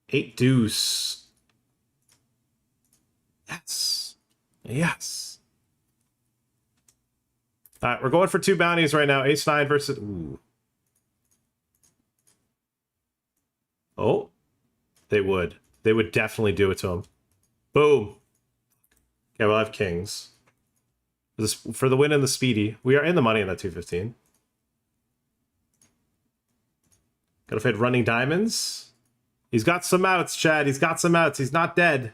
8 deuce. Yes. Yes. All right, we're going for 2 bounties right now. Ace 9 versus... Ooh. Oh. They would. They would definitely do it to him. Boom. Okay, we'll have kings. For the win and the speedy. We are in the money in that 215. Gotta fade running diamonds. He's got some outs, Chad. He's got some outs. He's not dead.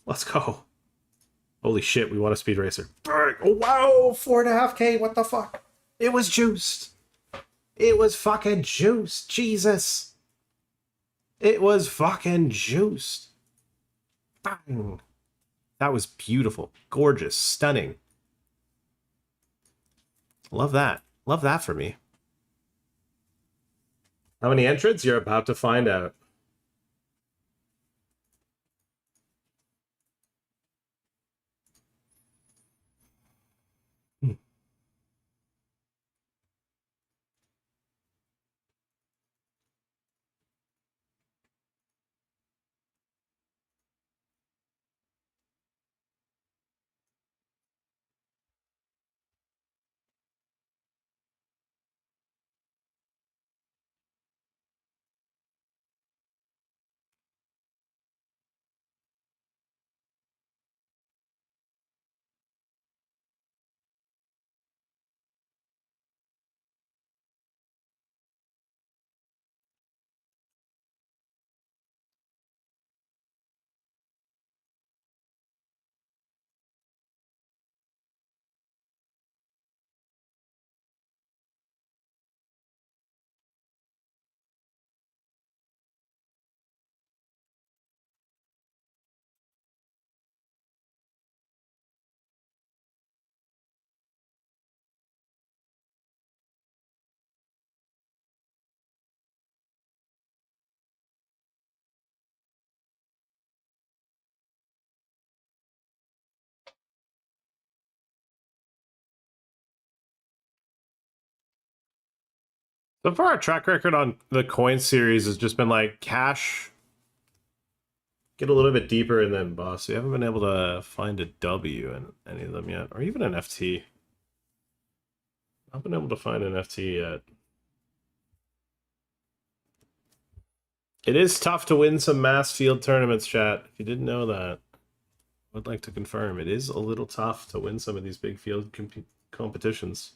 Let's go. Holy shit, we want a speed racer. Oh, wow, 4.5K. What the fuck? It was juiced. It was fucking juiced. Jesus. It was fucking juiced. Bang. That was beautiful. Gorgeous. Stunning. Love that. Love that for me. How many entrants? You're about to find out. So far, our track record on the coin series has just been like cash, get a little bit deeper, and then bust. We haven't been able to find a W in any of them yet, or even an FT. I've been able to find an FT yet. It is tough to win some mass field tournaments, chat. If you didn't know that, I would like to confirm it is a little tough to win some of these big field competitions.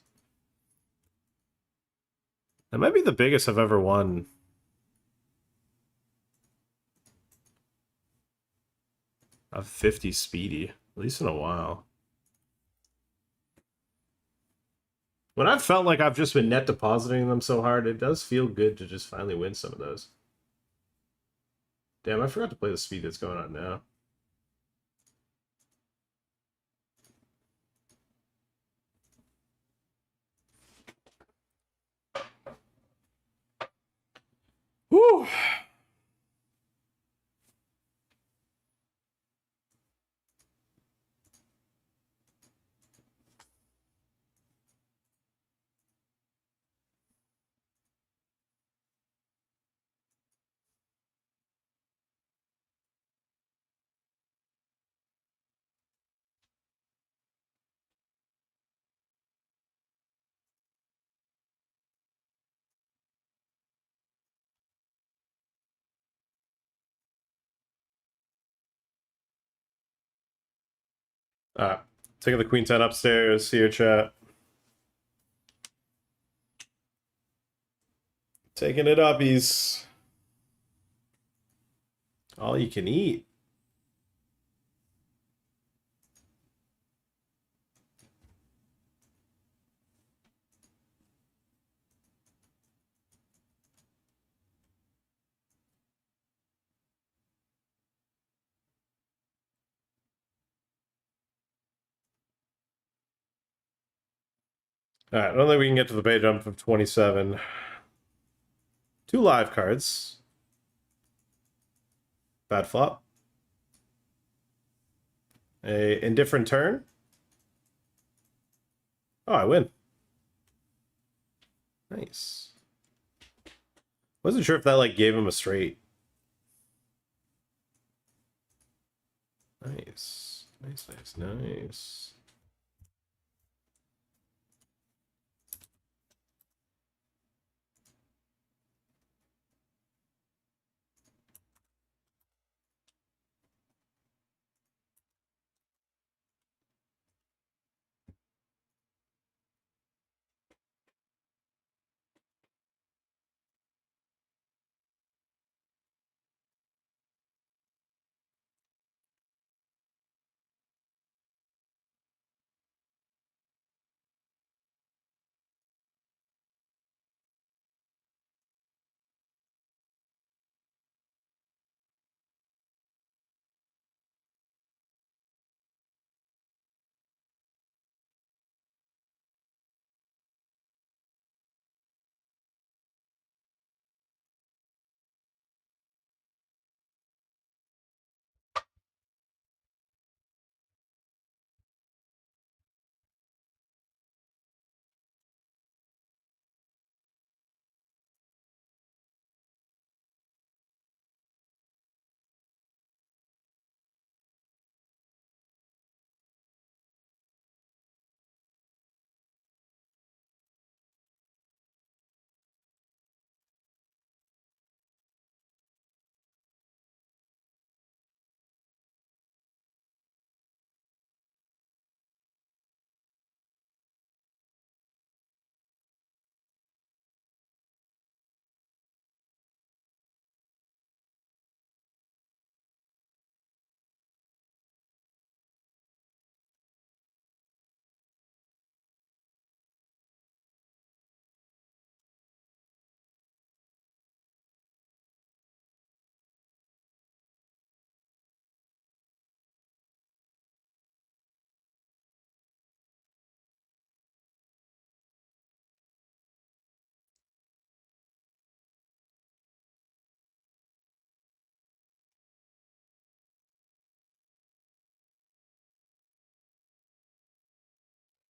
That might be the biggest I've ever won. I've 50 speedy, at least in a while. When I've felt like I've just been net depositing them so hard, it does feel good to just finally win some of those. Damn, I forgot to play the speed that's going on now. Whew. Taking the queen 10 upstairs here, chat. Taking it up, he's all you can eat. Alright, I don't think we can get to the bay jump of 27. 2 live cards. Bad flop. A indifferent turn. Oh, I win. Nice. Wasn't sure if that like gave him a straight. Nice. Nice, nice, nice.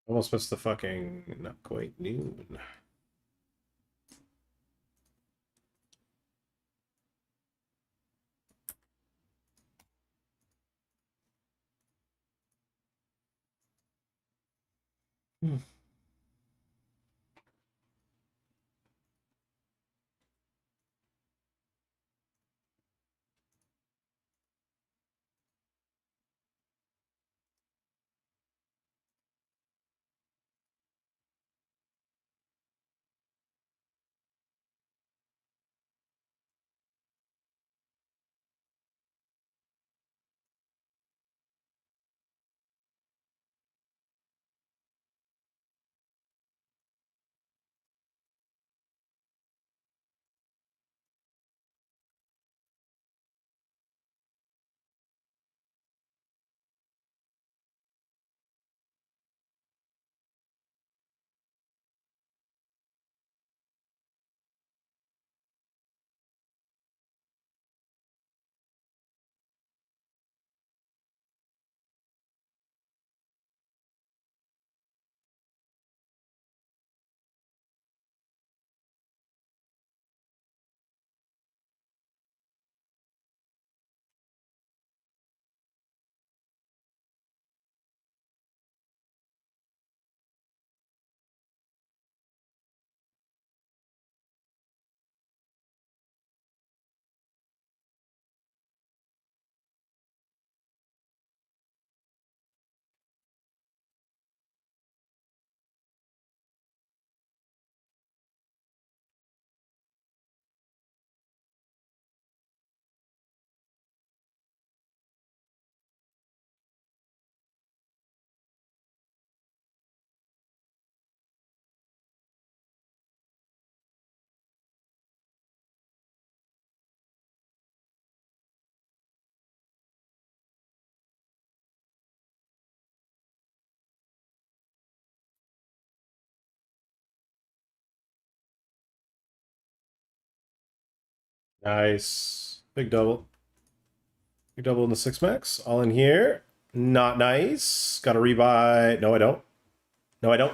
Almost missed the fucking not quite noon. Hmm. Nice. Big double. Big double in the 6-max. All in here. Not nice. Got to rebuy. No, I don't. No, I don't.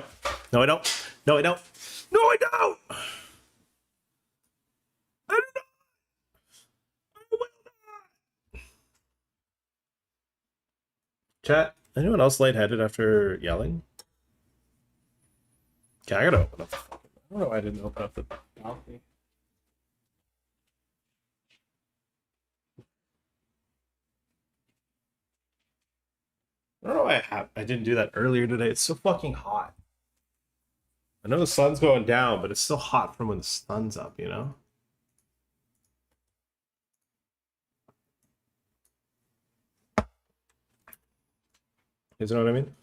No, I don't. No, I don't. No, I don't. I don't know. I will not. Chat. Anyone else lightheaded after yelling? Okay, I gotta open up. I don't know why I didn't open up the balcony. I don't know why I didn't do that earlier today. It's so fucking hot. I know the sun's going down, but it's still hot from when the sun's up, you know? You know what I mean?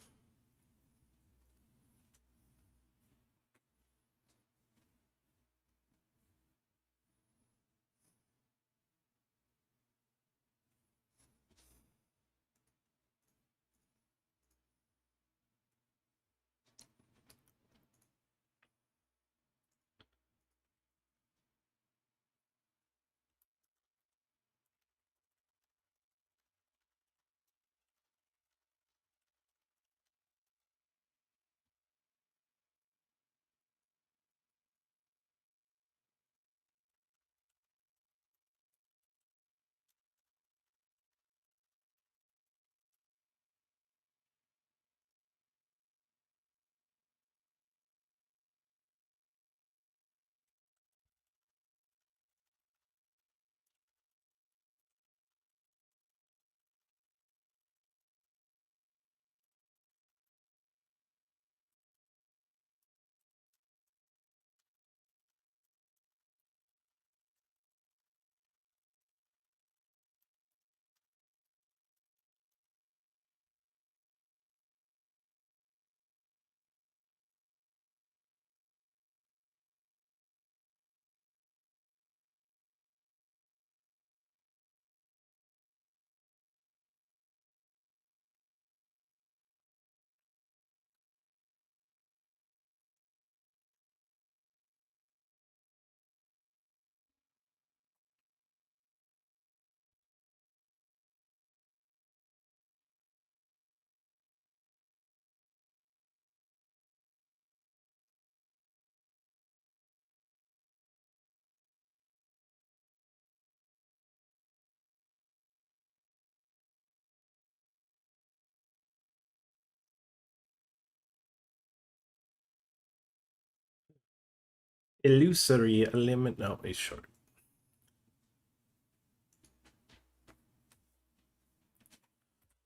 Illusory limit. No, he's short.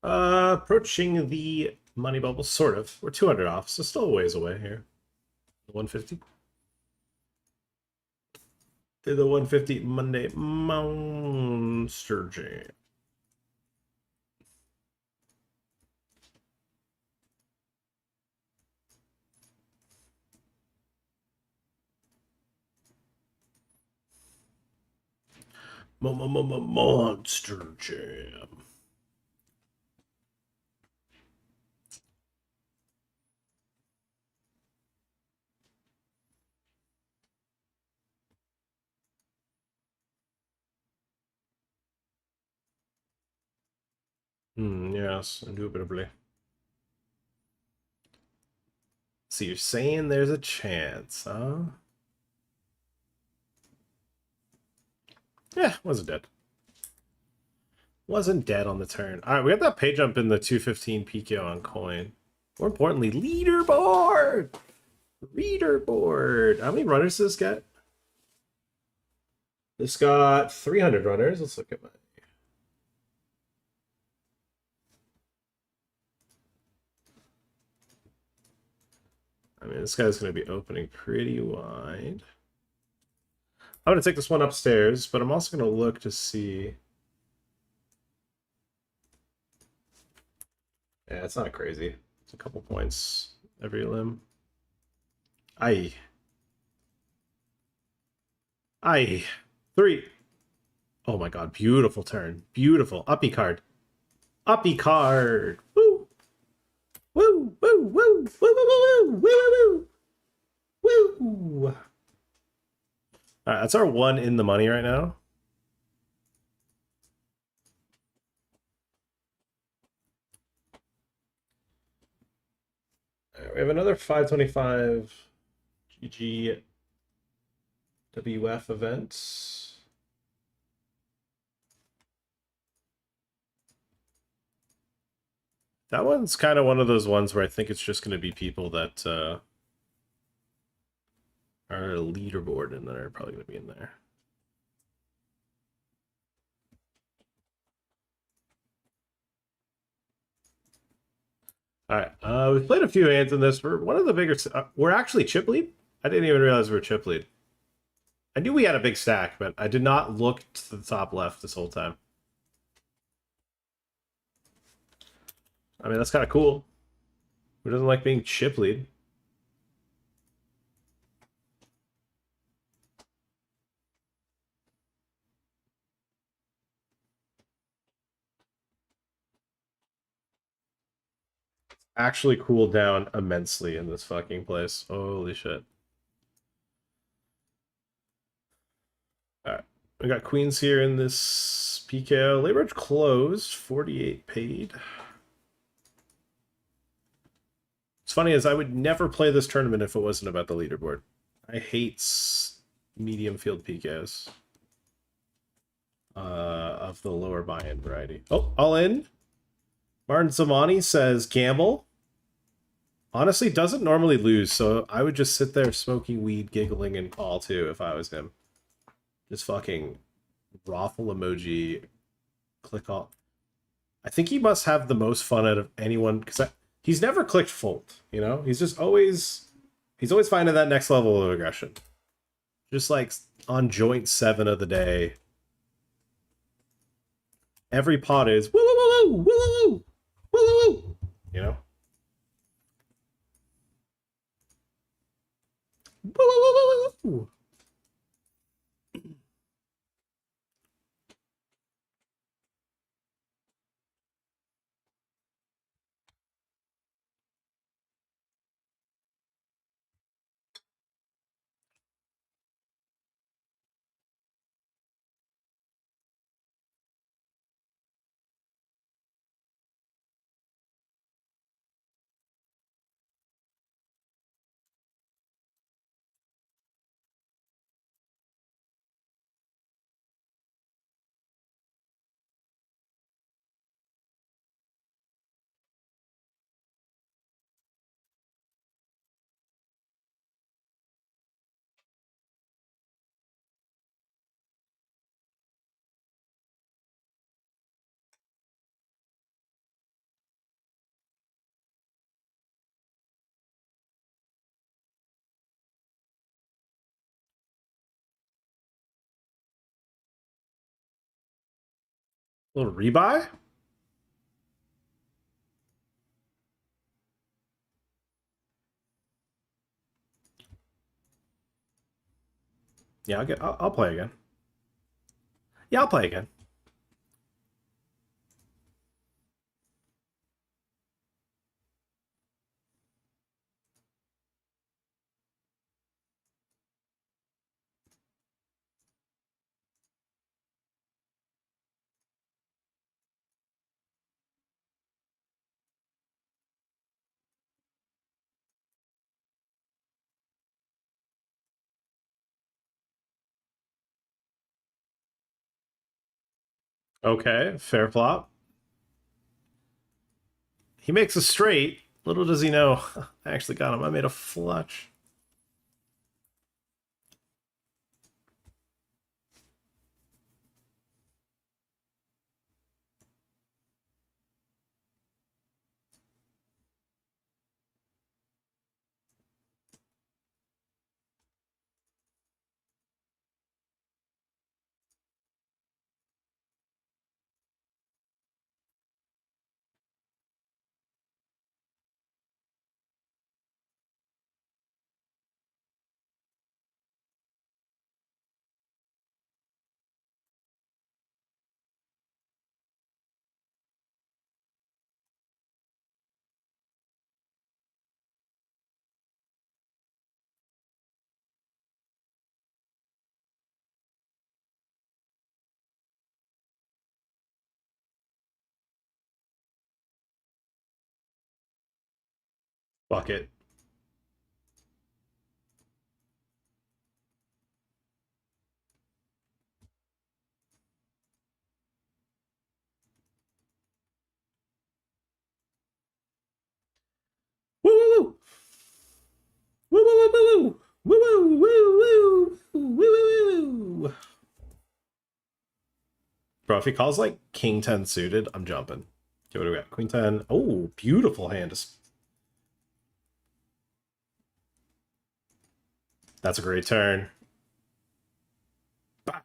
Approaching the money bubble, sort of. We're 200 off, so still a ways away here. 150. To the 150 Monday Monster Jam. Monster Jam. Yes, indubitably. So you're saying there's a chance, huh? Yeah, wasn't dead. Wasn't dead on the turn. All right, we got that pay jump in the 215 PKO on coin. More importantly, leaderboard! Leaderboard! How many runners does this get? This got 300 runners. Let's look at my... I mean, this guy's going to be opening pretty wide. I'm going to take this one upstairs, but I'm also going to look to see... Yeah, it's not crazy. It's a couple points every limb. Aye. 3. Oh my god, beautiful turn. Beautiful. Uppy card. Uppy card. Woo! Woo! Woo! Woo! Woo! Woo! Woo! Woo! Woo! Woo! Alright, that's our one in the money right now. we have another 525 GGWF event. That one's kind of one of those ones where I think it's just going to be people that are a leaderboard and that are probably going to be in there. All right, we've played a few hands in this. We're one of the bigger. We're actually chip lead. I didn't even realize we were chip lead. I knew we had a big stack, but I did not look to the top left this whole time. I mean, that's kind of cool. Who doesn't like being chip lead? Actually cooled down immensely in this fucking place. Holy shit. Alright. We got queens here in this PKO. Leaderboard closed. 48 paid. It's funny as I would never play this tournament if it wasn't about the leaderboard. I hate medium field PKOs. Of the lower buy-in variety. Oh, all in. Martin Zamani says gamble. Honestly, doesn't normally lose, so I would just sit there smoking weed, giggling, and call too if I was him. Just fucking raffle emoji, click all. I think he must have the most fun out of anyone because he's never clicked fold. You know, he's always finding that next level of aggression. Just like on joint 7 of the day. Every pot is woo woo woo woo woo woo woo woo. You know. Woo woo woo woo woo. Little rebuy? Yeah, I'll play again. Yeah, I'll play again. Okay, fair flop. He makes a straight. Little does he know, I actually got him. I made a flush. Fuck it. Bro, if he calls like King 10 suited, I'm jumping. Okay, what do we got? Queen 10. Oh, beautiful hand. That's a great turn. Bah.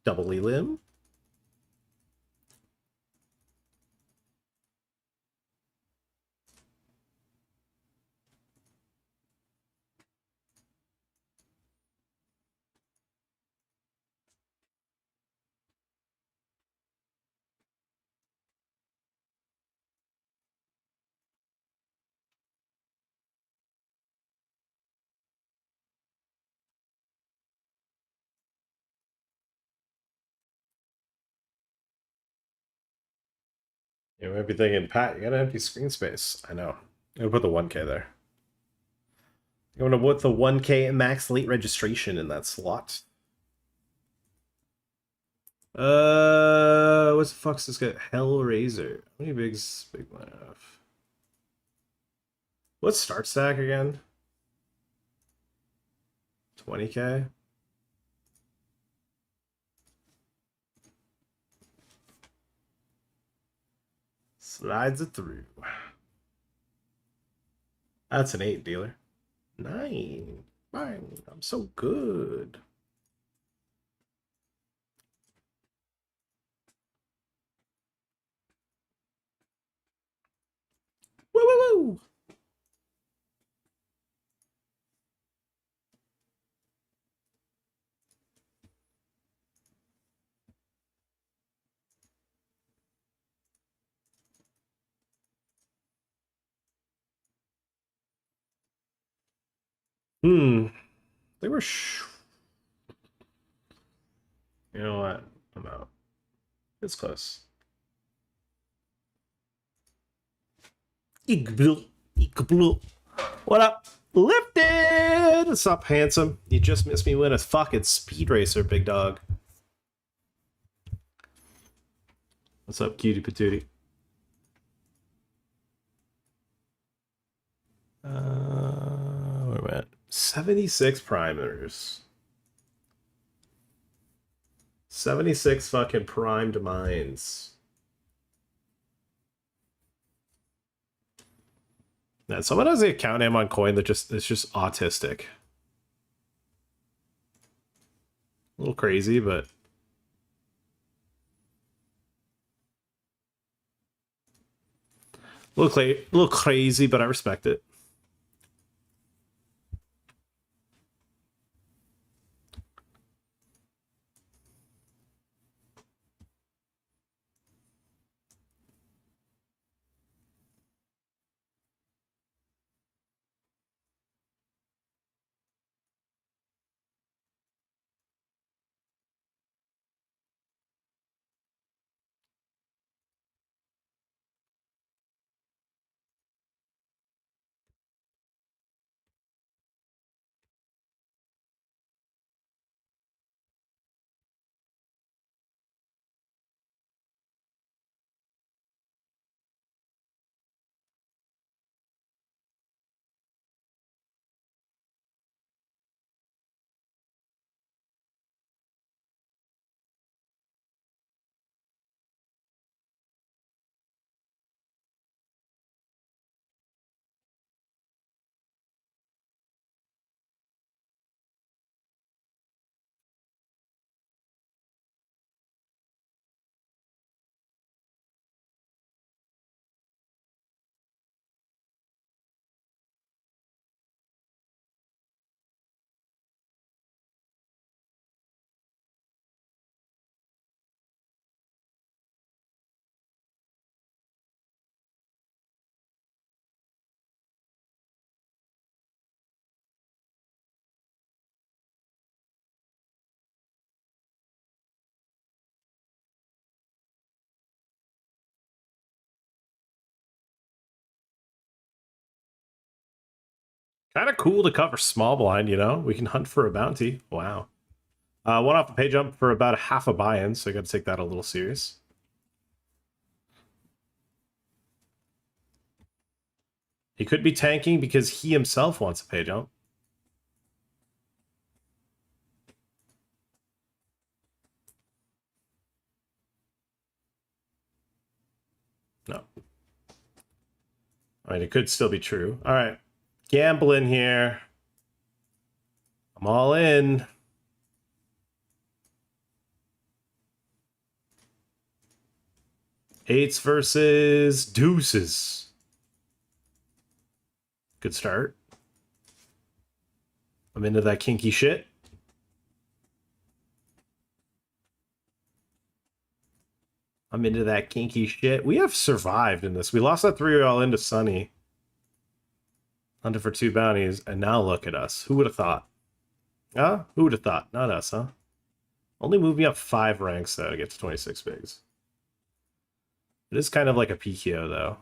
Double limb. You might be thinking, Pat, you got an empty screen space. I know. I'm gonna put the 1K there. I'm gonna put the 1K max late registration in that slot. What the fuck's this guy? Hellraiser. How many bigs big one have? What's start stack again? 20K? Slides it through. That's an 8, dealer. 9. Bang. I'm so good. Woo woo woo! They were You know what? I'm out. It's close. What up? Lifted! What's up, handsome? You just missed me win a fucking speed racer, big dog. What's up, cutie patootie? Where am I at? 76 primers. 76 fucking primed mines. Yeah, someone has the account name on coin that it's just autistic. A little crazy, but a little crazy, but I respect it. Kind of cool to cover small blind, you know? We can hunt for a bounty. Wow. One off the pay jump for about half a buy-in, so I got to take that a little serious. He could be tanking because he himself wants a pay jump. No. I mean, it could still be true. All right. Gambling here. I'm all in. Eights versus deuces. Good start. I'm into that kinky shit. I'm into that kinky shit. We have survived in this. We lost that 3-all into Sunny. Hunted for 2 bounties, and now look at us. Who would have thought? Huh? Who would have thought? Not us, huh? Only moved me up 5 ranks, though, to get to 26 bigs. It is kind of like a PKO, though.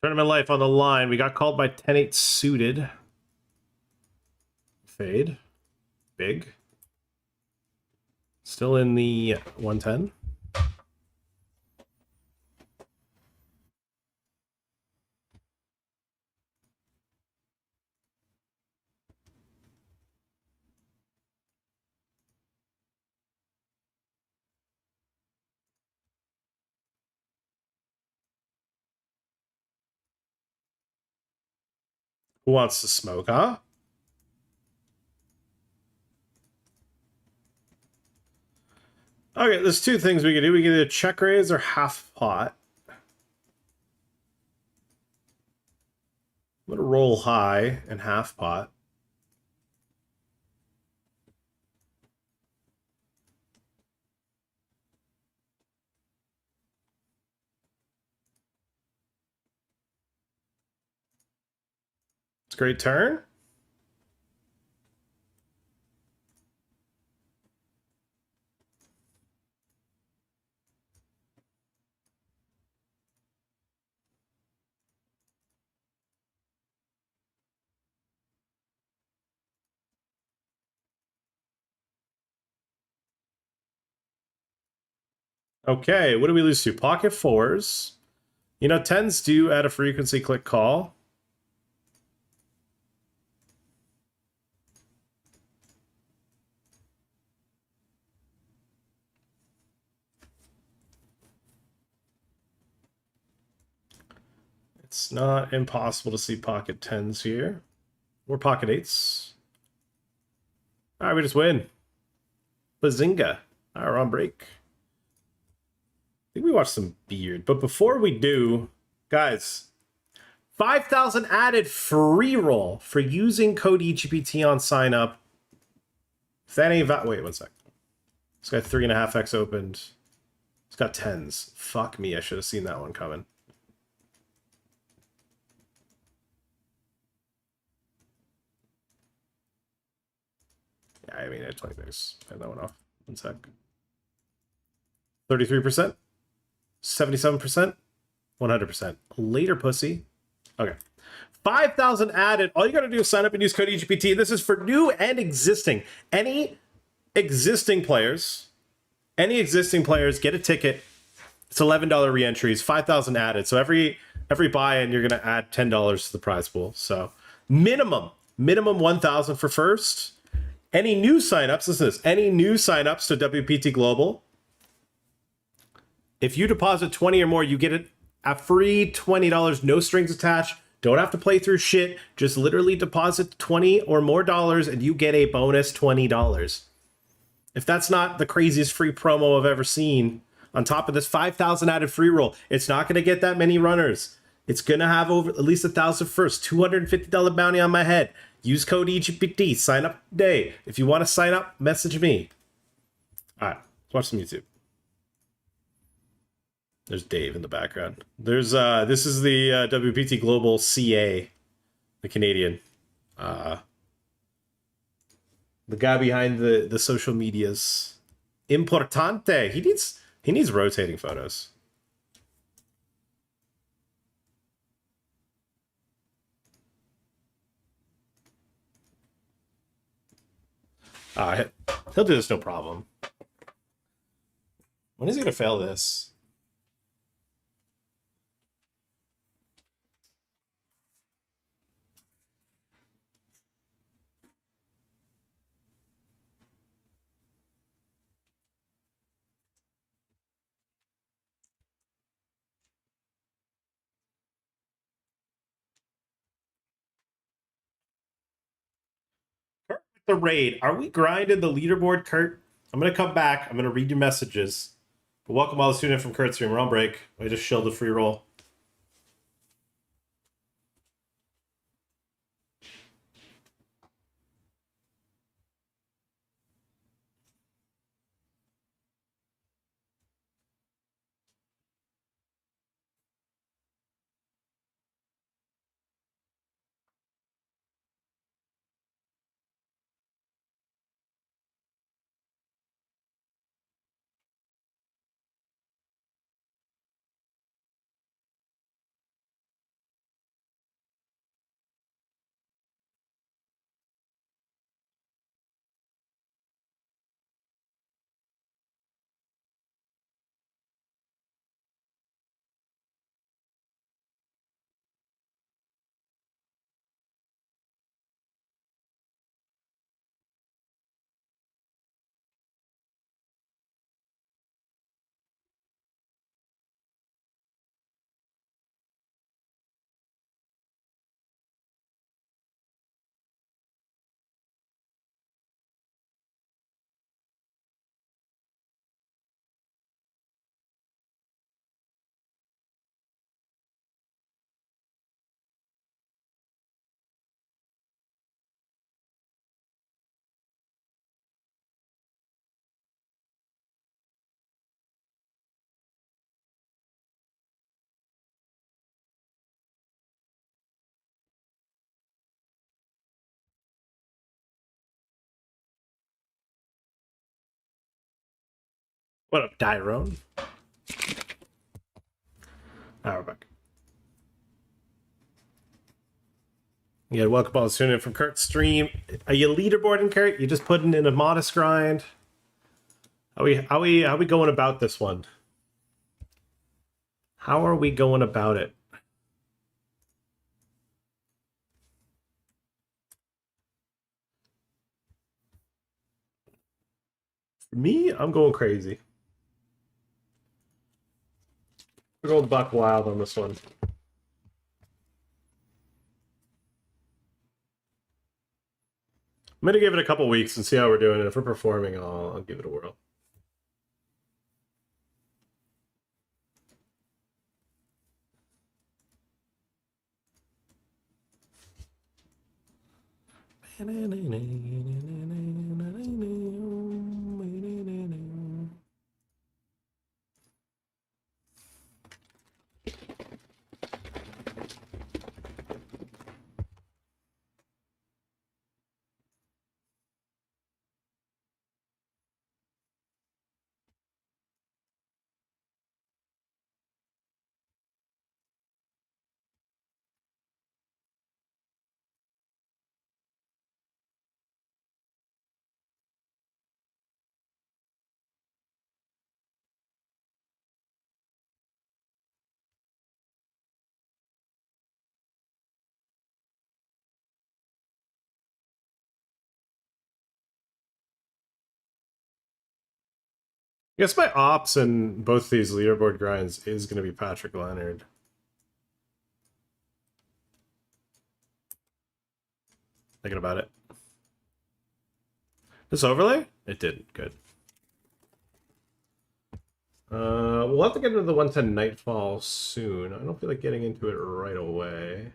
Tournament life on the line. We got called by 10-8 suited. Fade. Big. Still in the 110. Who wants to smoke, huh? Okay, there's 2 things we can do. We can either check raise or half pot. I'm going to roll high and half pot. It's a great turn. Okay, what do we lose to? Pocket 4s. You know, 10s do add a frequency click call. It's not impossible to see pocket 10s here. Or pocket 8s. All right, we just win. Bazinga. All right, we're on break. I think we watched some beard. But before we do, guys, 5,000 added free roll for using code EGPT on sign up. If that ain't wait 1 sec. It's got 3.5x opened. It's got 10s. Fuck me, I should have seen that one coming. Yeah, I mean, I had 20 bigs. I had that one off. 1 sec. 33%. 77%. 100%. Later, pussy. Okay. 5,000 added. All you got to do is sign up and use code EGPT. This is for new and existing. Any existing players get a ticket. It's $11 re-entries, 5,000 added. So every buy-in, you're going to add $10 to the prize pool. So minimum 1,000 for first. Any new signups, listen to this. Any new signups to WPT Global, if you deposit 20 or more, you get a free $20, no strings attached. Don't have to play through shit. Just literally deposit 20 or more dollars and you get a bonus $20. If that's not the craziest free promo I've ever seen, on top of this 5,000 added free roll, it's not going to get that many runners. It's going to have over at least 1,000 first. $250 bounty on my head. Use code EGPT. Sign up today. If you want to sign up, message me. All right, let's watch some YouTube. There's Dave in the background. There's this is the WPT Global CA, the Canadian, the guy behind the social medias. Importante. He needs rotating photos. He'll do this no problem. When is he gonna fail this? The raid. Are we grinding the leaderboard, Kurt? I'm gonna come back. I'm gonna read your messages. But welcome all the students from Kurt's stream. We're on break. I just shilled the free roll. What up, Dyrone? We're back. Yeah, welcome all the students from Kurt's stream. Are you leaderboarding, Kurt? You just putting in a modest grind? How we going about this one? How are we going about it? For me, I'm going crazy. We're going buck wild on this one. I'm gonna give it a couple weeks and see how we're doing. And if we're performing, I'll give it a whirl. I guess my ops in both these leaderboard grinds is going to be Patrick Leonard. Thinking about it. This overlay? It didn't. Good. We'll have to get into the 110 Nightfall soon. I don't feel like getting into it right away.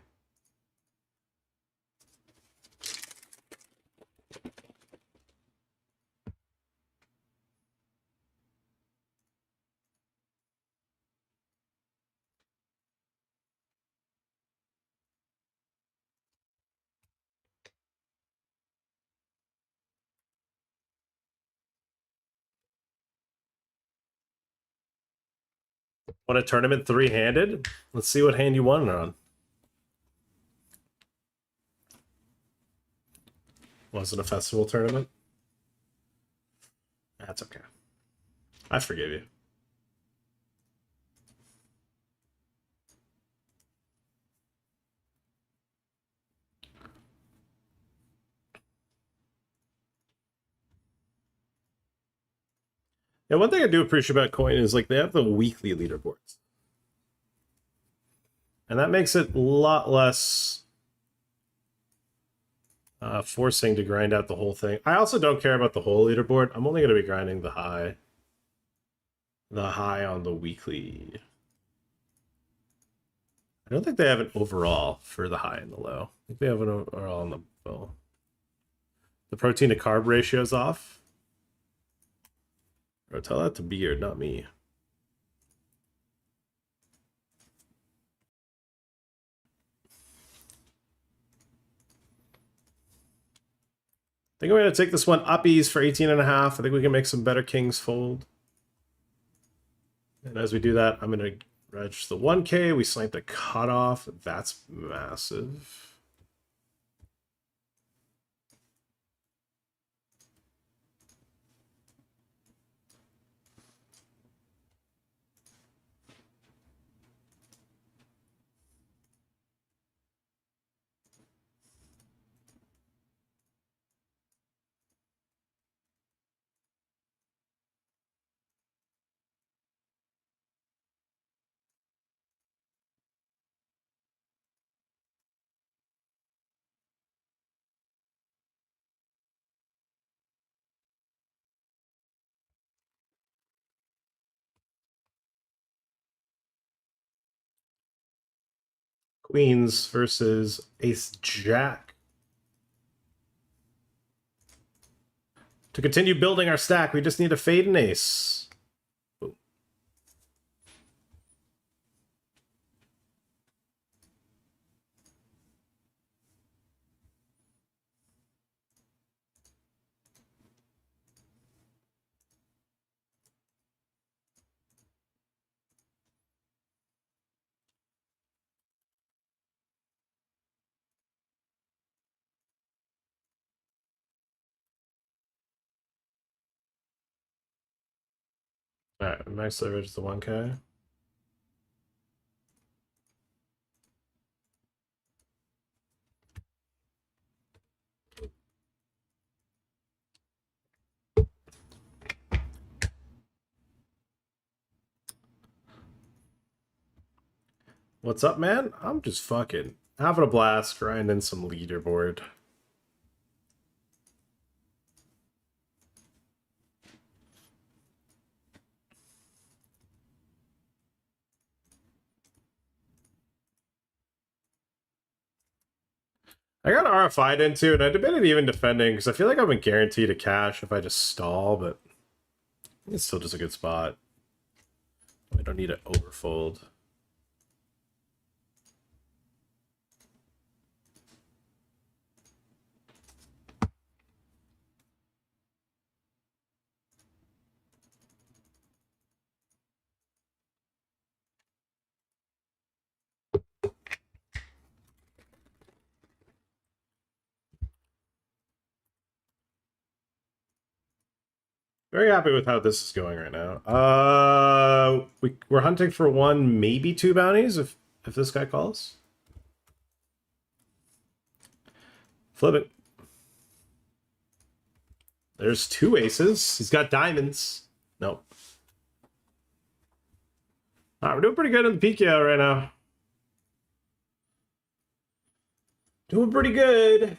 Want a tournament three-handed? Let's see what hand you want it on. Was it a festival tournament? That's okay. I forgive you. Yeah, one thing I do appreciate about Coin is like they have the weekly leaderboards. And that makes it a lot less forcing to grind out the whole thing. I also don't care about the whole leaderboard. I'm only going to be grinding the high. The high on the weekly. I don't think they have an overall for the high and the low. I think they have an overall on the low. The protein to carb ratio is off. Bro, tell that to Beard, not me. I think we're going to take this one uppies for 18.5. I think we can make some better kings fold. And as we do that, I'm going to register the 1K. We slant the cutoff. That's massive. Queens versus Ace Jack. To continue building our stack, we just need a fade and ace. Boom. Alright, max leverage is the 1K. What's up, man? I'm just fucking having a blast grinding some leaderboard. I got RFI'd into, and I debated even defending, because I feel like I've been guaranteed a cash if I just stall, but it's still just a good spot. I don't need to overfold. Very happy with how this is going right now. We're hunting for one, maybe two bounties if this guy calls. Flip it. There's two aces. He's got diamonds. Nope. All right, we're doing pretty good in the PKO right now. Doing pretty good.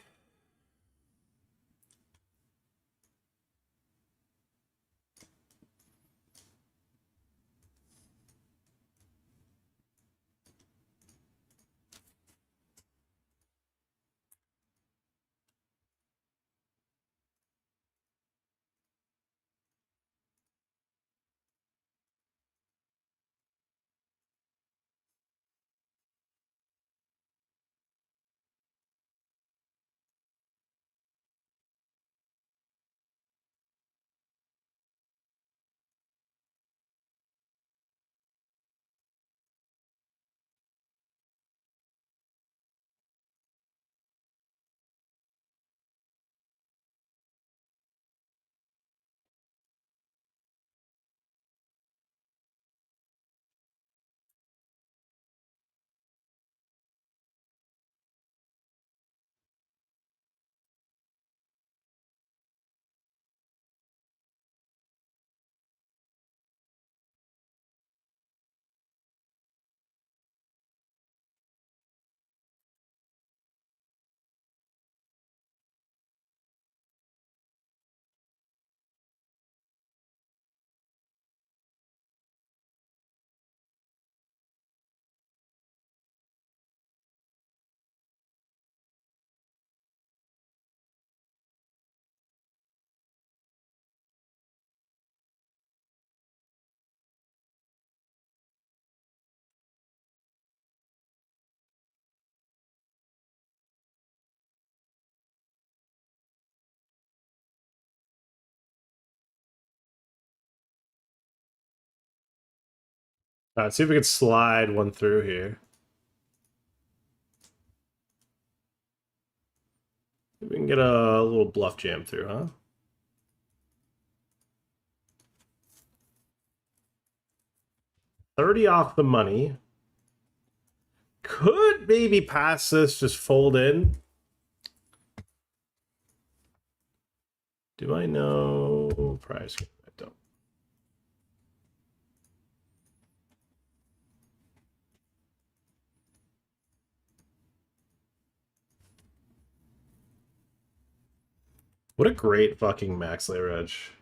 Alright, see if we can slide one through here. We can get a little bluff jam through, huh? $30 off the money. Could maybe pass this, just fold in. Do I know price? I don't. What a great fucking max layer edge.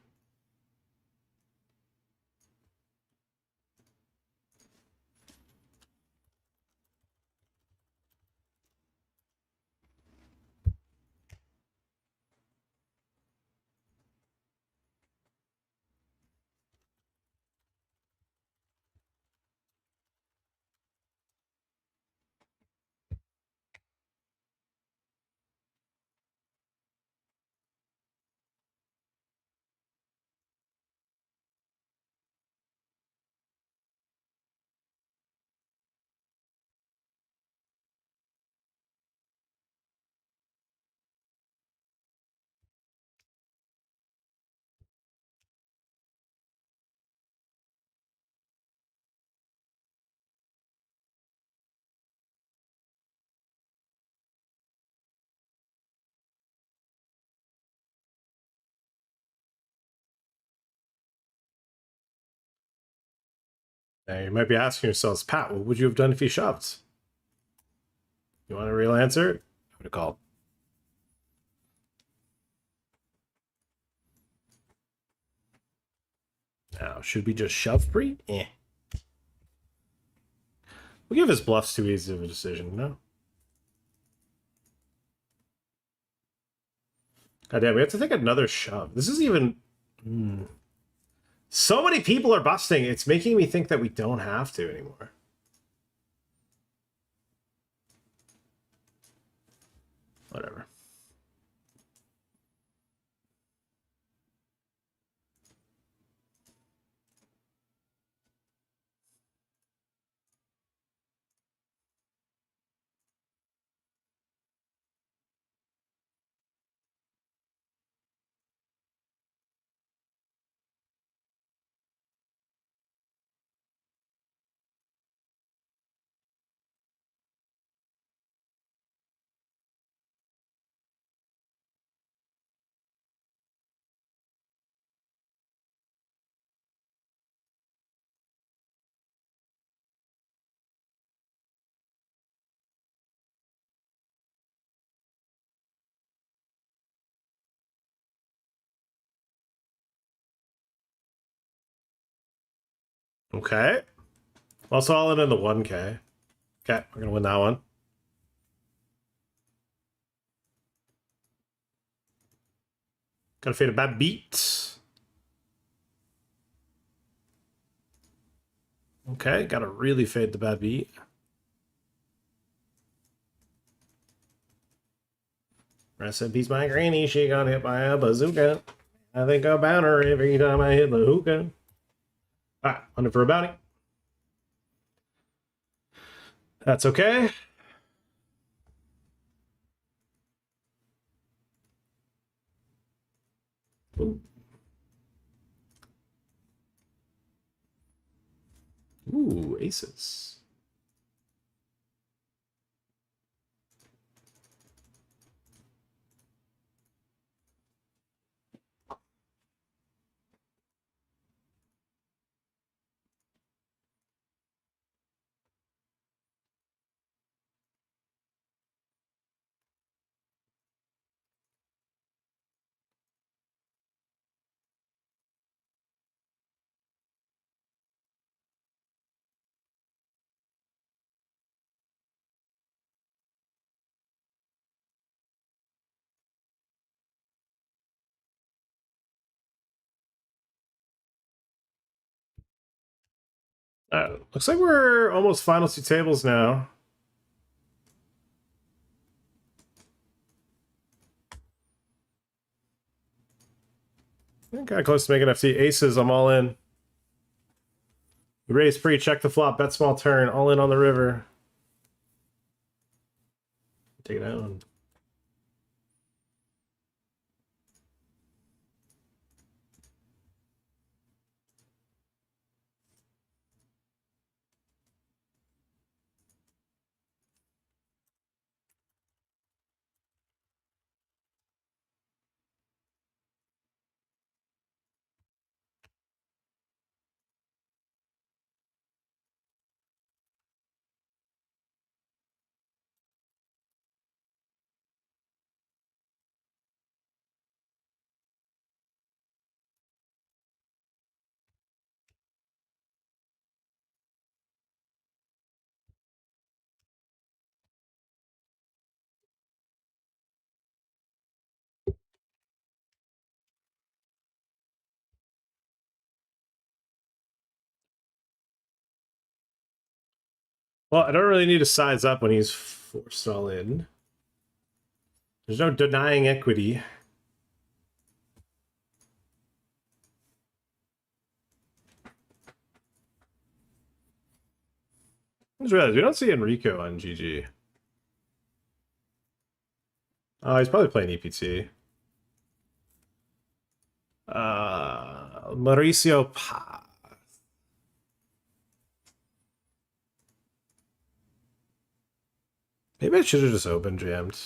Now you might be asking yourselves, Pat, what would you have done if you shoved? You want a real answer? I would have called. Now, should we just shove pre? Eh. We'll give his bluffs too easy of a decision, no? God damn, we have to take another shove. This is even... So many people are busting, it's making me think that we don't have to anymore. Whatever. Okay. Also all in the 1K. Okay, we're gonna win that one. Gotta fade a bad beat. Okay, gotta really fade the bad beat. Rest in peace, my granny. She got hit by a bazooka. I think about her every time I hit the hookah. Alright, hunting for a bounty. That's okay. Ooh. Ooh, aces. Looks like we're almost final two tables now. Got close to making FC aces. I'm all in. We raise free, check the flop, bet small turn, all in on the river. Take it out. Well, I don't really need to size up when he's forced all in. There's no denying equity. I just realized we don't see Enrico on GG. Oh, he's probably playing EPT. Mauricio Pa. Maybe I should have just open jammed.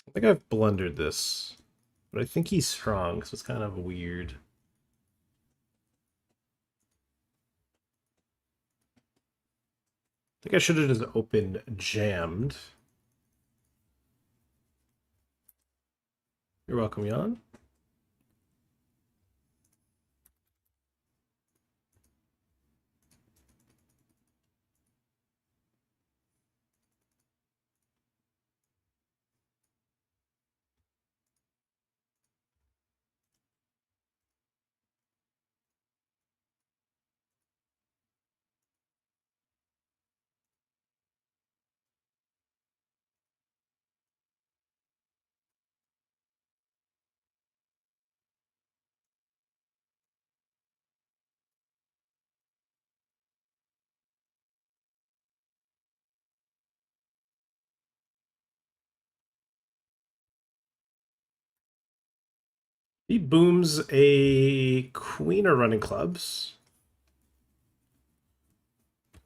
I think I've blundered this, but I think he's strong, so it's kind of weird. I think I should have just opened jammed. You're welcome, Jan. He booms a queen or running clubs.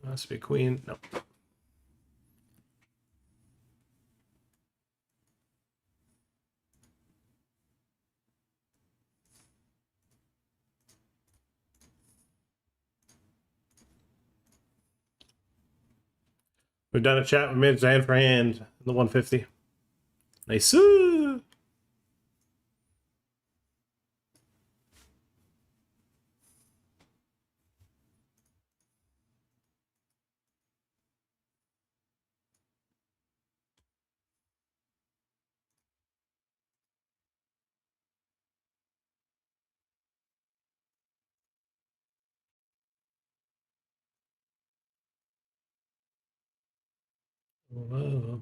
Must be queen. No. We've done a chat. We made a hand for hand in the 150. Nice. Whoa.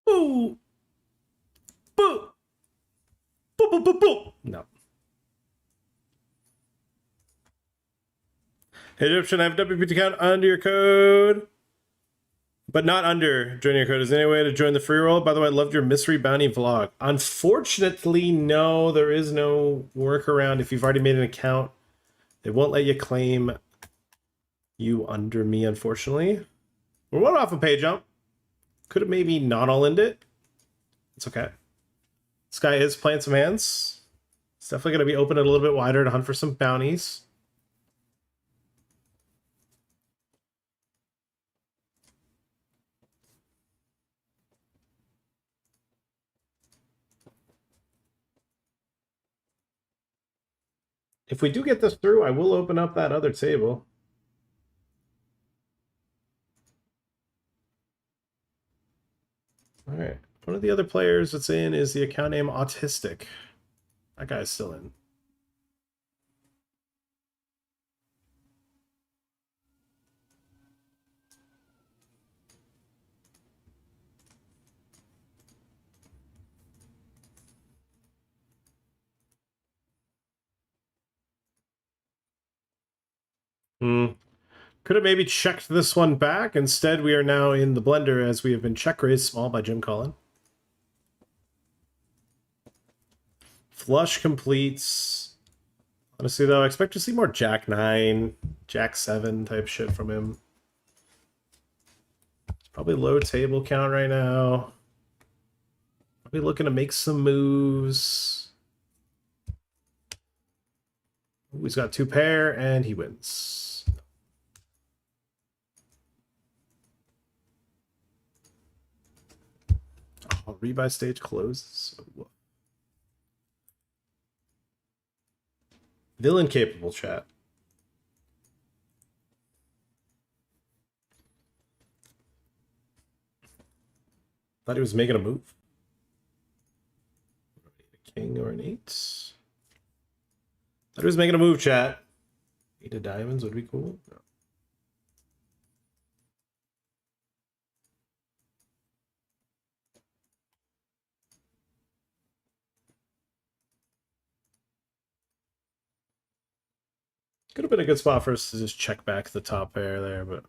Boo! Boo! Boo, boo, boo, boo! No. Hey, Egyptian, I have WPT count under your code, but not under joining your code. Is there any way to join the free roll? By the way, I loved your mystery bounty vlog. Unfortunately, no, there is no workaround. If you've already made an account, they won't let you claim you under me, unfortunately. We're one off a pay jump. Could have maybe not all ended it. It's okay. This guy is playing some hands. It's definitely going to be open a little bit wider to hunt for some bounties. If we do get this through, I will open up that other table. All right. One of the other players that's in is the account name Autistic. That guy's still in. Could have maybe checked this one back. Instead, we are now in the blender as we have been check raised small by Jim Cullen. Flush completes. Honestly, though, I expect to see more Jack 9, Jack 7 type shit from him. It's probably low table count right now. Probably looking to make some moves. Ooh, he's got 2 pair, and he wins. Oh, rebuy stage closes. Villain capable chat. Thought he was making a move. A king or an 8. Thought he was making a move, chat. 8 of diamonds would be cool. No. Could have been a good spot for us to just check back the top pair there, but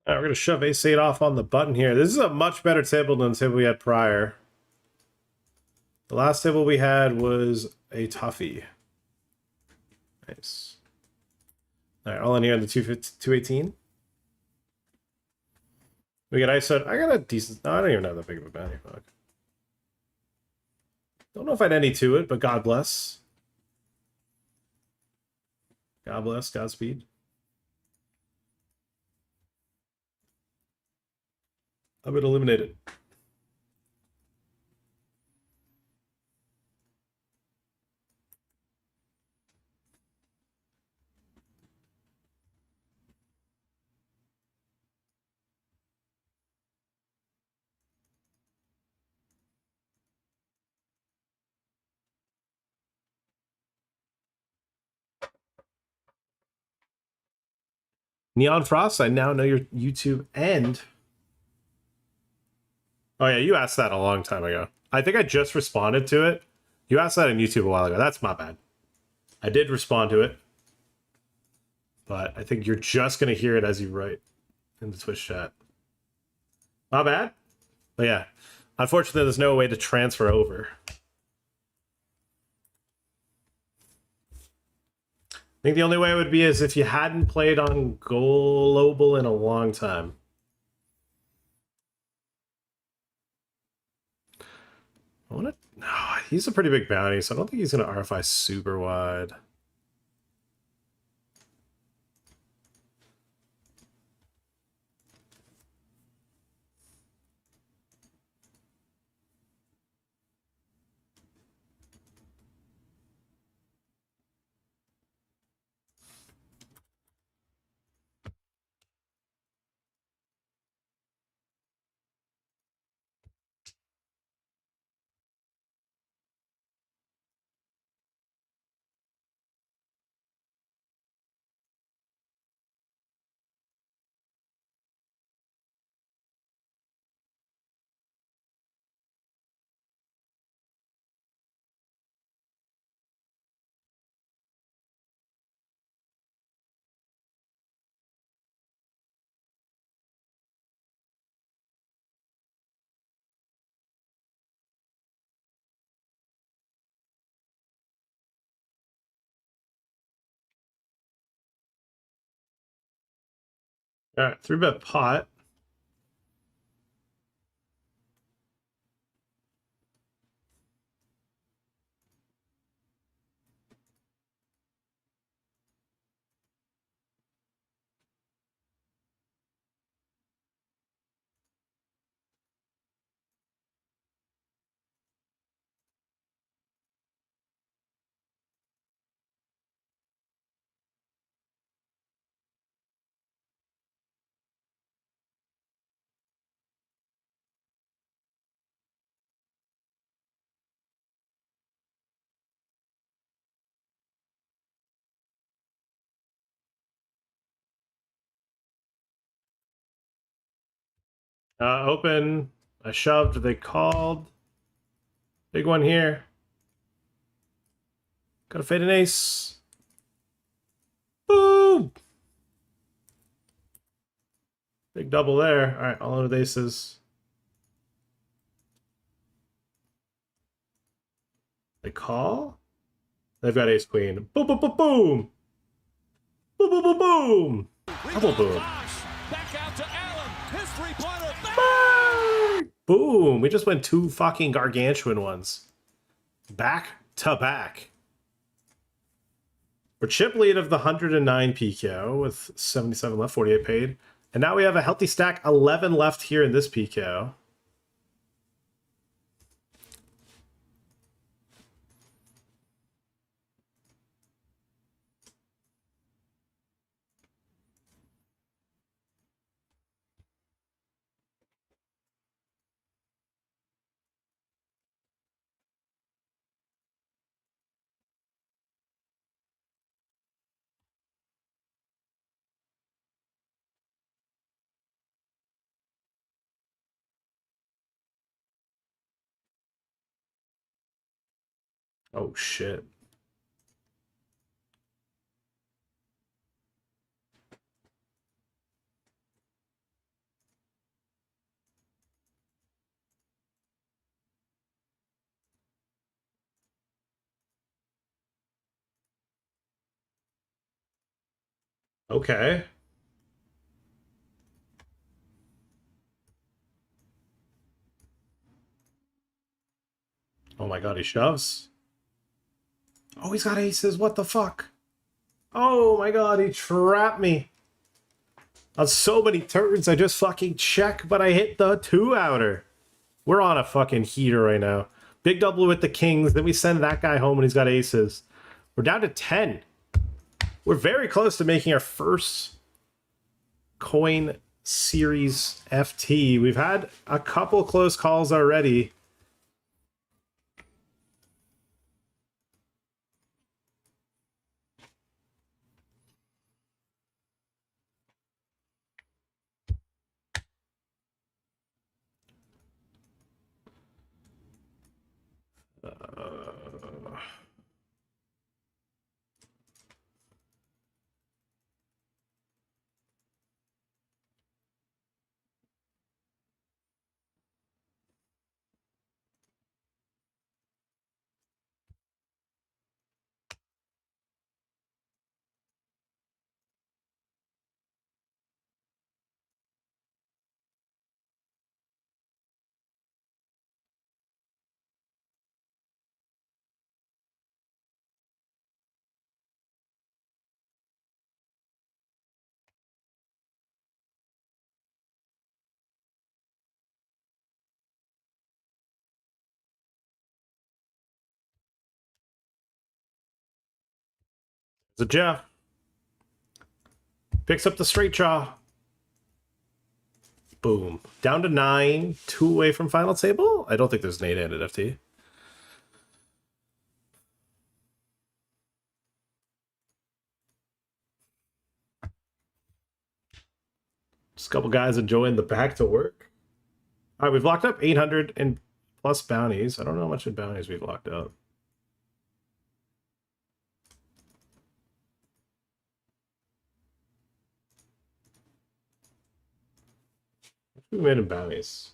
all right, we're going to shove ace-8 off on the button here. This is a much better table than the table we had prior. The last table we had was a toughie. Nice. All right, all in here on the 218. We got ISO. I got a decent... No, I don't even have that big of a bounty. Fuck. Don't know if I'd any to it, but God bless. God bless. Godspeed. I've been eliminated. Neon Frost, I now know your YouTube and... Oh yeah, you asked that a long time ago. I think I just responded to it. You asked that on YouTube a while ago. That's my bad. I did respond to it. But I think you're just going to hear it as you write in the Twitch chat. My bad. But yeah, unfortunately, there's no way to transfer over. I think the only way it would be is if you hadn't played on Global in a long time. I want to... Oh, he's a pretty big bounty, so I don't think he's going to RFI super wide. All right, 3-bet pot. Open. I shoved. They called. Big one here. Got a fade an ace. Boom! Big double there. All right, all in with aces. They call. They've got ace queen. Boom, boom, boom, boom. Boom, boom, boom, boom. Double boom. Back out to Allen. His three-pointer. Boom. We just went 2 fucking gargantuan ones. Back to back. We're chip lead of the 109 PKO with 77 left, 48 paid. And now we have a healthy stack, 11 left here in this PKO. Oh, shit. Okay. Oh my god, he shoves. Oh, he's got aces. What the fuck? Oh my god, he trapped me. On so many turns, I just fucking check, but I hit the 2-outer. We're on a fucking heater right now. Big double with the kings. Then we send that guy home and he's got aces. We're down to 10. We're very close to making our first coin series FT. We've had a couple close calls already. It's a Jeff. Picks up the straight jaw. Boom. Down to 9. 2 away from final table? I don't think there's an 8-handed FT. Just a couple guys enjoying the back to work. All right, we've locked up 800 and plus bounties. I don't know how much in bounties we've locked up. We made in bounties.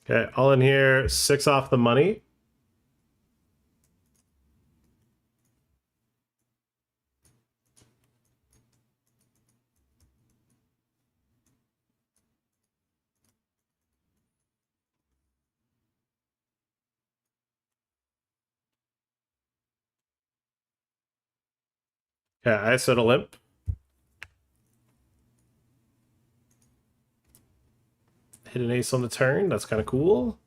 Okay, all in here, 6 off the money. Okay, I set a limp. Hit an ace on the turn. That's kind of cool.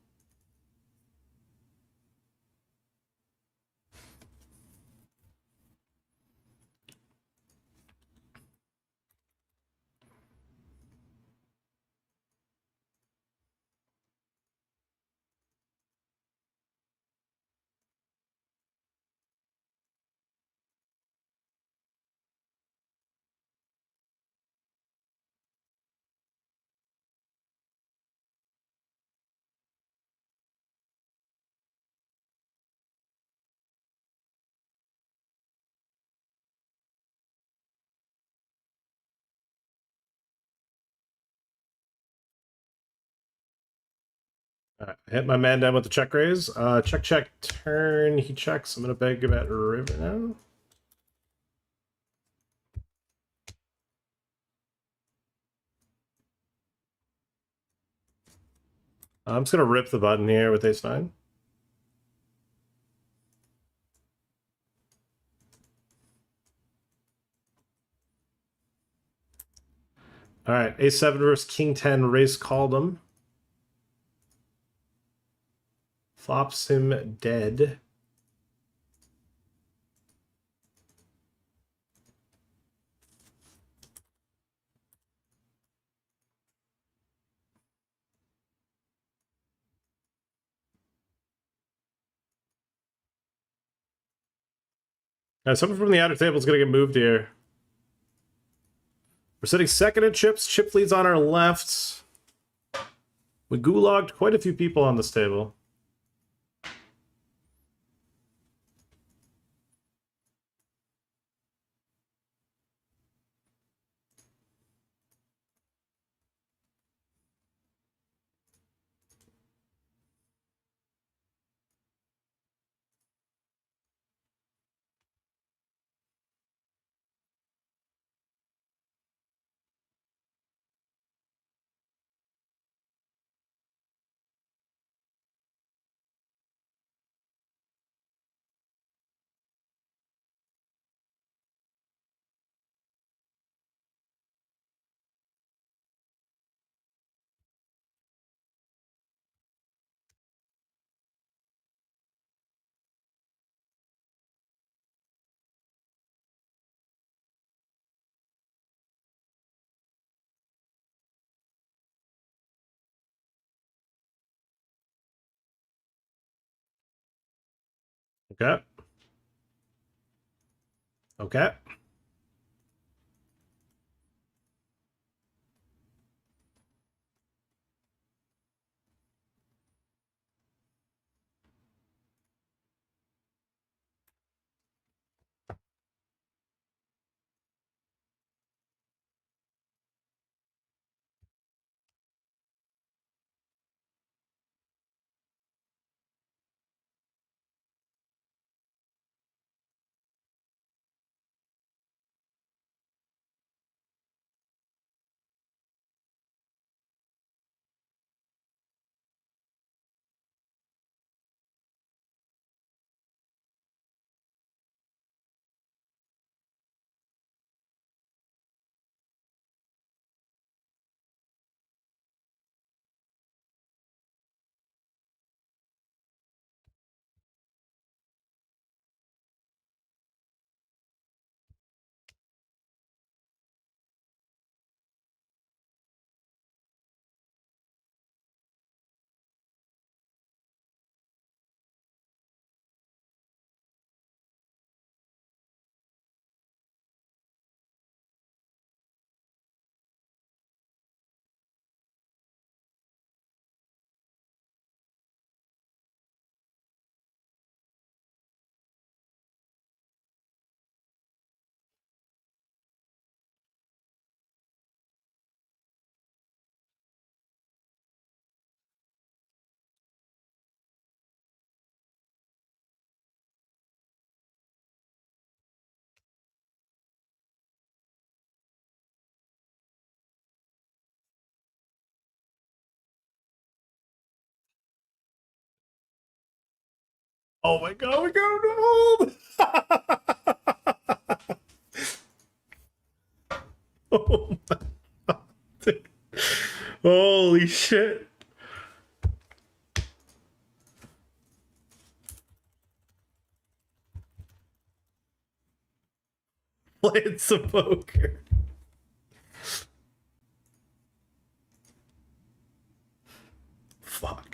All right, hit my man down with the check raise. Check, check, turn. He checks. I'm going to beg about river now. I'm just going to rip the button here with ace 9. All right, ace 7 versus king 10. Raise called him. Flops him dead. Someone from the outer table is going to get moved here. We're sitting second in chips. Chip leads on our left. We gulagged quite a few people on this table. Okay. Okay. Oh my god, we're going to hold! Oh my god. Holy shit. Playing some poker. Fuck.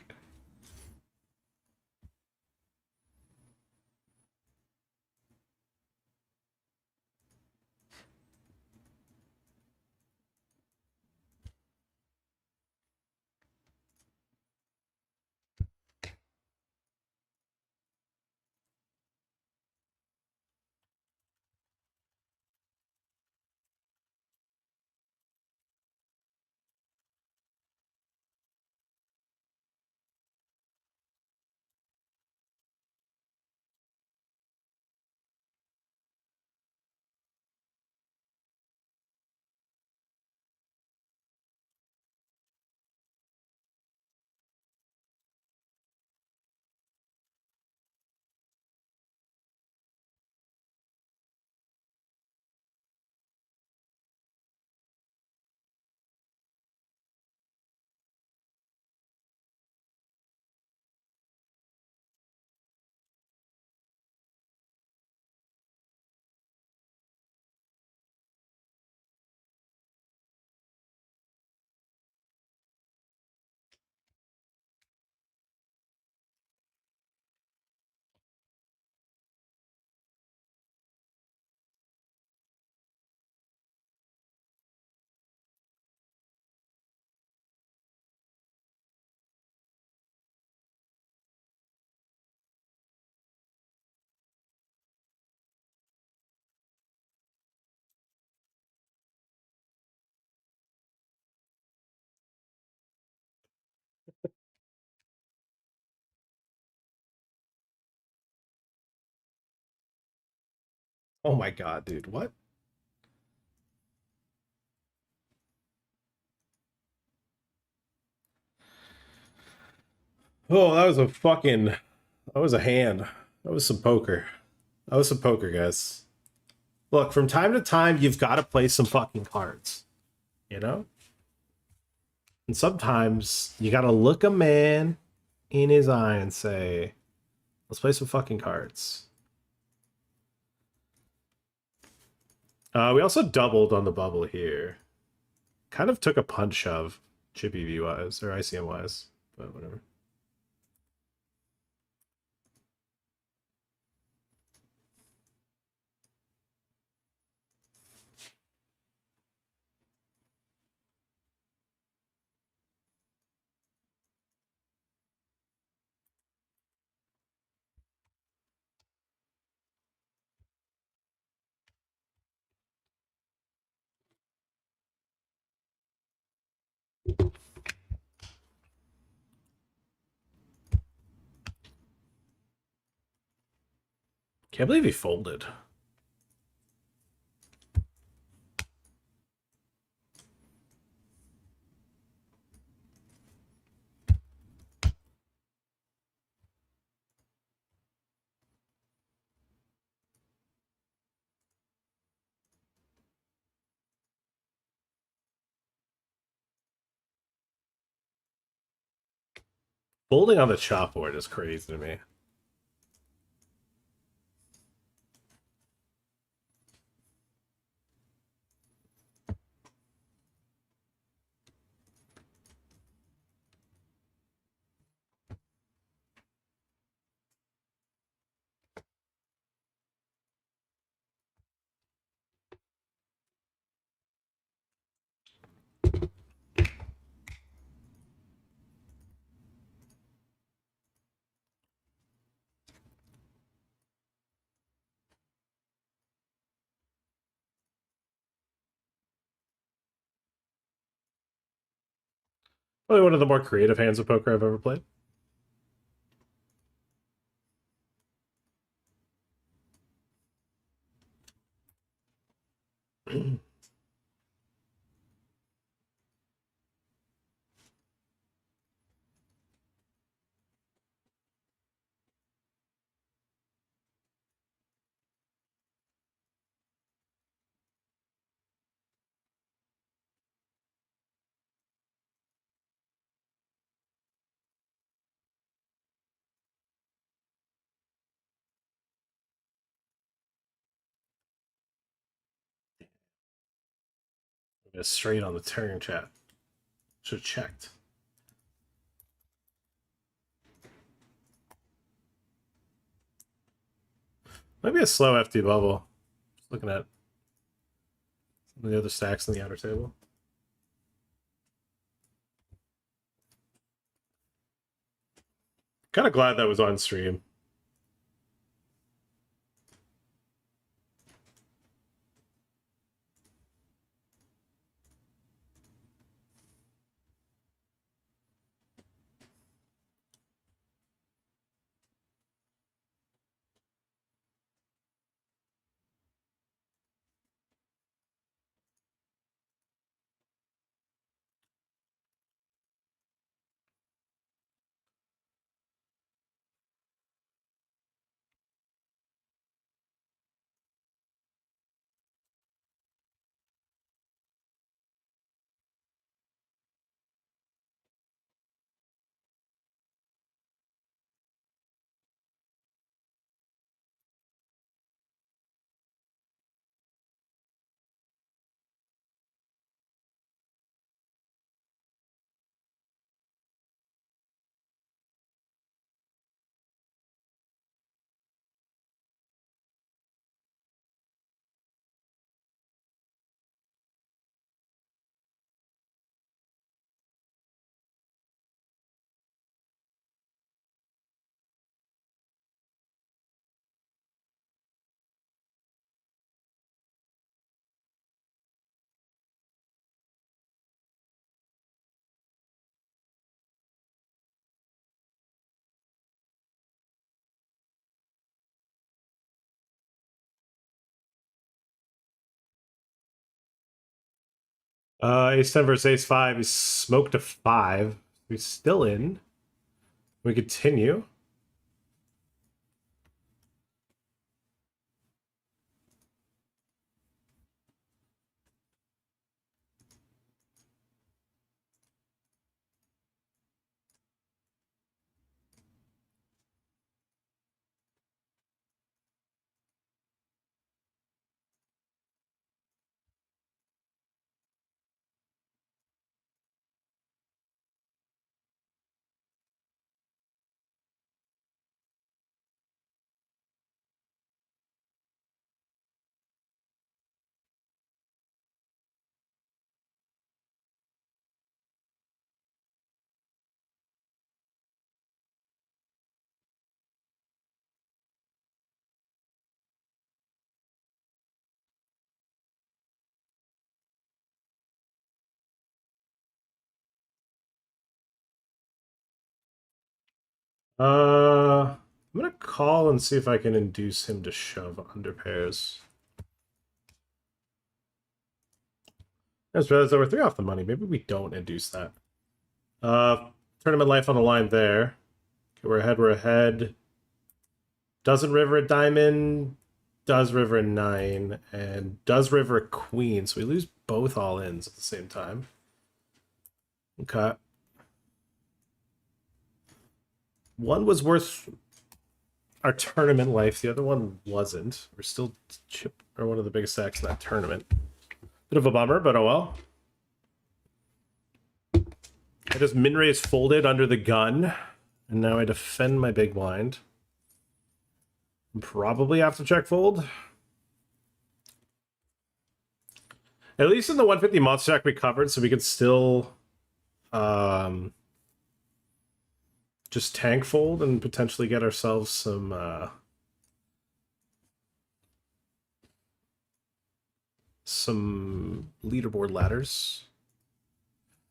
Oh my god, dude. What? Oh, that was a fucking. That was a hand. That was some poker. That was some poker, guys. Look, from time to time, you've got to play some fucking cards. You know? And sometimes you got to look a man in his eye and say, let's play some fucking cards. We also doubled on the bubble here. Kind of took a punch shove, Chippy V wise, or ICM wise, but whatever. Can't believe he folded. Folding on the chop board is crazy to me. Probably one of the more creative hands of poker I've ever played. Straight on the turn, chat. Should have checked. Maybe a slow FT bubble. Just looking at some of the other stacks in the outer table. Kind of glad that was on stream. Ace 10 versus Ace 5. He's smoked a 5. He's still in. We continue. I'm gonna call and see if I can induce him to shove under pairs. I just realized there were 3 off the money. Maybe we don't induce that. Tournament life on the line there. Okay, we're ahead, we're ahead. Doesn't river a diamond, does river a 9, and does river a queen, so we lose both all-ins at the same time. Okay. One was worth our tournament life, the other one wasn't. We're still chip or one of the biggest stacks in that tournament. Bit of a bummer, but oh well. I just min-raise folded under the gun, and now I defend my big blind. Probably have to check fold. At least in the 150 monster stack we covered, so we could still just tank fold and potentially get ourselves some leaderboard ladders.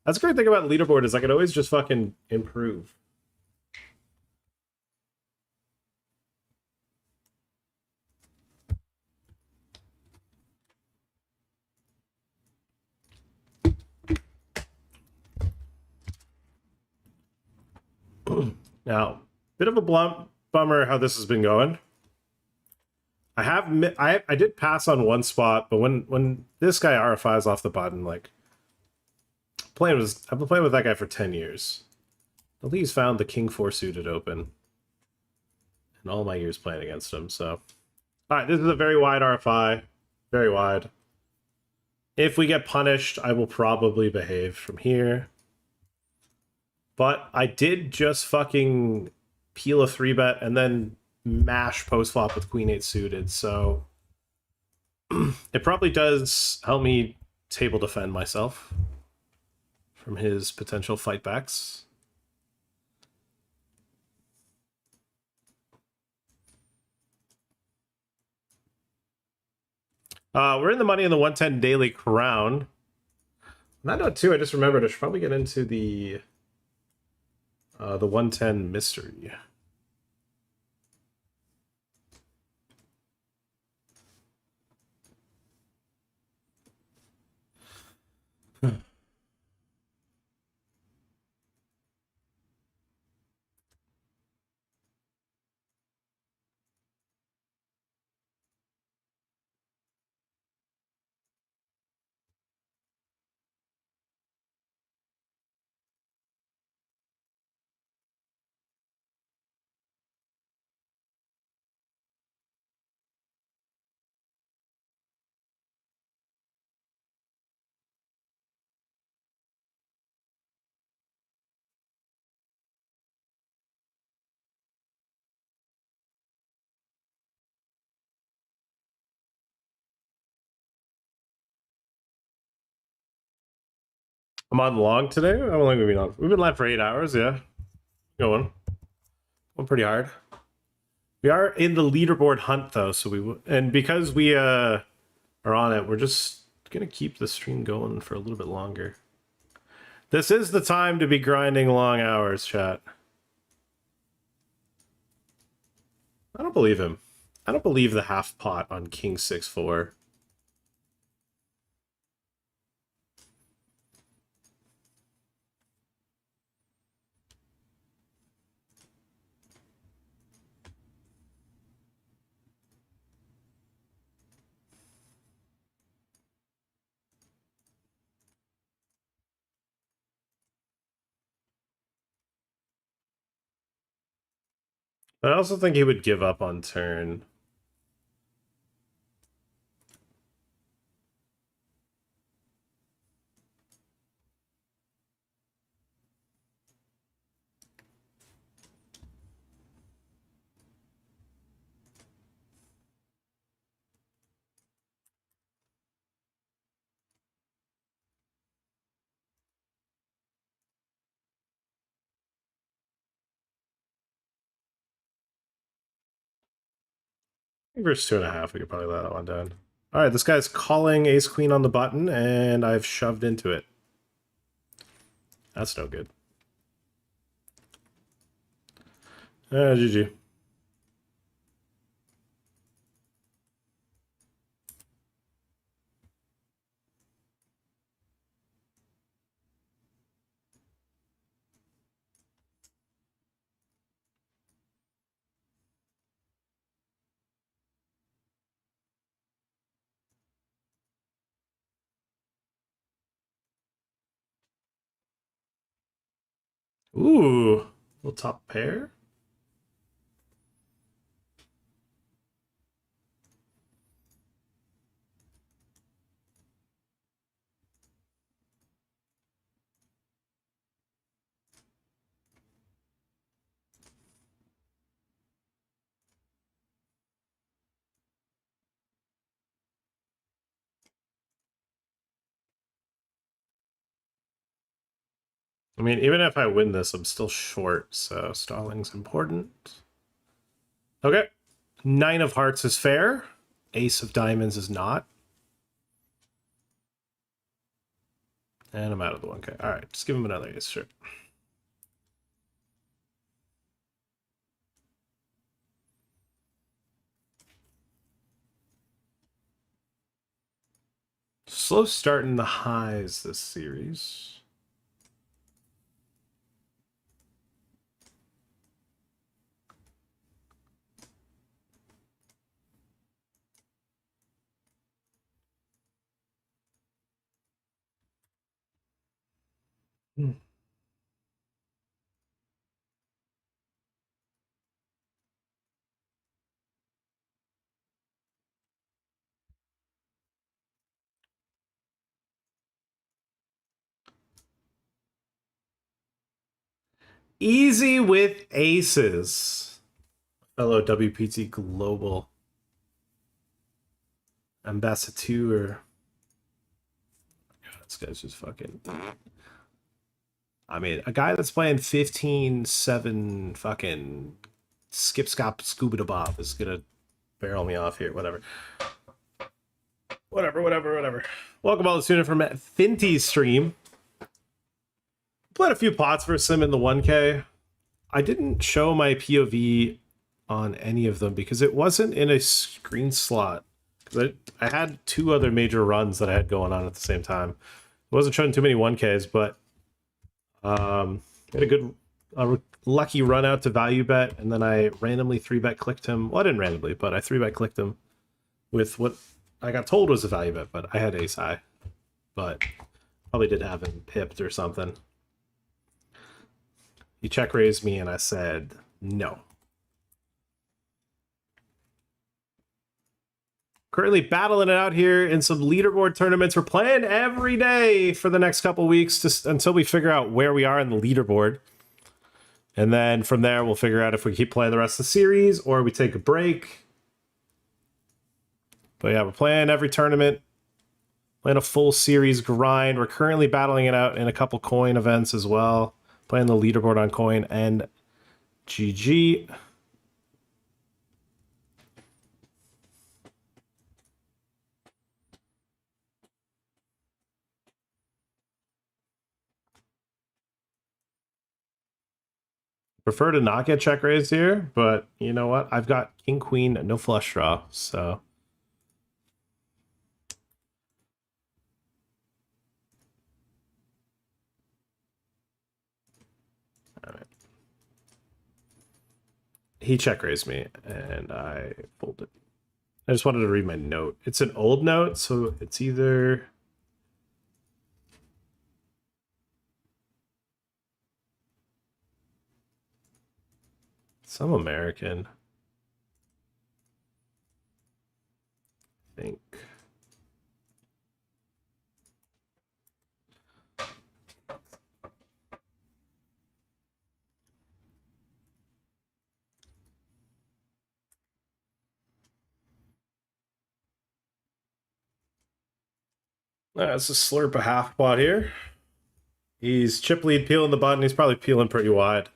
That's a great thing about leaderboard is I can always just fucking improve. Now, bit of a bummer how this has been going. I did pass on one spot, but when this guy RFIs off the button, like I've been playing with that guy for 10 years. At least found the King 4 suited open in all my years playing against him. So, all right, this is a very wide RFI, very wide. If we get punished, I will probably behave from here. But I did just fucking peel a 3-bet and then mash post-flop with Queen 8 suited, so it probably does help me table defend myself from his potential fight backs. We're in the money in the 110 daily crown. Not note 2, I just remembered I should probably get into the 110 mystery. I'm on long today. How long have we been on? We've been live for 8 hours. Yeah, going pretty hard. We are in the leaderboard hunt though, so because we are on it, we're just gonna keep the stream going for a little bit longer. This is the time to be grinding long hours, chat. I don't believe him. I don't believe the half pot on King 6-4. I also think he would give up on turn. Versus 2.5, we could probably let that one down. All right, this guy's calling ace queen on the button, and I've shoved into it. That's no good. GG. Ooh, little top pair. I mean, even if I win this, I'm still short, so stalling's important. Okay. 9 of hearts is fair. Ace of diamonds is not. And I'm out of the 1K. All right, just give him another ace, sure. Slow start in the highs this series. Easy with aces. Fellow WPT Global Ambassador. God, this guy's just fucking... I mean, a guy that's playing 15-7 fucking skip scop scuba da bob is gonna barrel me off here. Whatever. Welcome all the student from Finty's stream. Played a few pots for Sim in the 1K. I didn't show my POV on any of them because it wasn't in a screen slot. I had 2 other major runs that I had going on at the same time. I wasn't showing too many 1Ks, but had a good lucky run out to value bet, and then I randomly 3-bet clicked him. Well, I didn't randomly, but I 3-bet clicked him with what I got told was a value bet, but I had ace high. But probably did have him pipped or something. He check raised me, and I said no. Currently battling it out here in some leaderboard tournaments. We're playing every day for the next couple weeks until we figure out where we are in the leaderboard. And then from there, we'll figure out if we keep playing the rest of the series or we take a break. But yeah, we're playing every tournament, playing a full series grind. We're currently battling it out in a couple coin events as well. Playing the leaderboard on coin and GG. Prefer to not get check raised here, but you know what? I've got king, queen, no flush draw, so... All right. He check raised me, and I folded. I just wanted to read my note. It's an old note, so it's either... some American. I think. That's a slurp a half pot here. He's chip lead peeling the button. He's probably peeling pretty wide.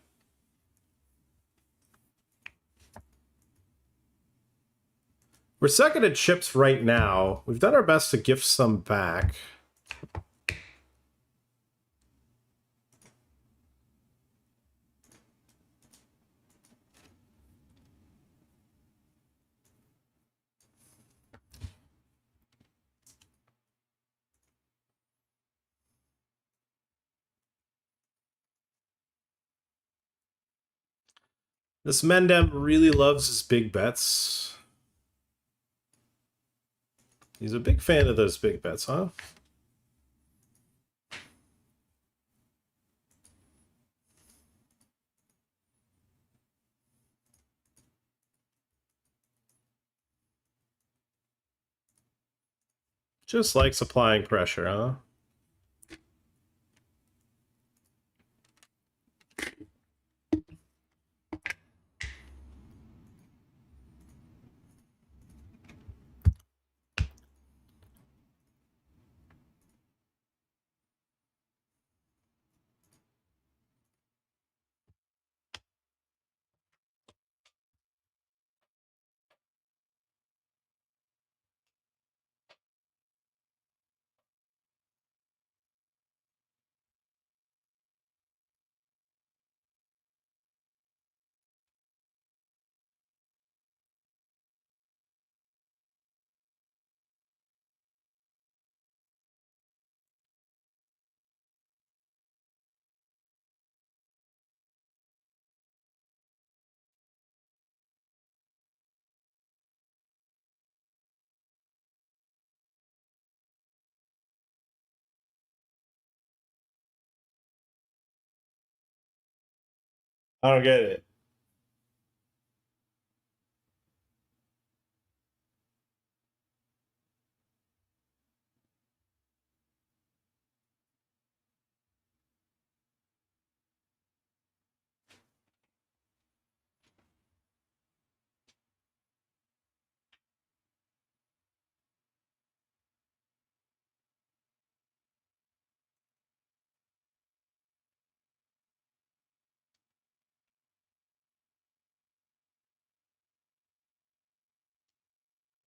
We're second at chips right now. We've done our best to gift some back. This Mendem really loves his big bets. He's a big fan of those big bets, huh? Just like supplying pressure, huh? I don't get it.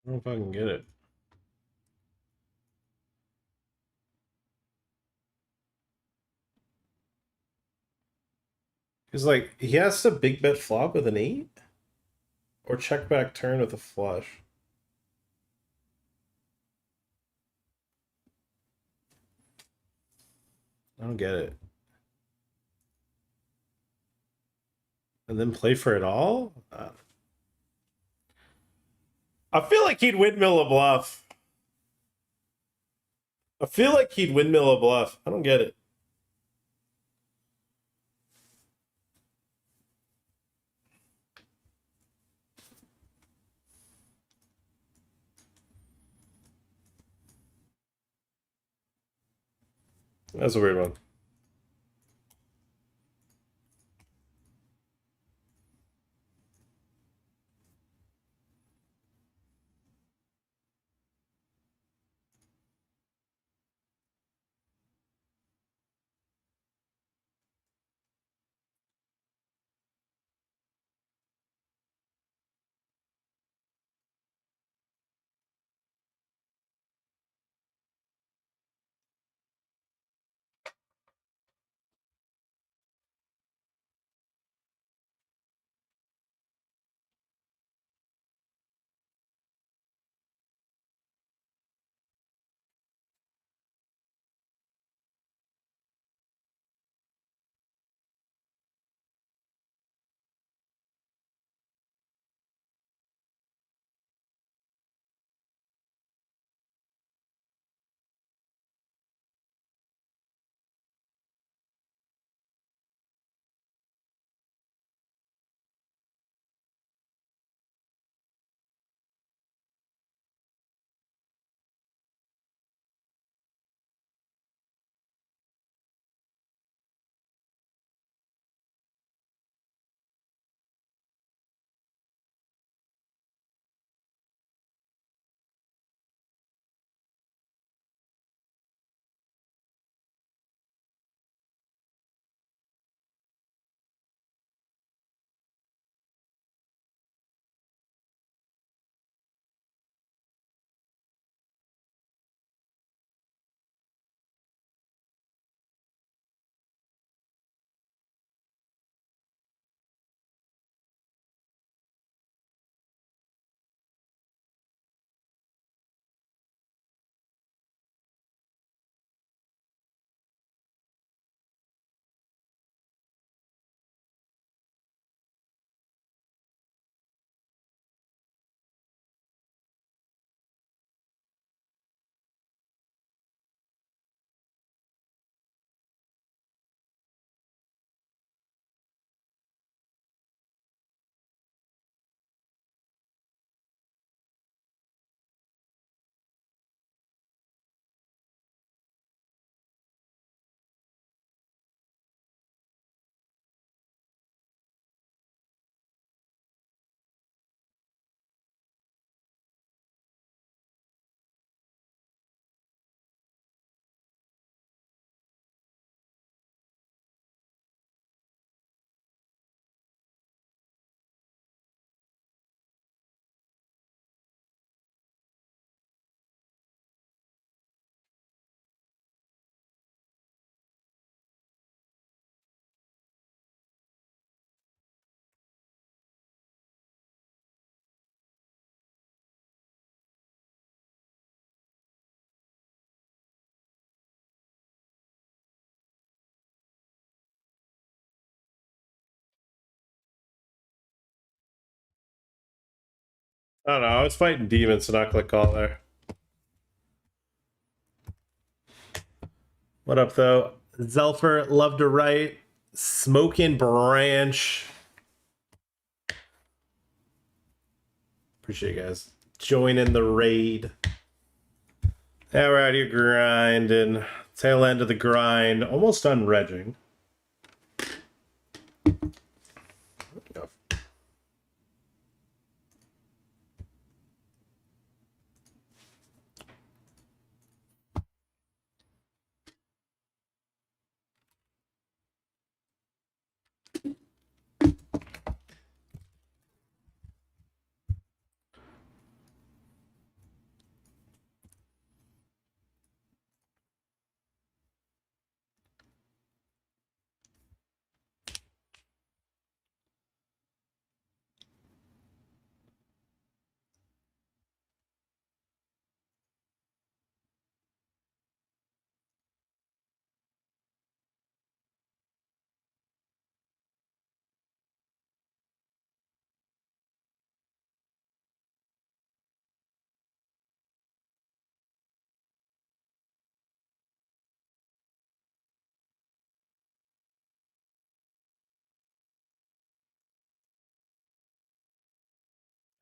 I don't know if I can get it. He's like, he has to big bet flop with an 8? Or check back turn with a flush? I don't get it. And then play for it all? I feel like he'd windmill a bluff. I feel like he'd windmill a bluff. I don't get it. That's a weird one. I don't know. I was fighting demons, so not click call there. What up, though? Zelfer, love to write. Smoking Branch. Appreciate you guys joining the raid. Yeah, we're out here grinding. Tail end of the grind. Almost done regging.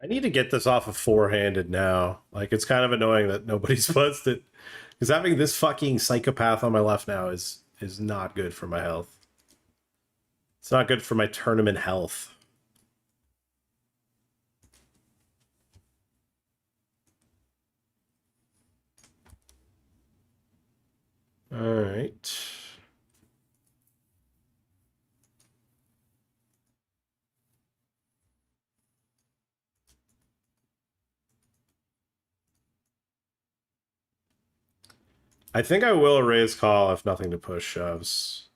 I need to get this off of four-handed now. Like, it's kind of annoying that nobody's buzzed it. Because having this fucking psychopath on my left now is not good for my health. It's not good for my tournament health. All right. I think I will raise call if nothing to push shoves.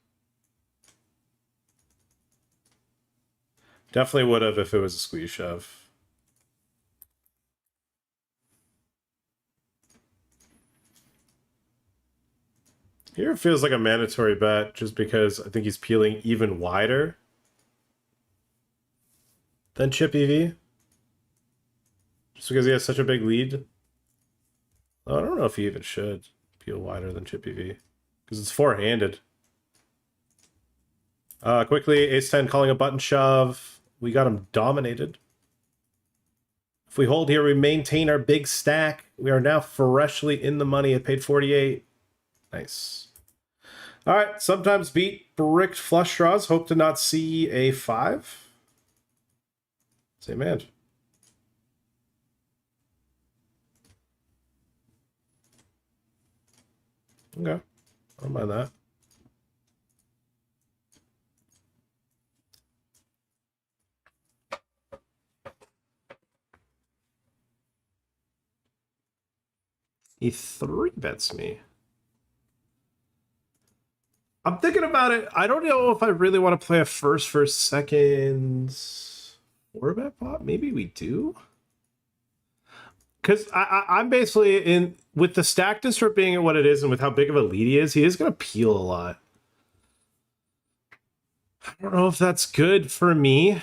Definitely would have if it was a squeeze shove. Here it feels like a mandatory bet just because I think he's peeling even wider than Chip EV. Just because he has such a big lead. I don't know if he even should peel wider than Chip EV because it's four-handed. Quickly, ace-10 calling a button shove. We got him dominated. If we hold here, we maintain our big stack. We are now freshly in the money at paid 48. Nice. All right, sometimes beat bricked flush draws. Hope to not see a 5. Same hand. Okay, I don't mind that. He 3-bets me. I'm thinking about it. I don't know if I really want to play a first, second 4-bet pot. Maybe we do. Because I'm basically in with the stack disrupt being what it is and with how big of a lead he is going to peel a lot. I don't know if that's good for me.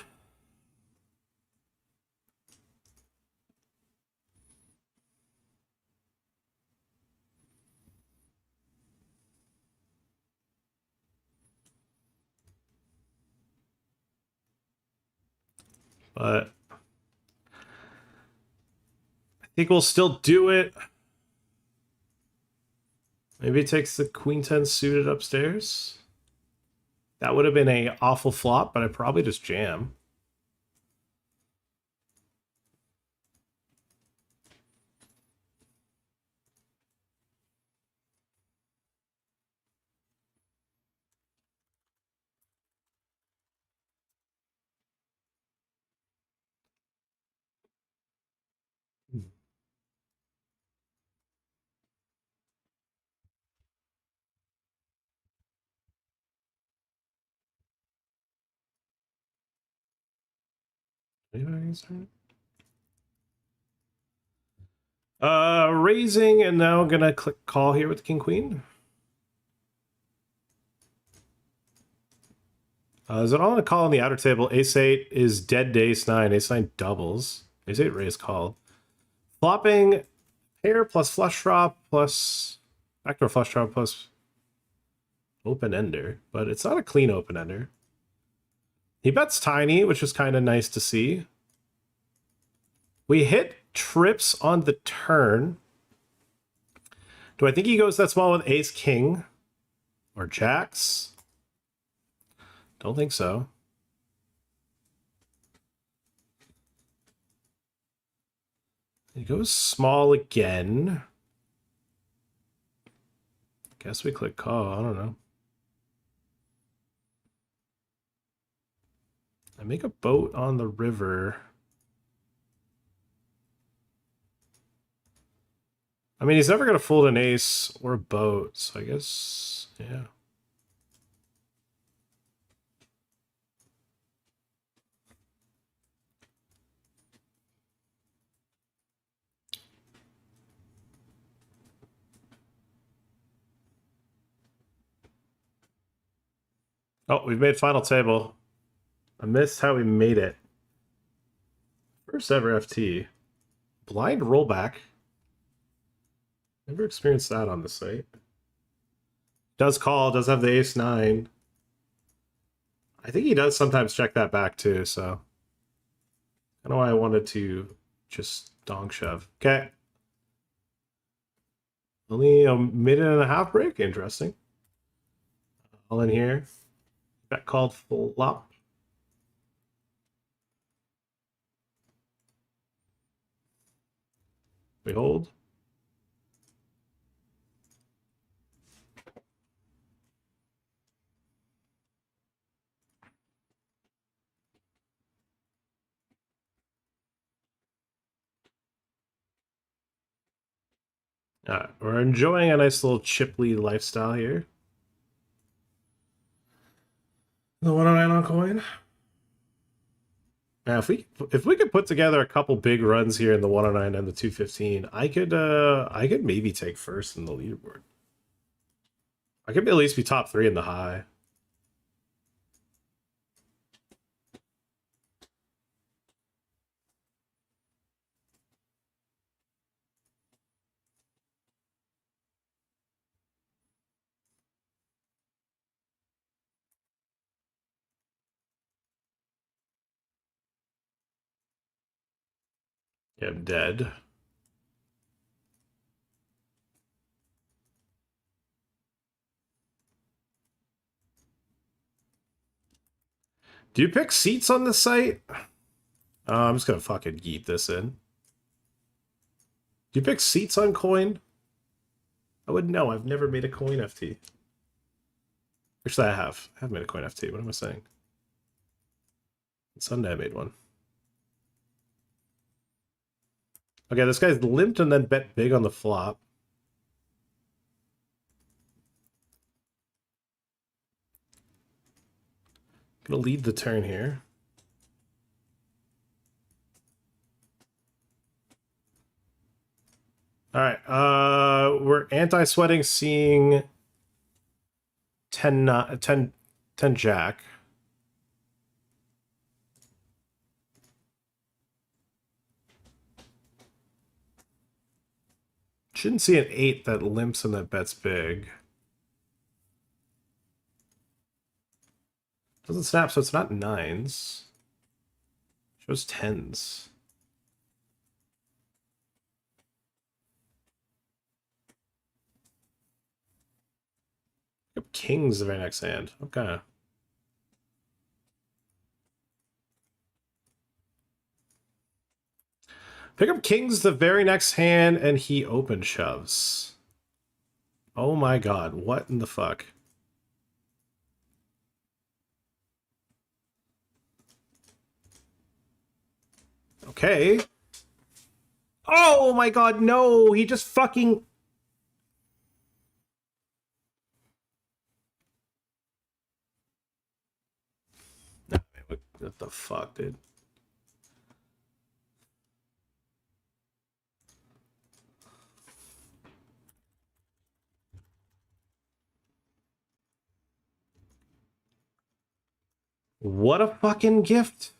But I think we'll still do it. Maybe it takes the Queen 10 suited upstairs. That would have been an awful flop, but I probably just jam. Raising, and now I'm gonna click call here with King Queen. Is it all in a call on the outer table? Ace 8 is dead to Ace 9. Ace 9 doubles. Is it raise call? Flopping pair plus flush draw plus backdoor flush draw plus open ender, but it's not a clean open ender. He bets tiny, which is kind of nice to see. We hit trips on the turn. Do I think he goes that small with ace king or jacks? Don't think so. He goes small again. Guess we click call. I don't know. I make a boat on the river. I mean, he's never going to fold an ace or a boat, so I guess, yeah. Oh, we've made final table. I missed how we made it. First ever FT. Blind rollback. Never experienced that on the site. Does call, does have the ace nine. I think he does sometimes check that back too, so. I don't know why I wanted to just donk shove. Okay. Only a minute and a half break. Interesting. All in here. Got called flop. We hold. We're enjoying a nice little Chipley lifestyle here. The 109 on coin. Now, if we could put together a couple big runs here in the 109 and the 215, I could maybe take first in the leaderboard. I could at least be top 3 in the high. Yeah, I'm dead. Do you pick seats on this site? I'm just gonna fucking yeet this in. Do you pick seats on coin? I wouldn't know. I've never made a coin FT. Actually, I have. I have made a coin FT. What am I saying? Sunday I made one. Okay, this guy's limped and then bet big on the flop. Gonna lead the turn here. All right, we're anti-sweating, seeing 10 jack. Shouldn't see an 8 that limps and that bets big. Doesn't snap, so it's not 9s. Shows 10s. Pick up kings the very next hand. Okay. Pick up kings the very next hand, and he open shoves. Oh my god, what in the fuck? Okay. Oh my god, no! He just fucking... What the fuck, dude? What a fucking gift.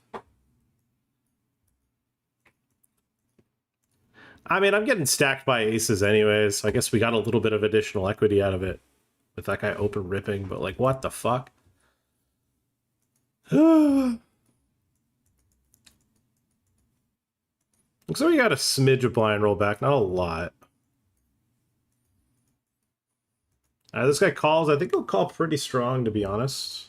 I mean, I'm getting stacked by aces anyways. So I guess we got a little bit of additional equity out of it with that guy open ripping, but like, what the fuck? Looks like we got a smidge of blind roll back, not a lot. This guy calls. I think he'll call pretty strong, to be honest.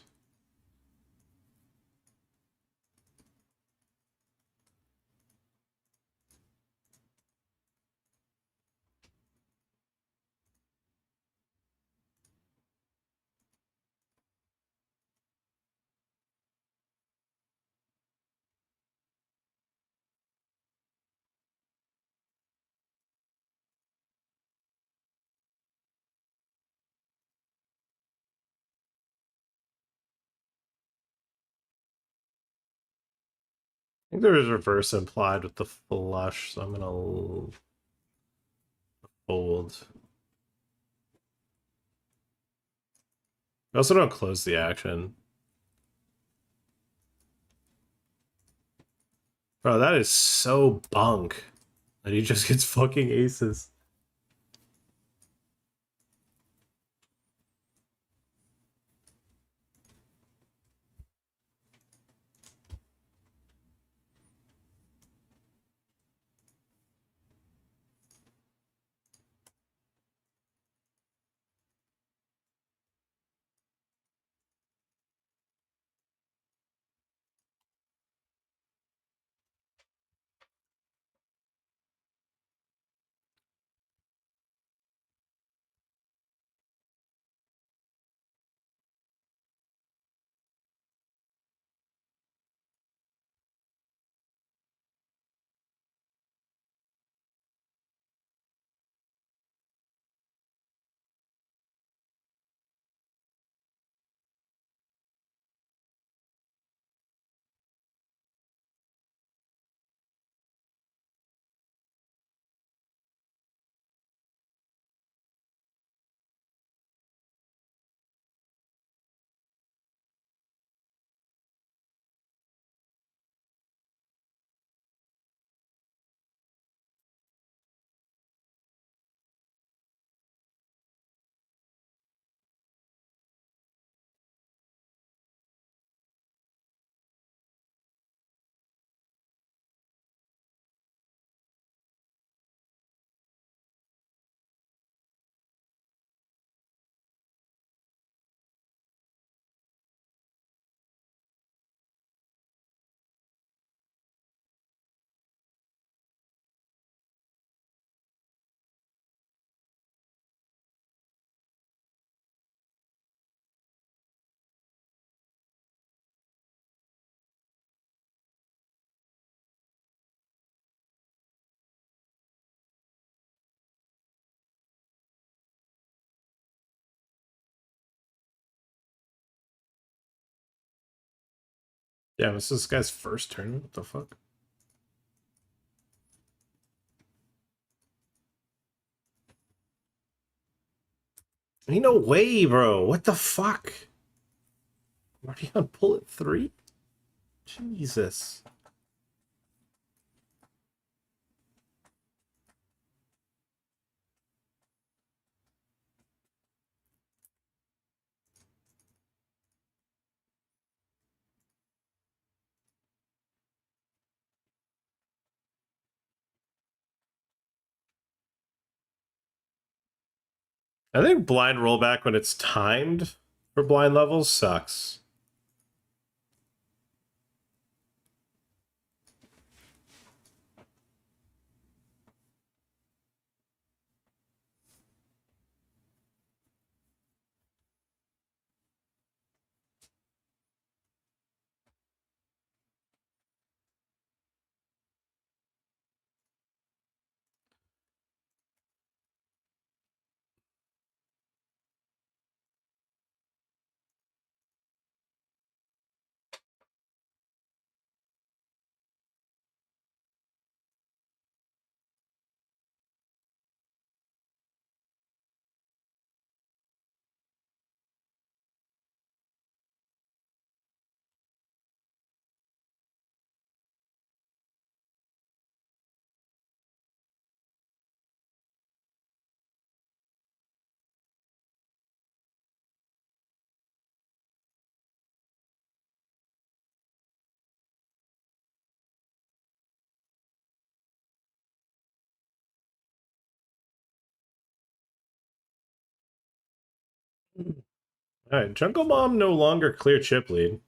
I think there was reverse implied with the flush, so I'm gonna fold. I also don't close the action. Bro, that is so bunk that he just gets fucking aces. Yeah, this is this guy's first tournament. What the fuck? Ain't no way, bro. What the fuck? I'm already on bullet 3? Jesus. I think blind rollback when it's timed for blind levels sucks. All right, Jungle Mom no longer clear chip lead.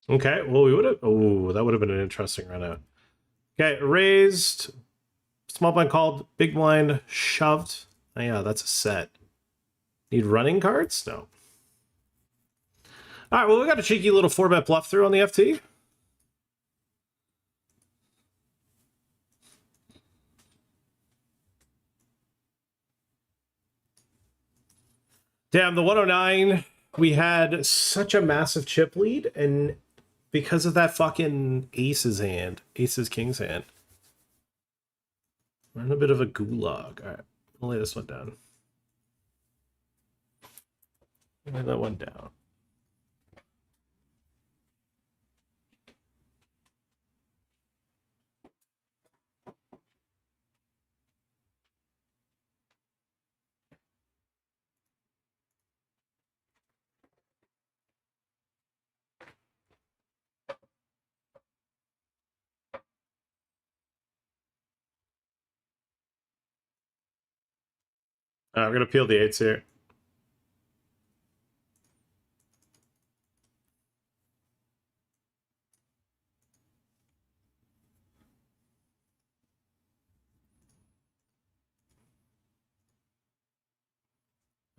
Okay, well, we would have. Oh, that would have been an interesting run out. Okay, raised. Small blind called. Big blind shoved. Oh, yeah, that's a set. Need running cards? No. All right, well, we got a cheeky little 4-bet bluff through on the FT. Damn, the 109, we had such a massive chip lead, and because of that fucking aces king's hand, we're in a bit of a gulag. All right, I'll lay this one down. Lay that one down. All right, we're gonna peel the eights here.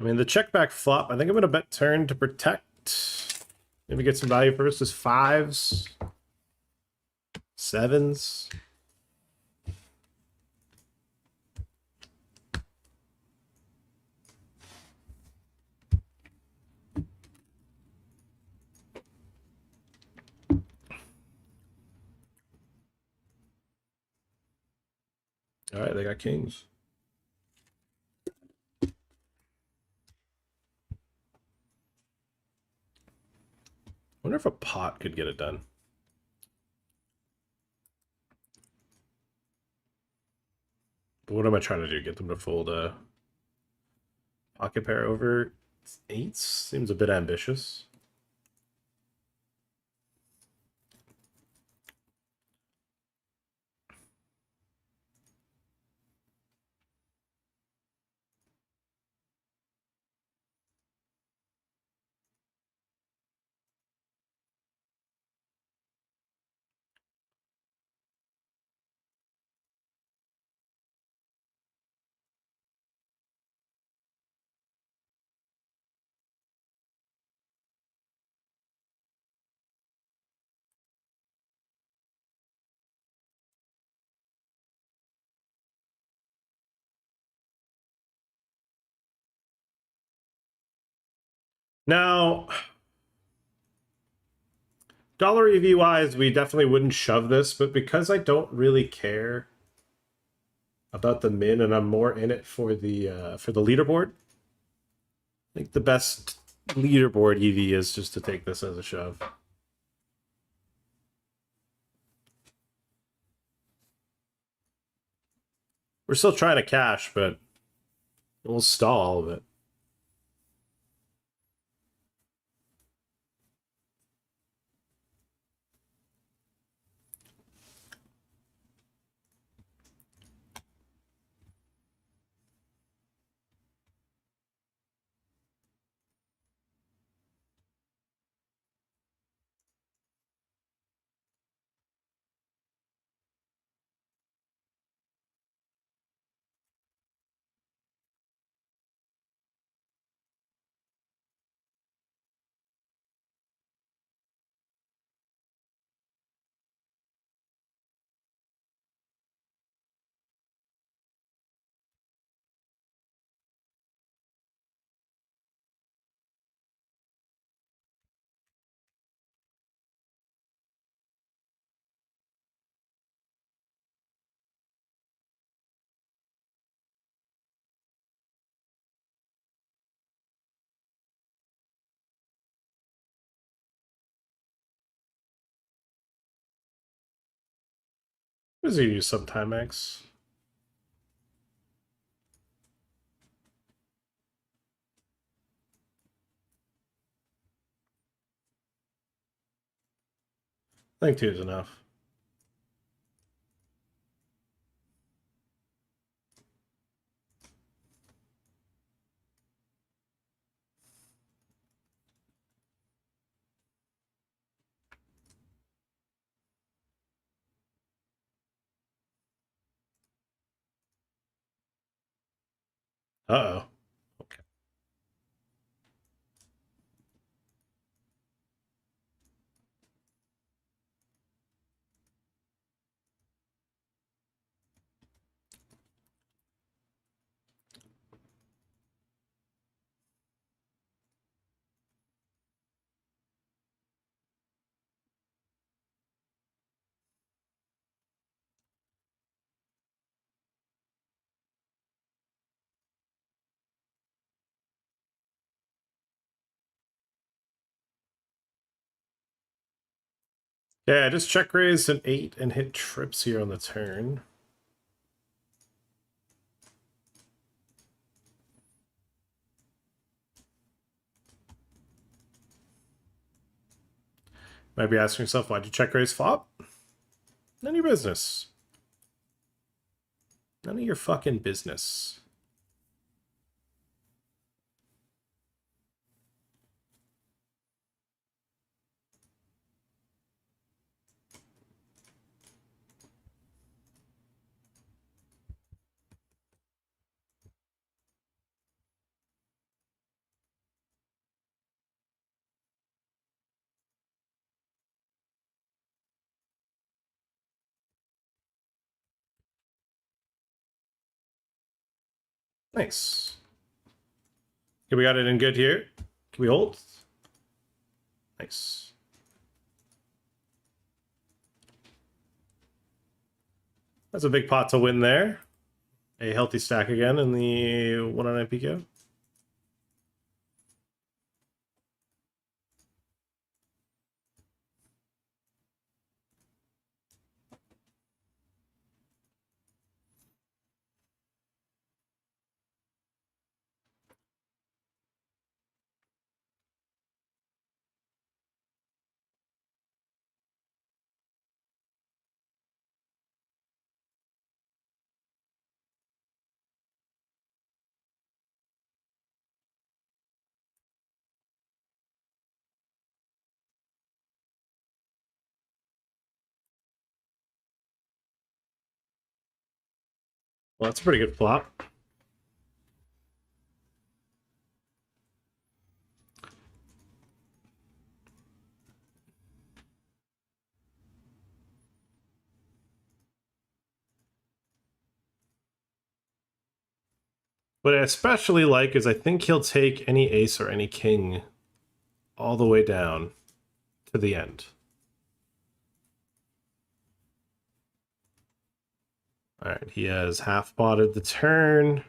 I mean, the check back flop, I think I'm going to bet turn to protect. Maybe get some value versus fives, sevens. All right, they got kings. Wonder if a pot could get it done. But what am I trying to do? Get them to fold a pocket pair over eights? Seems a bit ambitious. Now, dollar EV wise, we definitely wouldn't shove this, but because I don't really care about the min and I'm more in it for the leaderboard, I think the best leaderboard EV is just to take this as a shove. We're still trying to cash, but we'll stall all of it. What does he use sometime X? I think 2 is enough. Uh-oh. Okay. Yeah, I just check raised an 8 and hit trips here on the turn. Might be asking yourself, why'd you check raise flop? None of your business. None of your fucking business. Nice. Okay, we got it in good here. Can we hold? Nice. That's a big pot to win there. A healthy stack again in the 109 PKO. Well, that's a pretty good flop. What I especially like is I think he'll take any ace or any king all the way down to the end. All right, he has half potted the turn.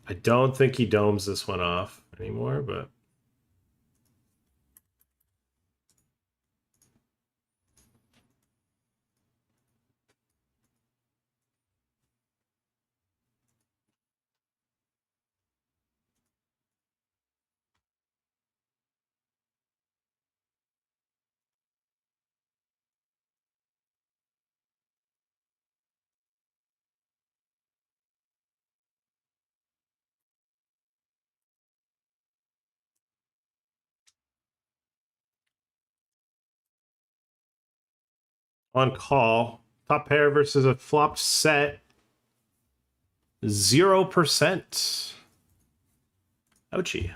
I don't think he domes this one off anymore, but on call, top pair versus a flopped set, 0%. Ouchie.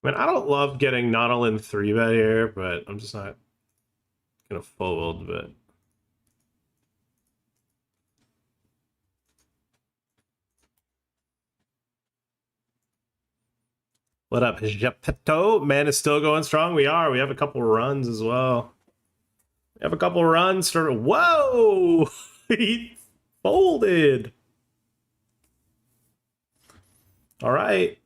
I mean, I don't love getting not all in 3-bet here, but I'm just not gonna fold, but What up, Japeto? Man is still going strong. We are. We have a couple runs as well. We have a couple runs. Whoa! He folded. All right.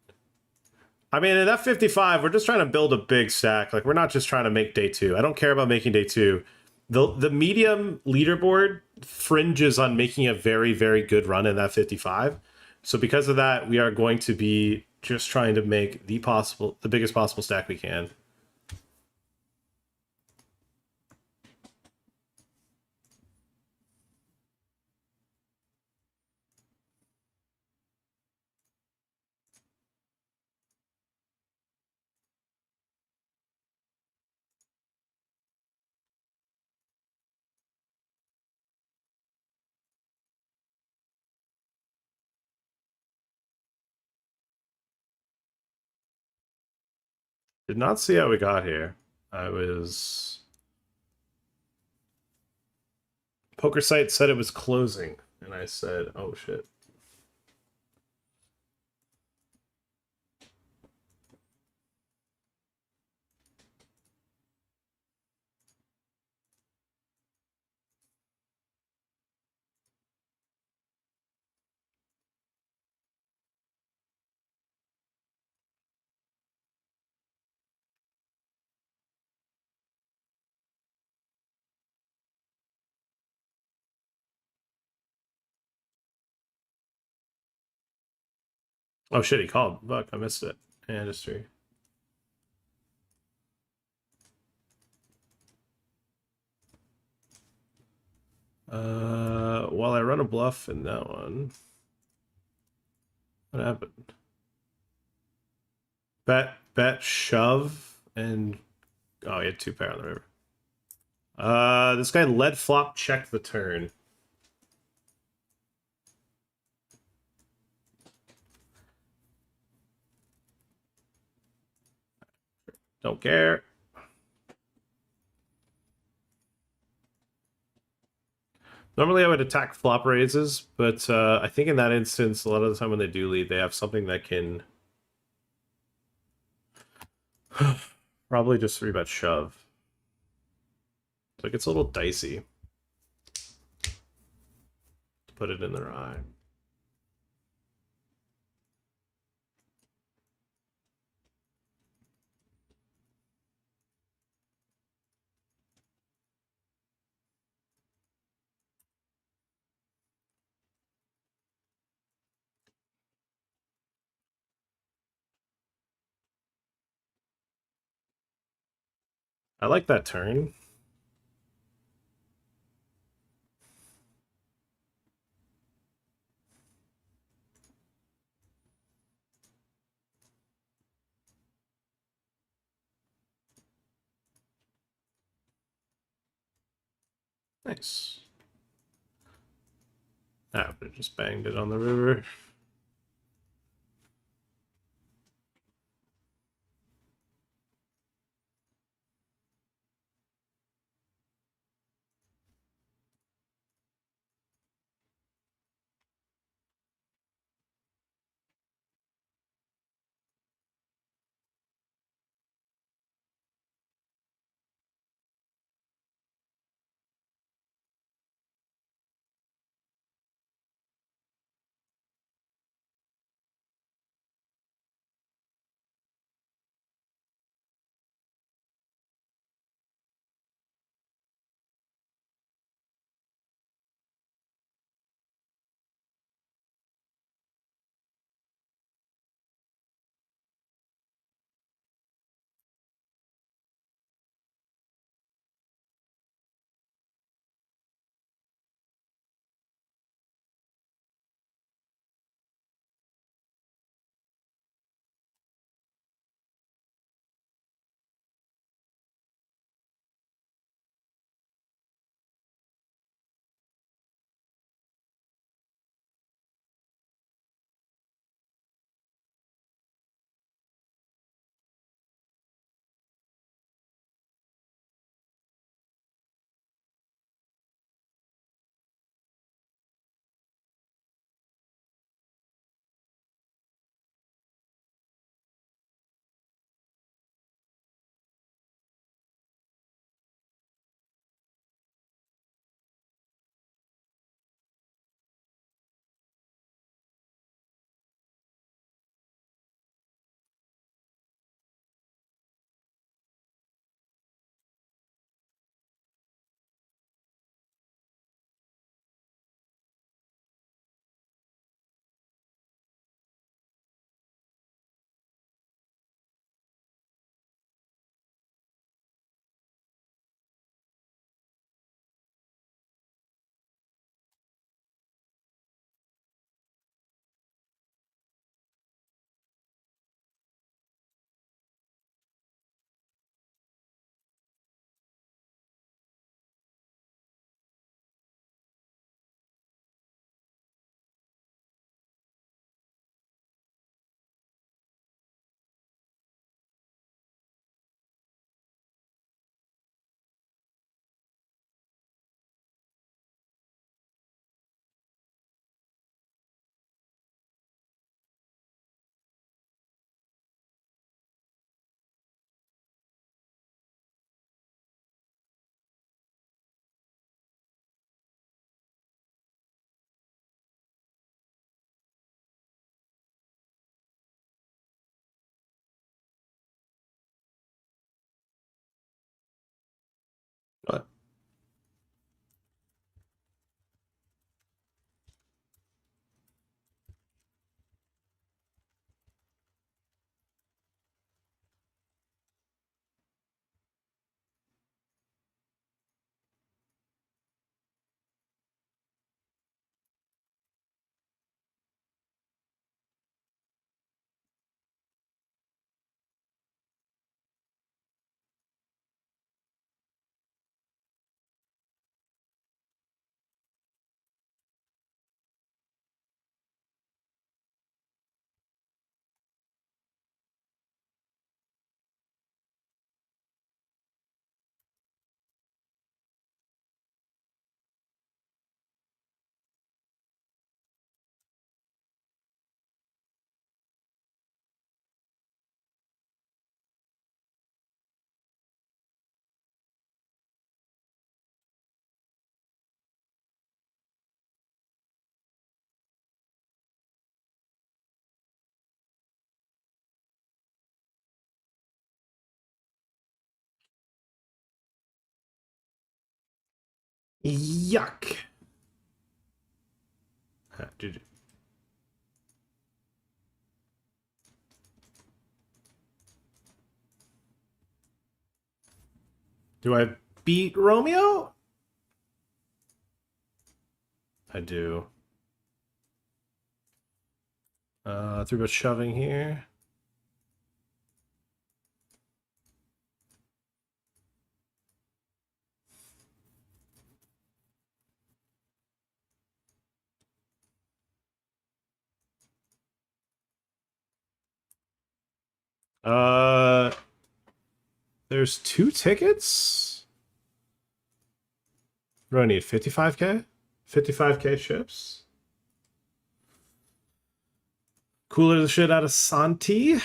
I mean, in that 55, we're just trying to build a big stack. Like, we're not just trying to make day two. I don't care about making day two. The medium leaderboard fringes on making a very, very good run in that 55. So because of that, we are going to be just trying to make the biggest possible stack we can. Did not see how we got here. Poker site said it was closing, and I said, oh shit. Oh shit, he called. Fuck, I missed it. Industry. While I run a bluff in that one. What happened? Bet, shove, and oh, he had two pair on the river. This guy led flop checked the turn. Don't care. Normally I would attack flop raises, but I think in that instance, a lot of the time when they do lead, they have something that can probably just 3-bet shove. So it gets a little dicey to put it in their eye. I like that turn. Nice. Ah, but it just banged it on the river. Yuck. GG. Do I beat Romeo? I do. 3-bet shoving here. There's 2 tickets? What do I need? 55k? 55k chips? Cooler the shit out of Santi.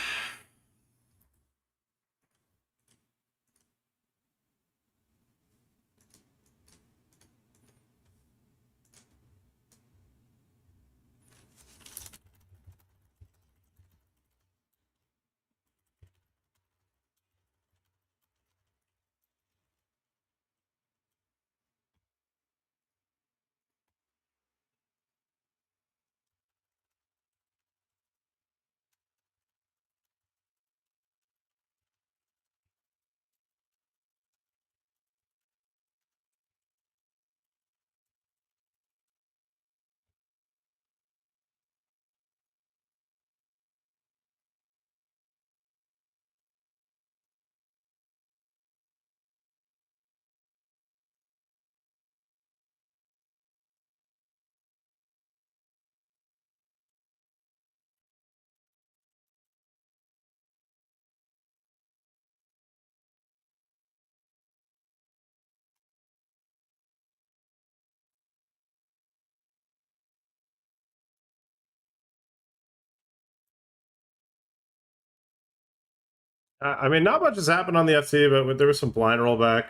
I mean, not much has happened on the FT, but there was some blind rollback.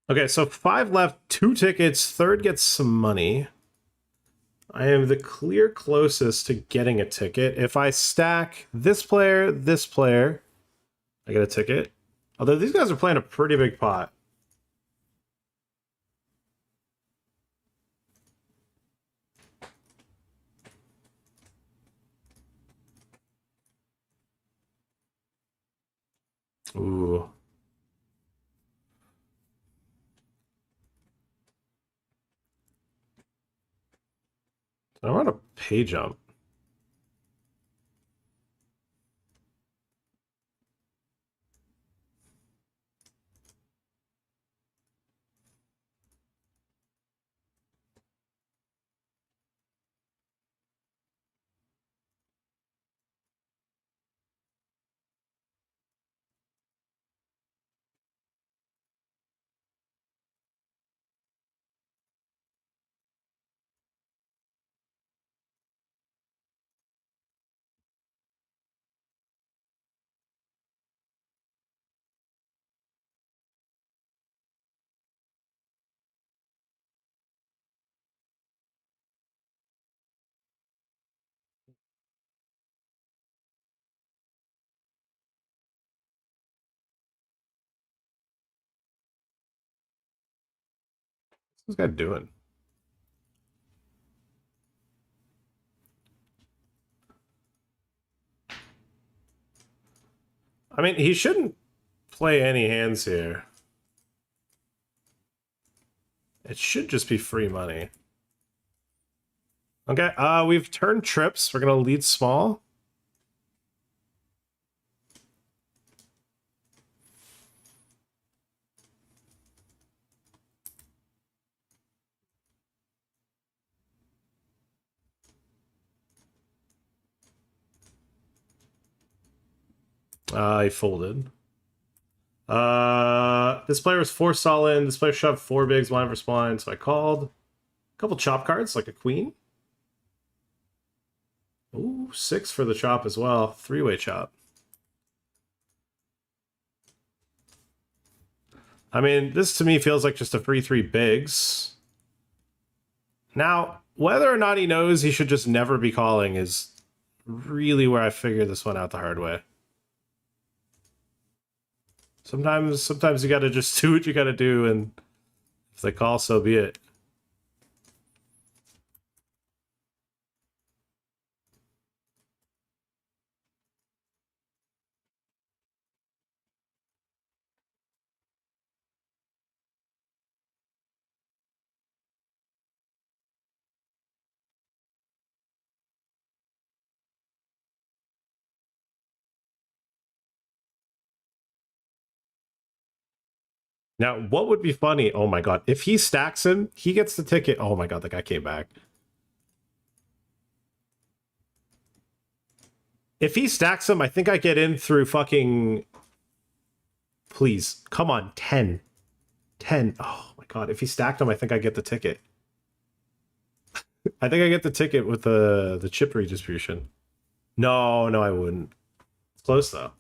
Okay, so 5 left, 2 tickets, third gets some money. I am the clear closest to getting a ticket. If I stack this player, I get a ticket. Although these guys are playing a pretty big pot. Ooh. I want a pay jump. What's this guy doing? I mean, he shouldn't play any hands here. It should just be free money. Okay, we've turned trips. We're gonna lead small. He folded. This player was 4 all in. This player shoved 4 bigs, blind versus blind, so I called. A couple chop cards, like a queen. Ooh, 6 for the chop as well. 3-way chop. I mean, this to me feels like just a free 3 bigs. Now, whether or not he knows he should just never be calling is really where I figured this one out the hard way. Sometimes you gotta just do what you gotta do, and if they call, so be it. Now, what would be funny? Oh my god, if he stacks him, he gets the ticket. Oh my god, the guy came back. If he stacks him, I think I get in through fucking... Please, come on, 10. 10. Oh my god, if he stacked him, I think I get the ticket. I think I get the ticket with the chip redistribution. No, I wouldn't. It's close, though.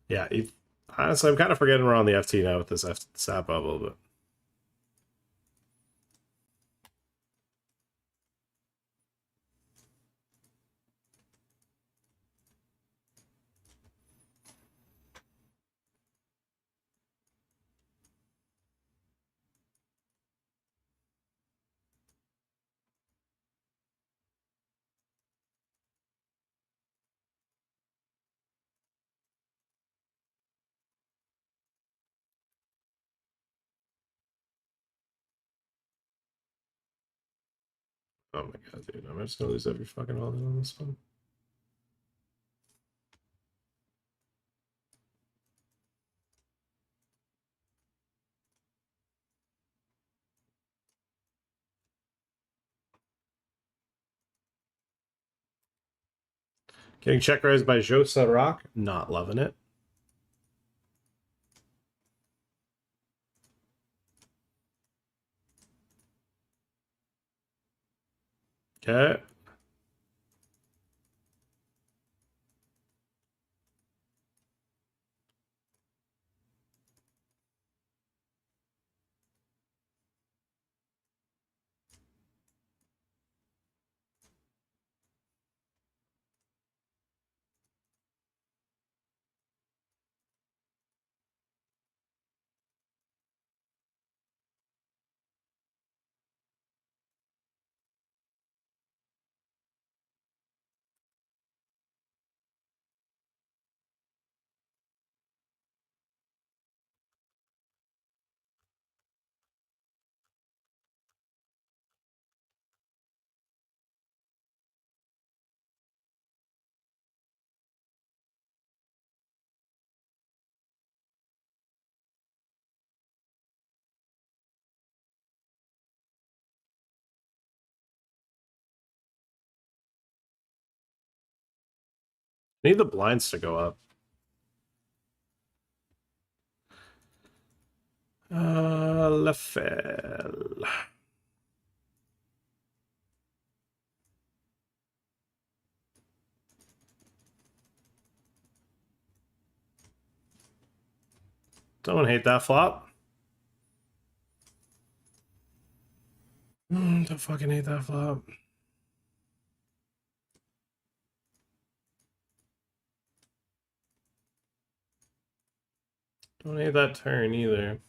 Yeah, honestly, I'm kind of forgetting we're on the FT now with this SAP bubble, but... Oh my god, dude. I'm just gonna lose every fucking all on this one. Getting check raised by Josa Rock. Not loving it. Okay. Need the blinds to go up. Lefel. Don't hate that flop. Don't fucking hate that flop. Don't hate that turn either.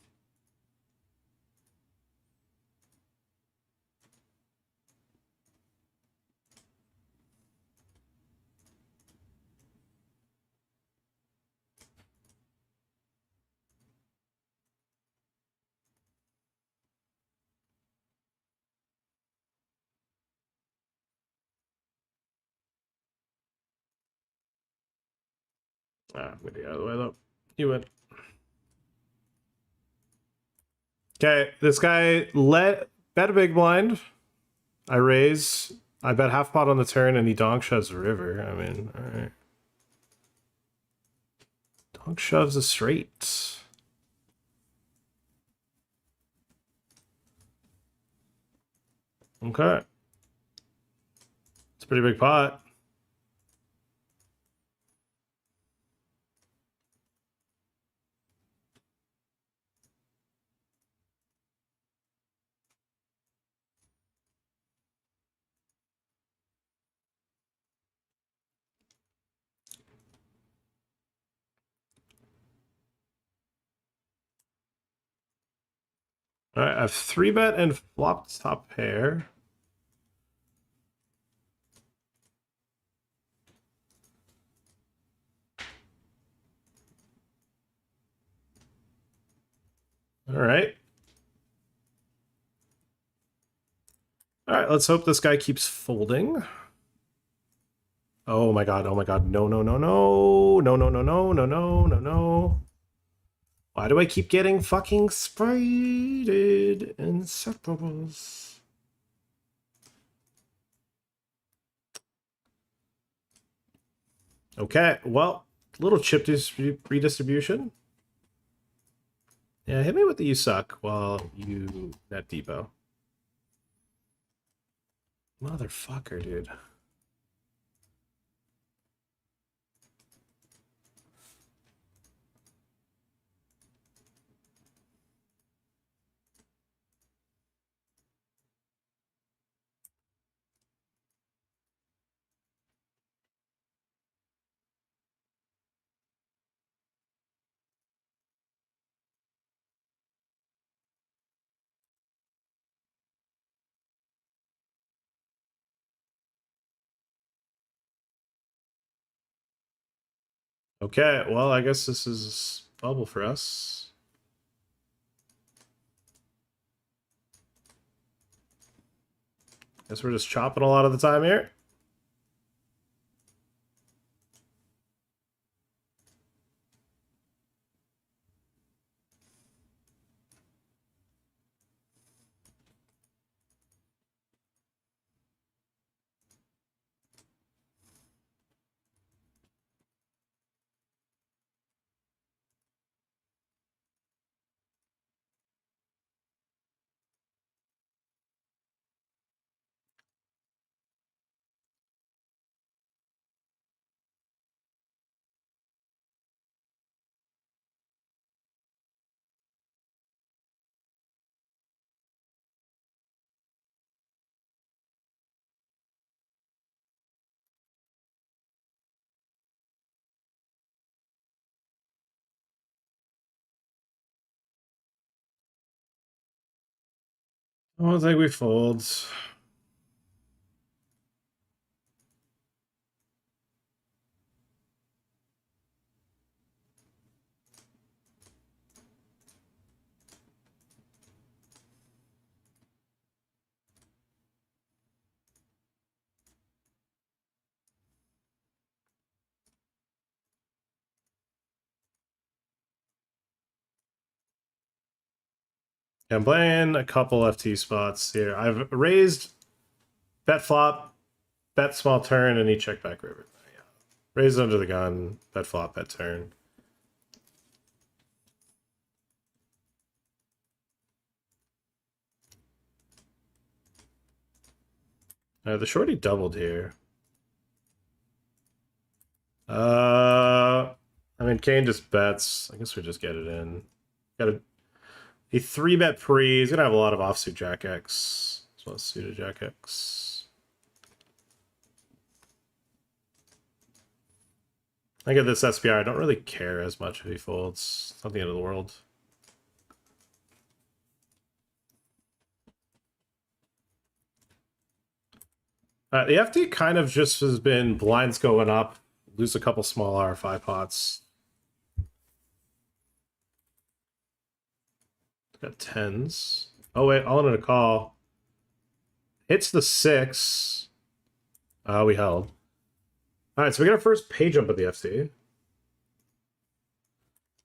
I'm gonna get out of the way though. You win. Okay, this guy bet a big blind. I raise. I bet half pot on the turn, and he donk shoves the river. I mean, all right. Donk shoves a straight. Okay. It's a pretty big pot. All right, I have 3-bet and flopped top pair. All right. All right, let's hope this guy keeps folding. Oh my god, oh my god. No, no, no, no. No, no, no, no, no, no, no, no. Why do I keep getting fucking sprited inseparables? Okay, well, little chip redistribution. Yeah, hit me with the you suck while you net depot. Motherfucker, dude. Okay, well, I guess this is bubble for us. Guess we're just chopping a lot of the time here. I don't think we fold. I'm playing a couple FT spots here. I've raised bet flop, bet small turn, and he check back river. Yeah. Raised under the gun, bet flop, bet turn. The shorty doubled here. I mean, Kane just bets. I guess we just get it in. Got a 3-bet pre. He's gonna have a lot of offsuit Jack X as well as suited Jack X. I get this SPR. I don't really care as much if he folds. It's not the end of the world. The FT kind of just has been blinds going up, lose a couple small R5 pots. Got 10s. Oh wait, all in a call. Hits the 6. We held. Alright, so we got our first pay jump at the FT.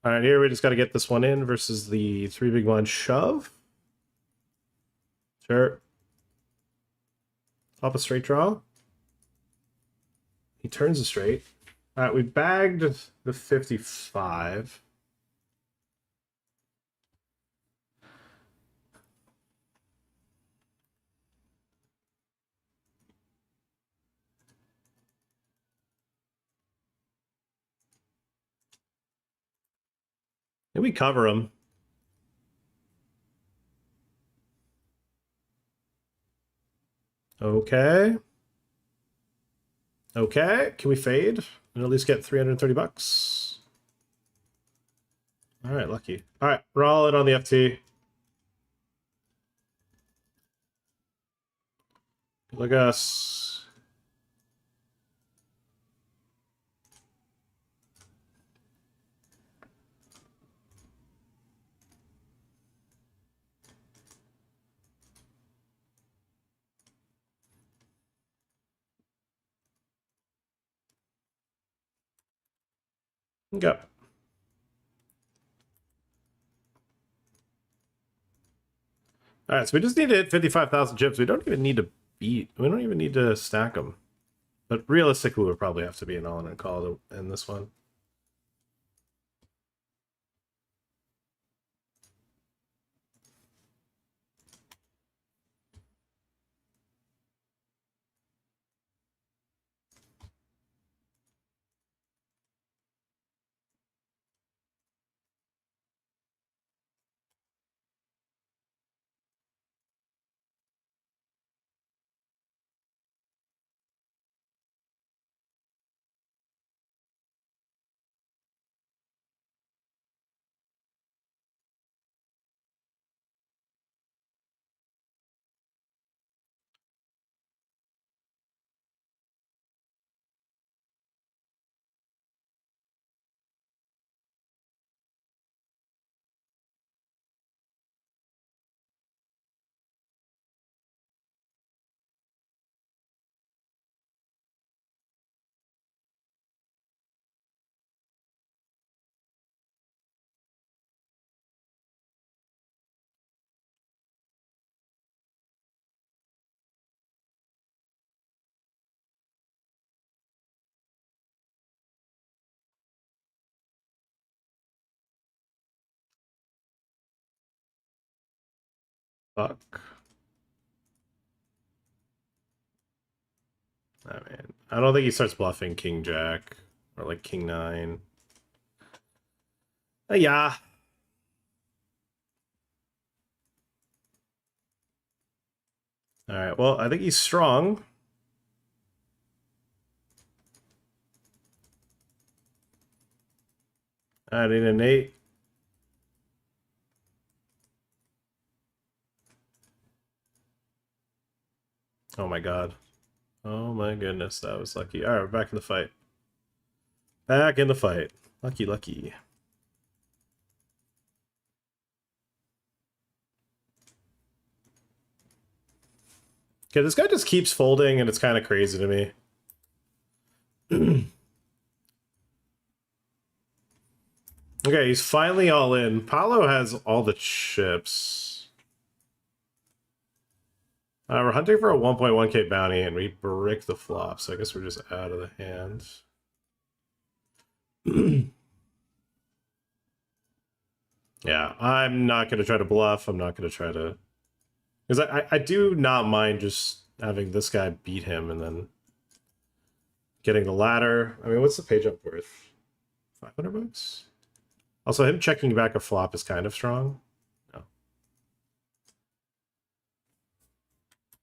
Alright, here we just got to get this one in versus the 3 big blind shove. Sure. Top a straight draw. He turns a straight. Alright, we bagged the 55. Maybe we cover him. Okay. Okay, can we fade and at least get 330 bucks? All right, lucky. All right, we're all in on the FT. Look at us. Go. All right, so we just need to hit 55,000 chips. We don't even need to beat. We don't even need to stack them. But realistically, we'll probably have to be an all-in call to end this one. Fuck. I mean, I don't think he starts bluffing King Jack or like King 9. Yeah. All right. Well, I think he's strong. Adding an 8. Oh my god. Oh my goodness, that was lucky. All right, we're back in the fight. Back in the fight. Lucky, lucky. Okay, this guy just keeps folding, and it's kind of crazy to me. Okay, he's finally all in. Paulo has all the chips. We're hunting for a 1.1k bounty, and we brick the flop, so I guess we're just out of the hand. Yeah, I'm not going to try to bluff. I'm not going to try to... Because I do not mind just having this guy beat him and then getting the ladder. I mean, what's the page up worth? 500 bucks? Also, him checking back a flop is kind of strong. No.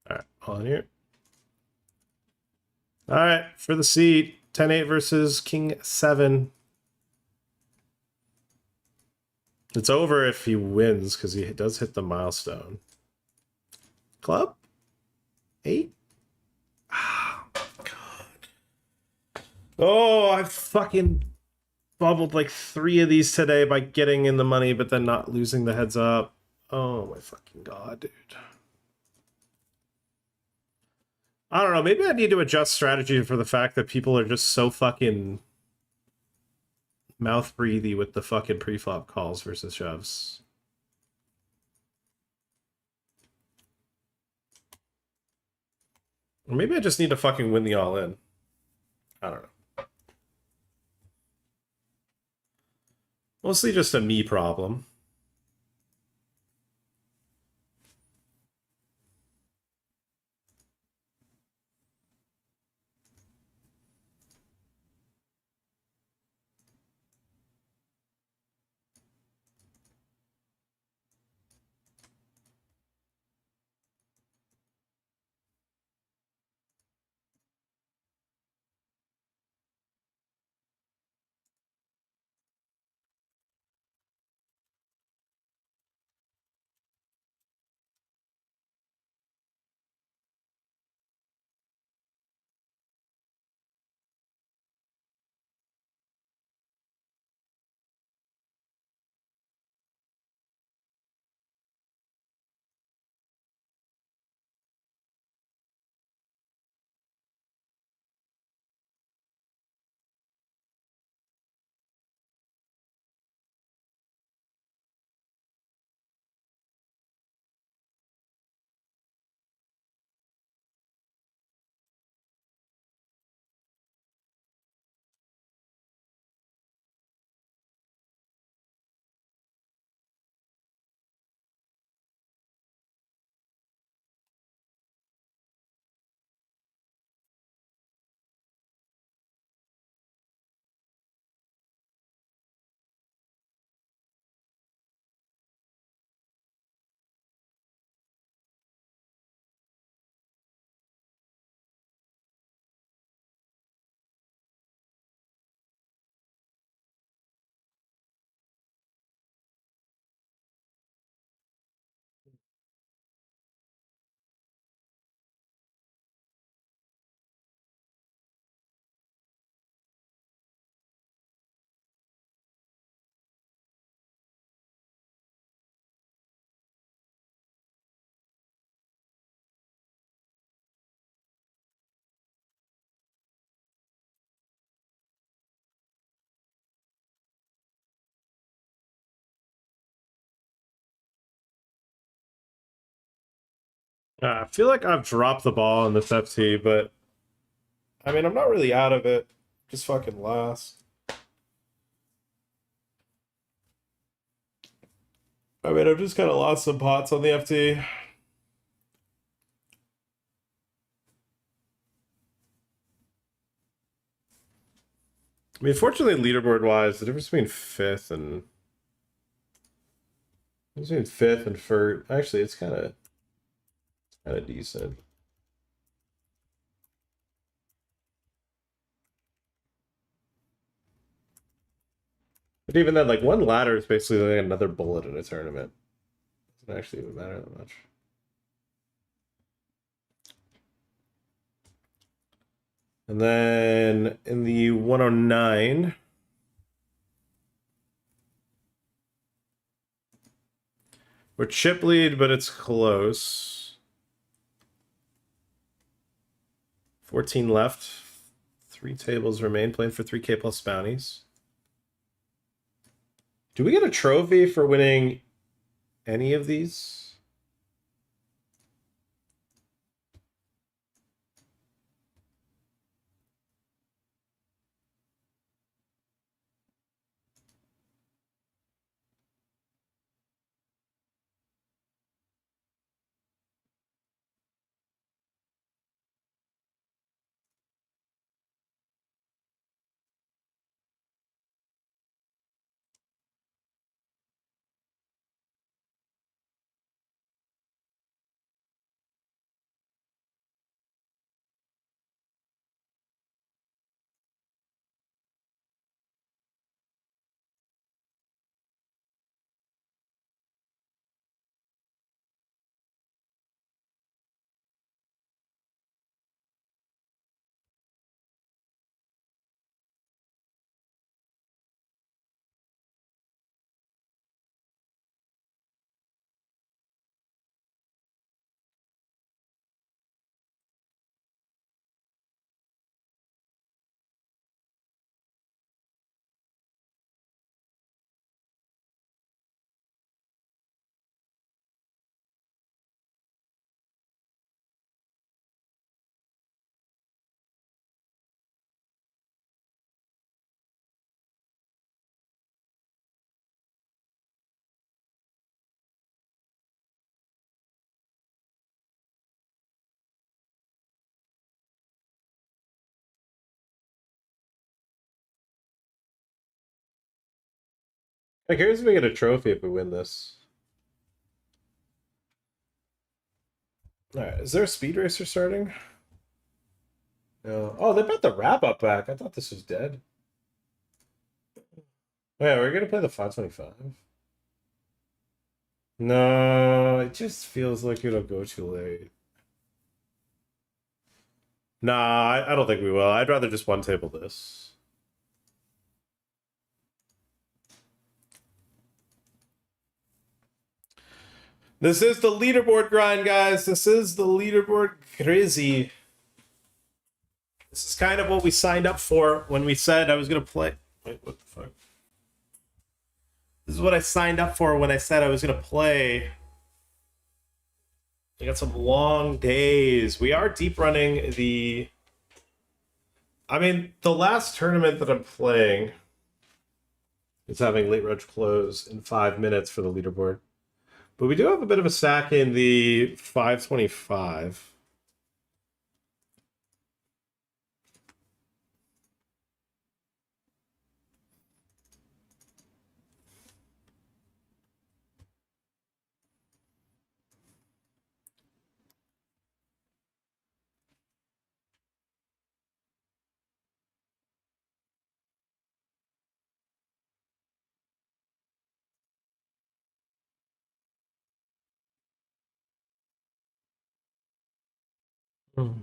Alright, all in here. Alright, for the seat. 10-8 versus King 7. It's over if he wins, because he does hit the milestone. Club? 8? Oh, God. Oh, I fucking bubbled like 3 of these today by getting in the money, but then not losing the heads up. Oh my fucking god, dude. I don't know, maybe I need to adjust strategy for the fact that people are just so fucking mouth breathy with the fucking pre-flop calls versus shoves. Or maybe I just need to fucking win the all-in. I don't know. Mostly just a me problem. I feel like I've dropped the ball in this FT, but I mean, I'm not really out of it. Just fucking last. I mean, I've just kind of lost some pots on the FT. I mean, fortunately, leaderboard-wise, the difference between fifth and first, actually, it's kind of decent. But even then, like, one ladder is basically like another bullet in a tournament. Doesn't actually even matter that much. And then in the 109, we're chip lead, but it's close. 14 left. 3 tables remain, playing for 3K plus bounties. Do we get a trophy for winning any of these? Like, here's if we get a trophy if we win this. Alright, is there a speed racer starting? No. Oh, they brought the wrap up back. I thought this was dead. Oh, yeah, we're gonna play the 525. No, it just feels like it'll go too late. Nah, I don't think we will. I'd rather just one table this. This is the leaderboard grind, guys. This is the leaderboard crazy. This is kind of what we signed up for when we said I was gonna play. Wait, what the fuck? This is what I signed up for when I said I was gonna play. We got some long days. We are deep running the. I mean, the last tournament that I'm playing is having late reg close in 5 minutes for the leaderboard. But we do have a bit of a stack in the 525. Hmm.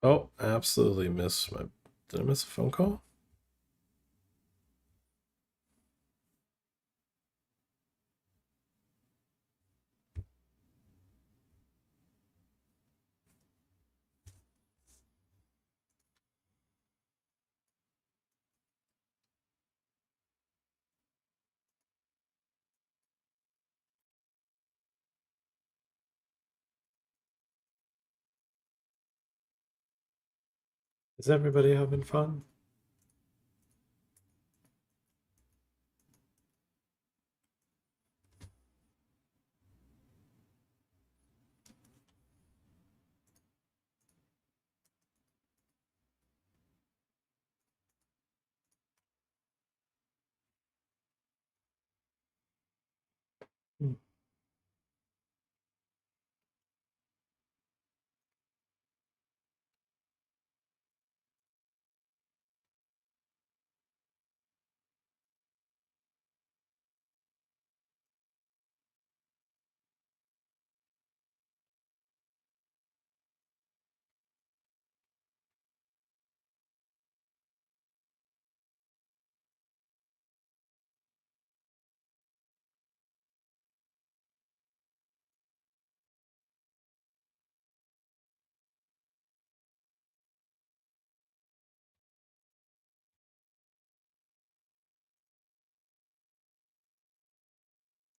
Oh, absolutely missed my. Did I miss a phone call? Is everybody having fun?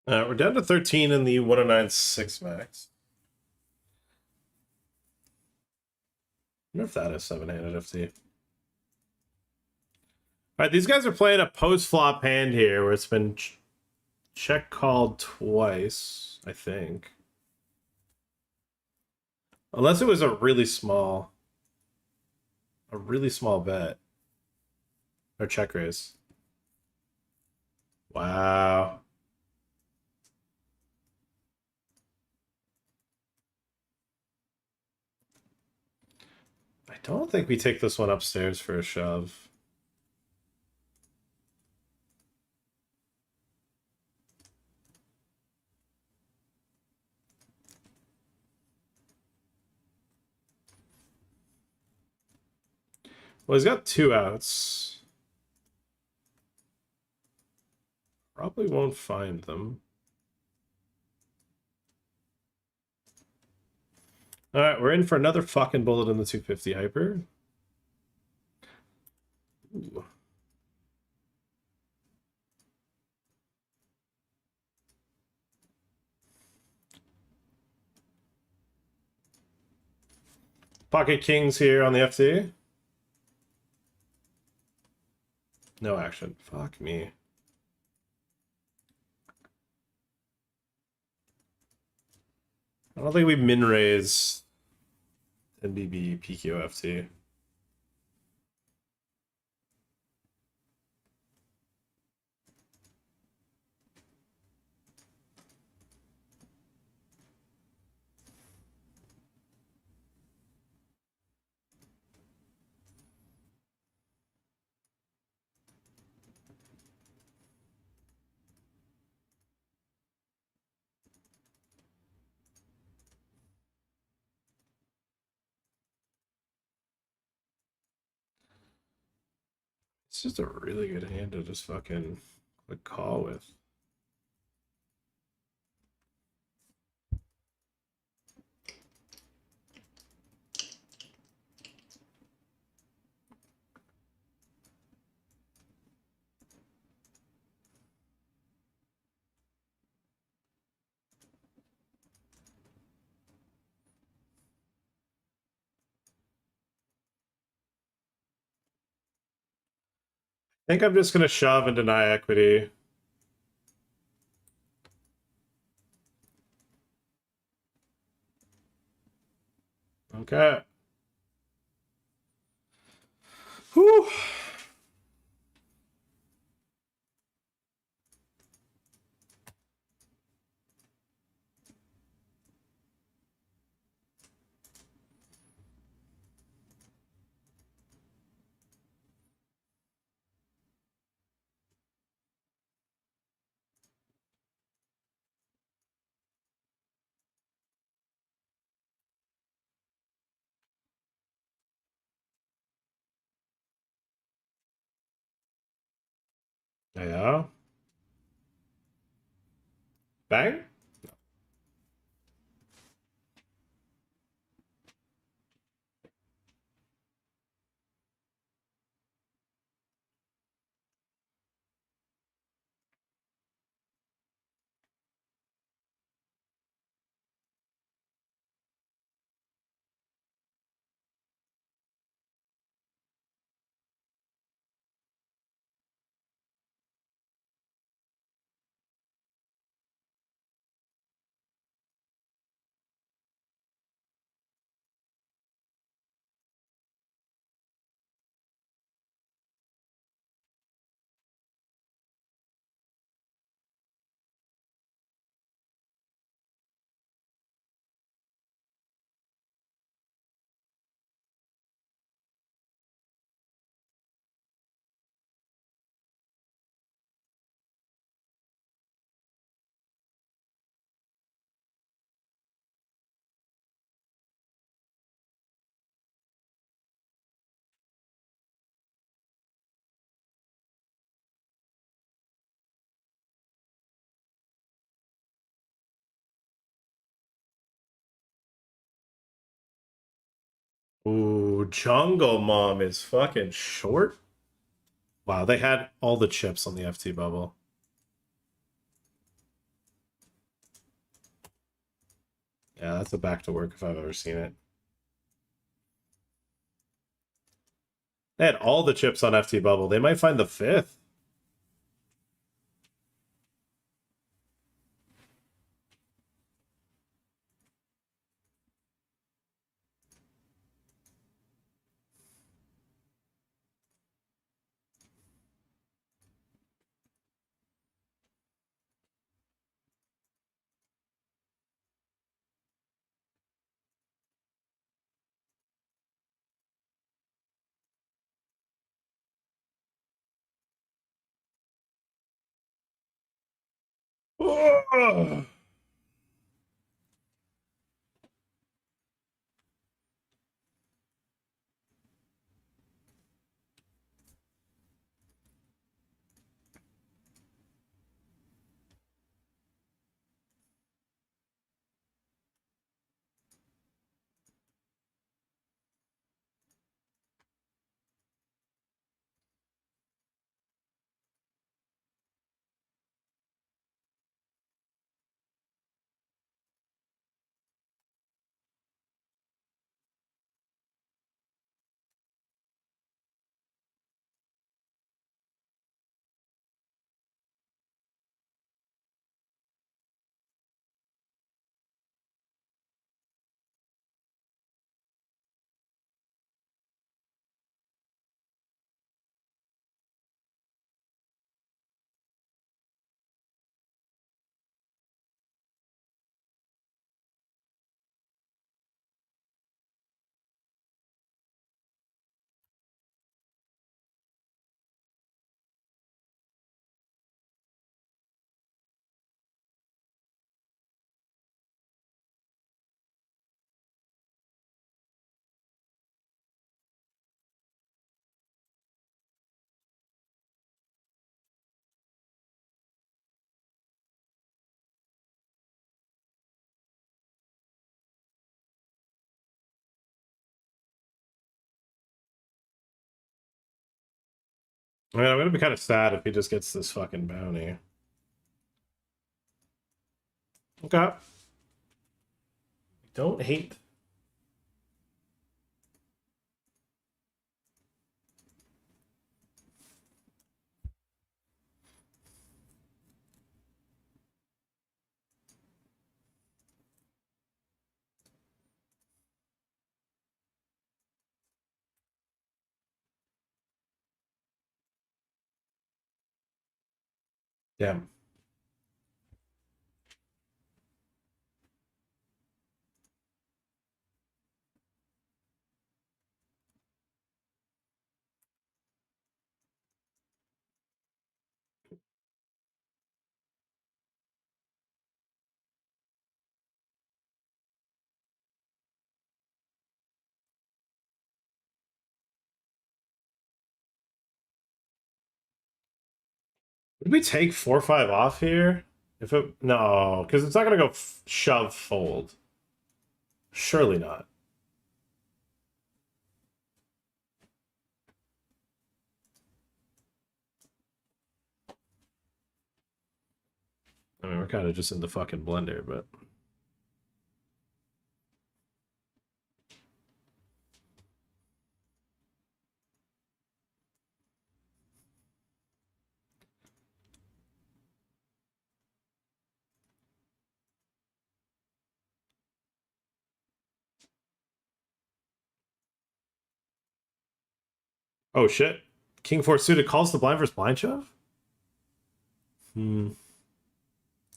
We're down to 13 in the 1096 max. I wonder if that is 7-handed FT. All right, these guys are playing a post-flop hand here where it's been check called twice, I think. Unless it was a really small bet. Or check raise. Wow. I don't think we take this one upstairs for a shove. Well, he's got 2 outs. Probably won't find them. All right, we're in for another fucking bullet in the 250 hyper. Ooh. Pocket kings here on the FT. No action. Fuck me. I don't think we min raise NBB PQFT. It's just a really good hand to just fucking click call with. I think I'm just gonna shove and deny equity. Okay. Whew. Yeah. Bang? Ooh, Jungle Mom is fucking short. Wow, they had all the chips on the FT bubble. Yeah, that's a back to work if I've ever seen it. They had all the chips on FT bubble. They might find the fifth. Oh! I mean, I'm gonna be kind of sad if he just gets this fucking bounty. Okay. Don't hate. Damn. Would we take 4-5 off here? If it no, because it's not gonna go shove fold. Surely not. I mean, we're kind of just in the fucking blender, but oh shit. King 4 suited calls the blind versus blind shove? Hmm.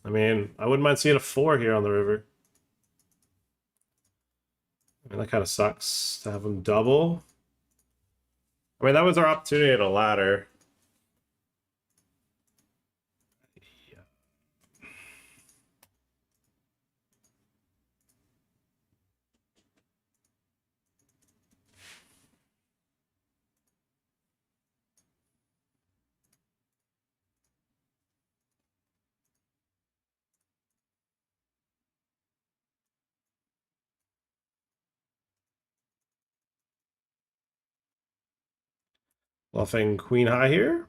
I mean, I wouldn't mind seeing a 4 here on the river. I mean, that kind of sucks to have him double. I mean, that was our opportunity at a ladder. Bluffing queen high here.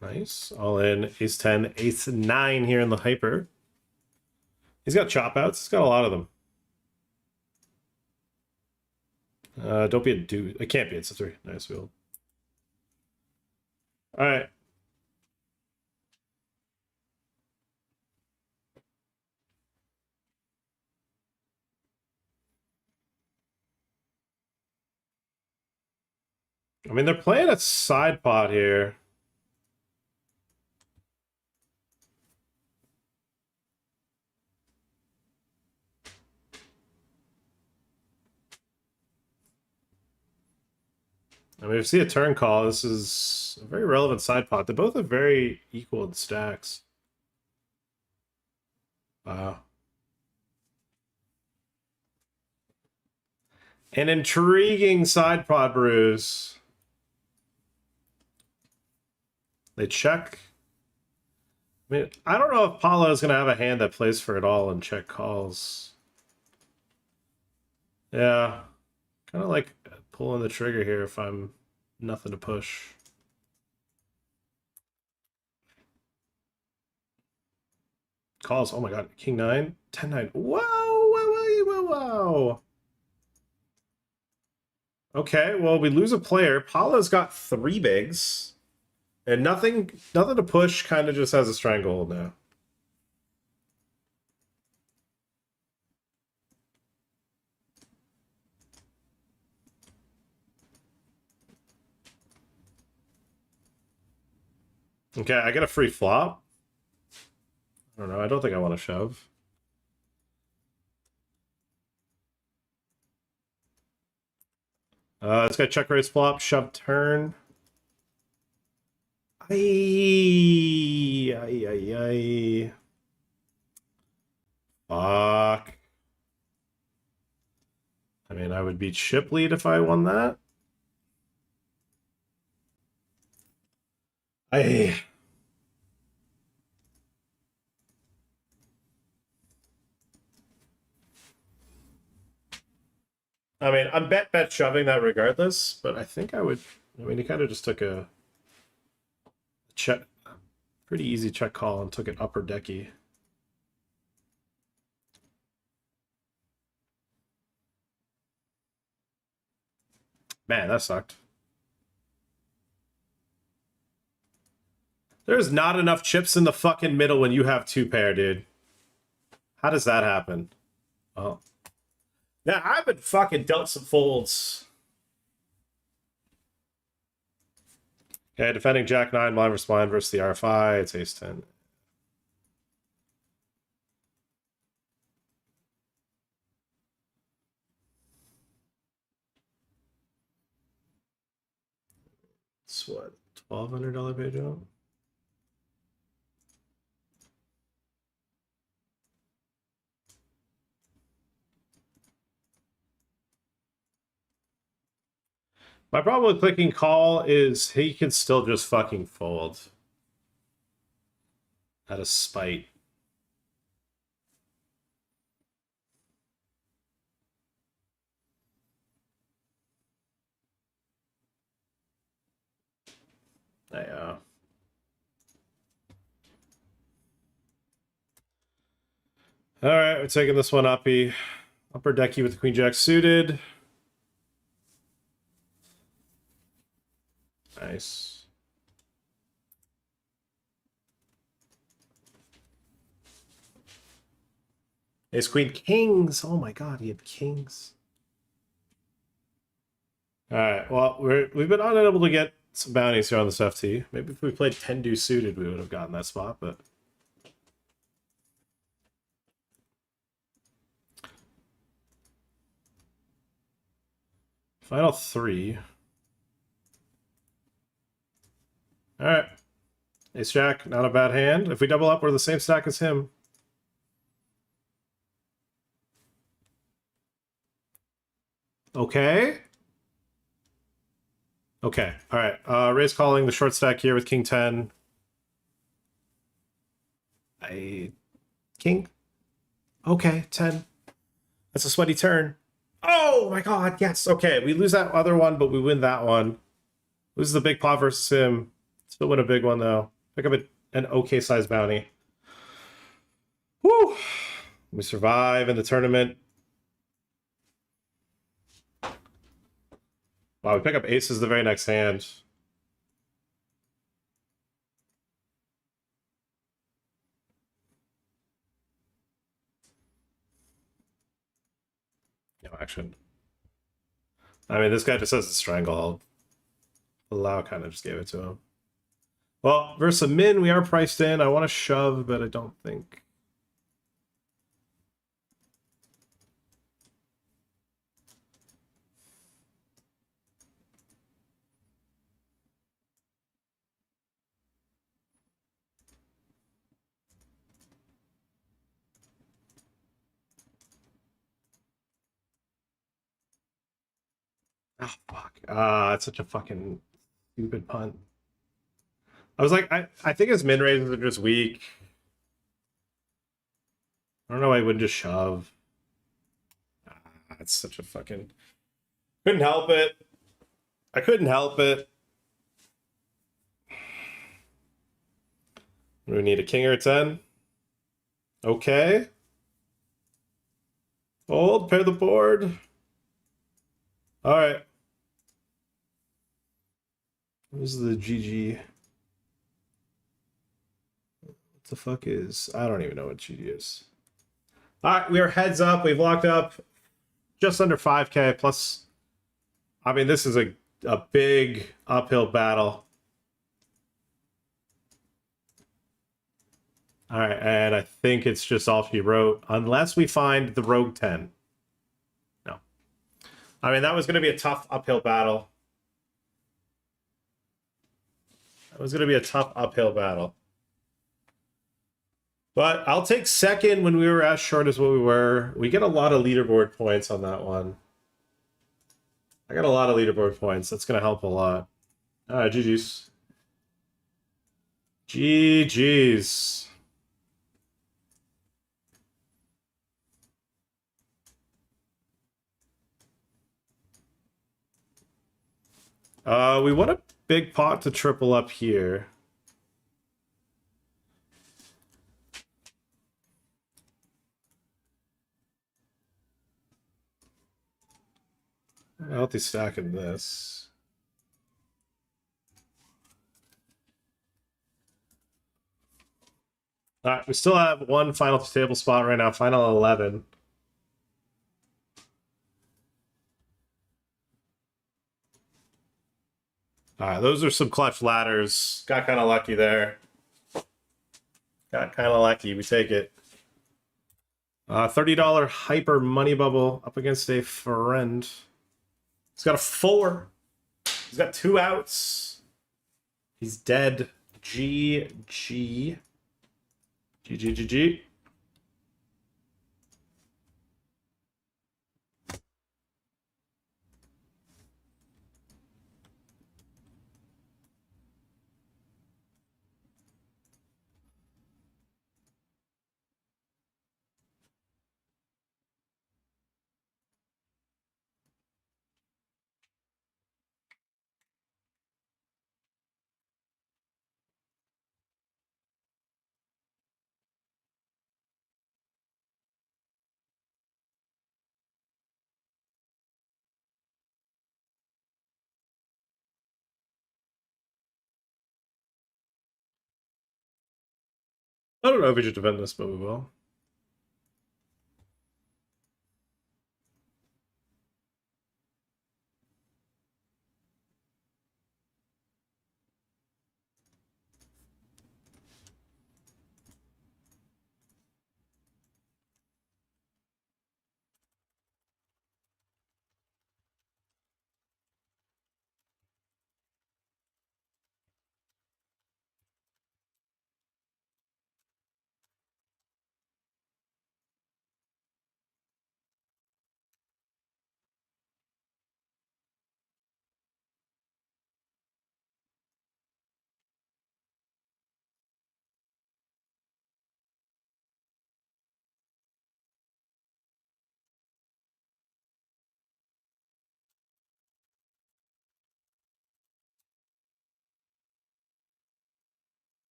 Nice. All in. Ace 10, ace 9 here in the hyper. He's got chop outs. He's got a lot of them. Don't be a dude. It can't be. It's a 3. Nice wheel. All right. I mean, they're playing a side pot here. I mean, if you see a turn call, this is a very relevant side pot. They both have very equal stacks. Wow. An intriguing side pot, Bruce. They check. I mean, I don't know if Paulo is going to have a hand that plays for it all and check calls. Yeah. Kind of like pulling the trigger here if I'm nothing to push. Calls. Oh my god. King 9. 10 9. Whoa, whoa, whoa, whoa. Okay, well, we lose a player. Paulo's got 3 bigs. And nothing to push, kind of just has a stranglehold now. Okay, I get a free flop. I don't know. I don't think I want to shove. It's got check raise flop, shove turn. Ay. Fuck. I mean, I would beat chip lead if I won that. I mean, I'm bet shoving that regardless, but I think I would. I mean, he kind of just took a check, pretty easy check call and took it upper decky. Man, that sucked. There's not enough chips in the fucking middle when you have 2 pair, dude. How does that happen? Oh. Now, I've been fucking dealt some folds. Okay, defending Jack 9, blind versus blind versus the RFI. It's ace 10. It's what, $1,200 page out? My problem with clicking call is he can still just fucking fold. Out of spite. Yeah. All right, we're taking this one uppy. Upper decky with the queen jack suited. Nice. Ace queen kings. Oh my god, he had kings. All right, well, we've been unable to get some bounties here on this FT. Maybe if we played 10 deuce suited, we would have gotten that spot, but final 3. All right. Ace jack, not a bad hand. If we double up, we're the same stack as him. Okay. Okay. All right. Raise calling the short stack here with king 10. King. Okay, 10. That's a sweaty turn. Oh my god, yes. Okay, we lose that other one, but we win that one. Lose the big pot versus him. Still win a big one, though. Pick up an okay sized bounty. Woo! We survive in the tournament. Wow, we pick up aces the very next hand. No action. I mean, this guy just has a stranglehold. Allow kind of just gave it to him. Well, versus a min, we are priced in. I want to shove, but I don't think. Oh, fuck. It's such a fucking stupid punt. I was like, I think his min raises are just weak. I don't know why he wouldn't just shove. It's such a fucking... Couldn't help it. I couldn't help it. We need a king or a 10. Okay. Hold, pair the board. All right. This is the GG. What the fuck is... I don't even know what GG is. All right, we are heads up. We've locked up just under 5K plus... I mean, this is a big uphill battle. All right, and I think it's just all she wrote, unless we find the rogue 10. No. I mean, that was going to be a tough uphill battle. It was going to be a tough uphill battle. But I'll take second when we were as short as what we were. We get a lot of leaderboard points on that one. I got a lot of leaderboard points. That's going to help a lot. All right, GG's. GG's. We want a big pot to triple up here. Healthy stack in this. All right, we still have one final table spot right now, final 11. All right, those are some clutch ladders. Got kind of lucky there. Got kind of lucky. We take it. $30 hyper money bubble up against a friend. He's got a 4. He's got 2 outs. He's dead. GG. GG. I don't know if we should defend this, but we will.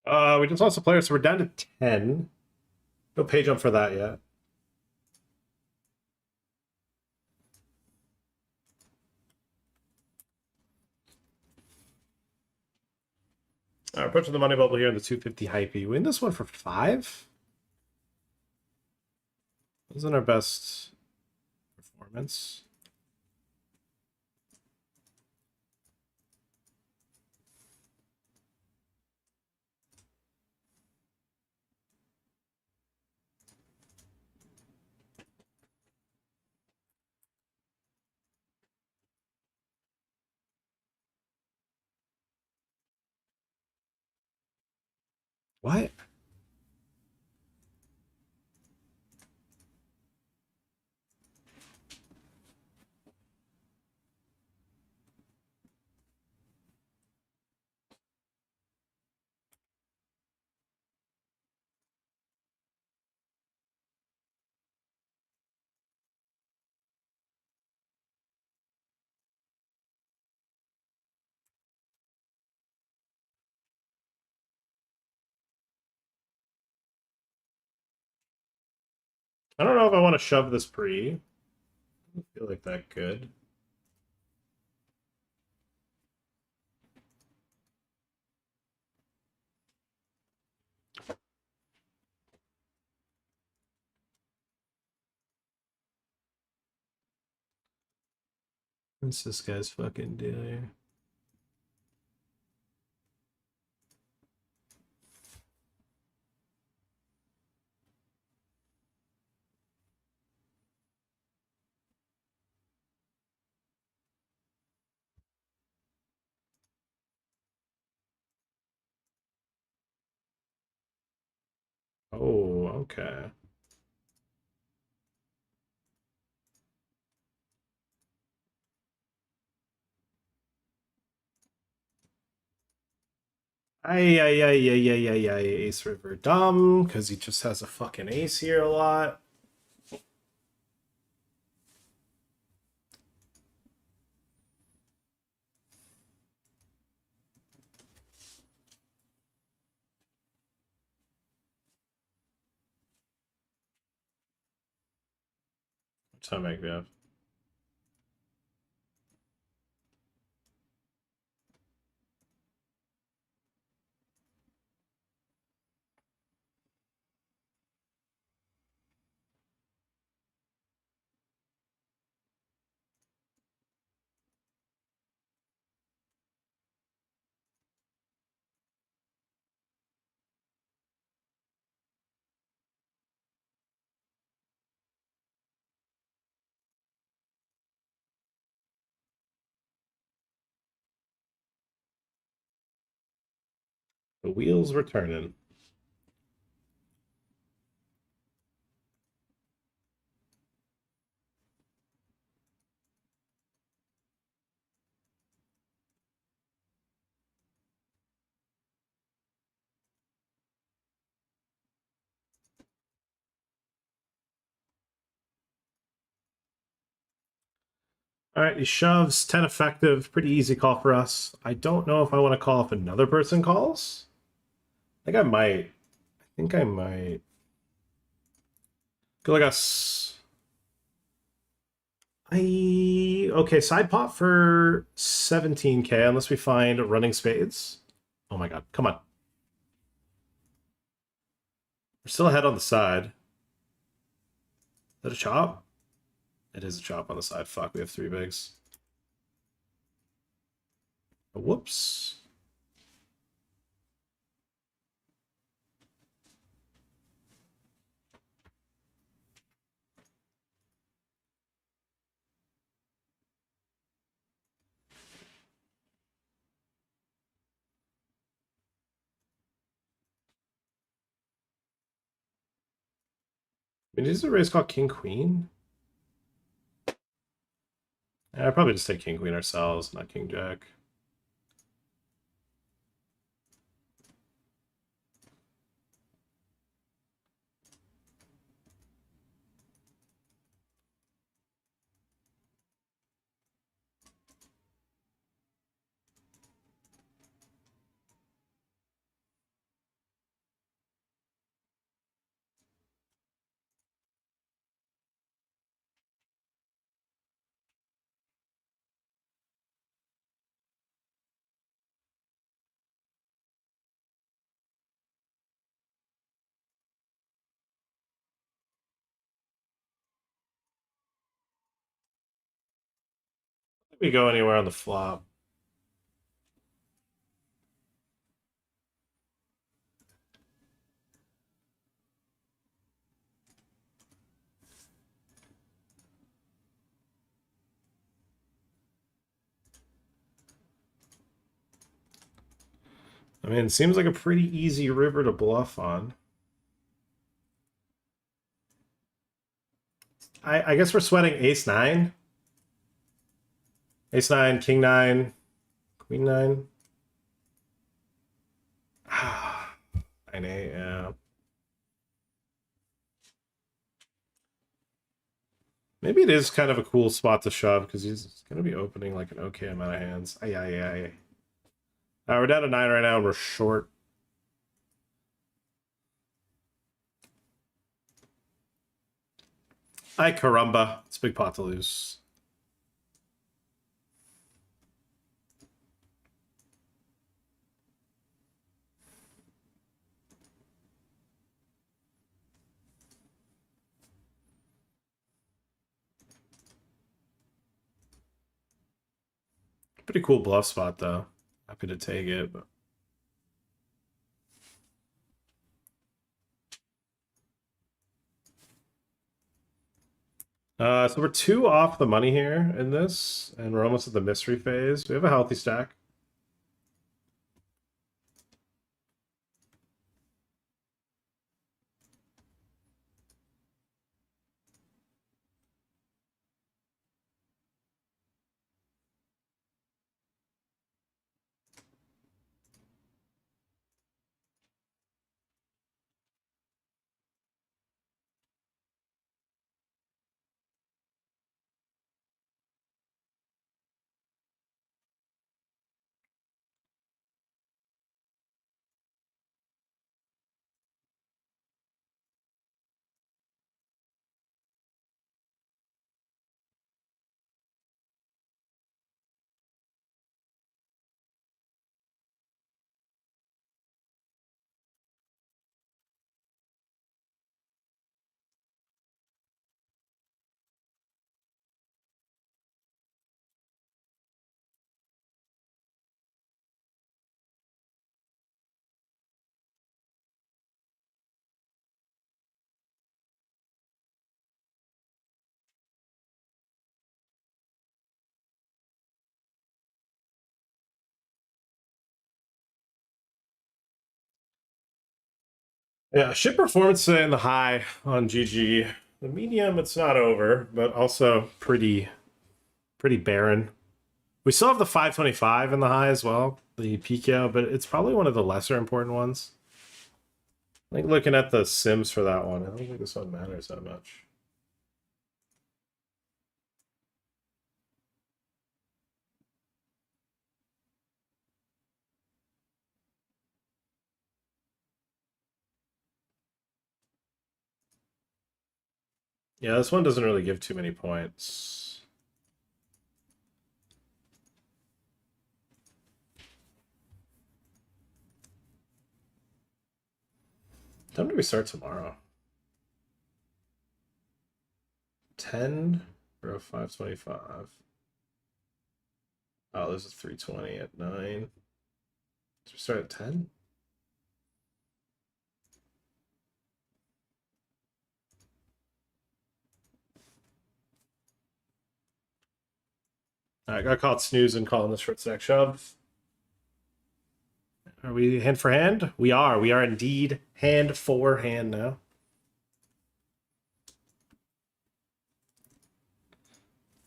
We just lost a player, so we're down to 10. No pay jump for that yet. All right, pushing the money bubble here in the 250 hypey. Win this one for 5? Wasn't our best performance. What? I don't know if I want to shove this pre. I don't feel like that good. What's this guy's fucking deal? Oh, okay. Ay, Ace River dumb, because he just has a fucking ace here a lot. What time make we have? The wheels were turning. All right, he shoves 10 effective. Pretty easy call for us. I don't know if I want to call if another person calls. I think I might. Go like us. Okay, side pot for 17k unless we find running spades. Oh my god, come on. We're still ahead on the side. Is that a chop? It is a chop on the side. Fuck, we have 3 bigs. Whoops. I mean, is a raise called King Queen? Yeah, I'd probably just take King Queen ourselves, not King Jack. We go anywhere on the flop. I mean, it seems like a pretty easy river to bluff on. I guess we're sweating ace nine. Ace nine, king nine, queen nine. 9-8, yeah. Maybe it is kind of a cool spot to shove because he's going to be opening like an okay amount of hands. Ay, ay, ay. We're down to 9 right now and we're short. Ay, caramba. It's a big pot to lose. Pretty cool bluff spot, though. Happy to take it, but... so we're 2 off the money here in this, and we're almost at the mystery phase. We have a healthy stack. Yeah, ship performance today in the high on GG. The medium, it's not over, but also pretty barren. We still have the 525 in the high as well, the PKO, but it's probably one of the lesser important ones. I think looking at the sims for that one, I don't think this one matters that much. Yeah, this one doesn't really give too many points. What time do we start tomorrow? 10 or a 525? Oh, this is 320 at 9. Should we start at 10? I got caught snoozing calling this short stack shove. Are we hand for hand? We are. We are indeed hand for hand now.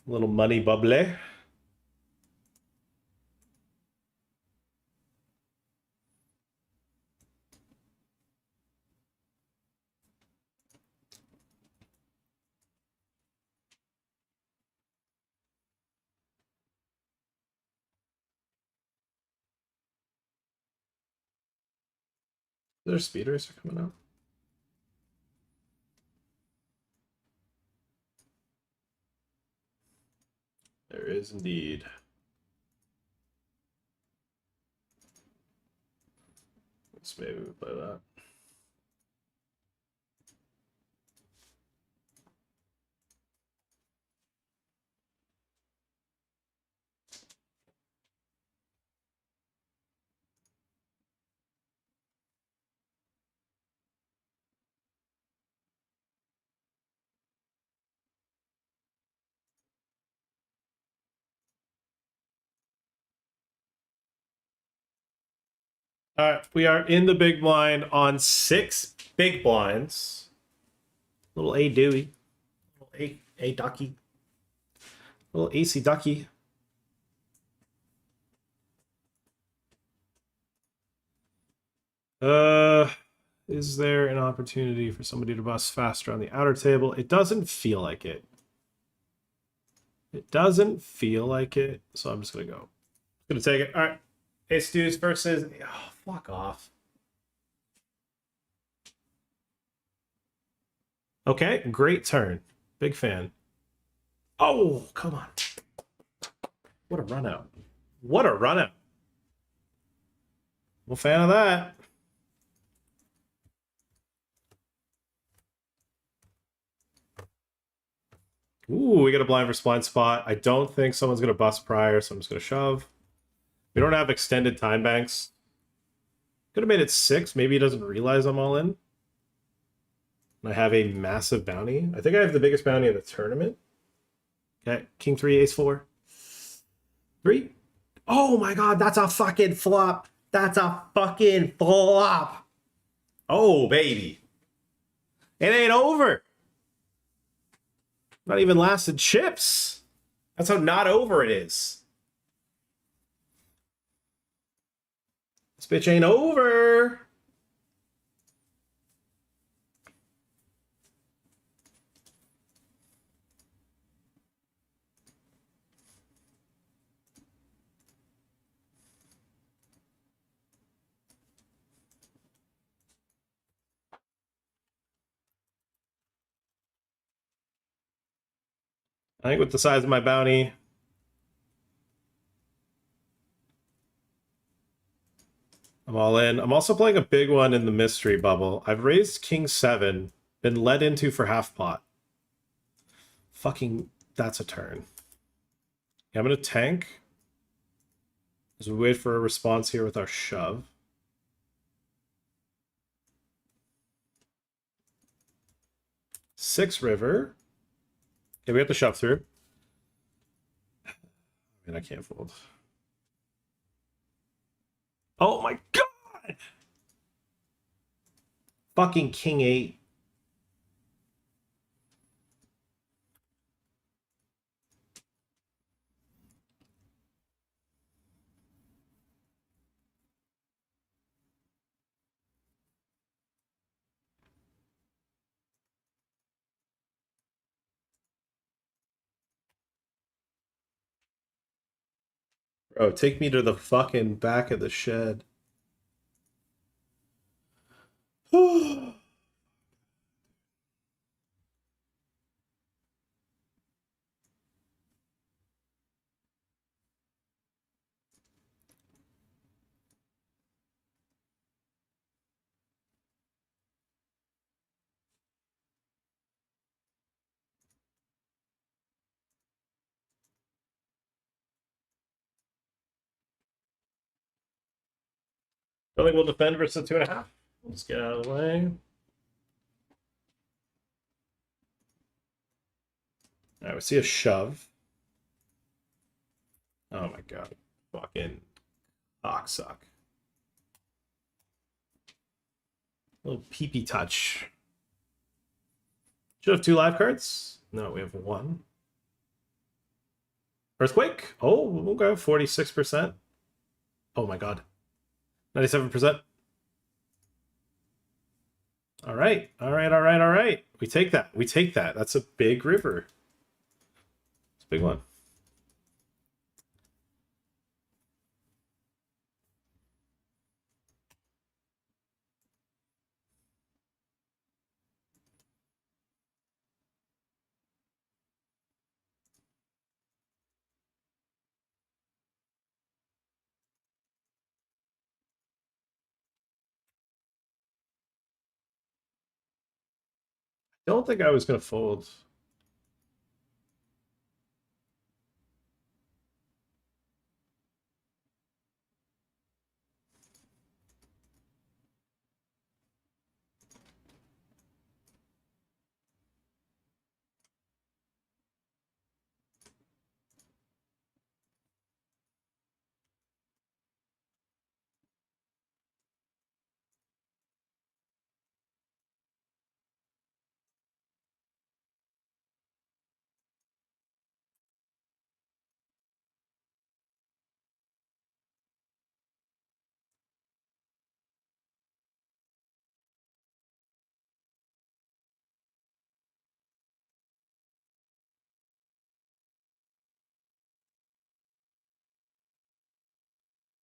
Little money bubbly. Their speeders are coming out. There is indeed. Let's maybe we play that. All right, we are in the big blind on 6 big blinds. Little A Dewey. Little A Ducky. Little AC Ducky. Is there an opportunity for somebody to bust faster on the outer table? It doesn't feel like it. It doesn't feel like it, so I'm just gonna go. Gonna take it. All right, Ace Deuce versus. Oh, fuck off. Okay, great turn. Big fan. Oh, come on. What a run out. What a run out. I'm a fan of that. Ooh, we got a blind versus blind spot. I don't think someone's gonna bust prior, so I'm just gonna shove. We don't have extended time banks. Could have made it 6. Maybe he doesn't realize I'm all in. And I have a massive bounty. I think I have the biggest bounty in the tournament. Okay, King 3, Ace 4. 3. Oh my god, that's a fucking flop. That's a fucking flop. Oh, baby. It ain't over. Not even lasted chips. That's how not over it is. This bitch ain't over. I think with the size of my bounty, I'm all in. I'm also playing a big one in the mystery bubble. I've raised King 7, been led into for half pot. Fucking, that's a turn. Yeah, I'm gonna tank as we wait for a response here with our shove. Six river. Okay, we have to shove through. I mean, I can't fold. Oh my god! Fucking King 8. Bro, take me to the fucking back of the shed. Don't think we'll defend versus 2.5. Let's get out of the way. Alright, we see a shove. Oh my god. Fucking cocksuck. Little pee-pee touch. Should have 2 live cards. No, we have 1. Earthquake. Oh, okay. 46%. Oh my god. 97%. All right. All right. All right. All right. We take that. We take that. That's a big river. It's a big one. Don't think I was going to fold.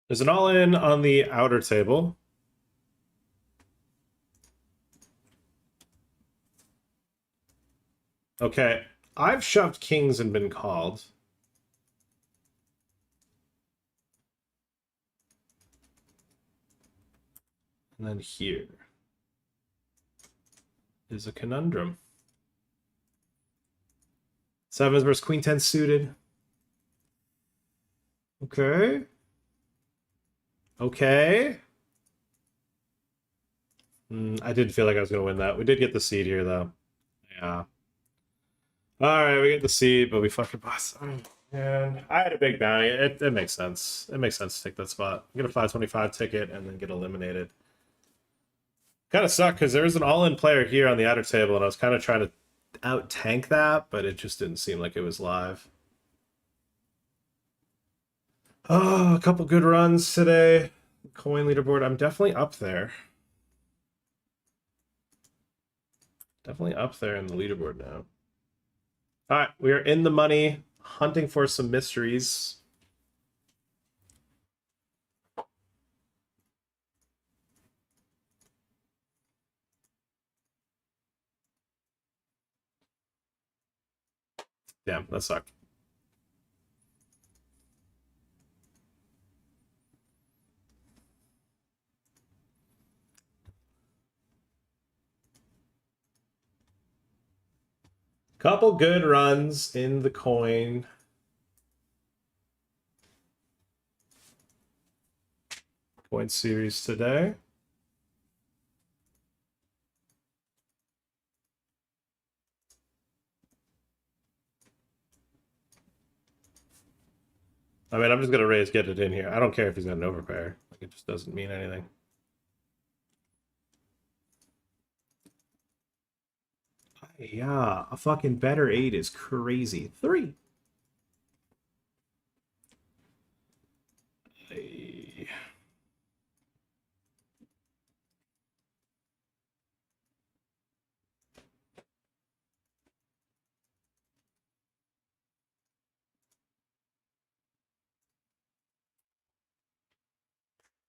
There's an all-in on the outer table. Okay, I've shoved kings and been called. And then here is a conundrum. Sevens versus queen 10 suited. Okay. Okay. I did feel like I was going to win that. We did get the seed here, though. Yeah. All right, we get the seed, but we fucking bust. And I had a big bounty. It makes sense. It makes sense to take that spot. Get a 525 ticket and then get eliminated. Kind of sucked because there was an all-in player here on the outer table, and I was kind of trying to out-tank that, but it just didn't seem like it was live. Oh, a couple good runs today. Coin leaderboard. I'm definitely up there. Definitely up there in the leaderboard now. All right, we are in the money, hunting for some mysteries. Damn, that sucked. Couple good runs in the coin. Coin series today. I mean, I'm just going to raise, get it in here. I don't care if he's got an overpair. Like, it just doesn't mean anything. Yeah, a fucking better 8 is crazy. 3.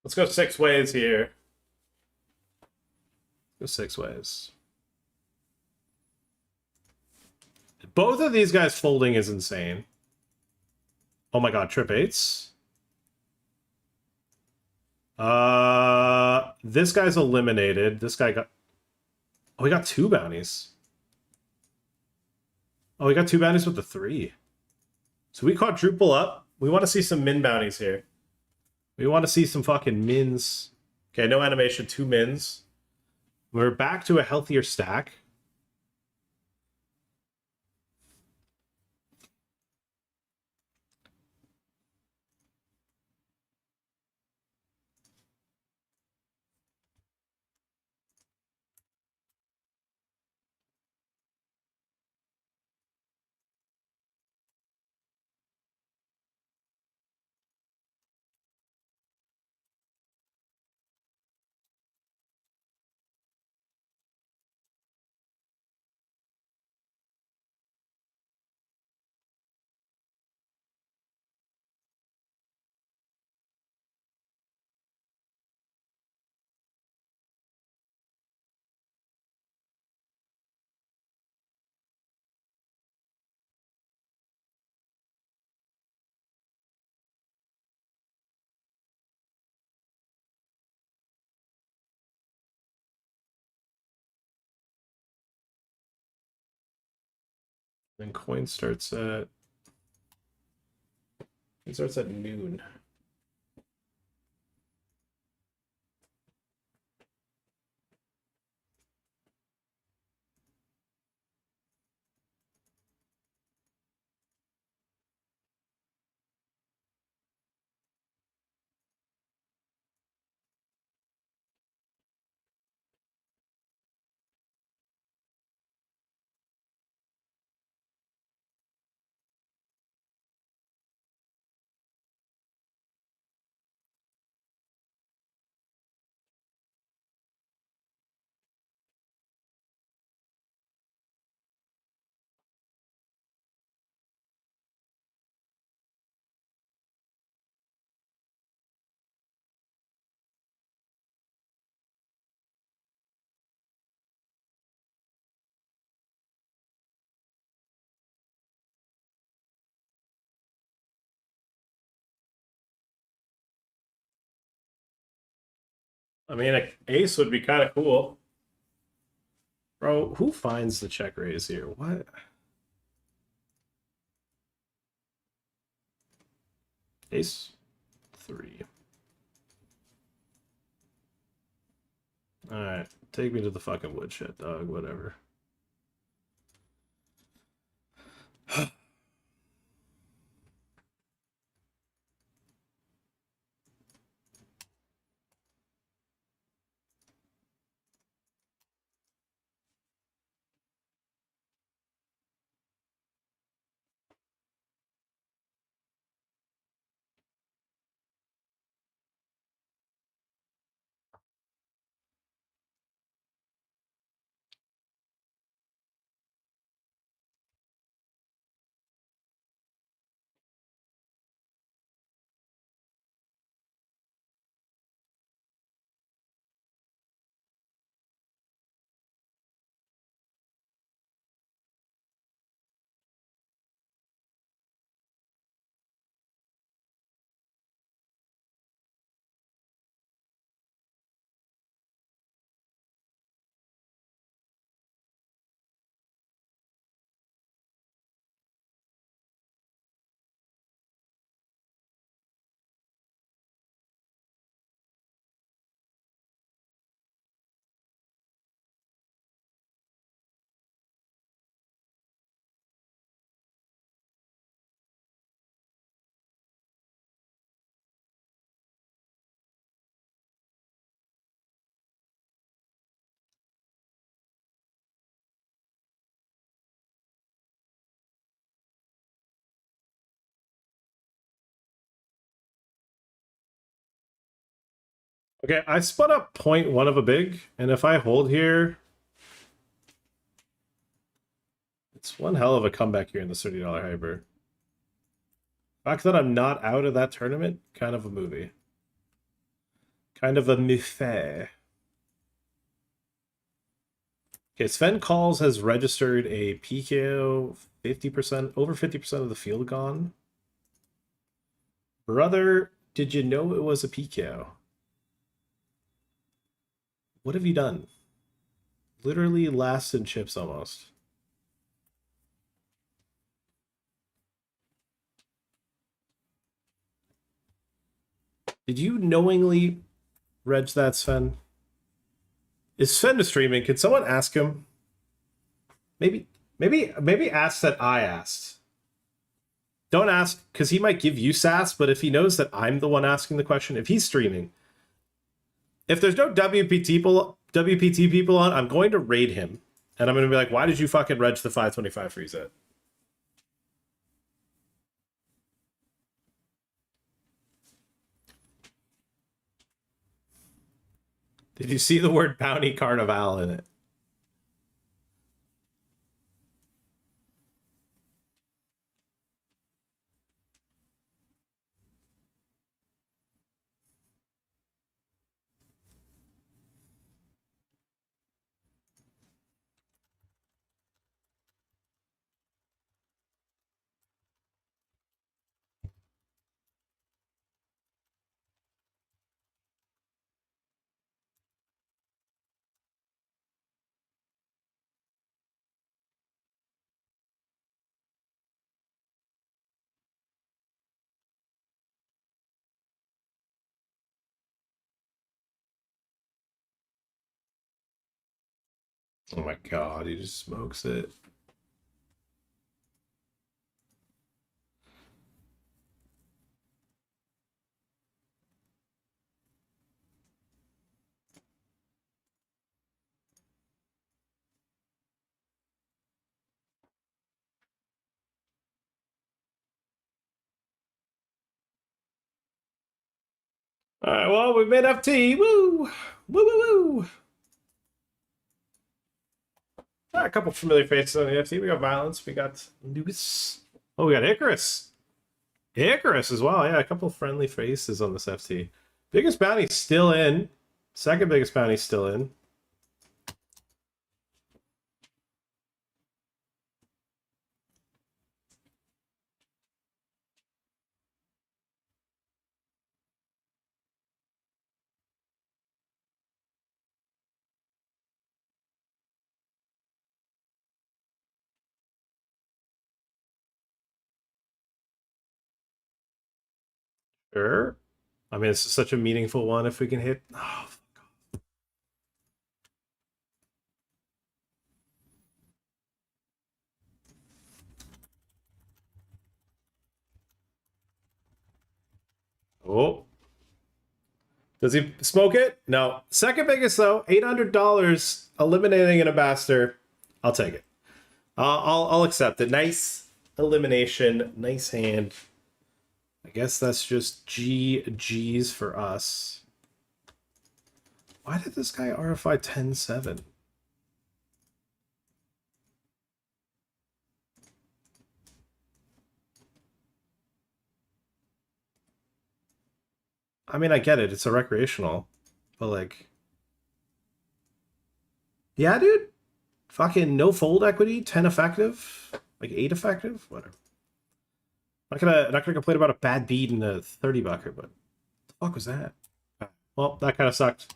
Let's go 6 ways here. Go 6 ways. Both of these guys folding is insane. Oh my god, trip 8s. This guy's eliminated. This guy got... Oh, he got 2 bounties. Oh, he got 2 bounties with the 3. So we quadruple up. We want to see some min bounties here. We want to see some fucking mins. Okay, no animation, 2 mins. We're back to a healthier stack. Then coin starts at... It starts at noon. I mean, an ace would be kind of cool. Bro, who finds the check raise here? What? Ace 3. Alright, take me to the fucking woodshed, dog. Whatever. Okay, I split up 0.1 of a big, and if I hold here, it's one hell of a comeback here in the $30 hyper. The fact that I'm not out of that tournament, kind of a movie. Kind of a movie. Okay, Sven Calls has registered a PKO 50%, over 50% of the field gone. Brother, did you know it was a PKO? What have you done? Literally last in chips almost. Did you knowingly reg that, Sven? Is Sven streaming? Can someone ask him? Maybe ask that I asked. Don't ask, because he might give you sass, but if he knows that I'm the one asking the question, if he's streaming, if there's no WPT people on, I'm going to raid him. And I'm going to be like, why did you fucking reg the 525 free set? Did you see the word bounty carnival in it? Oh my god, he just smokes it. All right, well, we made FT. Woo! Woo, woo, woo! A couple familiar faces on the FT. We got Violence. We got Lucas. Oh, we got Icarus. Icarus as well. Yeah, a couple friendly faces on this FT. Biggest bounty still in. Second biggest bounty still in. Sure. I mean, this is such a meaningful one if we can hit. Oh, oh. Does he smoke it? No. Second biggest though, $800 eliminating an ambassador. I'll take it. I'll accept it. Nice elimination. Nice hand. I guess that's just GG's for us. Why did this guy RFI 10-7? I mean, I get it. It's a recreational. But, like... Yeah, dude. Fucking no fold equity. 10 effective. Like, 8 effective? Whatever. Not gonna complain about a bad beat in a 30 bucker, but... What the fuck was that? Well, that kind of sucked.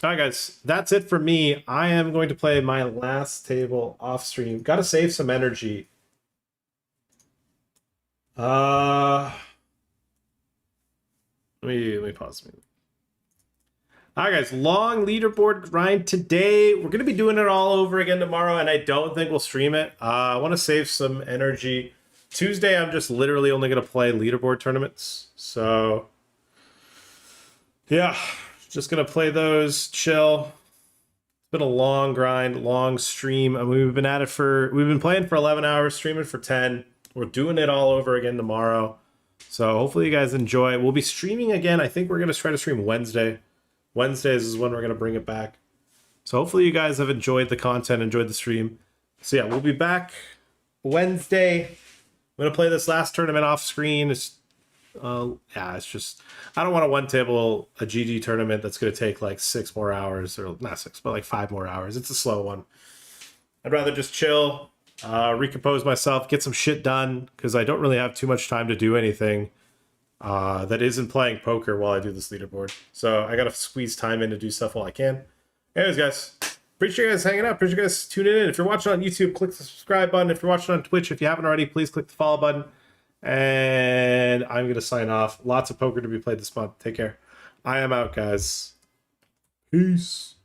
Alright, guys. That's it for me. I am going to play my last table off stream. Gotta save some energy. Let me pause. Alright, guys, long leaderboard grind today. We're gonna be doing it all over again tomorrow, and I don't think we'll stream it. I want to save some energy. Tuesday, I'm just literally only gonna play leaderboard tournaments. So yeah, just gonna play those, chill. It's been a long grind, long stream. I mean, we've been playing for 11 hours, streaming for 10. We're doing it all over again tomorrow. So hopefully you guys enjoy. We'll be streaming again. I think we're going to try to stream Wednesday. Wednesdays is when we're going to bring it back. So hopefully you guys have enjoyed the content, enjoyed the stream. So yeah, we'll be back Wednesday. I'm going to play this last tournament off screen. It's just, I don't want to one table a GG tournament that's going to take like 6 more hours, or not 6, but like 5 more hours. It's a slow one. I'd rather just chill, recompose myself, get some shit done, because I don't really have too much time to do anything that isn't playing poker while I do this leaderboard. So I gotta squeeze time in to do stuff while I can. Anyways, guys, appreciate you guys hanging out. Appreciate you guys tuning in. If you're watching on YouTube, click the subscribe button. If you're watching on Twitch, if you haven't already, please click the follow button. And I'm gonna sign off. Lots of poker to be played this month. Take care. I am out, guys. Peace.